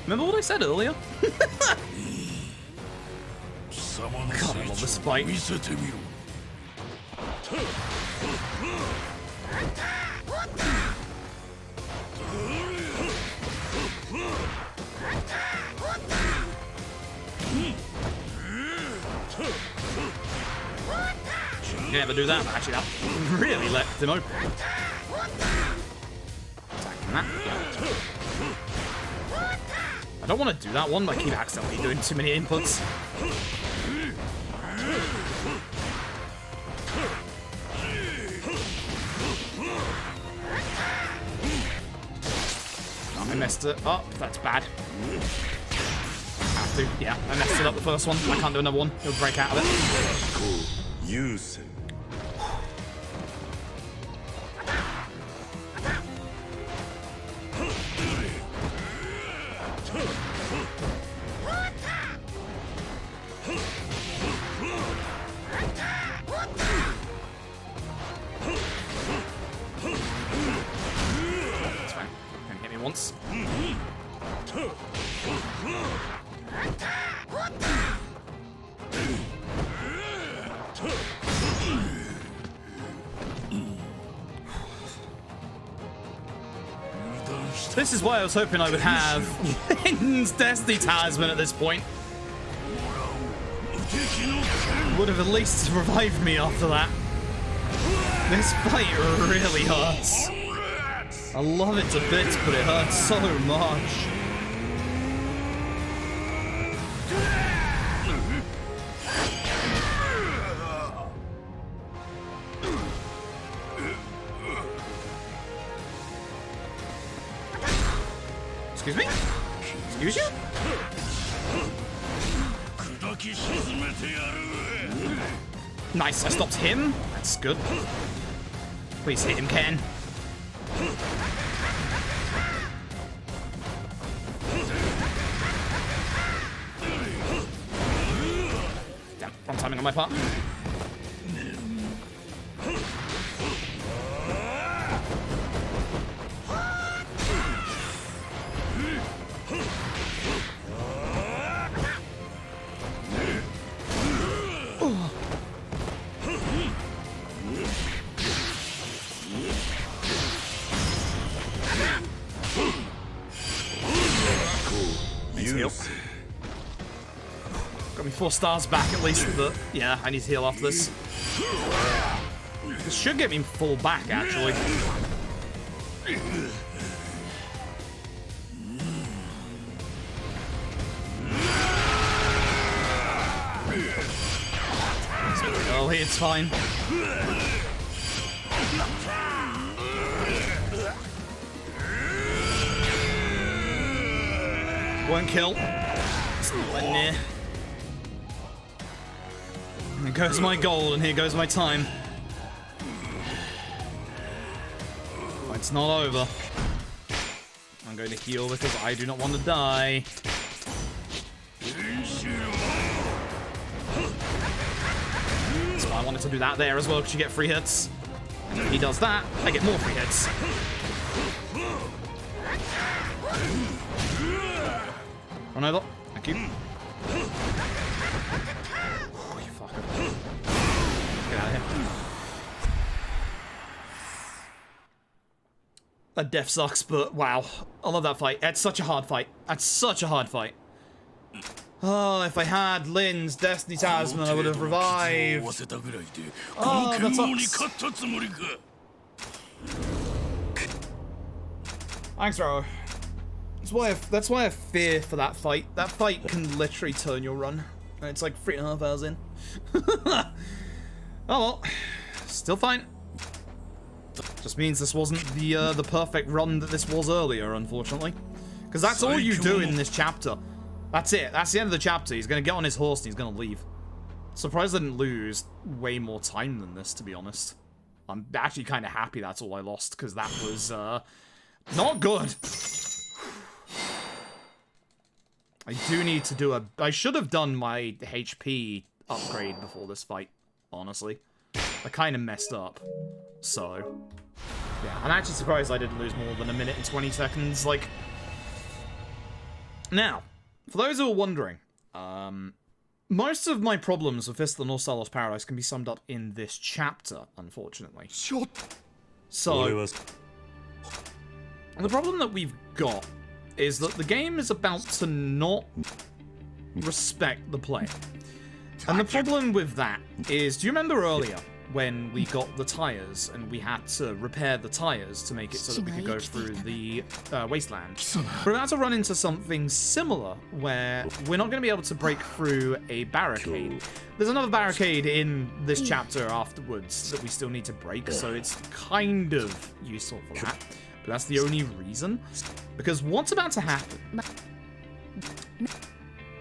Remember what I said earlier? God, I love this fight. Should never do that. Actually, that really left him open. Attacking that. I don't want to do that one, but I keep accidentally doing too many inputs. Oh, I messed it up. That's bad. Have to. Yeah, I messed it up the first one. I can't do another one. He'll break out of it. That's fine. Can hit me once. This is why I was hoping I would have Destiny Talisman at this point. would have at least revived me after that. This fight really hurts. I love it to bits, but it hurts so much. Excuse me? Excuse you? Nice, I stopped him. That's good. Please hit him, Ken. Damn, wrong timing on my part. Got me 4 stars back at least, but yeah, I need to heal after this. This should get me full back, actually. Oh, it's fine. Won't kill. It's nowhere near. Here goes my gold, and here goes my time. Fight's not over. I'm going to heal because I do not want to die. So I wanted to do that there as well because you get free hits. And if he does that, I get more free hits. Run over. Thank you. Oh, you fucker. Get out of here. That death sucks, but wow. I love that fight. It's such a hard fight. That's such a hard fight. Oh, if I had Lynn's Destiny Talisman, I would have revived. Oh, that sucks. Thanks, Ro. That's why I fear for that fight. That fight can literally turn your run. And it's like 3.5 hours in. Oh well. Still fine. Just means this wasn't the perfect run that this was earlier, unfortunately. Because that's all you do in this chapter. That's it. That's the end of the chapter. He's going to get on his horse and he's going to leave. Surprised I didn't lose way more time than this, to be honest. I'm actually kind of happy that's all I lost, because that was not good. I do need to do I should have done my HP upgrade before this fight, honestly. I kind of messed up. So, yeah. I'm actually surprised I didn't lose more than 1 minute and 20 seconds, like. Now, for those who are wondering, most of my problems with Fist of the North Star Lost Paradise can be summed up in this chapter, unfortunately. So, the problem that we've got is that the game is about to not respect the player. And the problem with that is, do you remember earlier when we got the tires and we had to repair the tires to make it so that we could go through the wasteland? We're about to run into something similar where we're not going to be able to break through a barricade. There's another barricade in this chapter afterwards that we still need to break, so it's kind of useful for that. But that's the only reason. Because what's about to happen...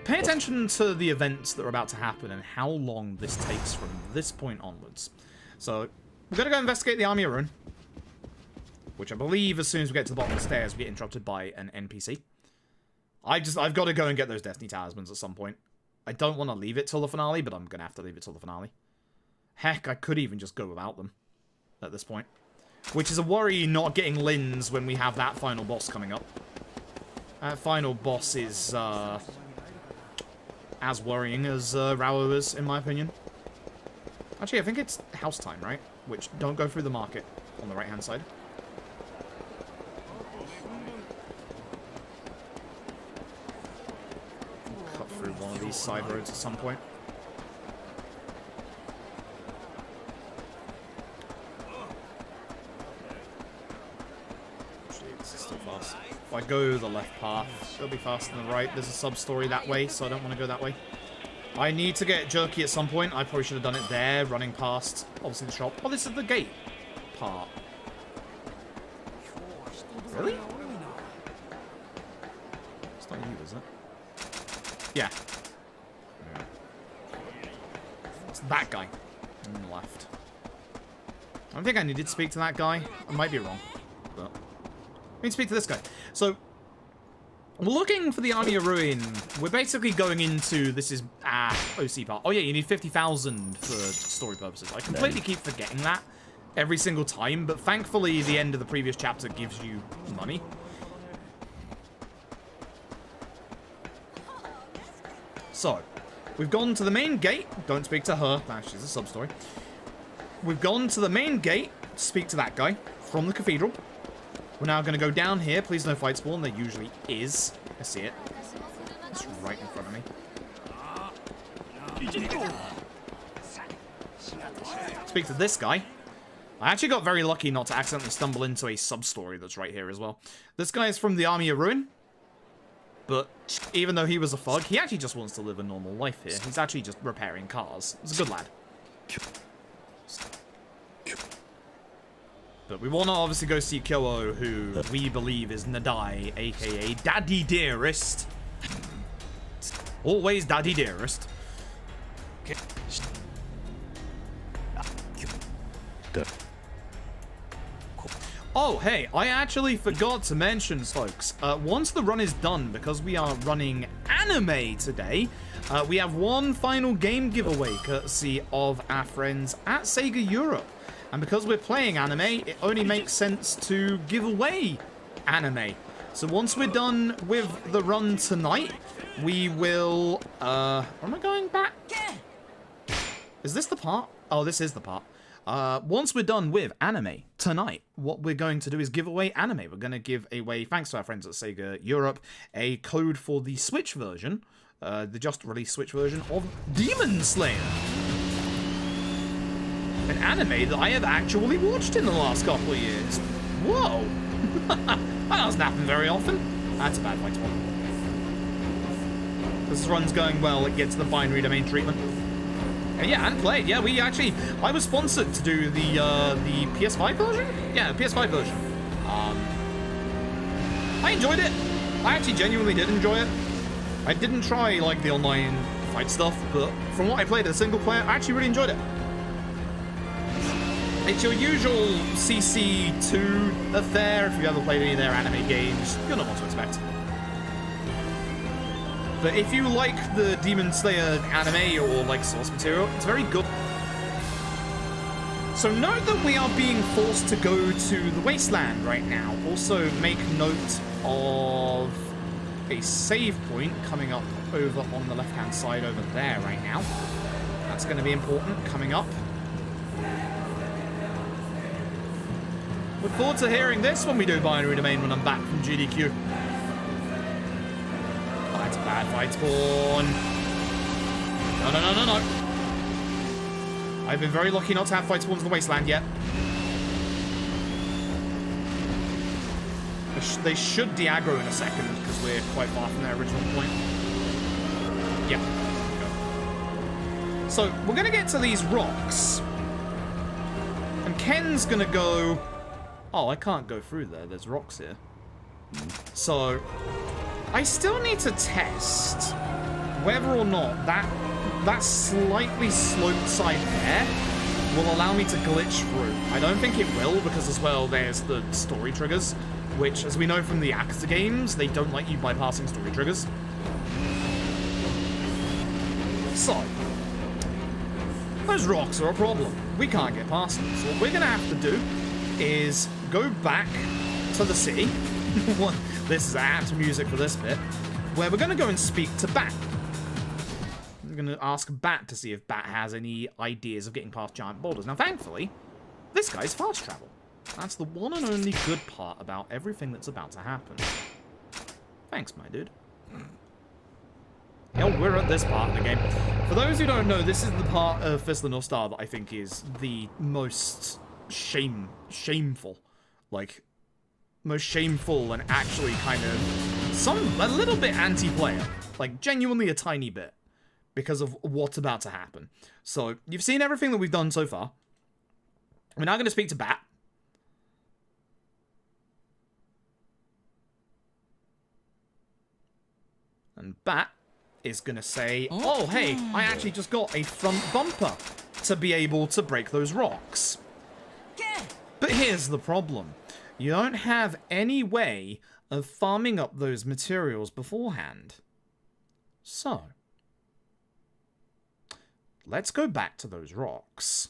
Pay attention to the events that are about to happen and how long this takes from this point onwards. So, we're going to go investigate the Army of Ruin. Which I believe as soon as we get to the bottom of the stairs, we get interrupted by an NPC. I've got to go and get those Destiny Talismans at some point. I don't want to leave it till the finale, but I'm going to have to leave it till the finale. Heck, I could even just go without them at this point. Which is a worry not getting Lynn's when we have that final boss coming up. That final boss is, as worrying as Rao is, in my opinion. Actually, I think it's house time, right? Which, don't go through the market on the right-hand side. Cut through one of these side roads at some point. fast. If I go the left path, it'll be faster than the right. There's a sub-story that way, so I don't want to go that way. I need to get jerky at some point. I probably should have done it there, running past, obviously, the shop. Oh, this is the gate part. Really? It's not you, is it? Yeah. It's that guy on the left. I don't think I needed to speak to that guy. I might be wrong, but I need to speak to this guy. So, we're looking for the Army of Ruin. We're basically going into, this is, OC part. Oh yeah, you need 50,000 for story purposes. I completely keep forgetting that every single time, but thankfully the end of the previous chapter gives you money. So, we've gone to the main gate. Don't speak to her. She's a sub-story. We've gone to the main gate to speak to that guy from the cathedral. We're now going to go down here. Please no fight spawn. There usually is. I see it. It's right in front of me. Speak to this guy. I actually got very lucky not to accidentally stumble into a sub-story that's right here as well. This guy is from the Army of Ruin. But even though he was a thug, he actually just wants to live a normal life here. He's actually just repairing cars. He's a good lad. But we want to obviously go see Kyo, who we believe is Nadai, aka Daddy Dearest. Always Daddy Dearest. Oh, hey, I actually forgot to mention, folks, once the run is done, because we are running anime today, we have one final game giveaway courtesy of our friends at Sega Europe. And because we're playing anime, it only makes sense to give away anime. So once we're done with the run tonight, we will, where am I going back? Is this the part? Oh, this is the part. Once we're done with anime tonight, what we're going to do is give away anime. We're going to give away, thanks to our friends at Sega Europe, a code for the Switch version, the just released Switch version of Demon Slayer. An anime that I have actually watched in the last couple of years. Whoa! That doesn't happen very often. That's a bad fight one. This run's going well, it gets the binary domain treatment. Yeah, and played. Yeah, we actually... I was sponsored to do the PS5 version? Yeah, the PS5 version. I enjoyed it. I actually genuinely did enjoy it. I didn't try, like, the online fight stuff, but from what I played as a single player, I actually really enjoyed it. It's your usual CC2 affair. If you ever played any of their anime games, you'll know what to expect. But if you like the Demon Slayer anime or like source material, it's very good. So note that we are being forced to go to the Wasteland right now. Also make note of a save point coming up over on the left-hand side over there right now. That's going to be important coming up. Look forward to hearing this when we do Binary Domain when I'm back from GDQ. Oh, that's a bad fight spawn. No, no, no, no, no. I've been very lucky not to have fight spawns in the Wasteland yet. They should de-aggro in a second because we're quite far from their original point. Yeah. So, we're going to get to these rocks. And Ken's going to go... Oh, I can't go through there. There's rocks here. So, I still need to test whether or not that slightly sloped side there will allow me to glitch through. I don't think it will because as well there's the story triggers, which as we know from the Yakuza games, they don't like you bypassing story triggers. So, those rocks are a problem. We can't get past them. So what we're going to have to do is go back to the city. This is apt music for this bit. Where we're going to go and speak to Bat. I'm going to ask Bat to see if Bat has any ideas of getting past giant boulders. Now, thankfully, this guy's fast travel. That's the one and only good part about everything that's about to happen. Thanks, my dude. Yeah, we're at this part of the game. For those who don't know, this is the part of Fist of the North Star that I think is the most shameful. Like, most shameful and actually kind of a little bit anti-player. Like, genuinely a tiny bit. Because of what's about to happen. So, you've seen everything that we've done so far. We're now going to speak to Bat. And Bat is going to say, oh, hey, I actually just got a front bumper to be able to break those rocks. But here's the problem. You don't have any way of farming up those materials beforehand. So, let's go back to those rocks.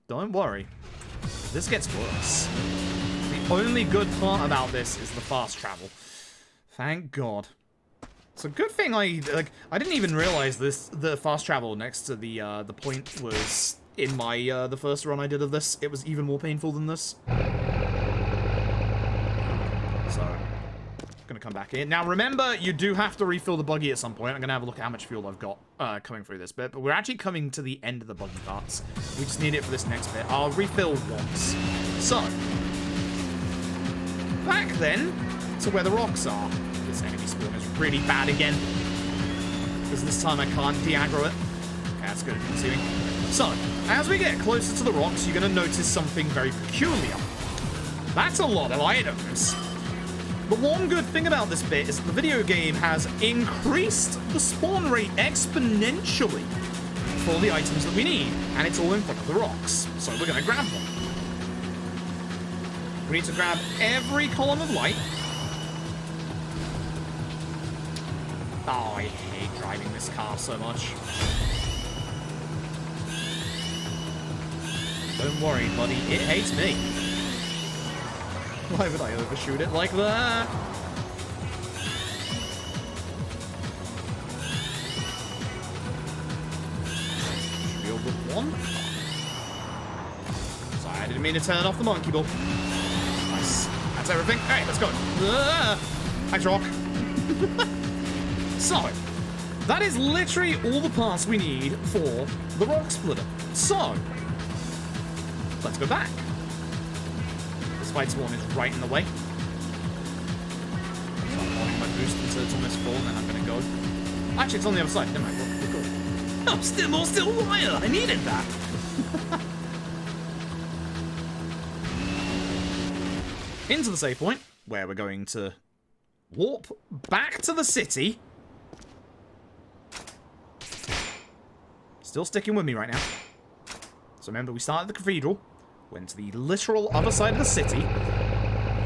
Don't worry. This gets worse. The only good part about this is the fast travel. Thank God. It's a good thing I didn't even realize the fast travel next to the point was in my the first run I did of this. It was even more painful than this. So, gonna come back in. Now remember, you do have to refill the buggy at some point. I'm gonna have a look at how much fuel I've got coming through this bit, but we're actually coming to the end of the buggy parts. We just need it for this next bit. I'll refill once. So, back then to where the rocks are. This enemy spawn is really bad again, because this time I can't de-aggro it. Okay, that's good. Assuming. So, as we get closer to the rocks, you're gonna notice something very peculiar. That's a lot of items. The one good thing about this bit is that the video game has increased the spawn rate exponentially for the items that we need, and it's all in front of the rocks. So we're going to grab them. We need to grab every column of light. Oh, I hate driving this car so much. Don't worry, buddy, it hates me. Why would I overshoot it like that? Should be over one. Sorry, I didn't mean to turn off the monkey ball. Nice. That's everything. Alright, let's go. Thanks, Rock. So, that is literally all the parts we need for the rock splitter. So, let's go back. Fight spawn is right in the way. So I'm holding my boost until it's almost full, and then I'm gonna go. Actually, it's on the other side. Never mind, we're good. Oh, still wire! I needed that! Into the save point, where we're going to warp back to the city. Still sticking with me right now. So remember, we started at the cathedral. Went to the literal other side of the city,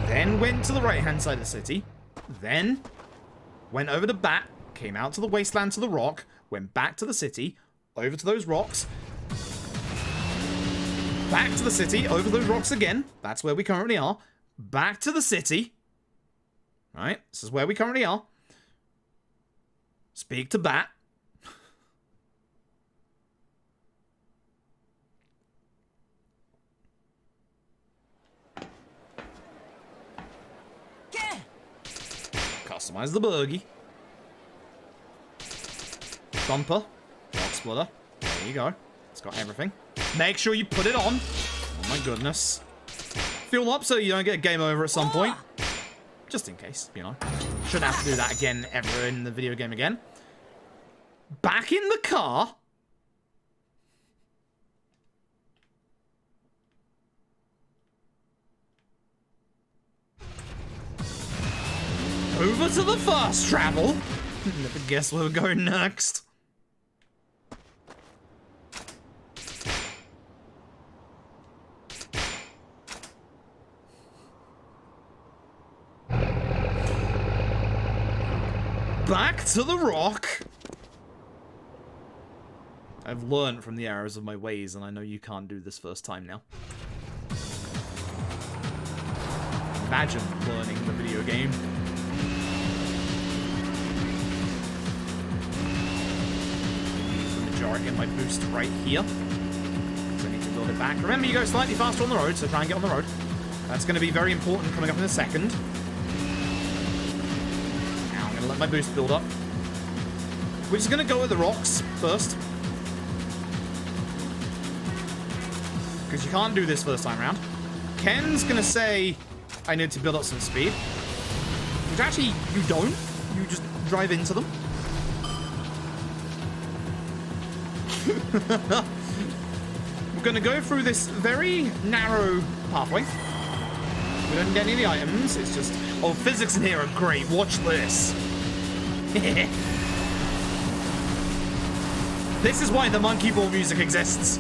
then went to the right-hand side of the city, then went over to Bat, came out to the wasteland to the rock, went back to the city, over to those rocks, back to the city, over those rocks again, that's where we currently are, back to the city, right, this is where we currently are, speak to Bat, customize the buggy. Bumper. Rock splitter. There you go. It's got everything. Make sure you put it on. Oh my goodness. Fuel up so you don't get game over at some point. Just in case, you know. Shouldn't have to do that again ever in the video game again. Back in the car. Over to the fast travel. Never guess where we're going next. Back to the rock. I've learned from the errors of my ways, and I know you can't do this first time now. Imagine learning the video game. Get my boost right here. So I need to build it back. Remember, you go slightly faster on the road, so try and get on the road. That's going to be very important coming up in a second. Now I'm going to let my boost build up. We're just going to go with the rocks first. Because you can't do this first time round. Ken's gonna say, I need to build up some speed. Which actually, you don't. You just drive into them. We're gonna go through this very narrow pathway. We don't get any of the items, it's just... Oh, physics in here are great. Watch this. This is why the monkey ball music exists.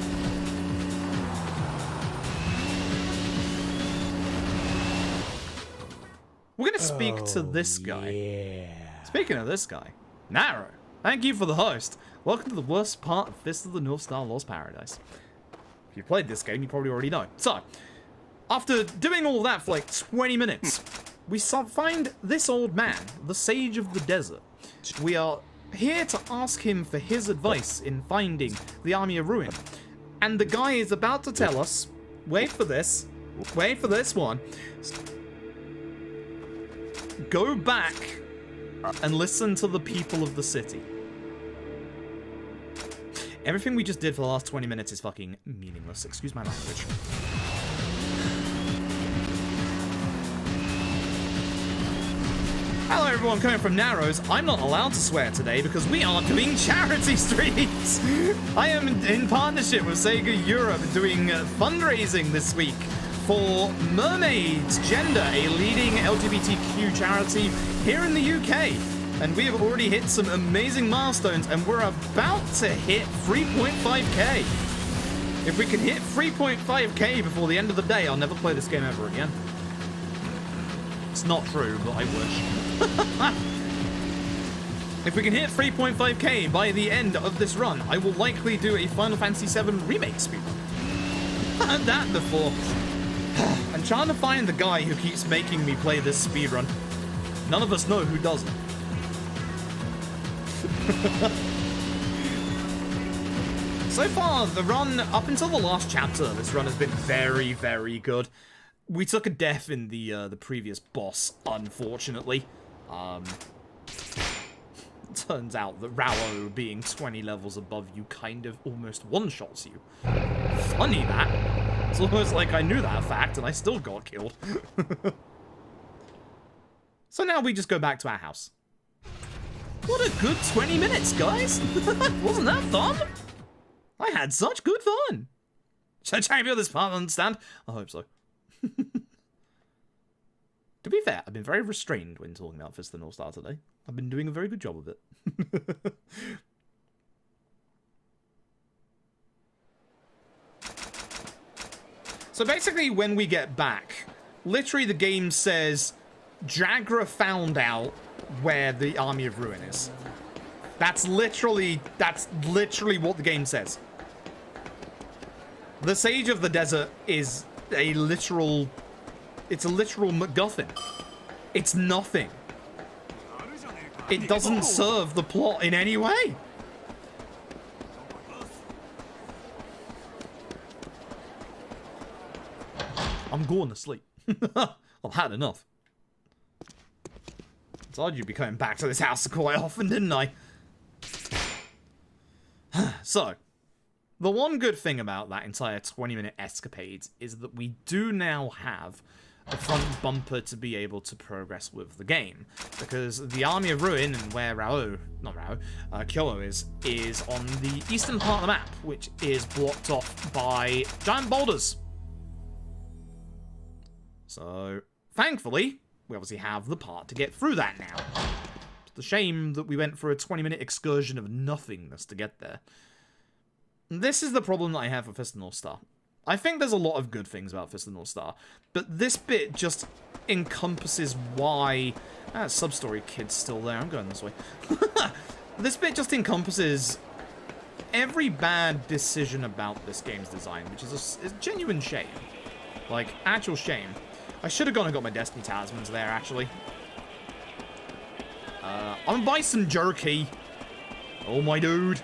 We're gonna speak to this guy. Yeah. Speaking of this guy, Naro, thank you for the host. Welcome to the worst part of Fist of the North Star Lost Paradise. If you played this game, you probably already know. So, after doing all that for like 20 minutes, we find this old man, the Sage of the Desert. We are here to ask him for his advice in finding the Army of Ruin. And the guy is about to tell us, wait for this one, go back and listen to the people of the city. Everything we just did for the last 20 minutes is fucking meaningless. Excuse my language. Hello everyone, coming from Narrows. I'm not allowed to swear today because we are doing charity streams. I am in partnership with Sega Europe doing fundraising this week for Mermaids Gender, a leading LGBTQ charity here in the UK. And we have already hit some amazing milestones, and we're about to hit 3.5k. If we can hit 3.5k before the end of the day, I'll never play this game ever again. It's not true, but I wish. If we can hit 3.5k by the end of this run, I will likely do a Final Fantasy VII Remake speedrun. I've had that before. I'm trying to find the guy who keeps making me play this speedrun. None of us know who does it. So far, the run, up until the last chapter, this run has been very, very good. We took a death in the previous boss, unfortunately. Turns out that Rao, being 20 levels above you, kind of almost one-shots you. Funny that. It's almost like I knew that fact and I still got killed. So now we just go back to our house. What a good 20 minutes, guys! Wasn't that fun? I had such good fun! Should I try and feel this part understand? I hope so. To be fair, I've been very restrained when talking about Fist of the North Star today. I've been doing a very good job of it. So basically, when we get back, literally the game says, Jagra found out where the Army of Ruin is. That's literally what the game says. The Sage of the Desert is a literal... It's a literal MacGuffin. It's nothing. It doesn't serve the plot in any way. I'm going to sleep. I've had enough. I told you you'd be coming back to this house quite often, didn't I? So, the one good thing about that entire 20-minute escapade is that we do now have a front bumper to be able to progress with the game. Because the Army of Ruin, and where Kyoto is on the eastern part of the map, which is blocked off by giant boulders. So, thankfully, we obviously have the part to get through that now. It's a shame that we went for a 20-minute excursion of nothingness to get there. This is the problem that I have with Fist of the North Star. I think there's a lot of good things about Fist of the North Star, but this bit just encompasses why... sub-story kid's still there. I'm going this way. This bit just encompasses every bad decision about this game's design, which is a genuine shame. Like, actual shame. I should have gone and got my Destiny Talismans there, actually. I'm gonna buy some jerky. Oh, my dude.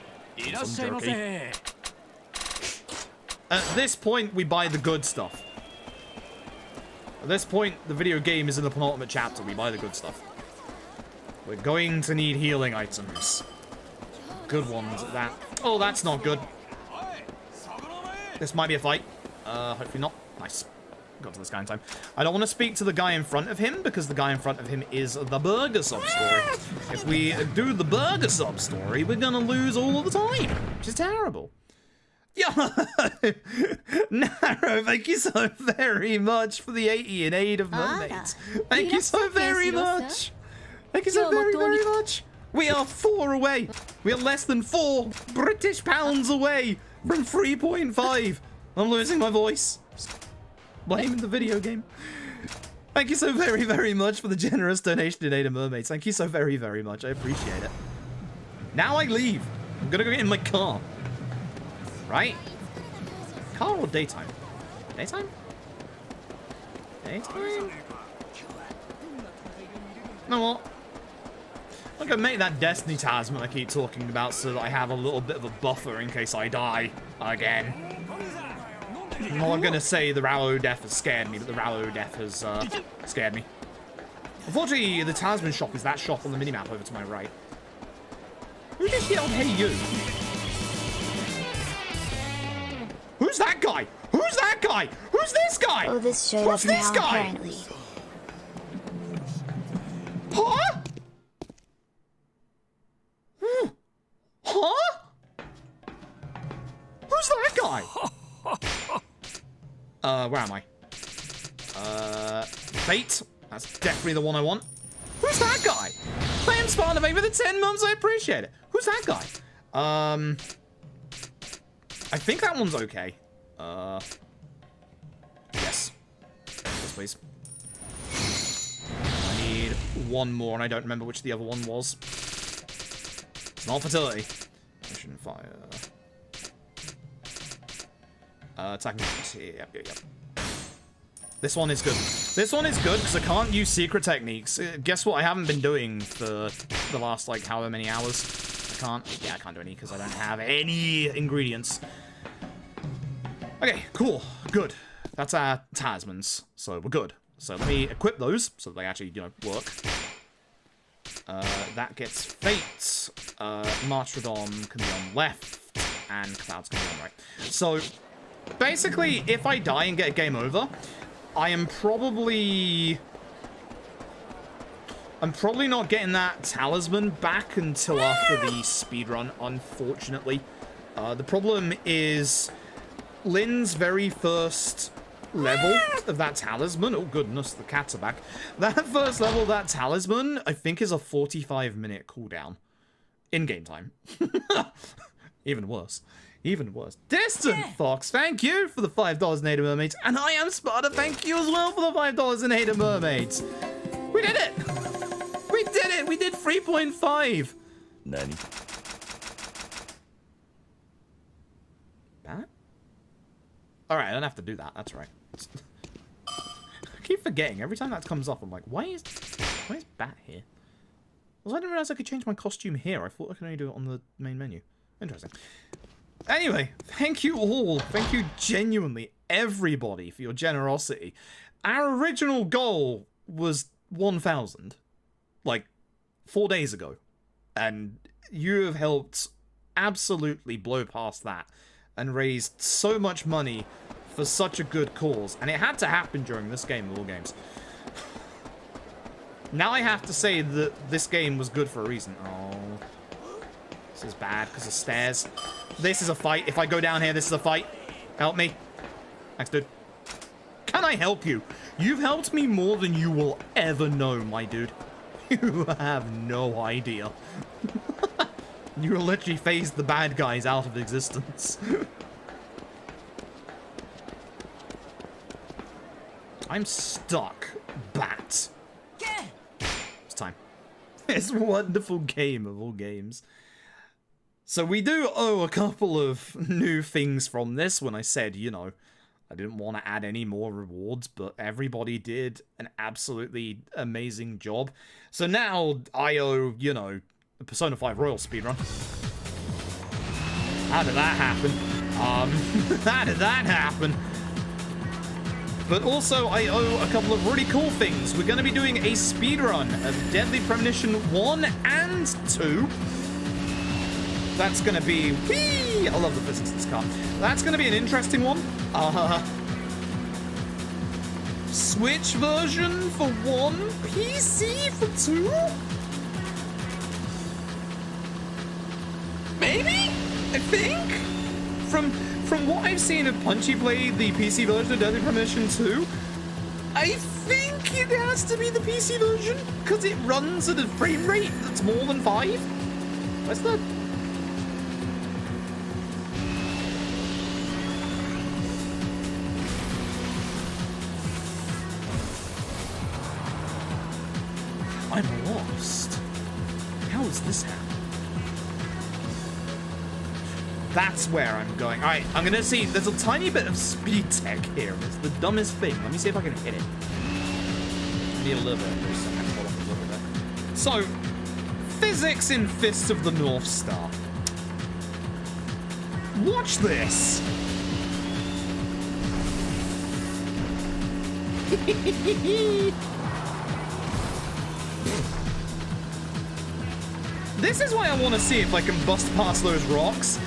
Some jerky. At this point, we buy the good stuff. At this point, the video game is in the penultimate chapter. We buy the good stuff. We're going to need healing items. Good ones at that. Oh, that's not good. This might be a fight. Hopefully not. Nice. got to this guy in time. I don't want to speak to the guy in front of him because the guy in front of him is the burger sub story. If we do the burger sub story, we're gonna lose all of the time, which is terrible. Yeah, Naro, thank you so very much for the 80 in aid of mermaids. Thank you so very much. Thank you so very, very much. We are 4 away. We are less than 4 British pounds away from 3.5. I'm losing my voice. Blaming the video game. Thank you so very, very much for the generous donation in aid of mermaids. Thank you so very, very much. I appreciate it. Now I leave. I'm gonna go get in my car. Right? Car or daytime? Daytime? Daytime? You know what? I'm gonna make that Destiny talisman I keep talking about so that I have a little bit of a buffer in case I die again. I'm not gonna say the Rallo death has scared me, but the Rallo death has scared me. Unfortunately, the talisman shop is that shop on the minimap over to my right. Who just yelled, "Hey you"? Who's that guy? Who's that guy? Who's this guy? Oh, this showed Who's up this now, guy? apparently. Huh? Huh? Who's that guy? Where am I? Fate. That's definitely the one I want. Who's that guy? Playing Spartan for the 10 months, I appreciate it. Who's that guy? I think that one's okay. Yes. Yes, please. I need one more, and I don't remember which the other one was. It's not fertility. Mission fire. Attacking. Yep. This one is good. This one is good because I can't use secret techniques. Guess what? I haven't been doing for the last, like, however many hours. I can't do any because I don't have any ingredients. Okay, cool. Good. That's our talismans. So we're good. So let me equip those so they actually, you know, work. That gets Fate. Martyrdom can be on left. And Clouds can be on right. So basically, if I die and get a game over, I am probably not getting that talisman back until after the speedrun, unfortunately. The problem is Lynn's very first level of that talisman. Oh goodness, the cats are back. That first level of that talisman, I think, is a 45-minute cooldown in game time. Even worse. Even worse. Distant Fox, thank you for the $5 in Aid of Mermaids. And I am Sparta, thank you as well for the $5 in Aid of Mermaids. We did it! We did it! We did 3.5. Nani? Bat? Alright, I don't have to do that. That's right. I keep forgetting. Every time that comes up, I'm like, why is Bat here? Well, I didn't realize I could change my costume here. I thought I could only do it on the main menu. Interesting. Anyway, thank you all. Thank you genuinely, everybody, for your generosity. Our original goal was 1,000, like 4 days ago. And you have helped absolutely blow past that and raised so much money for such a good cause. And it had to happen during this game of all games. Now I have to say that this game was good for a reason. Oh. This is bad because of stairs. This is a fight. If I go down here, this is a fight. Help me. Thanks, dude. Can I help you? You've helped me more than you will ever know, my dude. You have no idea. You literally phased the bad guys out of existence. I'm stuck, Bat. It's time. This wonderful game of all games. So we do owe a couple of new things from this when I said, you know, I didn't want to add any more rewards, but everybody did an absolutely amazing job. So now I owe, you know, a Persona 5 Royal speedrun. How did that happen? How did that happen? But also I owe a couple of really cool things. We're going to be doing a speedrun of Deadly Premonition 1 and 2. That's going to be... Whee! I love the physics of this car. That's going to be an interesting one. Switch version for 1, PC for 2? Maybe? I think? From what I've seen of Punchy play the PC version of Deadly Premonition 2, I think it has to be the PC version, because it runs at a frame rate that's more than 5. Where's that? I'm lost. How is this happening? That's where I'm going. Alright, I'm gonna see. There's a tiny bit of speed tech here. It's the dumbest thing. Let me see if I can hit it. I need a little bit. So, physics in Fists of the North Star. Watch this. This is why I want to see if I can bust past those rocks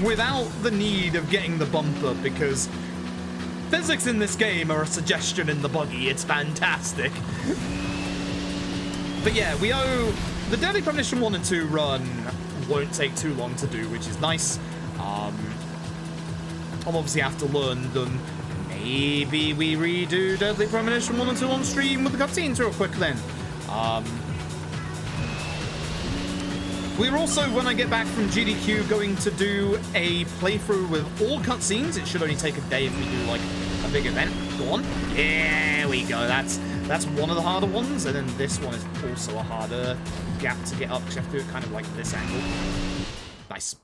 without the need of getting the bumper, because physics in this game are a suggestion in the buggy. It's fantastic. But yeah, we owe the Deadly Premonition 1 and 2 run won't take too long to do, which is nice. I'll obviously have to learn them. Maybe we redo Deadly Premonition 1 and 2 on stream with the cutscenes real quick then. We're also, when I get back from GDQ, going to do a playthrough with all cutscenes. It should only take a day if we do, like, a big event. Go on. There we go. That's one of the harder ones. And then this one is also a harder gap to get up, because you have to do it kind of like this angle. Nice.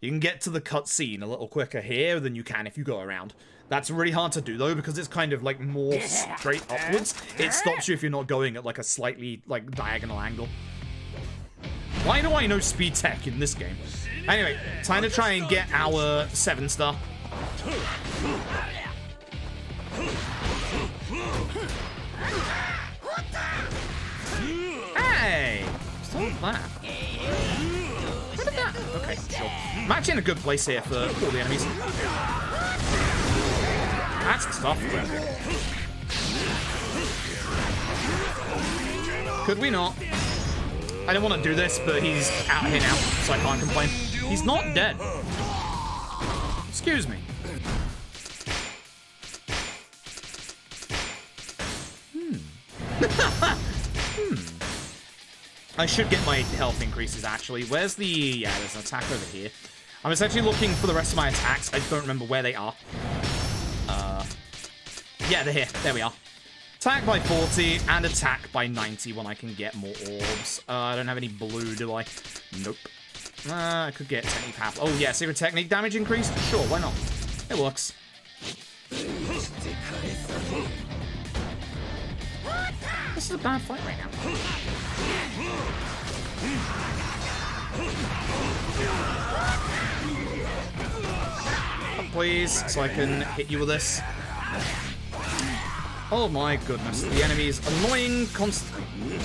You can get to the cutscene a little quicker here than you can if you go around. That's really hard to do, though, because it's kind of, like, more straight upwards. It stops you if you're not going at, like, a slightly, like, diagonal angle. Why do I know speed tech in this game? Anyway, time to try and get our 7-star. Hey! Stop that. Where did that? Okay, sure. I'm actually in a good place here for all the enemies. That's the stuff. Could we not? I don't want to do this, but he's out here now, so I can't complain. He's not dead. Excuse me. I should get my health increases, actually. Where's the... Yeah, there's an attack over here. I'm essentially looking for the rest of my attacks. I don't remember where they are. Yeah, they're here. There we are. Attack by 40 and attack by 90 when I can get more orbs. I don't have any blue, do I? Nope. I could get technique half. Oh, yeah, secret technique damage increase? Sure, why not? It works. This is a bad fight right now. Up, please, so I can hit you with this. Oh my goodness, the enemy is annoying constantly.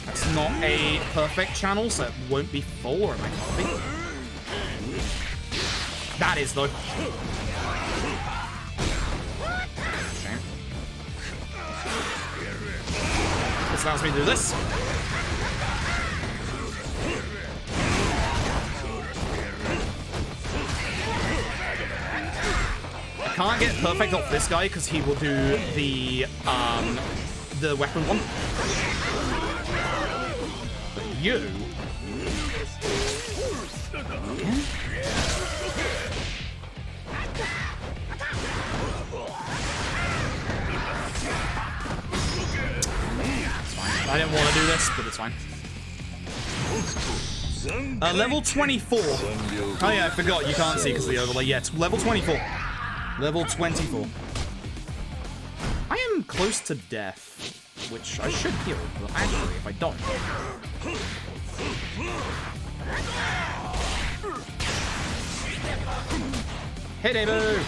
That's not a perfect channel, so it won't be full, or it might not be. That is, though. Shame. This allows me to do this. Can't get perfect off this guy because he will do the weapon one. But you, okay. It's fine. I didn't want to do this, but it's fine. Level 24. Oh yeah, I forgot. You can't see because of the overlay. Yeah, it's level 24. Level 24. I am close to death, which I should heal, but actually, if I don't... Hey, David!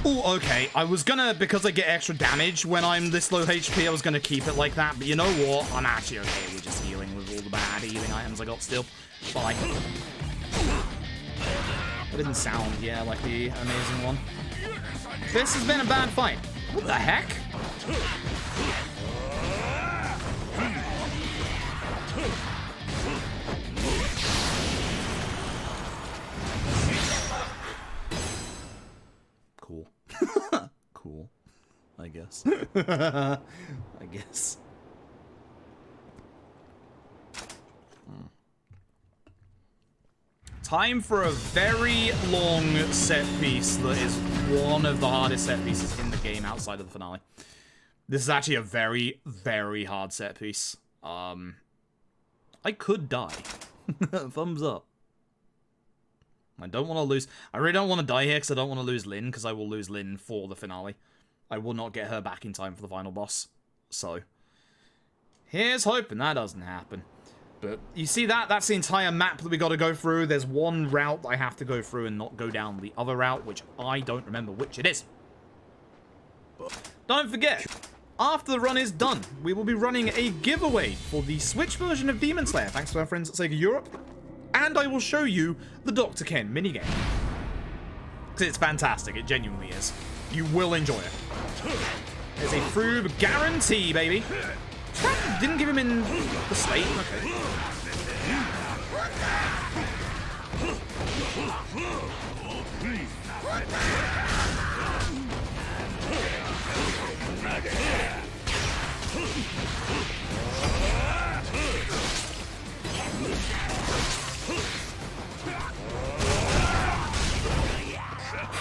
Oh, okay. I was gonna, because I get extra damage when I'm this low HP, I was gonna keep it like that, but you know what? I'm actually okay with just healing with all the bad healing items I got still. Bye. That didn't sound, yeah, like the amazing one. This has been a bad fight. What the heck? Cool. Cool. I guess. I guess. Time for a very long set piece that is one of the hardest set pieces in the game outside of the finale. This is actually a very, very hard set piece. I could die. Thumbs up. I don't want to lose. I really don't want to die here because I don't want to lose Lynn, because I will lose Lynn for the finale. I will not get her back in time for the final boss. So, here's hoping that doesn't happen. But you see that? That's the entire map that we got to go through. There's one route I have to go through and not go down the other route, which I don't remember which it is. Don't forget, after the run is done, we will be running a giveaway for the Switch version of Demon Slayer, thanks to our friends at Sega Europe. And I will show you the Dr. Ken minigame. Because it's fantastic, it genuinely is. You will enjoy it. There's a Froob guarantee, baby. Didn't give him in the state? Okay.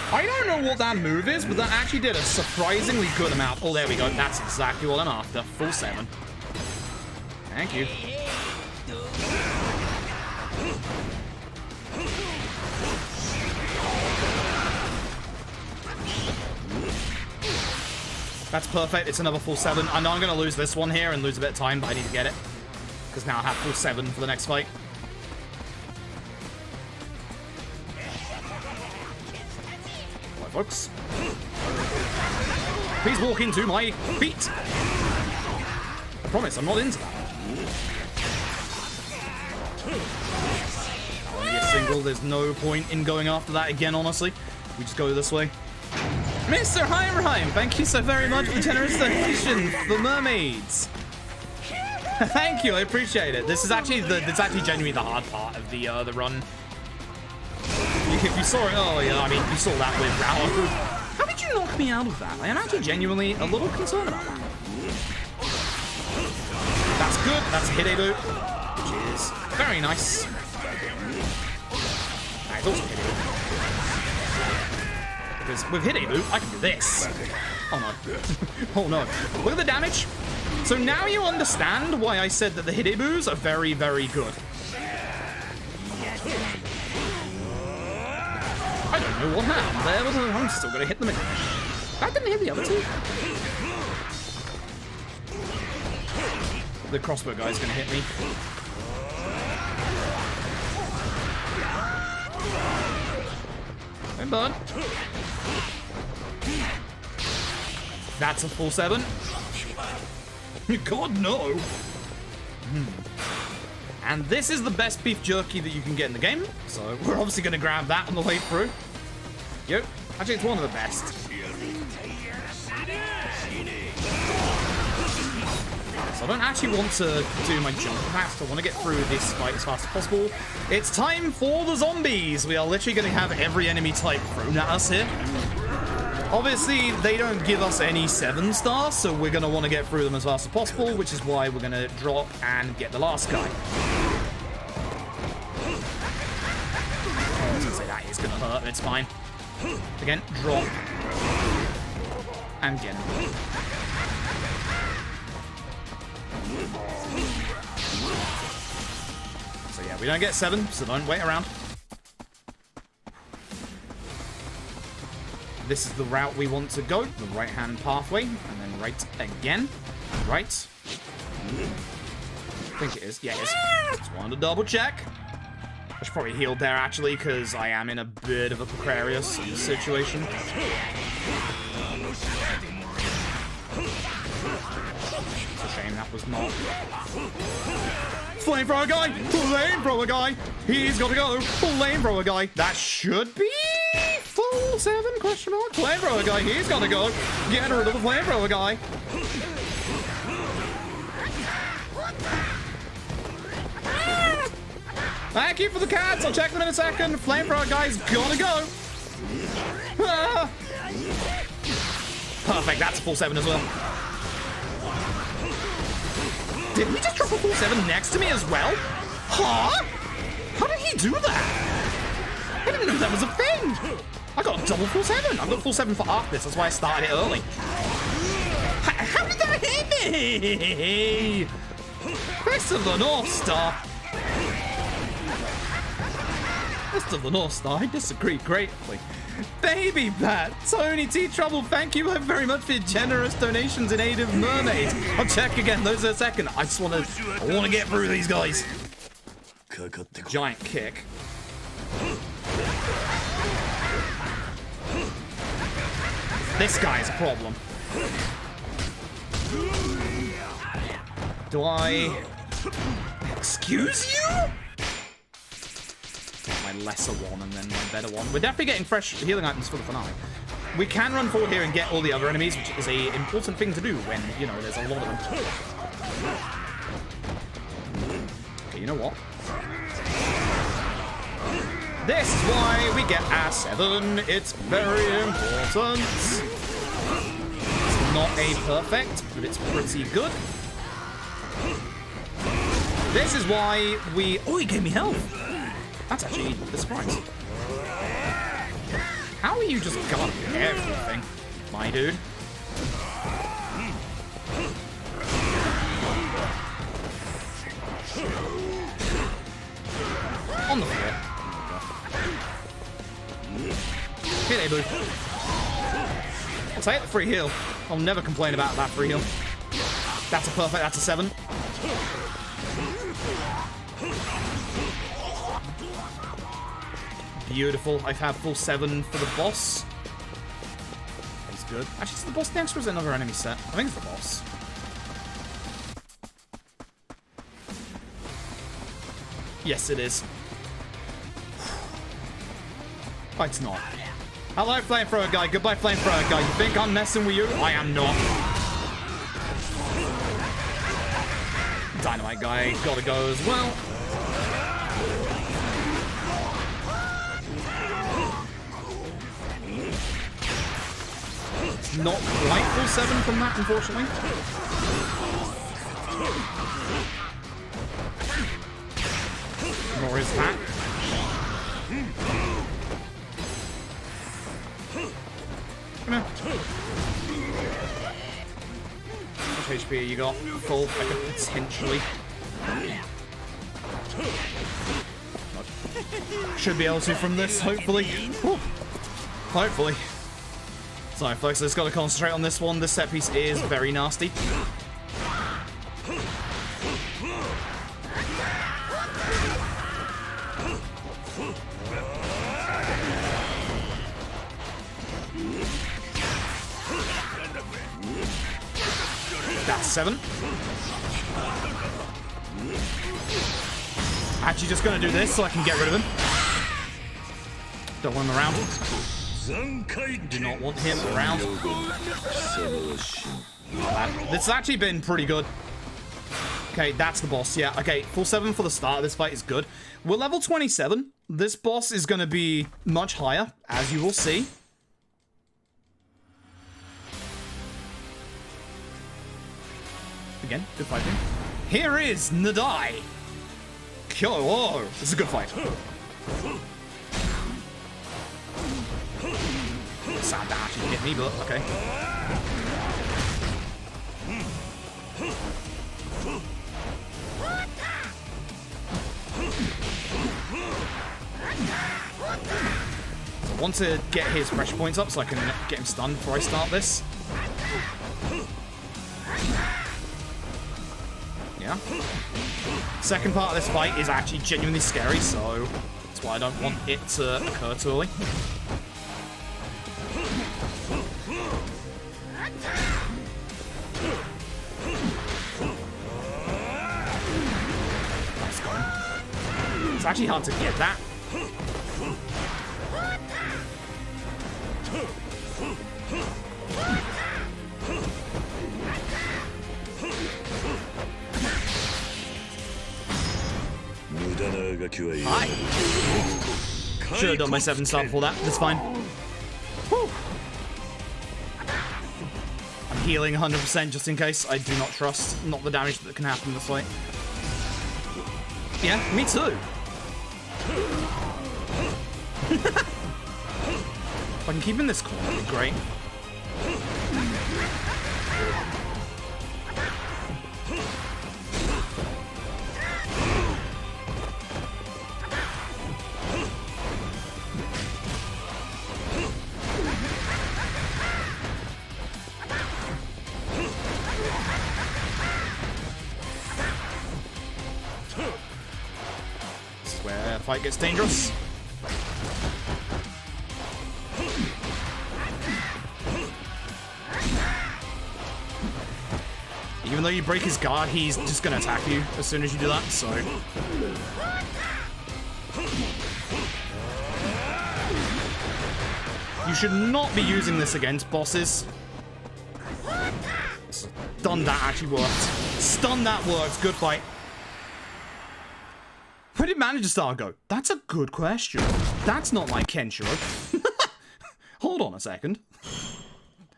I don't know what that move is, but that actually did a surprisingly good amount. Oh, there we go. That's exactly what I'm after. Full 7. Thank you. That's perfect. It's another full 7. I know I'm going to lose this one here and lose a bit of time, but I need to get it. Because now I have full 7 for the next fight. Alright, folks. Please walk into my feet. I promise, I'm not into that. I want to get single. There's no point in going after that again, honestly. We just go this way. Mr. Heimreim, thank you so very much for the generous donation for mermaids. Thank you, I appreciate it. This is actually genuinely the hard part of the run. If you saw it, oh yeah, I mean, you saw that with Rao. How did you knock me out of that? I am actually genuinely a little concerned about that. That's good. That's a hit A-boot, which is very nice. It's also hit A-boot. Because with hit A-boot, I can do this. Oh no. Oh no. Look at the damage. So now you understand why I said that the hit A-boos are very, very good. I don't know what happened there, but I'm still going to hit them again. That didn't hit the other two. The crossbow guy's going to hit me. Hey, bud. That's a full 7. God, no. And this is the best beef jerky that you can get in the game. So we're obviously going to grab that on the way through. Yep. Actually, it's one of the best. So I don't actually want to do my jump fast. I want to get through this fight as fast as possible. It's time for the zombies. We are literally going to have every enemy type thrown at us here. Obviously, they don't give us any 7 stars, so we're going to want to get through them as fast as possible, which is why we're going to drop and get the last guy. I was going to say that is going to hurt, but it's fine. Again, drop. And again. So yeah, we don't get 7, so don't wait around. This is the route we want to go, the right-hand pathway, and then right again. Right. I think it is. Yeah, it is. Just wanted to double check. I should probably heal there, actually, because I am in a bit of a precarious situation. shame that was not. Flamethrower guy! Flamethrower guy! He's got to go! Flamethrower guy! That should be full 7, question mark? Flamethrower guy, he's got to go! Get rid of the flamethrower guy! Thank you for the cats! I'll check them in a second! Flamethrower guy's gotta go! Ah. Perfect, that's a full 7 as well. Did he just drop a full 7 next to me as well? Huh? How did he do that? I didn't know that was a thing. I got a double full 7. I've got full 7 for Arctis. That's why I started it early. How did that hit me? Crest of the North Star. Crest of the North Star. I disagree greatly. Baby Bat, Tony T Trouble, thank you very much for your generous donations in aid of mermaids. I'll check again those in a second. I just want to get through these guys. Giant kick. This guy's a problem. Do I excuse you? My lesser one and then my better one. We're definitely getting fresh healing items for the finale. We can run forward here and get all the other enemies, which is a important thing to do when, you know, there's a lot of them. Okay, you know what? This is why we get our 7. It's very important. It's not a perfect, but it's pretty good. This is why we... Oh, he gave me health. That's actually a surprise. How are you just got everything, my dude? On the floor. Here they boo. I'll take the free heal. I'll never complain about that free heal. That's a perfect, that's a 7. Beautiful. I have full 7 for the boss. He's good. Actually, it's the boss next or is it another enemy set? I think it's the boss. Yes, it is. Oh, it's not. Hello, flamethrower guy. Goodbye, flamethrower guy. You think I'm messing with you? I am not. Dynamite guy. Gotta go as well. Not quite full 7 from that, unfortunately. Nor is that. Come here. How much HP you got? Full. I could potentially. Should be able to from this, hopefully. Whew. Hopefully. Sorry, folks, I just got to concentrate on this one. This set piece is very nasty. That's 7. Actually, just going to do this so I can get rid of him. Don't want him around. Do not want him around. This has actually been pretty good. Okay, that's the boss, yeah. Okay, full 7 for the start of this fight is good. We're level 27. This boss is going to be much higher, as you will see. Again, good fighting. Here is Nadai. Whoa, this is a good fight. Sad that actually hit me, but okay. So I want to get his pressure points up so I can get him stunned before I start this. Yeah. Second part of this fight is actually genuinely scary, so that's why I don't want it to occur too early. It's actually hard to get that. Hi. Should have done my 7-star before that. That's fine. Whew. I'm healing 100% just in case. I do not trust not the damage that can happen this way. Yeah, me too. If I can keep in this corner, that'd be great. Fight gets dangerous. Even though you break his guard, he's just gonna attack you as soon as you do that, so. You should not be using this against bosses. Stun that actually worked. Stun that worked. Good fight. Where did Manager Star go? That's a good question. That's not my Kenshiro. Hold on a second.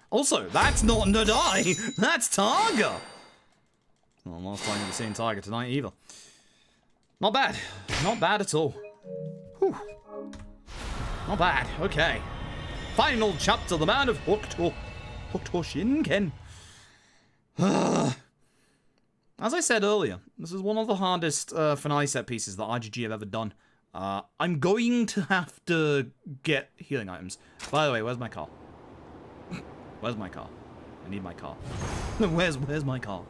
Also, that's not Nadai. That's Targa. Well, last time you've seen Targa tonight either. Not bad. Not bad at all. Whew. Not bad. Okay. Final chapter, the man of Hokuto Shinken. As I said earlier, this is one of the hardest finale set pieces that RGG have ever done. I'm going to have to get healing items. By the way, where's my car? Where's my car? I need my car. Where's my car?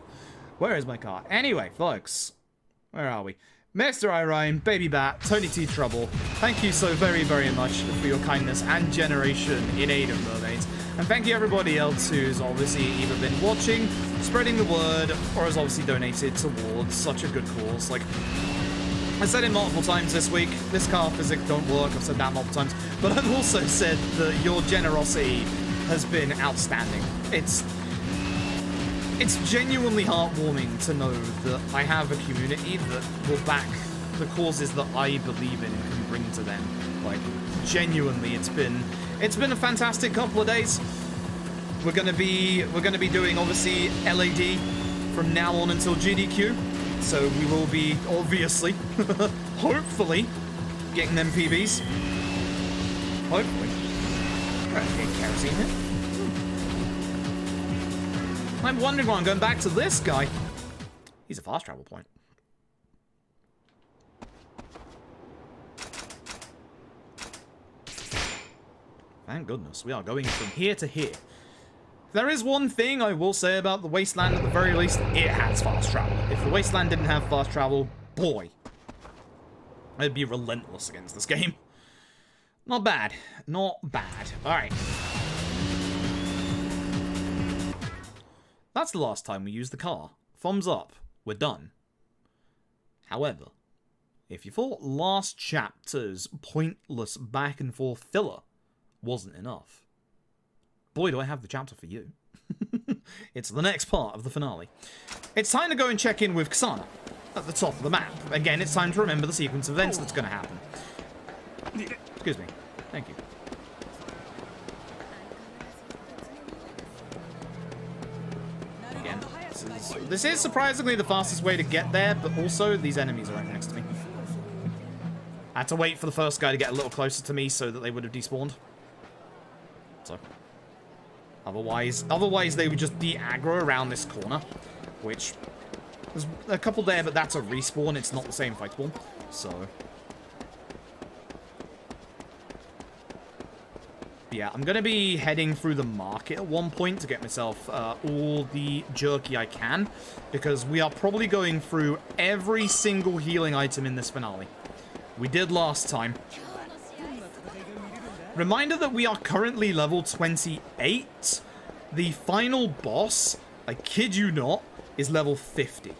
Where is my car? Anyway, folks, where are we? Mr. Irene, Baby Bat, Tony T Trouble, thank you so very, very much for your kindness and generation in aid of mermaids. And thank you everybody else who's obviously either been watching, spreading the word, or has obviously donated towards such a good cause. Like, I said it multiple times this week, this car physics don't work, I've said that multiple times, but I've also said that your generosity has been outstanding. It's genuinely heartwarming to know that I have a community that will back the causes that I believe in and can bring to them. Like, genuinely, it's been a fantastic couple of days. We're gonna be doing obviously LAD from now on until GDQ. So we will be obviously, hopefully, getting them PBs. Hopefully. Right, get kerosene here. I'm wondering why I'm going back to this guy. He's a fast travel point. Thank goodness, we are going from here to here. If there is one thing I will say about the Wasteland, at the very least, it has fast travel. If the Wasteland didn't have fast travel, boy, I'd be relentless against this game. Not bad. Not bad. Alright. That's the last time we used the car. Thumbs up. We're done. However, if you thought last chapter's pointless back and forth filler wasn't enough, boy do I have the chapter for you. It's the next part of the finale. It's time to go and check in with Ksana at the top of the map. Again, it's time to remember the sequence of events that's going to happen. Excuse me. Thank you. Again, this is surprisingly the fastest way to get there, but also these enemies are right next to me. I had to wait for the first guy to get a little closer to me so that they would have despawned. So, otherwise they would just de-aggro around this corner, which there's a couple there, but that's a respawn. It's not the same fight spawn, so. Yeah, I'm gonna be heading through the market at one point to get myself all the jerky I can, because we are probably going through every single healing item in this finale. We did last time. Reminder that we are currently level 28. The final boss, I kid you not, is level 50.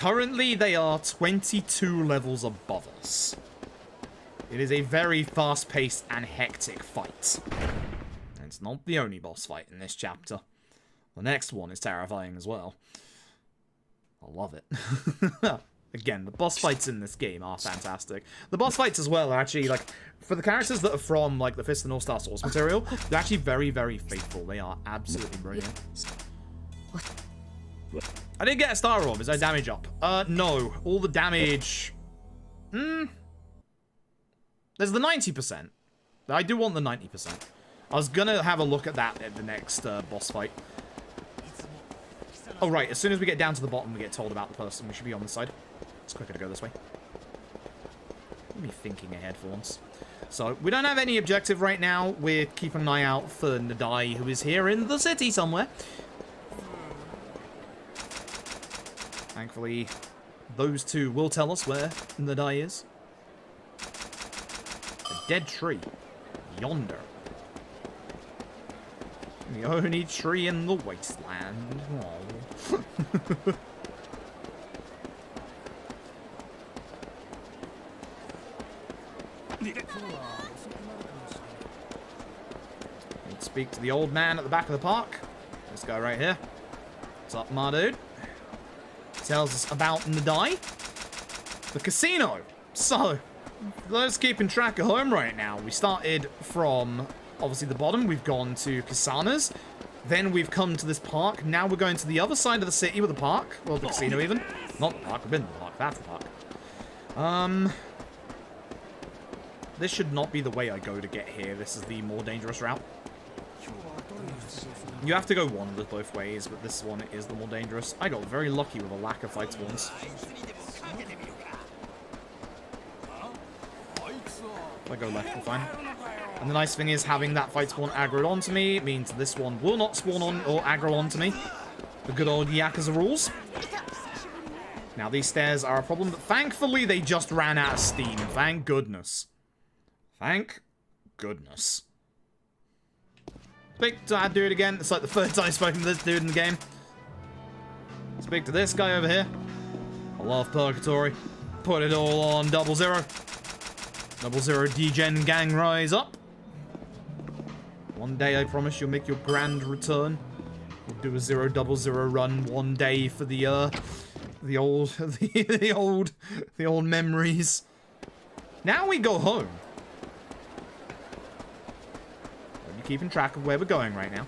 Currently, they are 22 levels above us. It is a very fast-paced and hectic fight. And it's not the only boss fight in this chapter. The next one is terrifying as well. I love it. Again, the boss fights in this game are fantastic. The boss fights as well are actually, like, for the characters that are from, like, the Fist of the North Star source material, they're actually very, very faithful. They are absolutely brilliant. I didn't get a star orb. Is that damage up? No. All the damage... There's the 90%. I do want the 90%. I was gonna have a look at that at the next boss fight. Oh, right. As soon as we get down to the bottom, we get told about the person. We should be on this side. It's quicker to go this way. Let me thinking ahead for once. So, we don't have any objective right now. We're keeping an eye out for Nadai, who is here in the city somewhere. Thankfully, those two will tell us where Nadai is. A dead tree. Yonder. The only tree in the wasteland. Aww. Let's speak to the old man at the back of the park. This guy right here. What's up, my dude? Tells us about Nadai. The casino. So, for those keeping track at home right now, we started from, obviously, the bottom. We've gone to Kisana's. Then we've come to this park. Now we're going to the other side of the city with the park. Well, the casino even. Not the park. We've been to the park. That's the park. This should not be the way I go to get here. This is the more dangerous route. You have to go one of the both ways, but this one is the more dangerous. I got very lucky with a lack of fight spawns. If I go left, we're fine. And the nice thing is having that fight spawn aggroed onto me means this one will not spawn on or aggro onto me. The good old Yakuza rules. Now these stairs are a problem, but thankfully they just ran out of steam. Thank goodness. Thank goodness. Speak to that dude again. It's like the third time I've spoken to this dude in the game. Speak to this guy over here. I love Purgatory. Put it all on 00. 00 D-Gen gang rise up. One day I promise you'll make your grand return. We'll do a 000 run one day for the old memories. Now we go home. Keeping track of where we're going right now.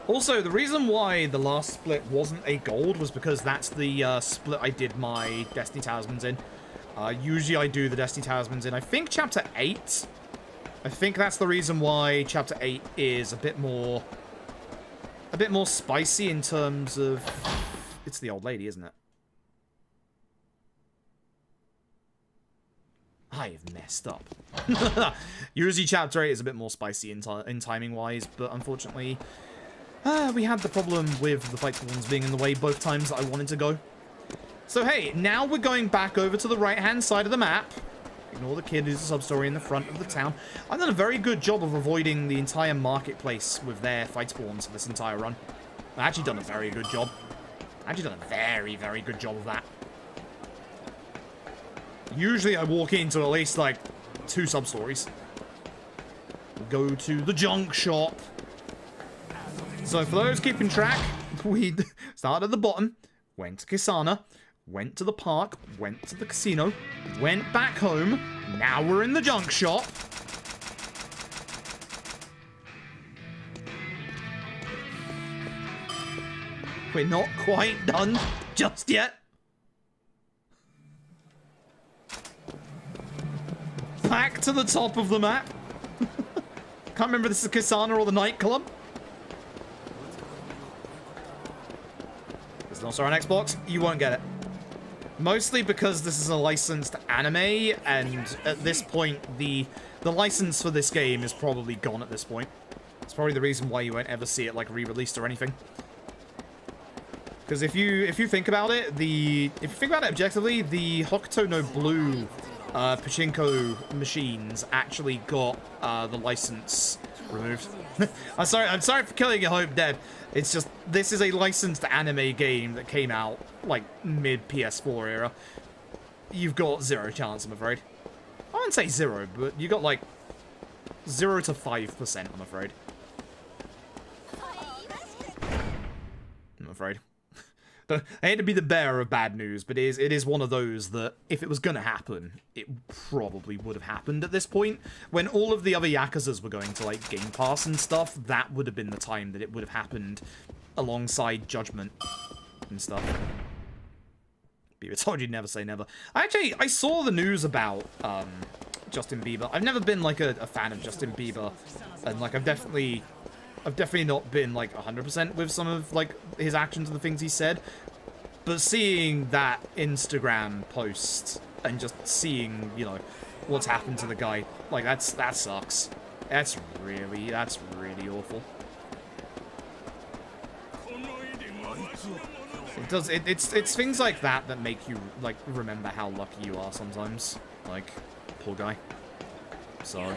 Also, the reason why the last split wasn't a gold was because that's the split I did my Destiny Talismans in. Usually I do the Destiny Talismans in, I think, Chapter 8. I think that's the reason why Chapter 8 is a bit more spicy in terms of... It's the old lady, isn't it? I have messed up. Usually Chapter 8 is a bit more spicy in timing-wise, but unfortunately, we had the problem with the fight spawns being in the way both times that I wanted to go. So hey, now we're going back over to the right-hand side of the map. Ignore the kid who's a sub-story in the front of the town. I've done a very good job of avoiding the entire marketplace with their fight spawns for this entire run. I've actually done a very good job. I've actually done a very, very good job of that. Usually I walk into at least, like, 2 sub-stories. We go to the junk shop. So for those keeping track, we started at the bottom, went to Kisana, went to the park, went to the casino, went back home, now we're in the junk shop. We're not quite done just yet. Back to the top of the map. Can't remember if this is Kisana or the nightclub. This is also on Xbox. You won't get it. Mostly because this is a licensed anime, and at this point, the license for this game is probably gone at this point. It's probably the reason why you won't ever see it, like, re-released or anything. Because if you think about it, objectively, the Hokuto no Blue pachinko machines actually got the license removed. I'm sorry for killing your hope, Dead. It's just, this is a licensed anime game that came out, like, mid-PS4 era. You've got 0 chance, I'm afraid. I wouldn't say 0, but you got, like, 0 to 5%, I'm afraid. I'm afraid. But I hate to be the bearer of bad news, but it is one of those that, if it was gonna happen, it probably would have happened at this point. When all of the other Yakuzas were going to, like, Game Pass and stuff, that would have been the time that it would have happened alongside Judgment and stuff. Bieber told you never say never. I saw the news about, Justin Bieber. I've never been, like, a fan of Justin Bieber, and, like, I've definitely not been, like, 100% with some of, like, his actions and the things he said. But seeing that Instagram post and just seeing, you know, what's happened to the guy, like, that sucks. That's really awful. It does, it's things like that that make you, like, remember how lucky you are sometimes. Like, poor guy. Sorry.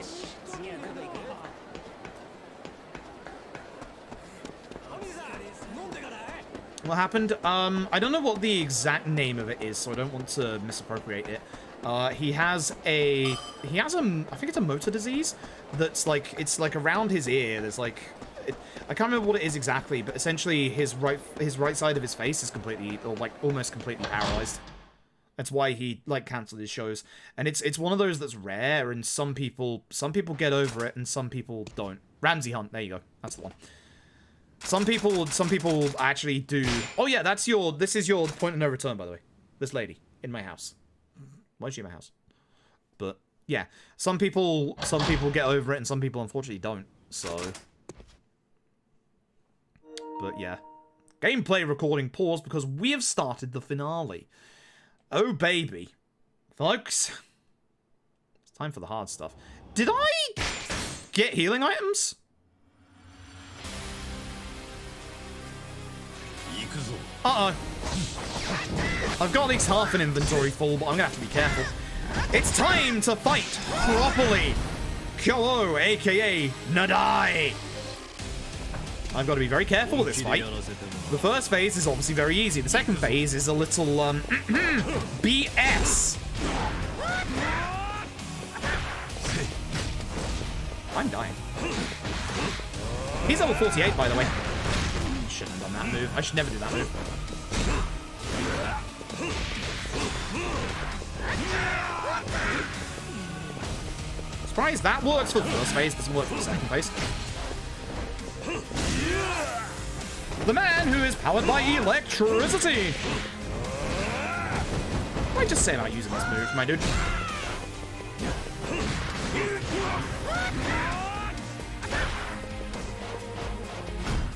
What happened? I don't know what the exact name of it is, so I don't want to misappropriate it. He has a, I think it's a motor disease that's like, it's like around his ear. There's like, I can't remember what it is exactly, but essentially his right side of his face is completely, or like almost completely paralyzed. That's why he like cancelled his shows, and it's one of those that's rare, and some people get over it, and some people don't. Ramsey Hunt, there you go, that's the one. Some people actually do. Oh yeah, this is your point of no return, by the way. This lady in my house. Why is she in my house? But yeah, some people get over it, and some people unfortunately don't. So, but yeah, gameplay recording paused because we have started the finale. Oh baby, folks, it's time for the hard stuff. Did I get healing items? Uh-oh. I've got at least half an inventory full, but I'm gonna have to be careful. It's time to fight properly. Kyo, aka Nadai. I've got to be very careful with this fight. The first phase is obviously very easy. The second phase is a little, BS. I'm dying. He's level 48, by the way. Shouldn't have done that move. I should never do that move. Surprised that works for the first phase, doesn't work for the second phase. The man who is powered by electricity. What did I just say about using this move, my dude?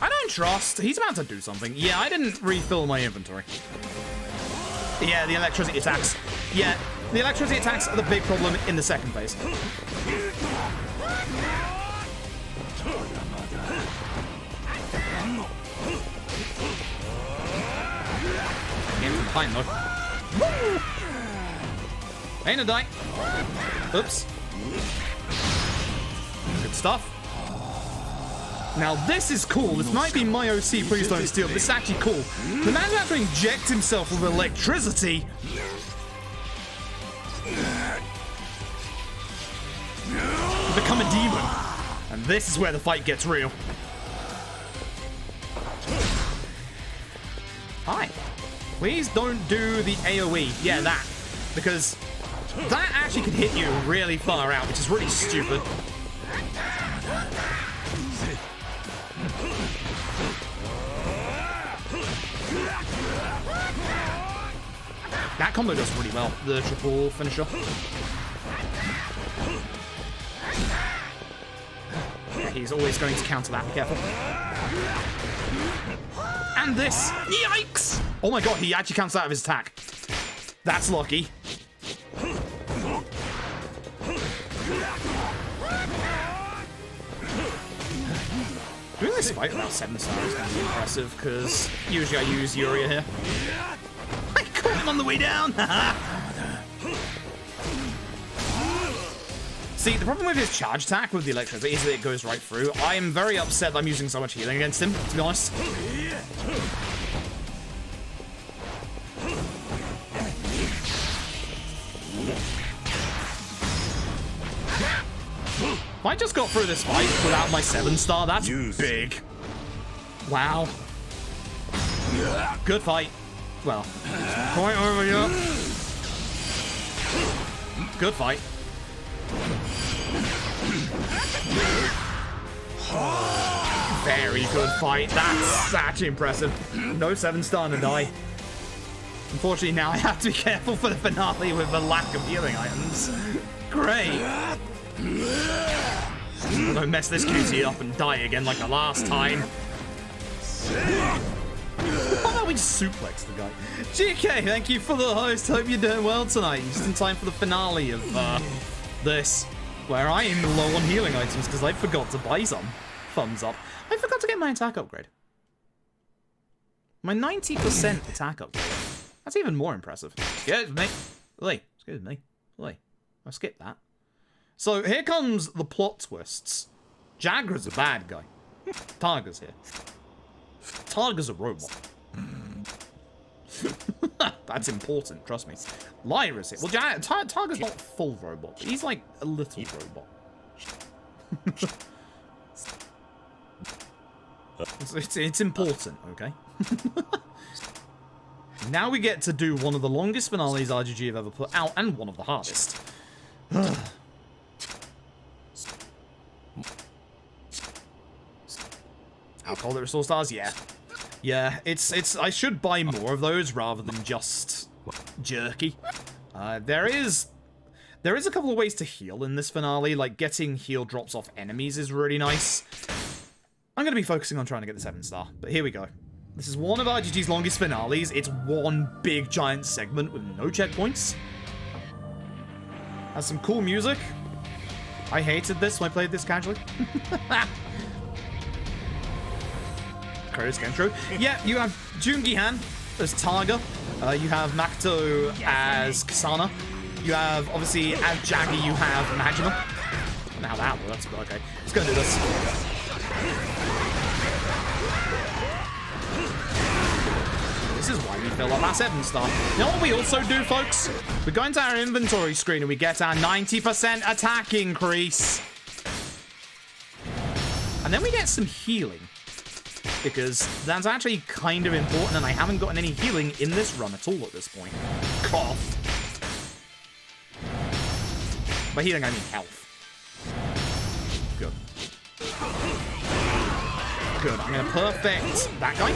I don't trust. He's about to do something. Yeah, I didn't refill my inventory. Yeah, the electricity attacks. Yeah, the electricity attacks are the big problem in the second phase. Game from behind though. Woo! Ain't a die. Oops. Good stuff. Now this is cool. This might be my OC, please don't steal. This is actually cool. The man's about to inject himself with electricity. Become a demon. And this is where the fight gets real. Hi. Please don't do the AoE. Yeah, that. Because that actually could hit you really far out, which is really stupid. That combo does really well, the triple finisher. Yeah, he's always going to counter that, be careful. And this, yikes! Oh my god, he actually counters out of his attack. That's lucky. Doing this fight without 7 stars is going to be impressive, because usually I use Yuria here. I caught him on the way down! See, the problem with his charge attack with the electricity is that it goes right through. I am very upset that I'm using so much healing against him, to be honest. If I just got through this fight without my 7-star, that's big. Wow. Good fight. Well, point over here. Good fight. Very good fight. That's actually impressive. No 7-star and a die. Unfortunately, now I have to be careful for the finale with the lack of healing items. Great. Don't mess this cutie up and die again like the last time. Oh no, we just suplexed the guy. GK, thank you for the host. Hope you're doing well tonight. Just in time for the finale of this, where I am low on healing items because I forgot to buy some. Thumbs up. I forgot to get my attack upgrade. My 90% attack upgrade. That's even more impressive. Excuse me. Lee, excuse me. Lee, I skipped that. So here comes the plot twists. Jagra's a bad guy. Targa's here. Targa's a robot. That's important, trust me. Lyra's here. Well, Targa's not full robot, but he's like a little robot. It's important, okay? Now we get to do one of the longest finales RGG have ever put out, and one of the hardest. Alcohol that restores stars? Yeah. Yeah, it's I should buy more of those rather than just jerky. There is a couple of ways to heal in this finale, like getting heal drops off enemies is really nice. I'm going to be focusing on trying to get the 7-star, but here we go. This is one of RGG's longest finales. It's one big giant segment with no checkpoints. Has some cool music. I hated this when I played this casually. Curtis came true. Yeah, you have Jungihan as Targa. You have Makoto as Kasana. You have, obviously, as Jaggy, you have Majima. I don't know how that works, but okay. Let's go and do this. This is why we fill up our 7-star. You know what we also do, folks? We go into our inventory screen and we get our 90% attack increase. And then we get some healing. Because that's actually kind of important, and I haven't gotten any healing in this run at all at this point. Cough. By healing, I mean health. Good. Good. I'm going to perfect that guy,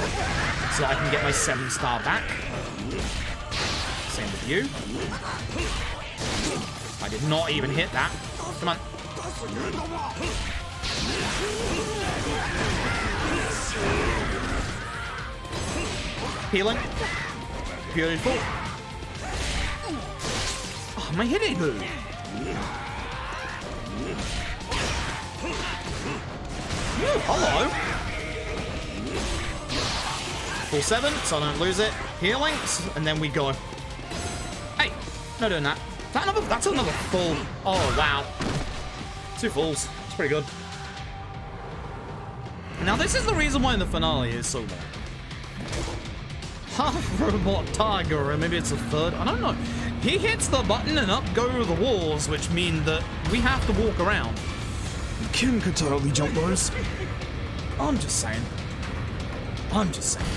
so I can get my 7-star back. Same with you. I did not even hit that. Come on. Healing. Beautiful. Oh, my hitting move. Ooh, hello. Full 7, so I don't lose it. Healing, and then we go. Hey, no doing that. That's another full. Oh, wow. 2 fulls. It's pretty good. Now, this is the reason why the finale is so long. Half robot Tiger, or maybe it's a third. I don't know. He hits the button and up go the walls, which mean that we have to walk around. Kim could totally jump those. I'm just saying. I'm just saying.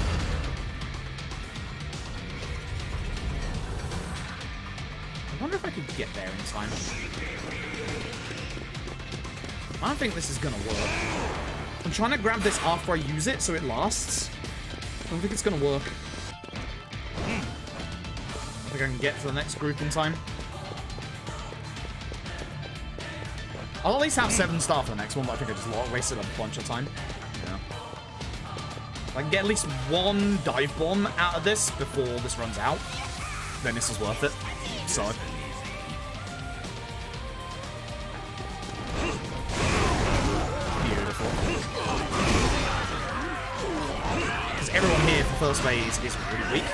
I wonder if I could get there in time. I don't think this is gonna work. I'm trying to grab this after I use it so it lasts. I don't think it's gonna work. I think I can get to the next group in time. I'll at least have 7-star for the next one, but I think I just wasted a bunch of time. Yeah. If I can get at least 1 dive bomb out of this before this runs out, then this is worth it. So. Beautiful. Because everyone here for first phase is really weak.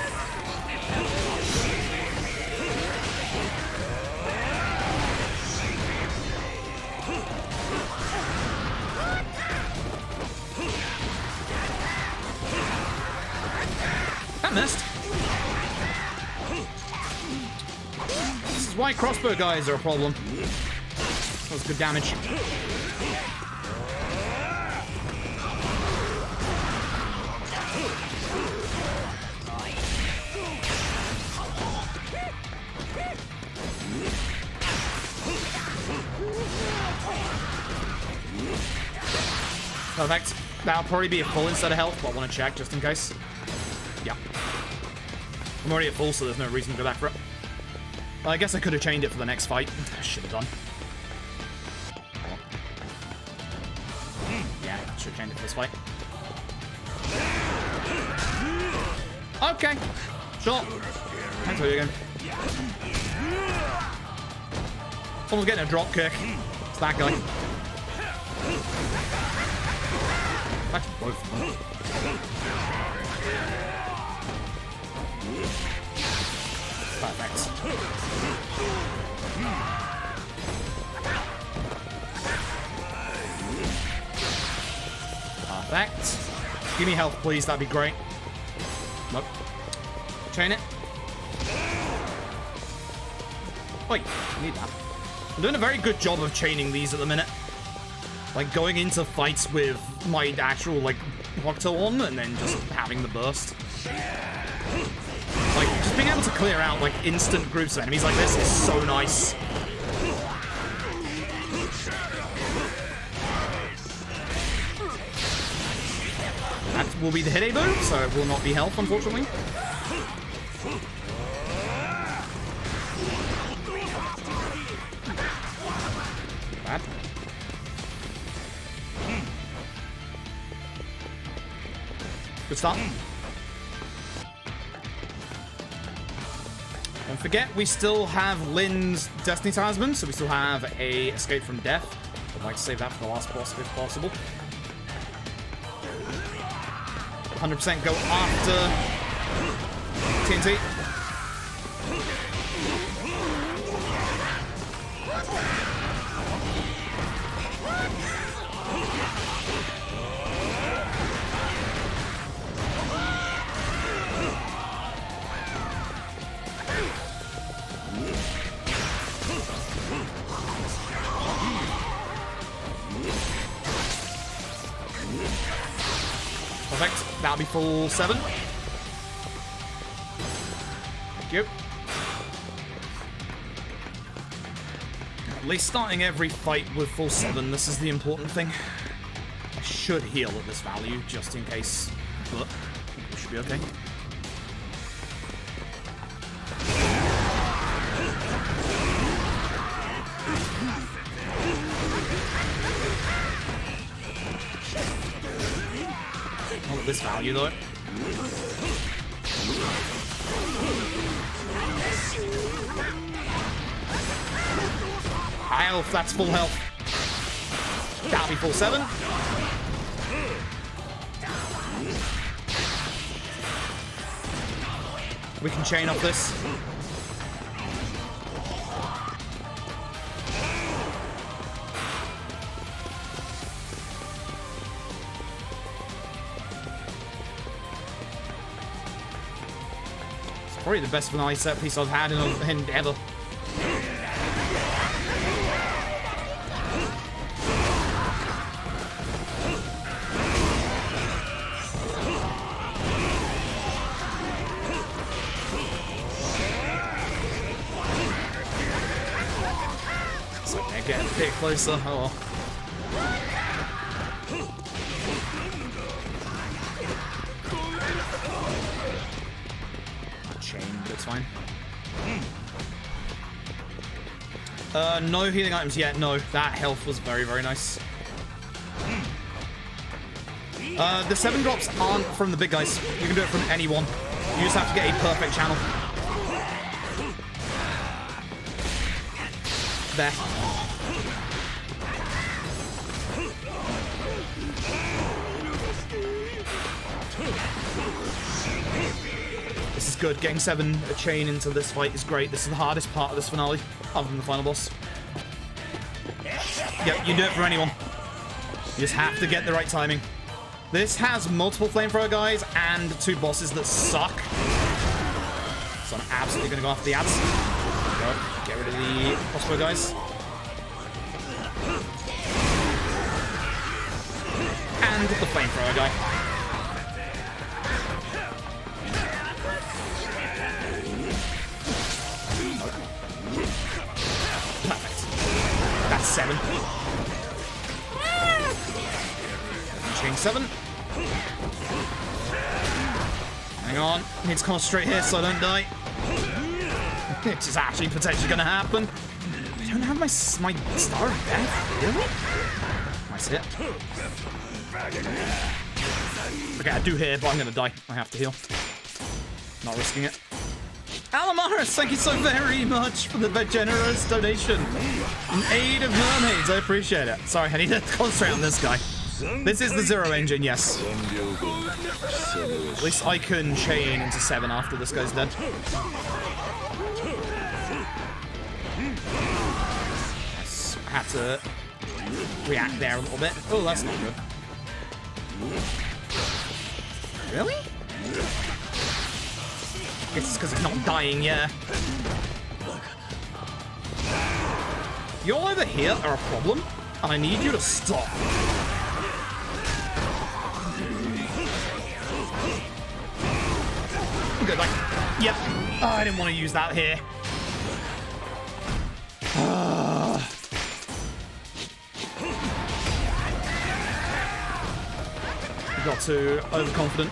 is why crossbow guys are a problem. That was good damage. Perfect. That'll probably be a full instead of health, but I want to check just in case. Yeah. I'm already at full, so there's no reason to go back for it. Well, I guess I could have chained it for the next fight. I should have done. Yeah, I should have chained it for this fight. Okay. Sure. Thanks for you again. Someone's getting a drop kick. It's that guy. Actually, both of them. Perfect. Perfect. Give me health, please. That'd be great. Nope. Chain it. Wait, I need that. I'm doing a very good job of chaining these at the minute. Like, going into fights with my actual, like, Octo on, and then just having the burst. Like, just being able to clear out, like, instant groups of enemies like this is so nice. That will be the hit move, so it will not be health, unfortunately. Bad. Good start. Don't forget, we still have Lynn's Destiny Talisman, so we still have a Escape from Death. I'd like to save that for the last boss if possible. 100% go after TNT. Perfect. That'll be full 7. Thank you. At least starting every fight with full 7, this is the important thing. I should heal at this value, just in case, but we should be okay. Not at this value, though. High health, that's full health. That'll be full 7. We can chain up this. Probably the best finale set piece I've had in ever. It's like they're getting a bit closer. Oh well. But it's fine. No healing items yet. No, that health was very, very nice. The 7 drops aren't from the big guys. You can do it from anyone. You just have to get a perfect channel. There. This is good. Getting 7 a chain into this fight is great. This is the hardest part of this finale, other than the final boss. Yep, you can do it for anyone. You just have to get the right timing. This has multiple flamethrower guys and 2 bosses that suck. So I'm absolutely going to go after the ads. Go. Get rid of the crossbow guys. And the flamethrower guy. Perfect. That's 7. Chain 7. Hang on. Need to come straight here so I don't die. Which is actually potentially going to happen. I don't have my Star of Death. Really? I see it. Okay, I do here, but I'm going to die. I have to heal. Not risking it. Alamaris, thank you so very much for the generous donation in aid of mermaids. I appreciate it. Sorry, I need to concentrate on this guy. This is the Zero engine, yes. At least I can chain into 7 after this guy's dead. Yes, I had to react there a little bit. Oh, that's not good. Really? I guess it's because it's not dying, yeah. You all over here are a problem, and I need you to stop. Good, like, yep. Oh, I didn't want to use that here. Got too overconfident.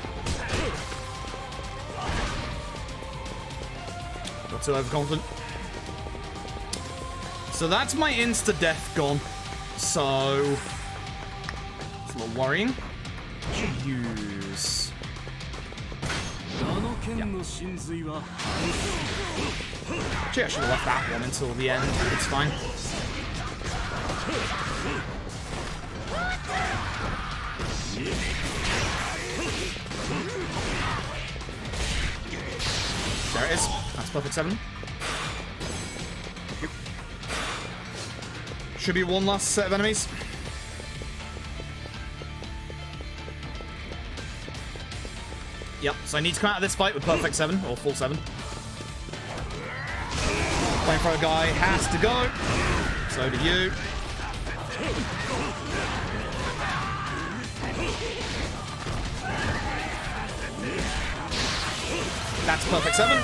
Got too overconfident. So that's my insta-death gone. So it's a little worrying. I should use. Yeah. Actually, I should have left that one until the end. It's fine. There it is. That's perfect 7. Should be one last set of enemies. Yep, so I need to come out of this fight with perfect 7, or full 7. Flamethrower guy has to go. So do you. That's perfect 7.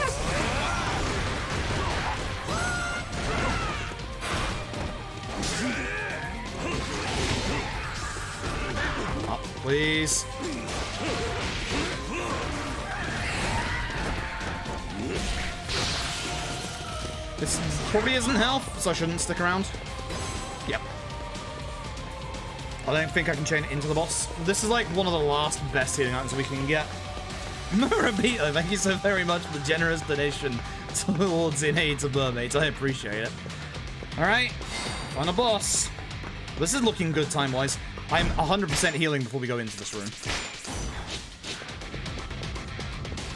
Up, please. This probably isn't health, so I shouldn't stick around. Yep. I don't think I can chain it into the boss. This is like one of the last best healing items we can get. Murabito, thank you so very much for the generous donation towards in aid to mermaids. I appreciate it. Alright, final boss. This is looking good time-wise. I'm 100% healing before we go into this room.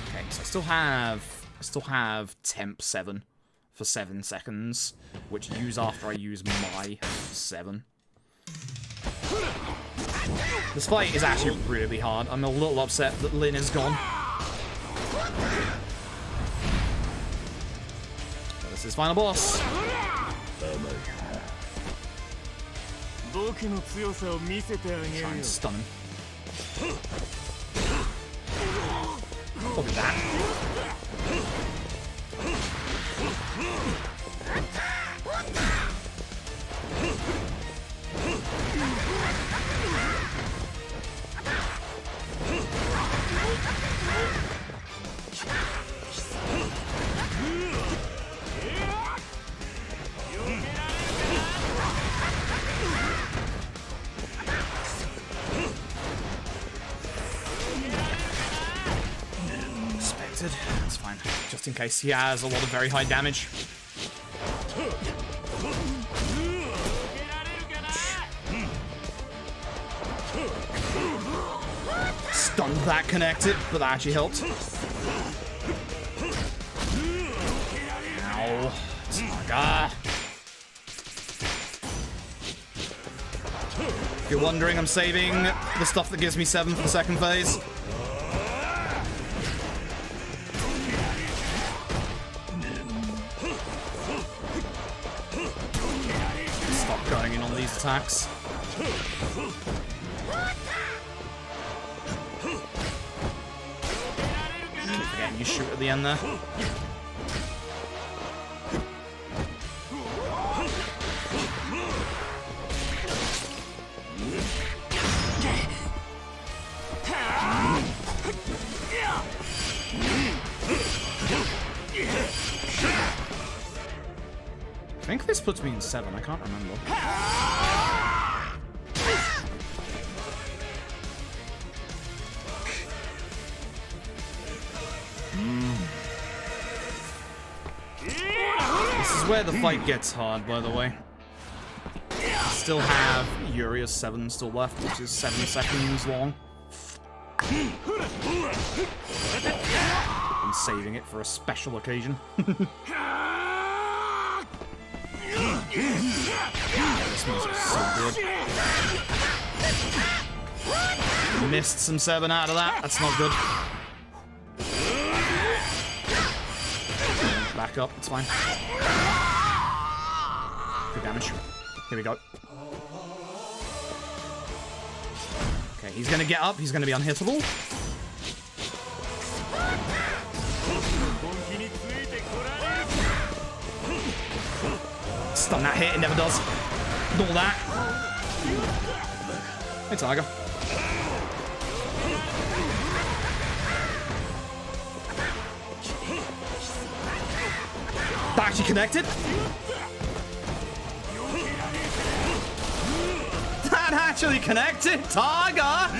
Okay, so I still have temp 7 for 7 seconds, which use after I use my 7. This fight is actually really hard. I'm a little upset that Lyn is gone. So this is final boss. Try and stun him. Probably that. That's fine, just in case he has a lot of very high damage. Stunned that connected, but that actually helped. Ow. Saga. If you're wondering, I'm saving the stuff that gives me 7 for the second phase. attacks. Keep forgetting you shoot at the end there. I think this puts me in 7, I can't remember. This is where the fight gets hard, by the way. Still have Uria's 7 still left, which is 7 seconds long. I'm saving it for a special occasion. This music's so good. Missed some 7 out of that. That's not good. Back up. It's fine. Good damage. Here we go. Okay, he's gonna get up. He's gonna be unhittable. Stun that hit, it never does. Ignore that. Hey, Tiger. That actually connected. That actually connected, Tiger!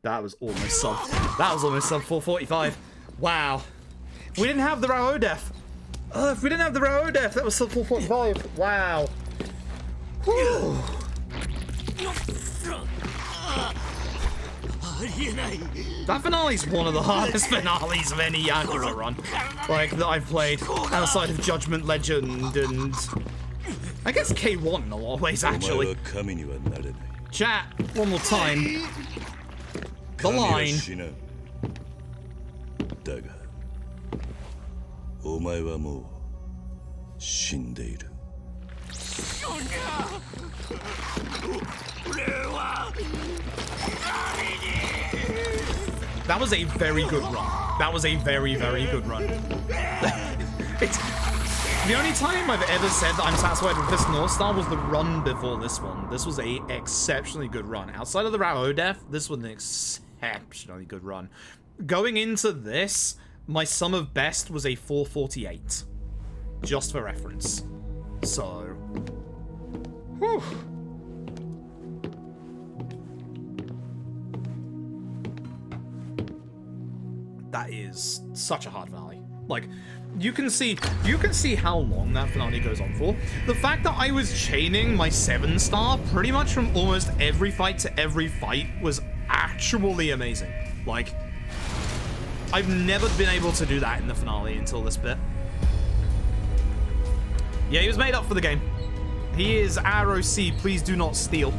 That was almost sub. That was almost sub 445. Wow. We didn't have the Rao death. If we didn't have the Rao death, that was sub 445. Wow. Whew. That finale's one of the hardest finales of any Yakuza run, like, that I've played, outside of Judgment Legend and I guess K1 in a lot of ways, actually. Chat, one more time. The line. That was a very good run. That was a very, very good run. It's the only time I've ever said that I'm satisfied with this North Star was the run before this one. This was a exceptionally good run. Outside of the Rao death, this was an exceptionally good run. Going into this, my sum of best was a 448. Just for reference. So, whew. That is such a hard finale. Like, you can see how long that finale goes on for. The fact that I was chaining my 7-star pretty much from almost every fight to every fight was actually amazing. Like, I've never been able to do that in the finale until this bit. Yeah, he was made up for the game. He is ROC, please do not steal.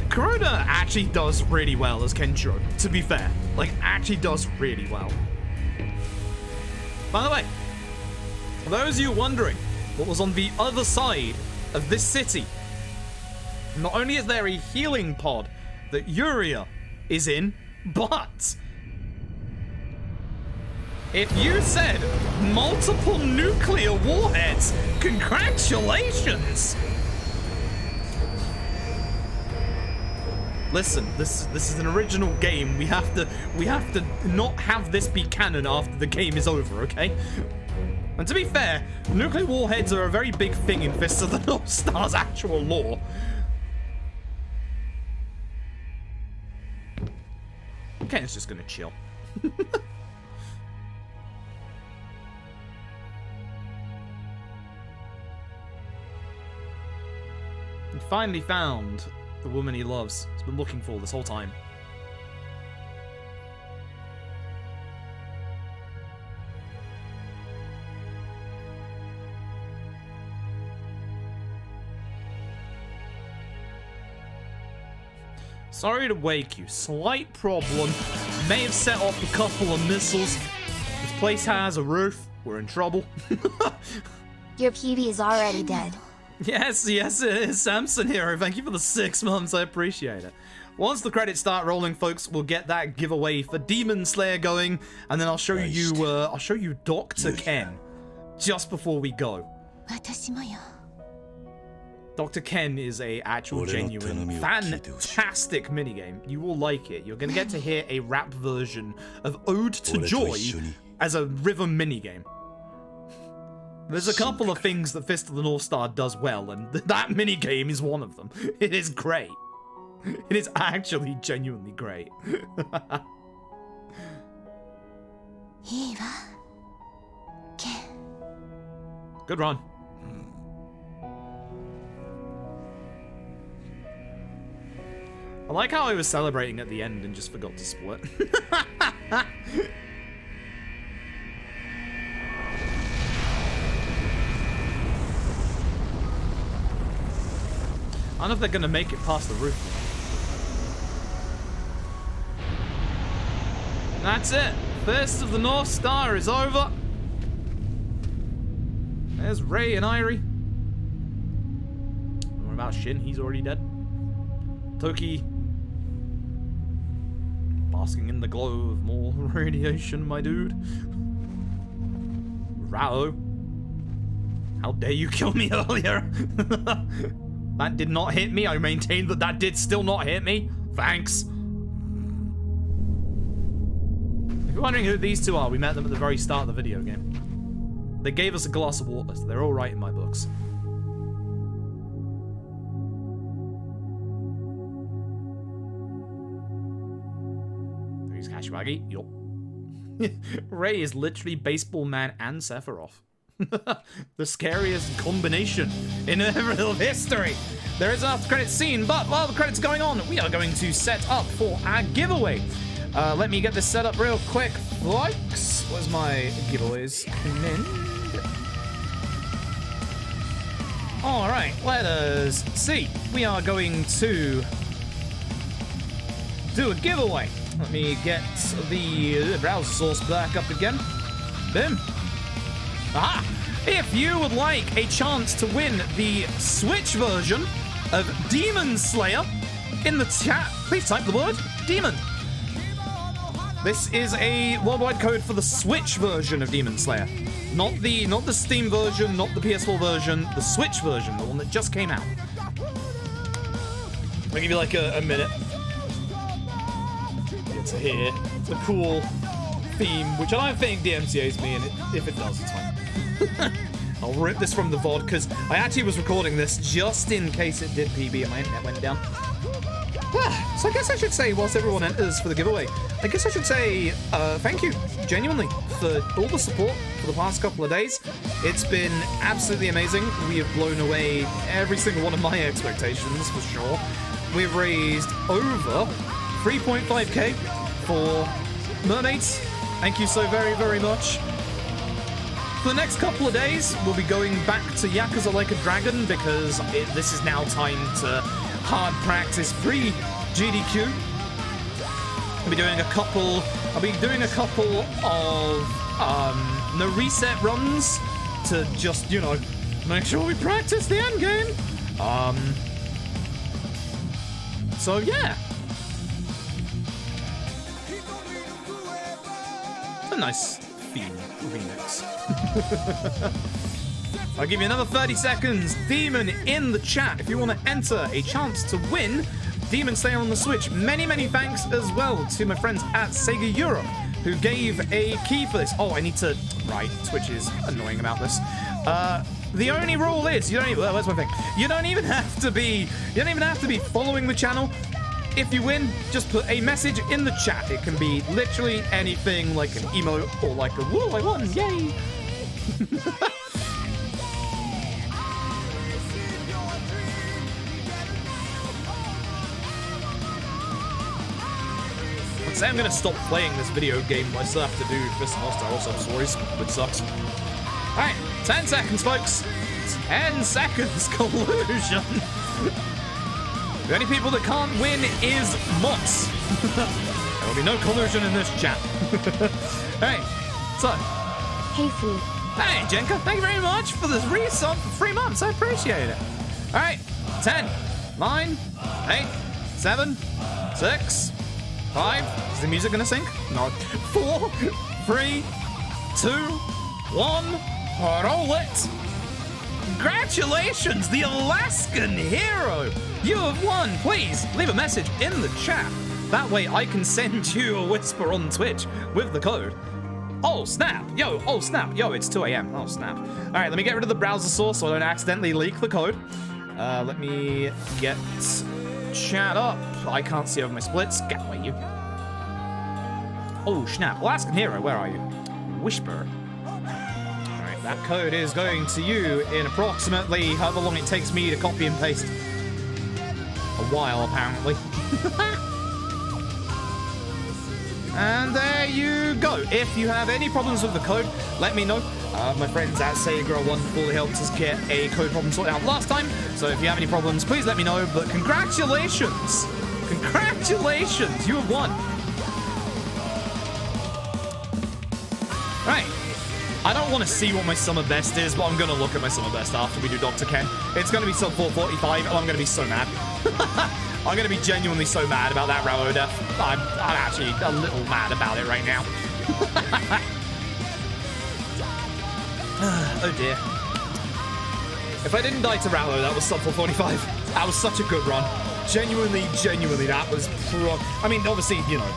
Kuroda actually does really well as Kenshiro, to be fair. Like, actually does really well. By the way, for those of you wondering what was on the other side of this city, not only is there a healing pod that Yuria is in, but if you said multiple nuclear warheads, congratulations! Listen, this is an original game. We have to not have this be canon after the game is over, okay? And to be fair, nuclear warheads are a very big thing in Fists of the North Star's actual lore. Ken's just gonna chill. He finally found the woman he loves. He's been looking for this whole time. Sorry to wake you. Slight problem. May have set off a couple of missiles. This place has a roof. We're in trouble. Your PB is already dead. Yes, yes, it is. Samson Hero. Thank you for the 6 months. I appreciate it. Once the credits start rolling, folks, we'll get that giveaway for Demon Slayer going, and then I'll show you Dr. Ken just before we go. Dr. Ken is a actual genuine fantastic minigame. You will like it. You're gonna get to hear a rap version of Ode to Joy as a rhythm minigame. There's a couple of things that Fist of the North Star does well, and that minigame is one of them. It is great. It is actually genuinely great. Good run. I like how I was celebrating at the end and just forgot to split. I don't know if they're gonna make it past the roof. That's it. Fist of the North Star is over. There's Ray and Irie. What about Shin? He's already dead. Toki. Basking in the glow of more radiation, my dude. Rao. How dare you kill me earlier? That did not hit me. I maintained that that did still not hit me. Thanks. If you're wondering who these two are, we met them at the very start of the video game. They gave us a glass of water, so they're all right in my books. He's Kashiwagi. Yup. Ray is literally Baseball Man and Sephiroth. The scariest combination in of history. There is an after credits scene, but while the credits are going on, we are going to set up for our giveaway. Let me get this set up real quick, folks. Where's my giveaways? All right, let us see. We are going to do a giveaway. Let me get the browser source back up again. Boom. Aha! If you would like a chance to win the Switch version of Demon Slayer, in the chat, please type the word Demon. This is a worldwide code for the Switch version of Demon Slayer. Not the Steam version, not the PS4 version, the Switch version, the one that just came out. I'll give you like a minute. Get to hear the cool theme, which I don't think DMCA's me, and if it does, it's fine. I'll rip this from the VOD, because I actually was recording this just in case it did PB and my internet went down. So I guess I should say, whilst everyone enters for the giveaway, I guess I should say thank you, genuinely, for all the support for the past couple of days. It's been absolutely amazing. We have blown away every single one of my expectations, for sure. We've raised over 3.5k for Mermaids. Thank you so very, very much. For the next couple of days, we'll be going back to Yakuza Like a Dragon because this is now time to hard practice pre-GDQ. I'll be doing a couple of no reset runs to just, you know, make sure we practice the end game. So yeah. A nice theme remix. I'll give you another 30 seconds. Demon in the chat if you want to enter a chance to win Demon Slayer on the Switch. Many, many thanks as well to my friends at Sega Europe who gave a key for this. Oh, I need to... Right, Twitch is annoying about this. The only rule is, where's my thing? You don't even have to be following the channel. If you win, just put a message in the chat. It can be literally anything, like an emote or like a "woo, I won, yay!" I'd say I'm gonna stop playing this video game, but I still have to do Fist of the North Star also stories, which sucks. Alright, 10 seconds, folks. 10 seconds, collusion. The only people that can't win is Mops. There will be no collusion in this chat. Hey, so. Hey, Fu. Hey, Jenka, thank you very much for this resub for 3 months. I appreciate it. All right, 10, 9, 8, 7, 6, 5. Is the music gonna sync? No. 4, 3, 2, 1. Roll it. Congratulations, the Alaskan hero. You have won. Please leave a message in the chat. That way I can send you a whisper on Twitch with the code. Oh, snap. Yo, oh, snap. Yo, it's 2 a.m. Oh, snap. All right, let me get rid of the browser source so I don't accidentally leak the code. Let me get chat up. I can't see over my splits. Get away, you. Oh, snap. Alaskan hero, where are you? Whisper. All right, that code is going to you in approximately however long it takes me to copy and paste. A while, apparently. And there you go. If you have any problems with the code, let me know. My friends at Sega are wonderful. They helped us get a code problem sorted out last time. So if you have any problems, please let me know. But congratulations. Congratulations. You have won. Right. I don't want to see what my summer best is, but I'm going to look at my summer best after we do Dr. Ken. It's going to be sub 445, and I'm going to be so mad. I'm going to be genuinely so mad about that Raoh death. I'm actually a little mad about it right now. Oh dear. If I didn't die to Raoh, that was sub 445. That was such a good run. Genuinely, that was I mean, obviously, you know,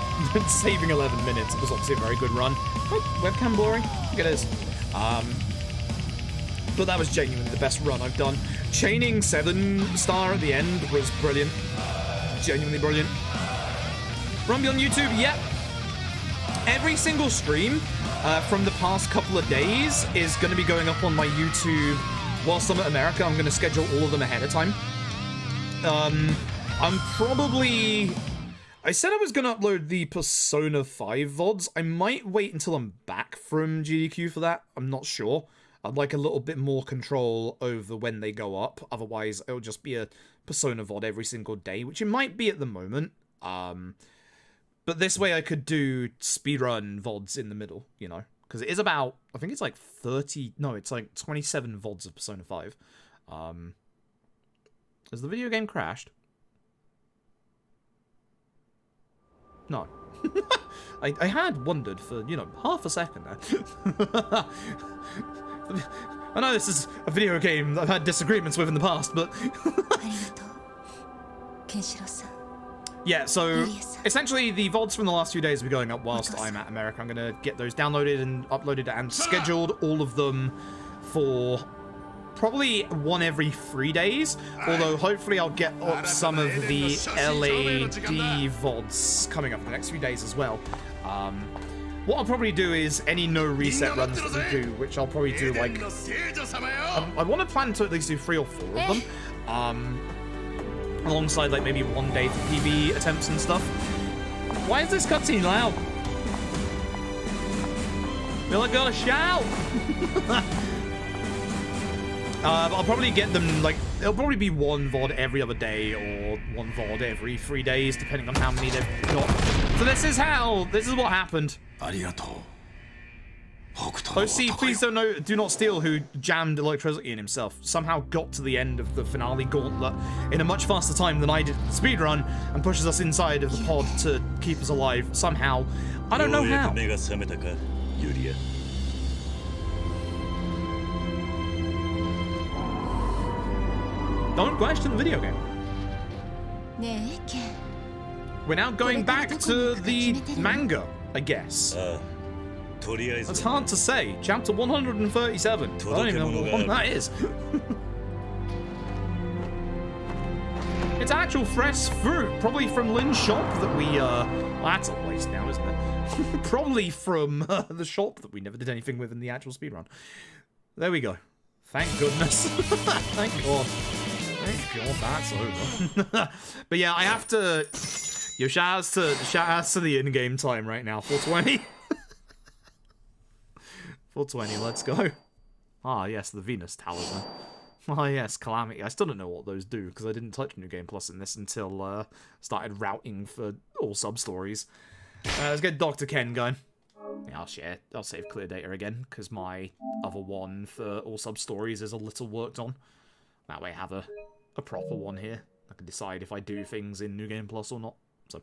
saving 11 minutes was obviously a very good run. Oh, webcam blurring? I think it is. But that was genuinely the best run I've done. Chaining 7-star at the end was brilliant. Genuinely brilliant. Rumby on YouTube, yep. Every single stream from the past couple of days is going to be going up on my YouTube whilst I'm at America. I'm going to schedule all of them ahead of time. I'm probably... I said I was going to upload the Persona 5 VODs. I might wait until I'm back from GDQ for that. I'm not sure. I'd like a little bit more control over when they go up. Otherwise, it'll just be a Persona VOD every single day, which it might be at the moment. But this way I could do speedrun VODs in the middle, you know? Because it is about, I think it's like 30... No, it's like 27 VODs of Persona 5. Has the video game crashed? No. I had wondered for, you know, half a second there. I know this is a video game that I've had disagreements with in the past, but... Yeah, so essentially the VODs from the last few days will be going up whilst I'm at America. I'm going to get those downloaded and uploaded and scheduled, all of them, for probably one every 3 days. Although hopefully I'll get up some of the LAD VODs coming up in the next few days as well. What I'll probably do is any no reset runs that we do, which I'll probably do like... I want to plan to at least do 3 or 4 of them. Alongside like maybe 1 day for PB attempts and stuff. Why is this cutscene loud? Feel like I gotta shout! But I'll probably get them, like, it'll probably be 1 VOD every other day, or 1 VOD every 3 days, depending on how many they've got. So this is what happened. OC, please do not steal, who jammed electricity in himself, somehow got to the end of the finale gauntlet in a much faster time than I did the speedrun, and pushes us inside of the pod to keep us alive, somehow. I don't know how. Don't question the video game. We're now going back to the manga, I guess. That's hard to say. Chapter 137. I don't even know what one that is. It's actual fresh fruit, probably from Lynn's shop that we, well, that's a waste now, isn't it? Probably from the shop that we never did anything with in the actual speedrun. There we go. Thank goodness. Thank God. Thank God that's over. But yeah, I have to... Yo, shout outs to the in-game time right now. 420. 420, let's go. Ah, yes, the Venus Talisman. Oh yes, Calamity. I still don't know what those do, because I didn't touch New Game Plus in this until started routing for all sub-stories. Let's get Dr. Ken going. Yeah, I'll save clear data again, because my other one for all sub-stories is a little worked on. That way I have a proper one here. I can decide if I do things in New Game Plus or not. So,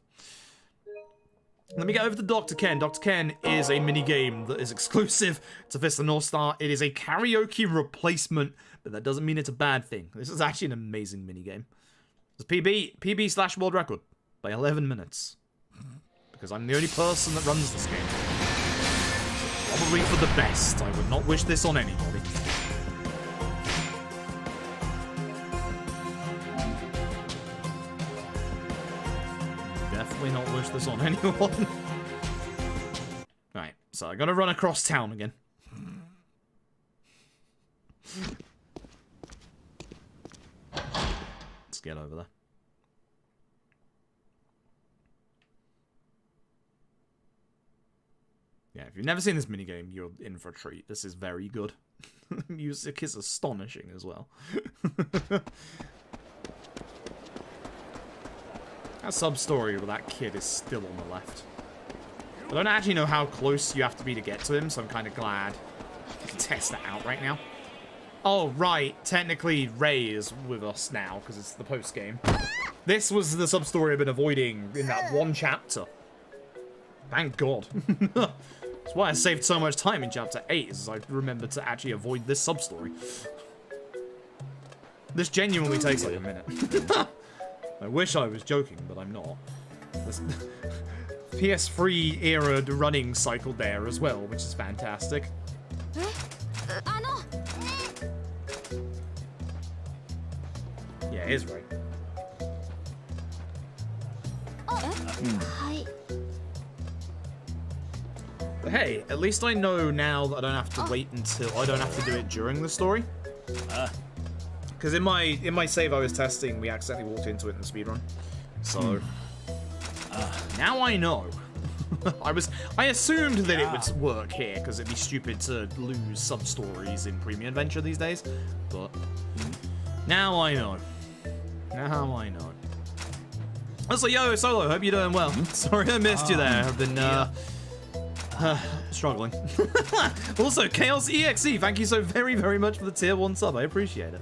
let me get over to Dr. Ken. Dr. Ken is a mini-game that is exclusive to Vista North Star. It is a karaoke replacement, but that doesn't mean it's a bad thing. This is actually an amazing mini-game. It's PB/world record by 11 minutes. Because I'm the only person that runs this game. Probably for the best. I would not wish this on anybody. Definitely not wish this on anyone. Right, so I gotta run across town again. Let's get over there. Yeah, if you've never seen this minigame, you're in for a treat. This is very good. Music is astonishing as well. That sub-story with that kid is still on the left. I don't actually know how close you have to be to get to him, so I'm kind of glad I can test that out right now. Oh, right. Technically, Ray is with us now, because it's the post-game. This was the sub-story I've been avoiding in that one chapter. Thank God. That's why I saved so much time in Chapter 8, is I remembered to actually avoid this sub-story. This genuinely takes like a minute. I wish I was joking, but I'm not. This PS3 era running cycle there as well, which is fantastic. Yeah, it is right. But hey, at least I know now that I don't have to wait until I don't have to do it during the story. Because in my save I was testing, we accidentally walked into it in the speedrun. So now I know. I assumed that it would work here because it'd be stupid to lose sub-stories in Premium Adventure these days. But now I know. Now I know. Also, yo, Solo, hope you're doing well. Sorry I missed you there. I've been struggling. Also, Chaos EXE, thank you so very, very much for the tier 1 sub. I appreciate it.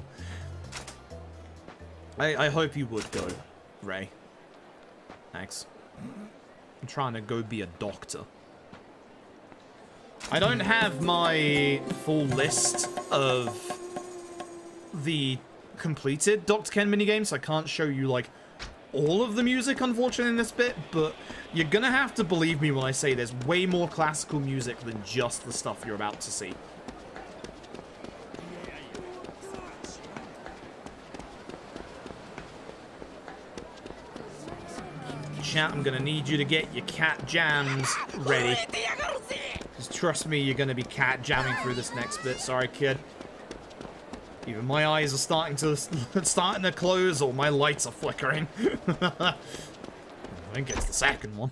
I hope you would go, Ray. Thanks. I'm trying to go be a doctor. I don't have my full list of the completed Dr. Ken minigames, so I can't show you, like, all of the music, unfortunately, in this bit, but you're gonna have to believe me when I say there's way more classical music than just the stuff you're about to see. Chat, I'm gonna need you to get your cat jams ready. Just trust me, you're gonna be cat jamming through this next bit. Sorry, kid. Either my eyes are starting to close, or my lights are flickering. I think it's the second one.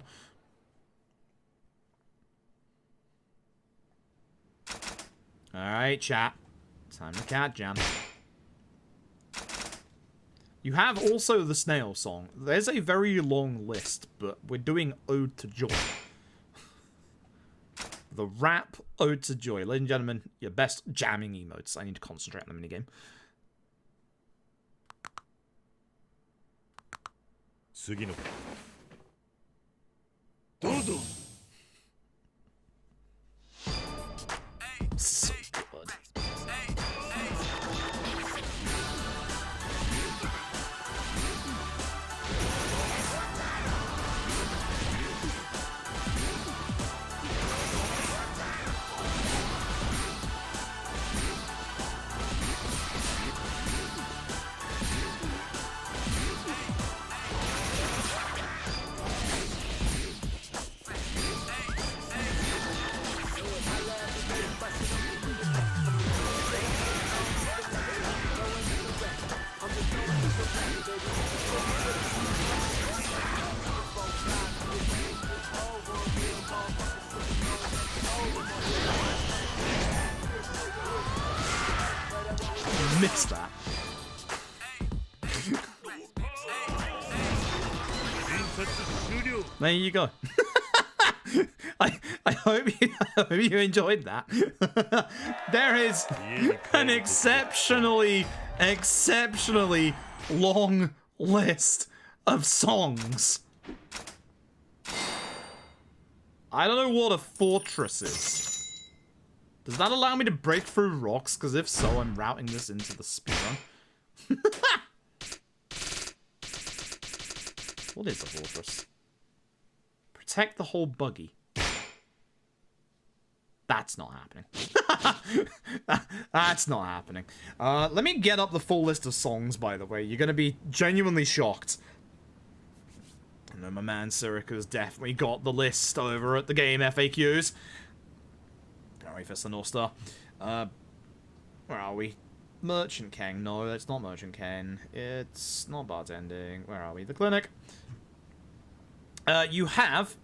All right, chat. Time to cat jam. You have also the snail song. There's a very long list, but we're doing Ode to Joy. The rap Ode to Joy. Ladies and gentlemen, your best jamming emotes. I need to concentrate on the minigame. So good. Missed that. There you go. I hope you enjoyed that. There is an exceptionally long list of songs. I don't know what a fortress is. Does that allow me to break through rocks? Because if so, I'm routing this into the speedrun. What is a fortress? Protect the whole buggy. That's not happening. That's not happening. Let me get up the full list of songs, by the way. You're going to be genuinely shocked. I know my man Sirika's definitely got the list over at the game FAQs. Alright, Fist the North Star. Where are we? Merchant King. No, that's not Merchant King. It's not bartending. Where are we? The clinic. You have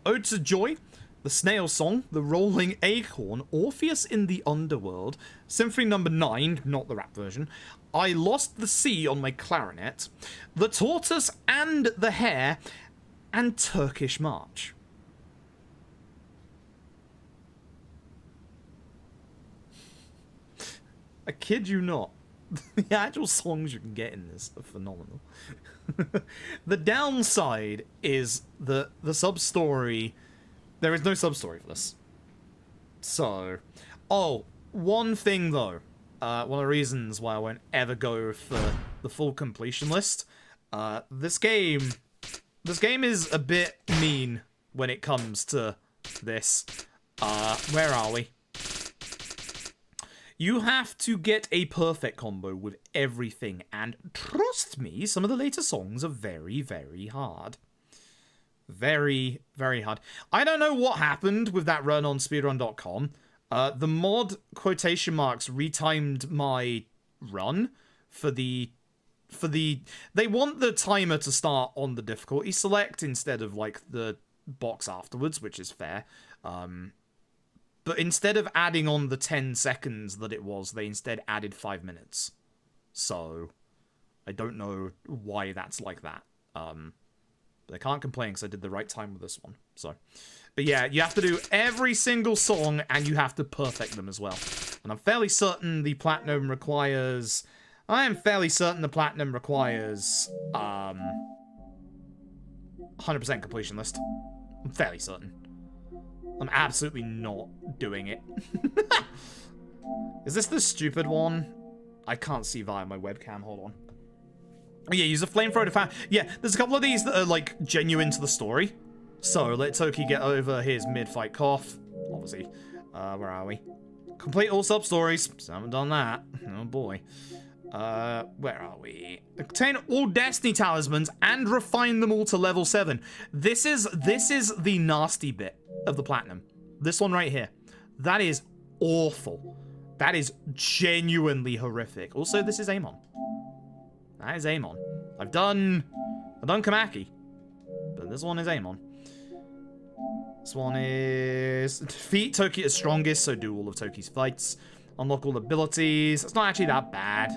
Ode to Joy, The Snail Song, The Rolling Acorn, Orpheus in the Underworld, Symphony No. 9, not the rap version, I Lost the Sea on My Clarinet, The Tortoise and the Hare, and Turkish March. I kid you not. The actual songs you can get in this are phenomenal. The downside is the sub-story. There is no sub-story for this. So, oh, one thing though. One of the reasons why I won't ever go for the full completion list. This game is a bit mean when it comes to this. Where are we? You have to get a perfect combo with everything, and trust me, some of the later songs are very, very hard. Very, very hard. I don't know what happened with that run on speedrun.com. The mod quotation marks retimed my run for the... They want the timer to start on the difficulty select instead of, like, the box afterwards, which is fair. But instead of adding on the 10 seconds that it was, they instead added 5 minutes. So, I don't know why that's like that. But I can't complain because I did the right time with this one. So, but yeah, you have to do every single song and you have to perfect them as well. And I'm fairly certain the platinum requires... I am fairly certain the platinum requires 100% completion list. I'm fairly certain. I'm absolutely not doing it. Is this the stupid one? I can't see via my webcam. Hold on. Oh, yeah, use a flamethrower to fan. Yeah, there's a couple of these that are, like, genuine to the story. So, let Toki get over his mid-fight cough. Obviously. Where are we? Complete all sub-stories. Still haven't done that. Oh, boy. Where are we? Obtain all Destiny Talismans and refine them all to level 7. This is the nasty bit of the platinum. This one right here. That is awful. That is genuinely horrific. Also, this is Amon. That is Amon. I've done Kamaki. But this one is Amon. This one is... Defeat Toki as strongest, so do all of Toki's fights. Unlock all abilities. It's not actually that bad.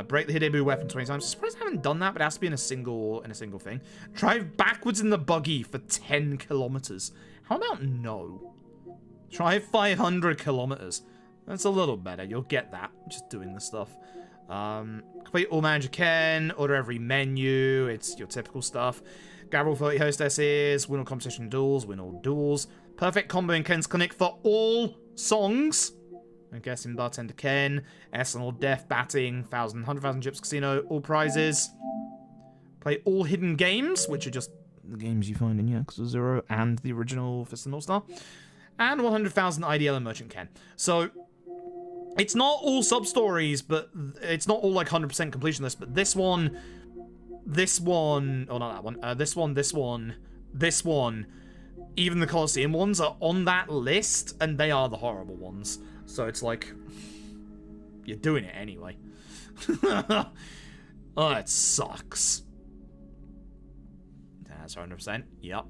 Break the Hidebu weapon 20 times. I'm surprised I haven't done that, but it has to be in a single thing. Drive backwards in the buggy for 10 kilometers. How about no? Drive 500 kilometers. That's a little better. You'll get that. Just doing this stuff. Complete all manager Ken. Order every menu. It's your typical stuff. Grab all 30 hostesses. Win all competition duels. Win all duels. Perfect combo in Ken's clinic for all songs. I'm guessing Bartender Ken, Arsenal, Death, Batting, 100,000 Chips Casino, all prizes. Play all hidden games, which are just the games you find in Yakuza 0 and the original Fist of North Star. And 100,000 IDL and Merchant Ken. So, it's not all sub-stories, but it's not all like 100% completion list, but this one, oh not that one, this one, even the Colosseum ones are on that list, and they are the horrible ones. So it's like, you're doing it anyway. Oh, it sucks. That's 100%. Yep.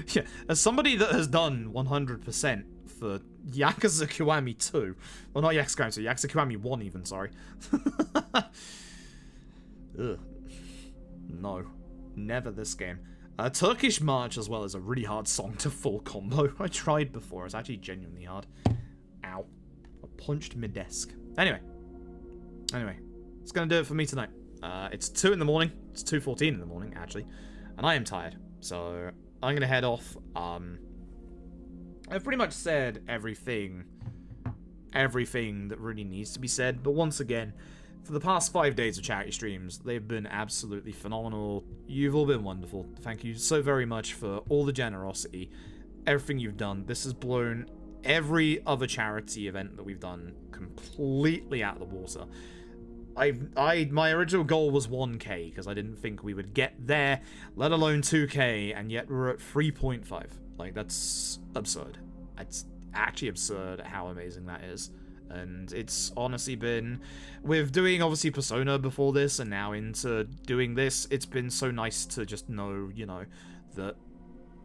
Yeah, as somebody that has done 100% for Yakuza Kiwami 2. Well, not Yakuza Kiwami 2, Yakuza Kiwami 1 even, sorry. Ugh. No. Never this game. Turkish March as well is a really hard song to full combo. I tried before. It's actually genuinely hard. Ow. I punched my desk. Anyway, it's going to do it for me tonight. It's 2 in the morning. It's 2:14 in the morning, actually. And I am tired. So I'm going to head off. I've pretty much said everything that really needs to be said. But once again, for the past 5 days of charity streams, they've been absolutely phenomenal. You've all been wonderful. Thank you so very much for all the generosity, everything you've done. This has blown every other charity event that we've done completely out of the water. My original goal was 1k, because I didn't think we would get there, let alone 2k, and yet we're at 3.5. Like, that's absurd. It's actually absurd how amazing that is. And it's honestly been, with doing obviously Persona before this and now into doing this, it's been so nice to just know, that,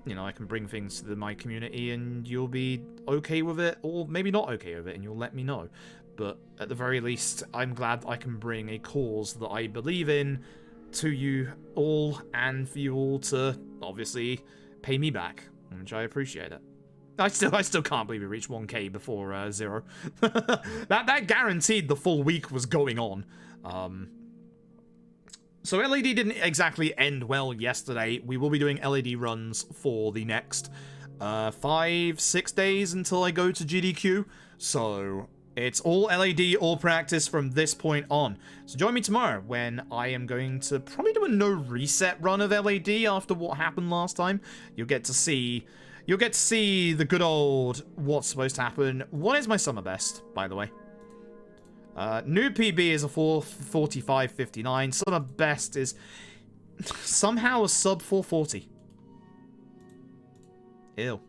I can bring things to my community and you'll be okay with it, or maybe not okay with it, and you'll let me know. But at the very least, I'm glad I can bring a cause that I believe in to you all, and for you all to obviously pay me back, which I appreciate it. I still can't believe we reached 1k before 0. that guaranteed the full week was going on. So LAD didn't exactly end well yesterday. We will be doing LAD runs for the next 5-6 days until I go to GDQ. So it's all LAD, all practice from this point on. So join me tomorrow when I am going to probably do a no reset run of LAD after what happened last time. You'll get to see the good old what's supposed to happen. What is my summer best, by the way? New PB is a 4:45.59. Summer best is somehow a sub 4:40. Ew.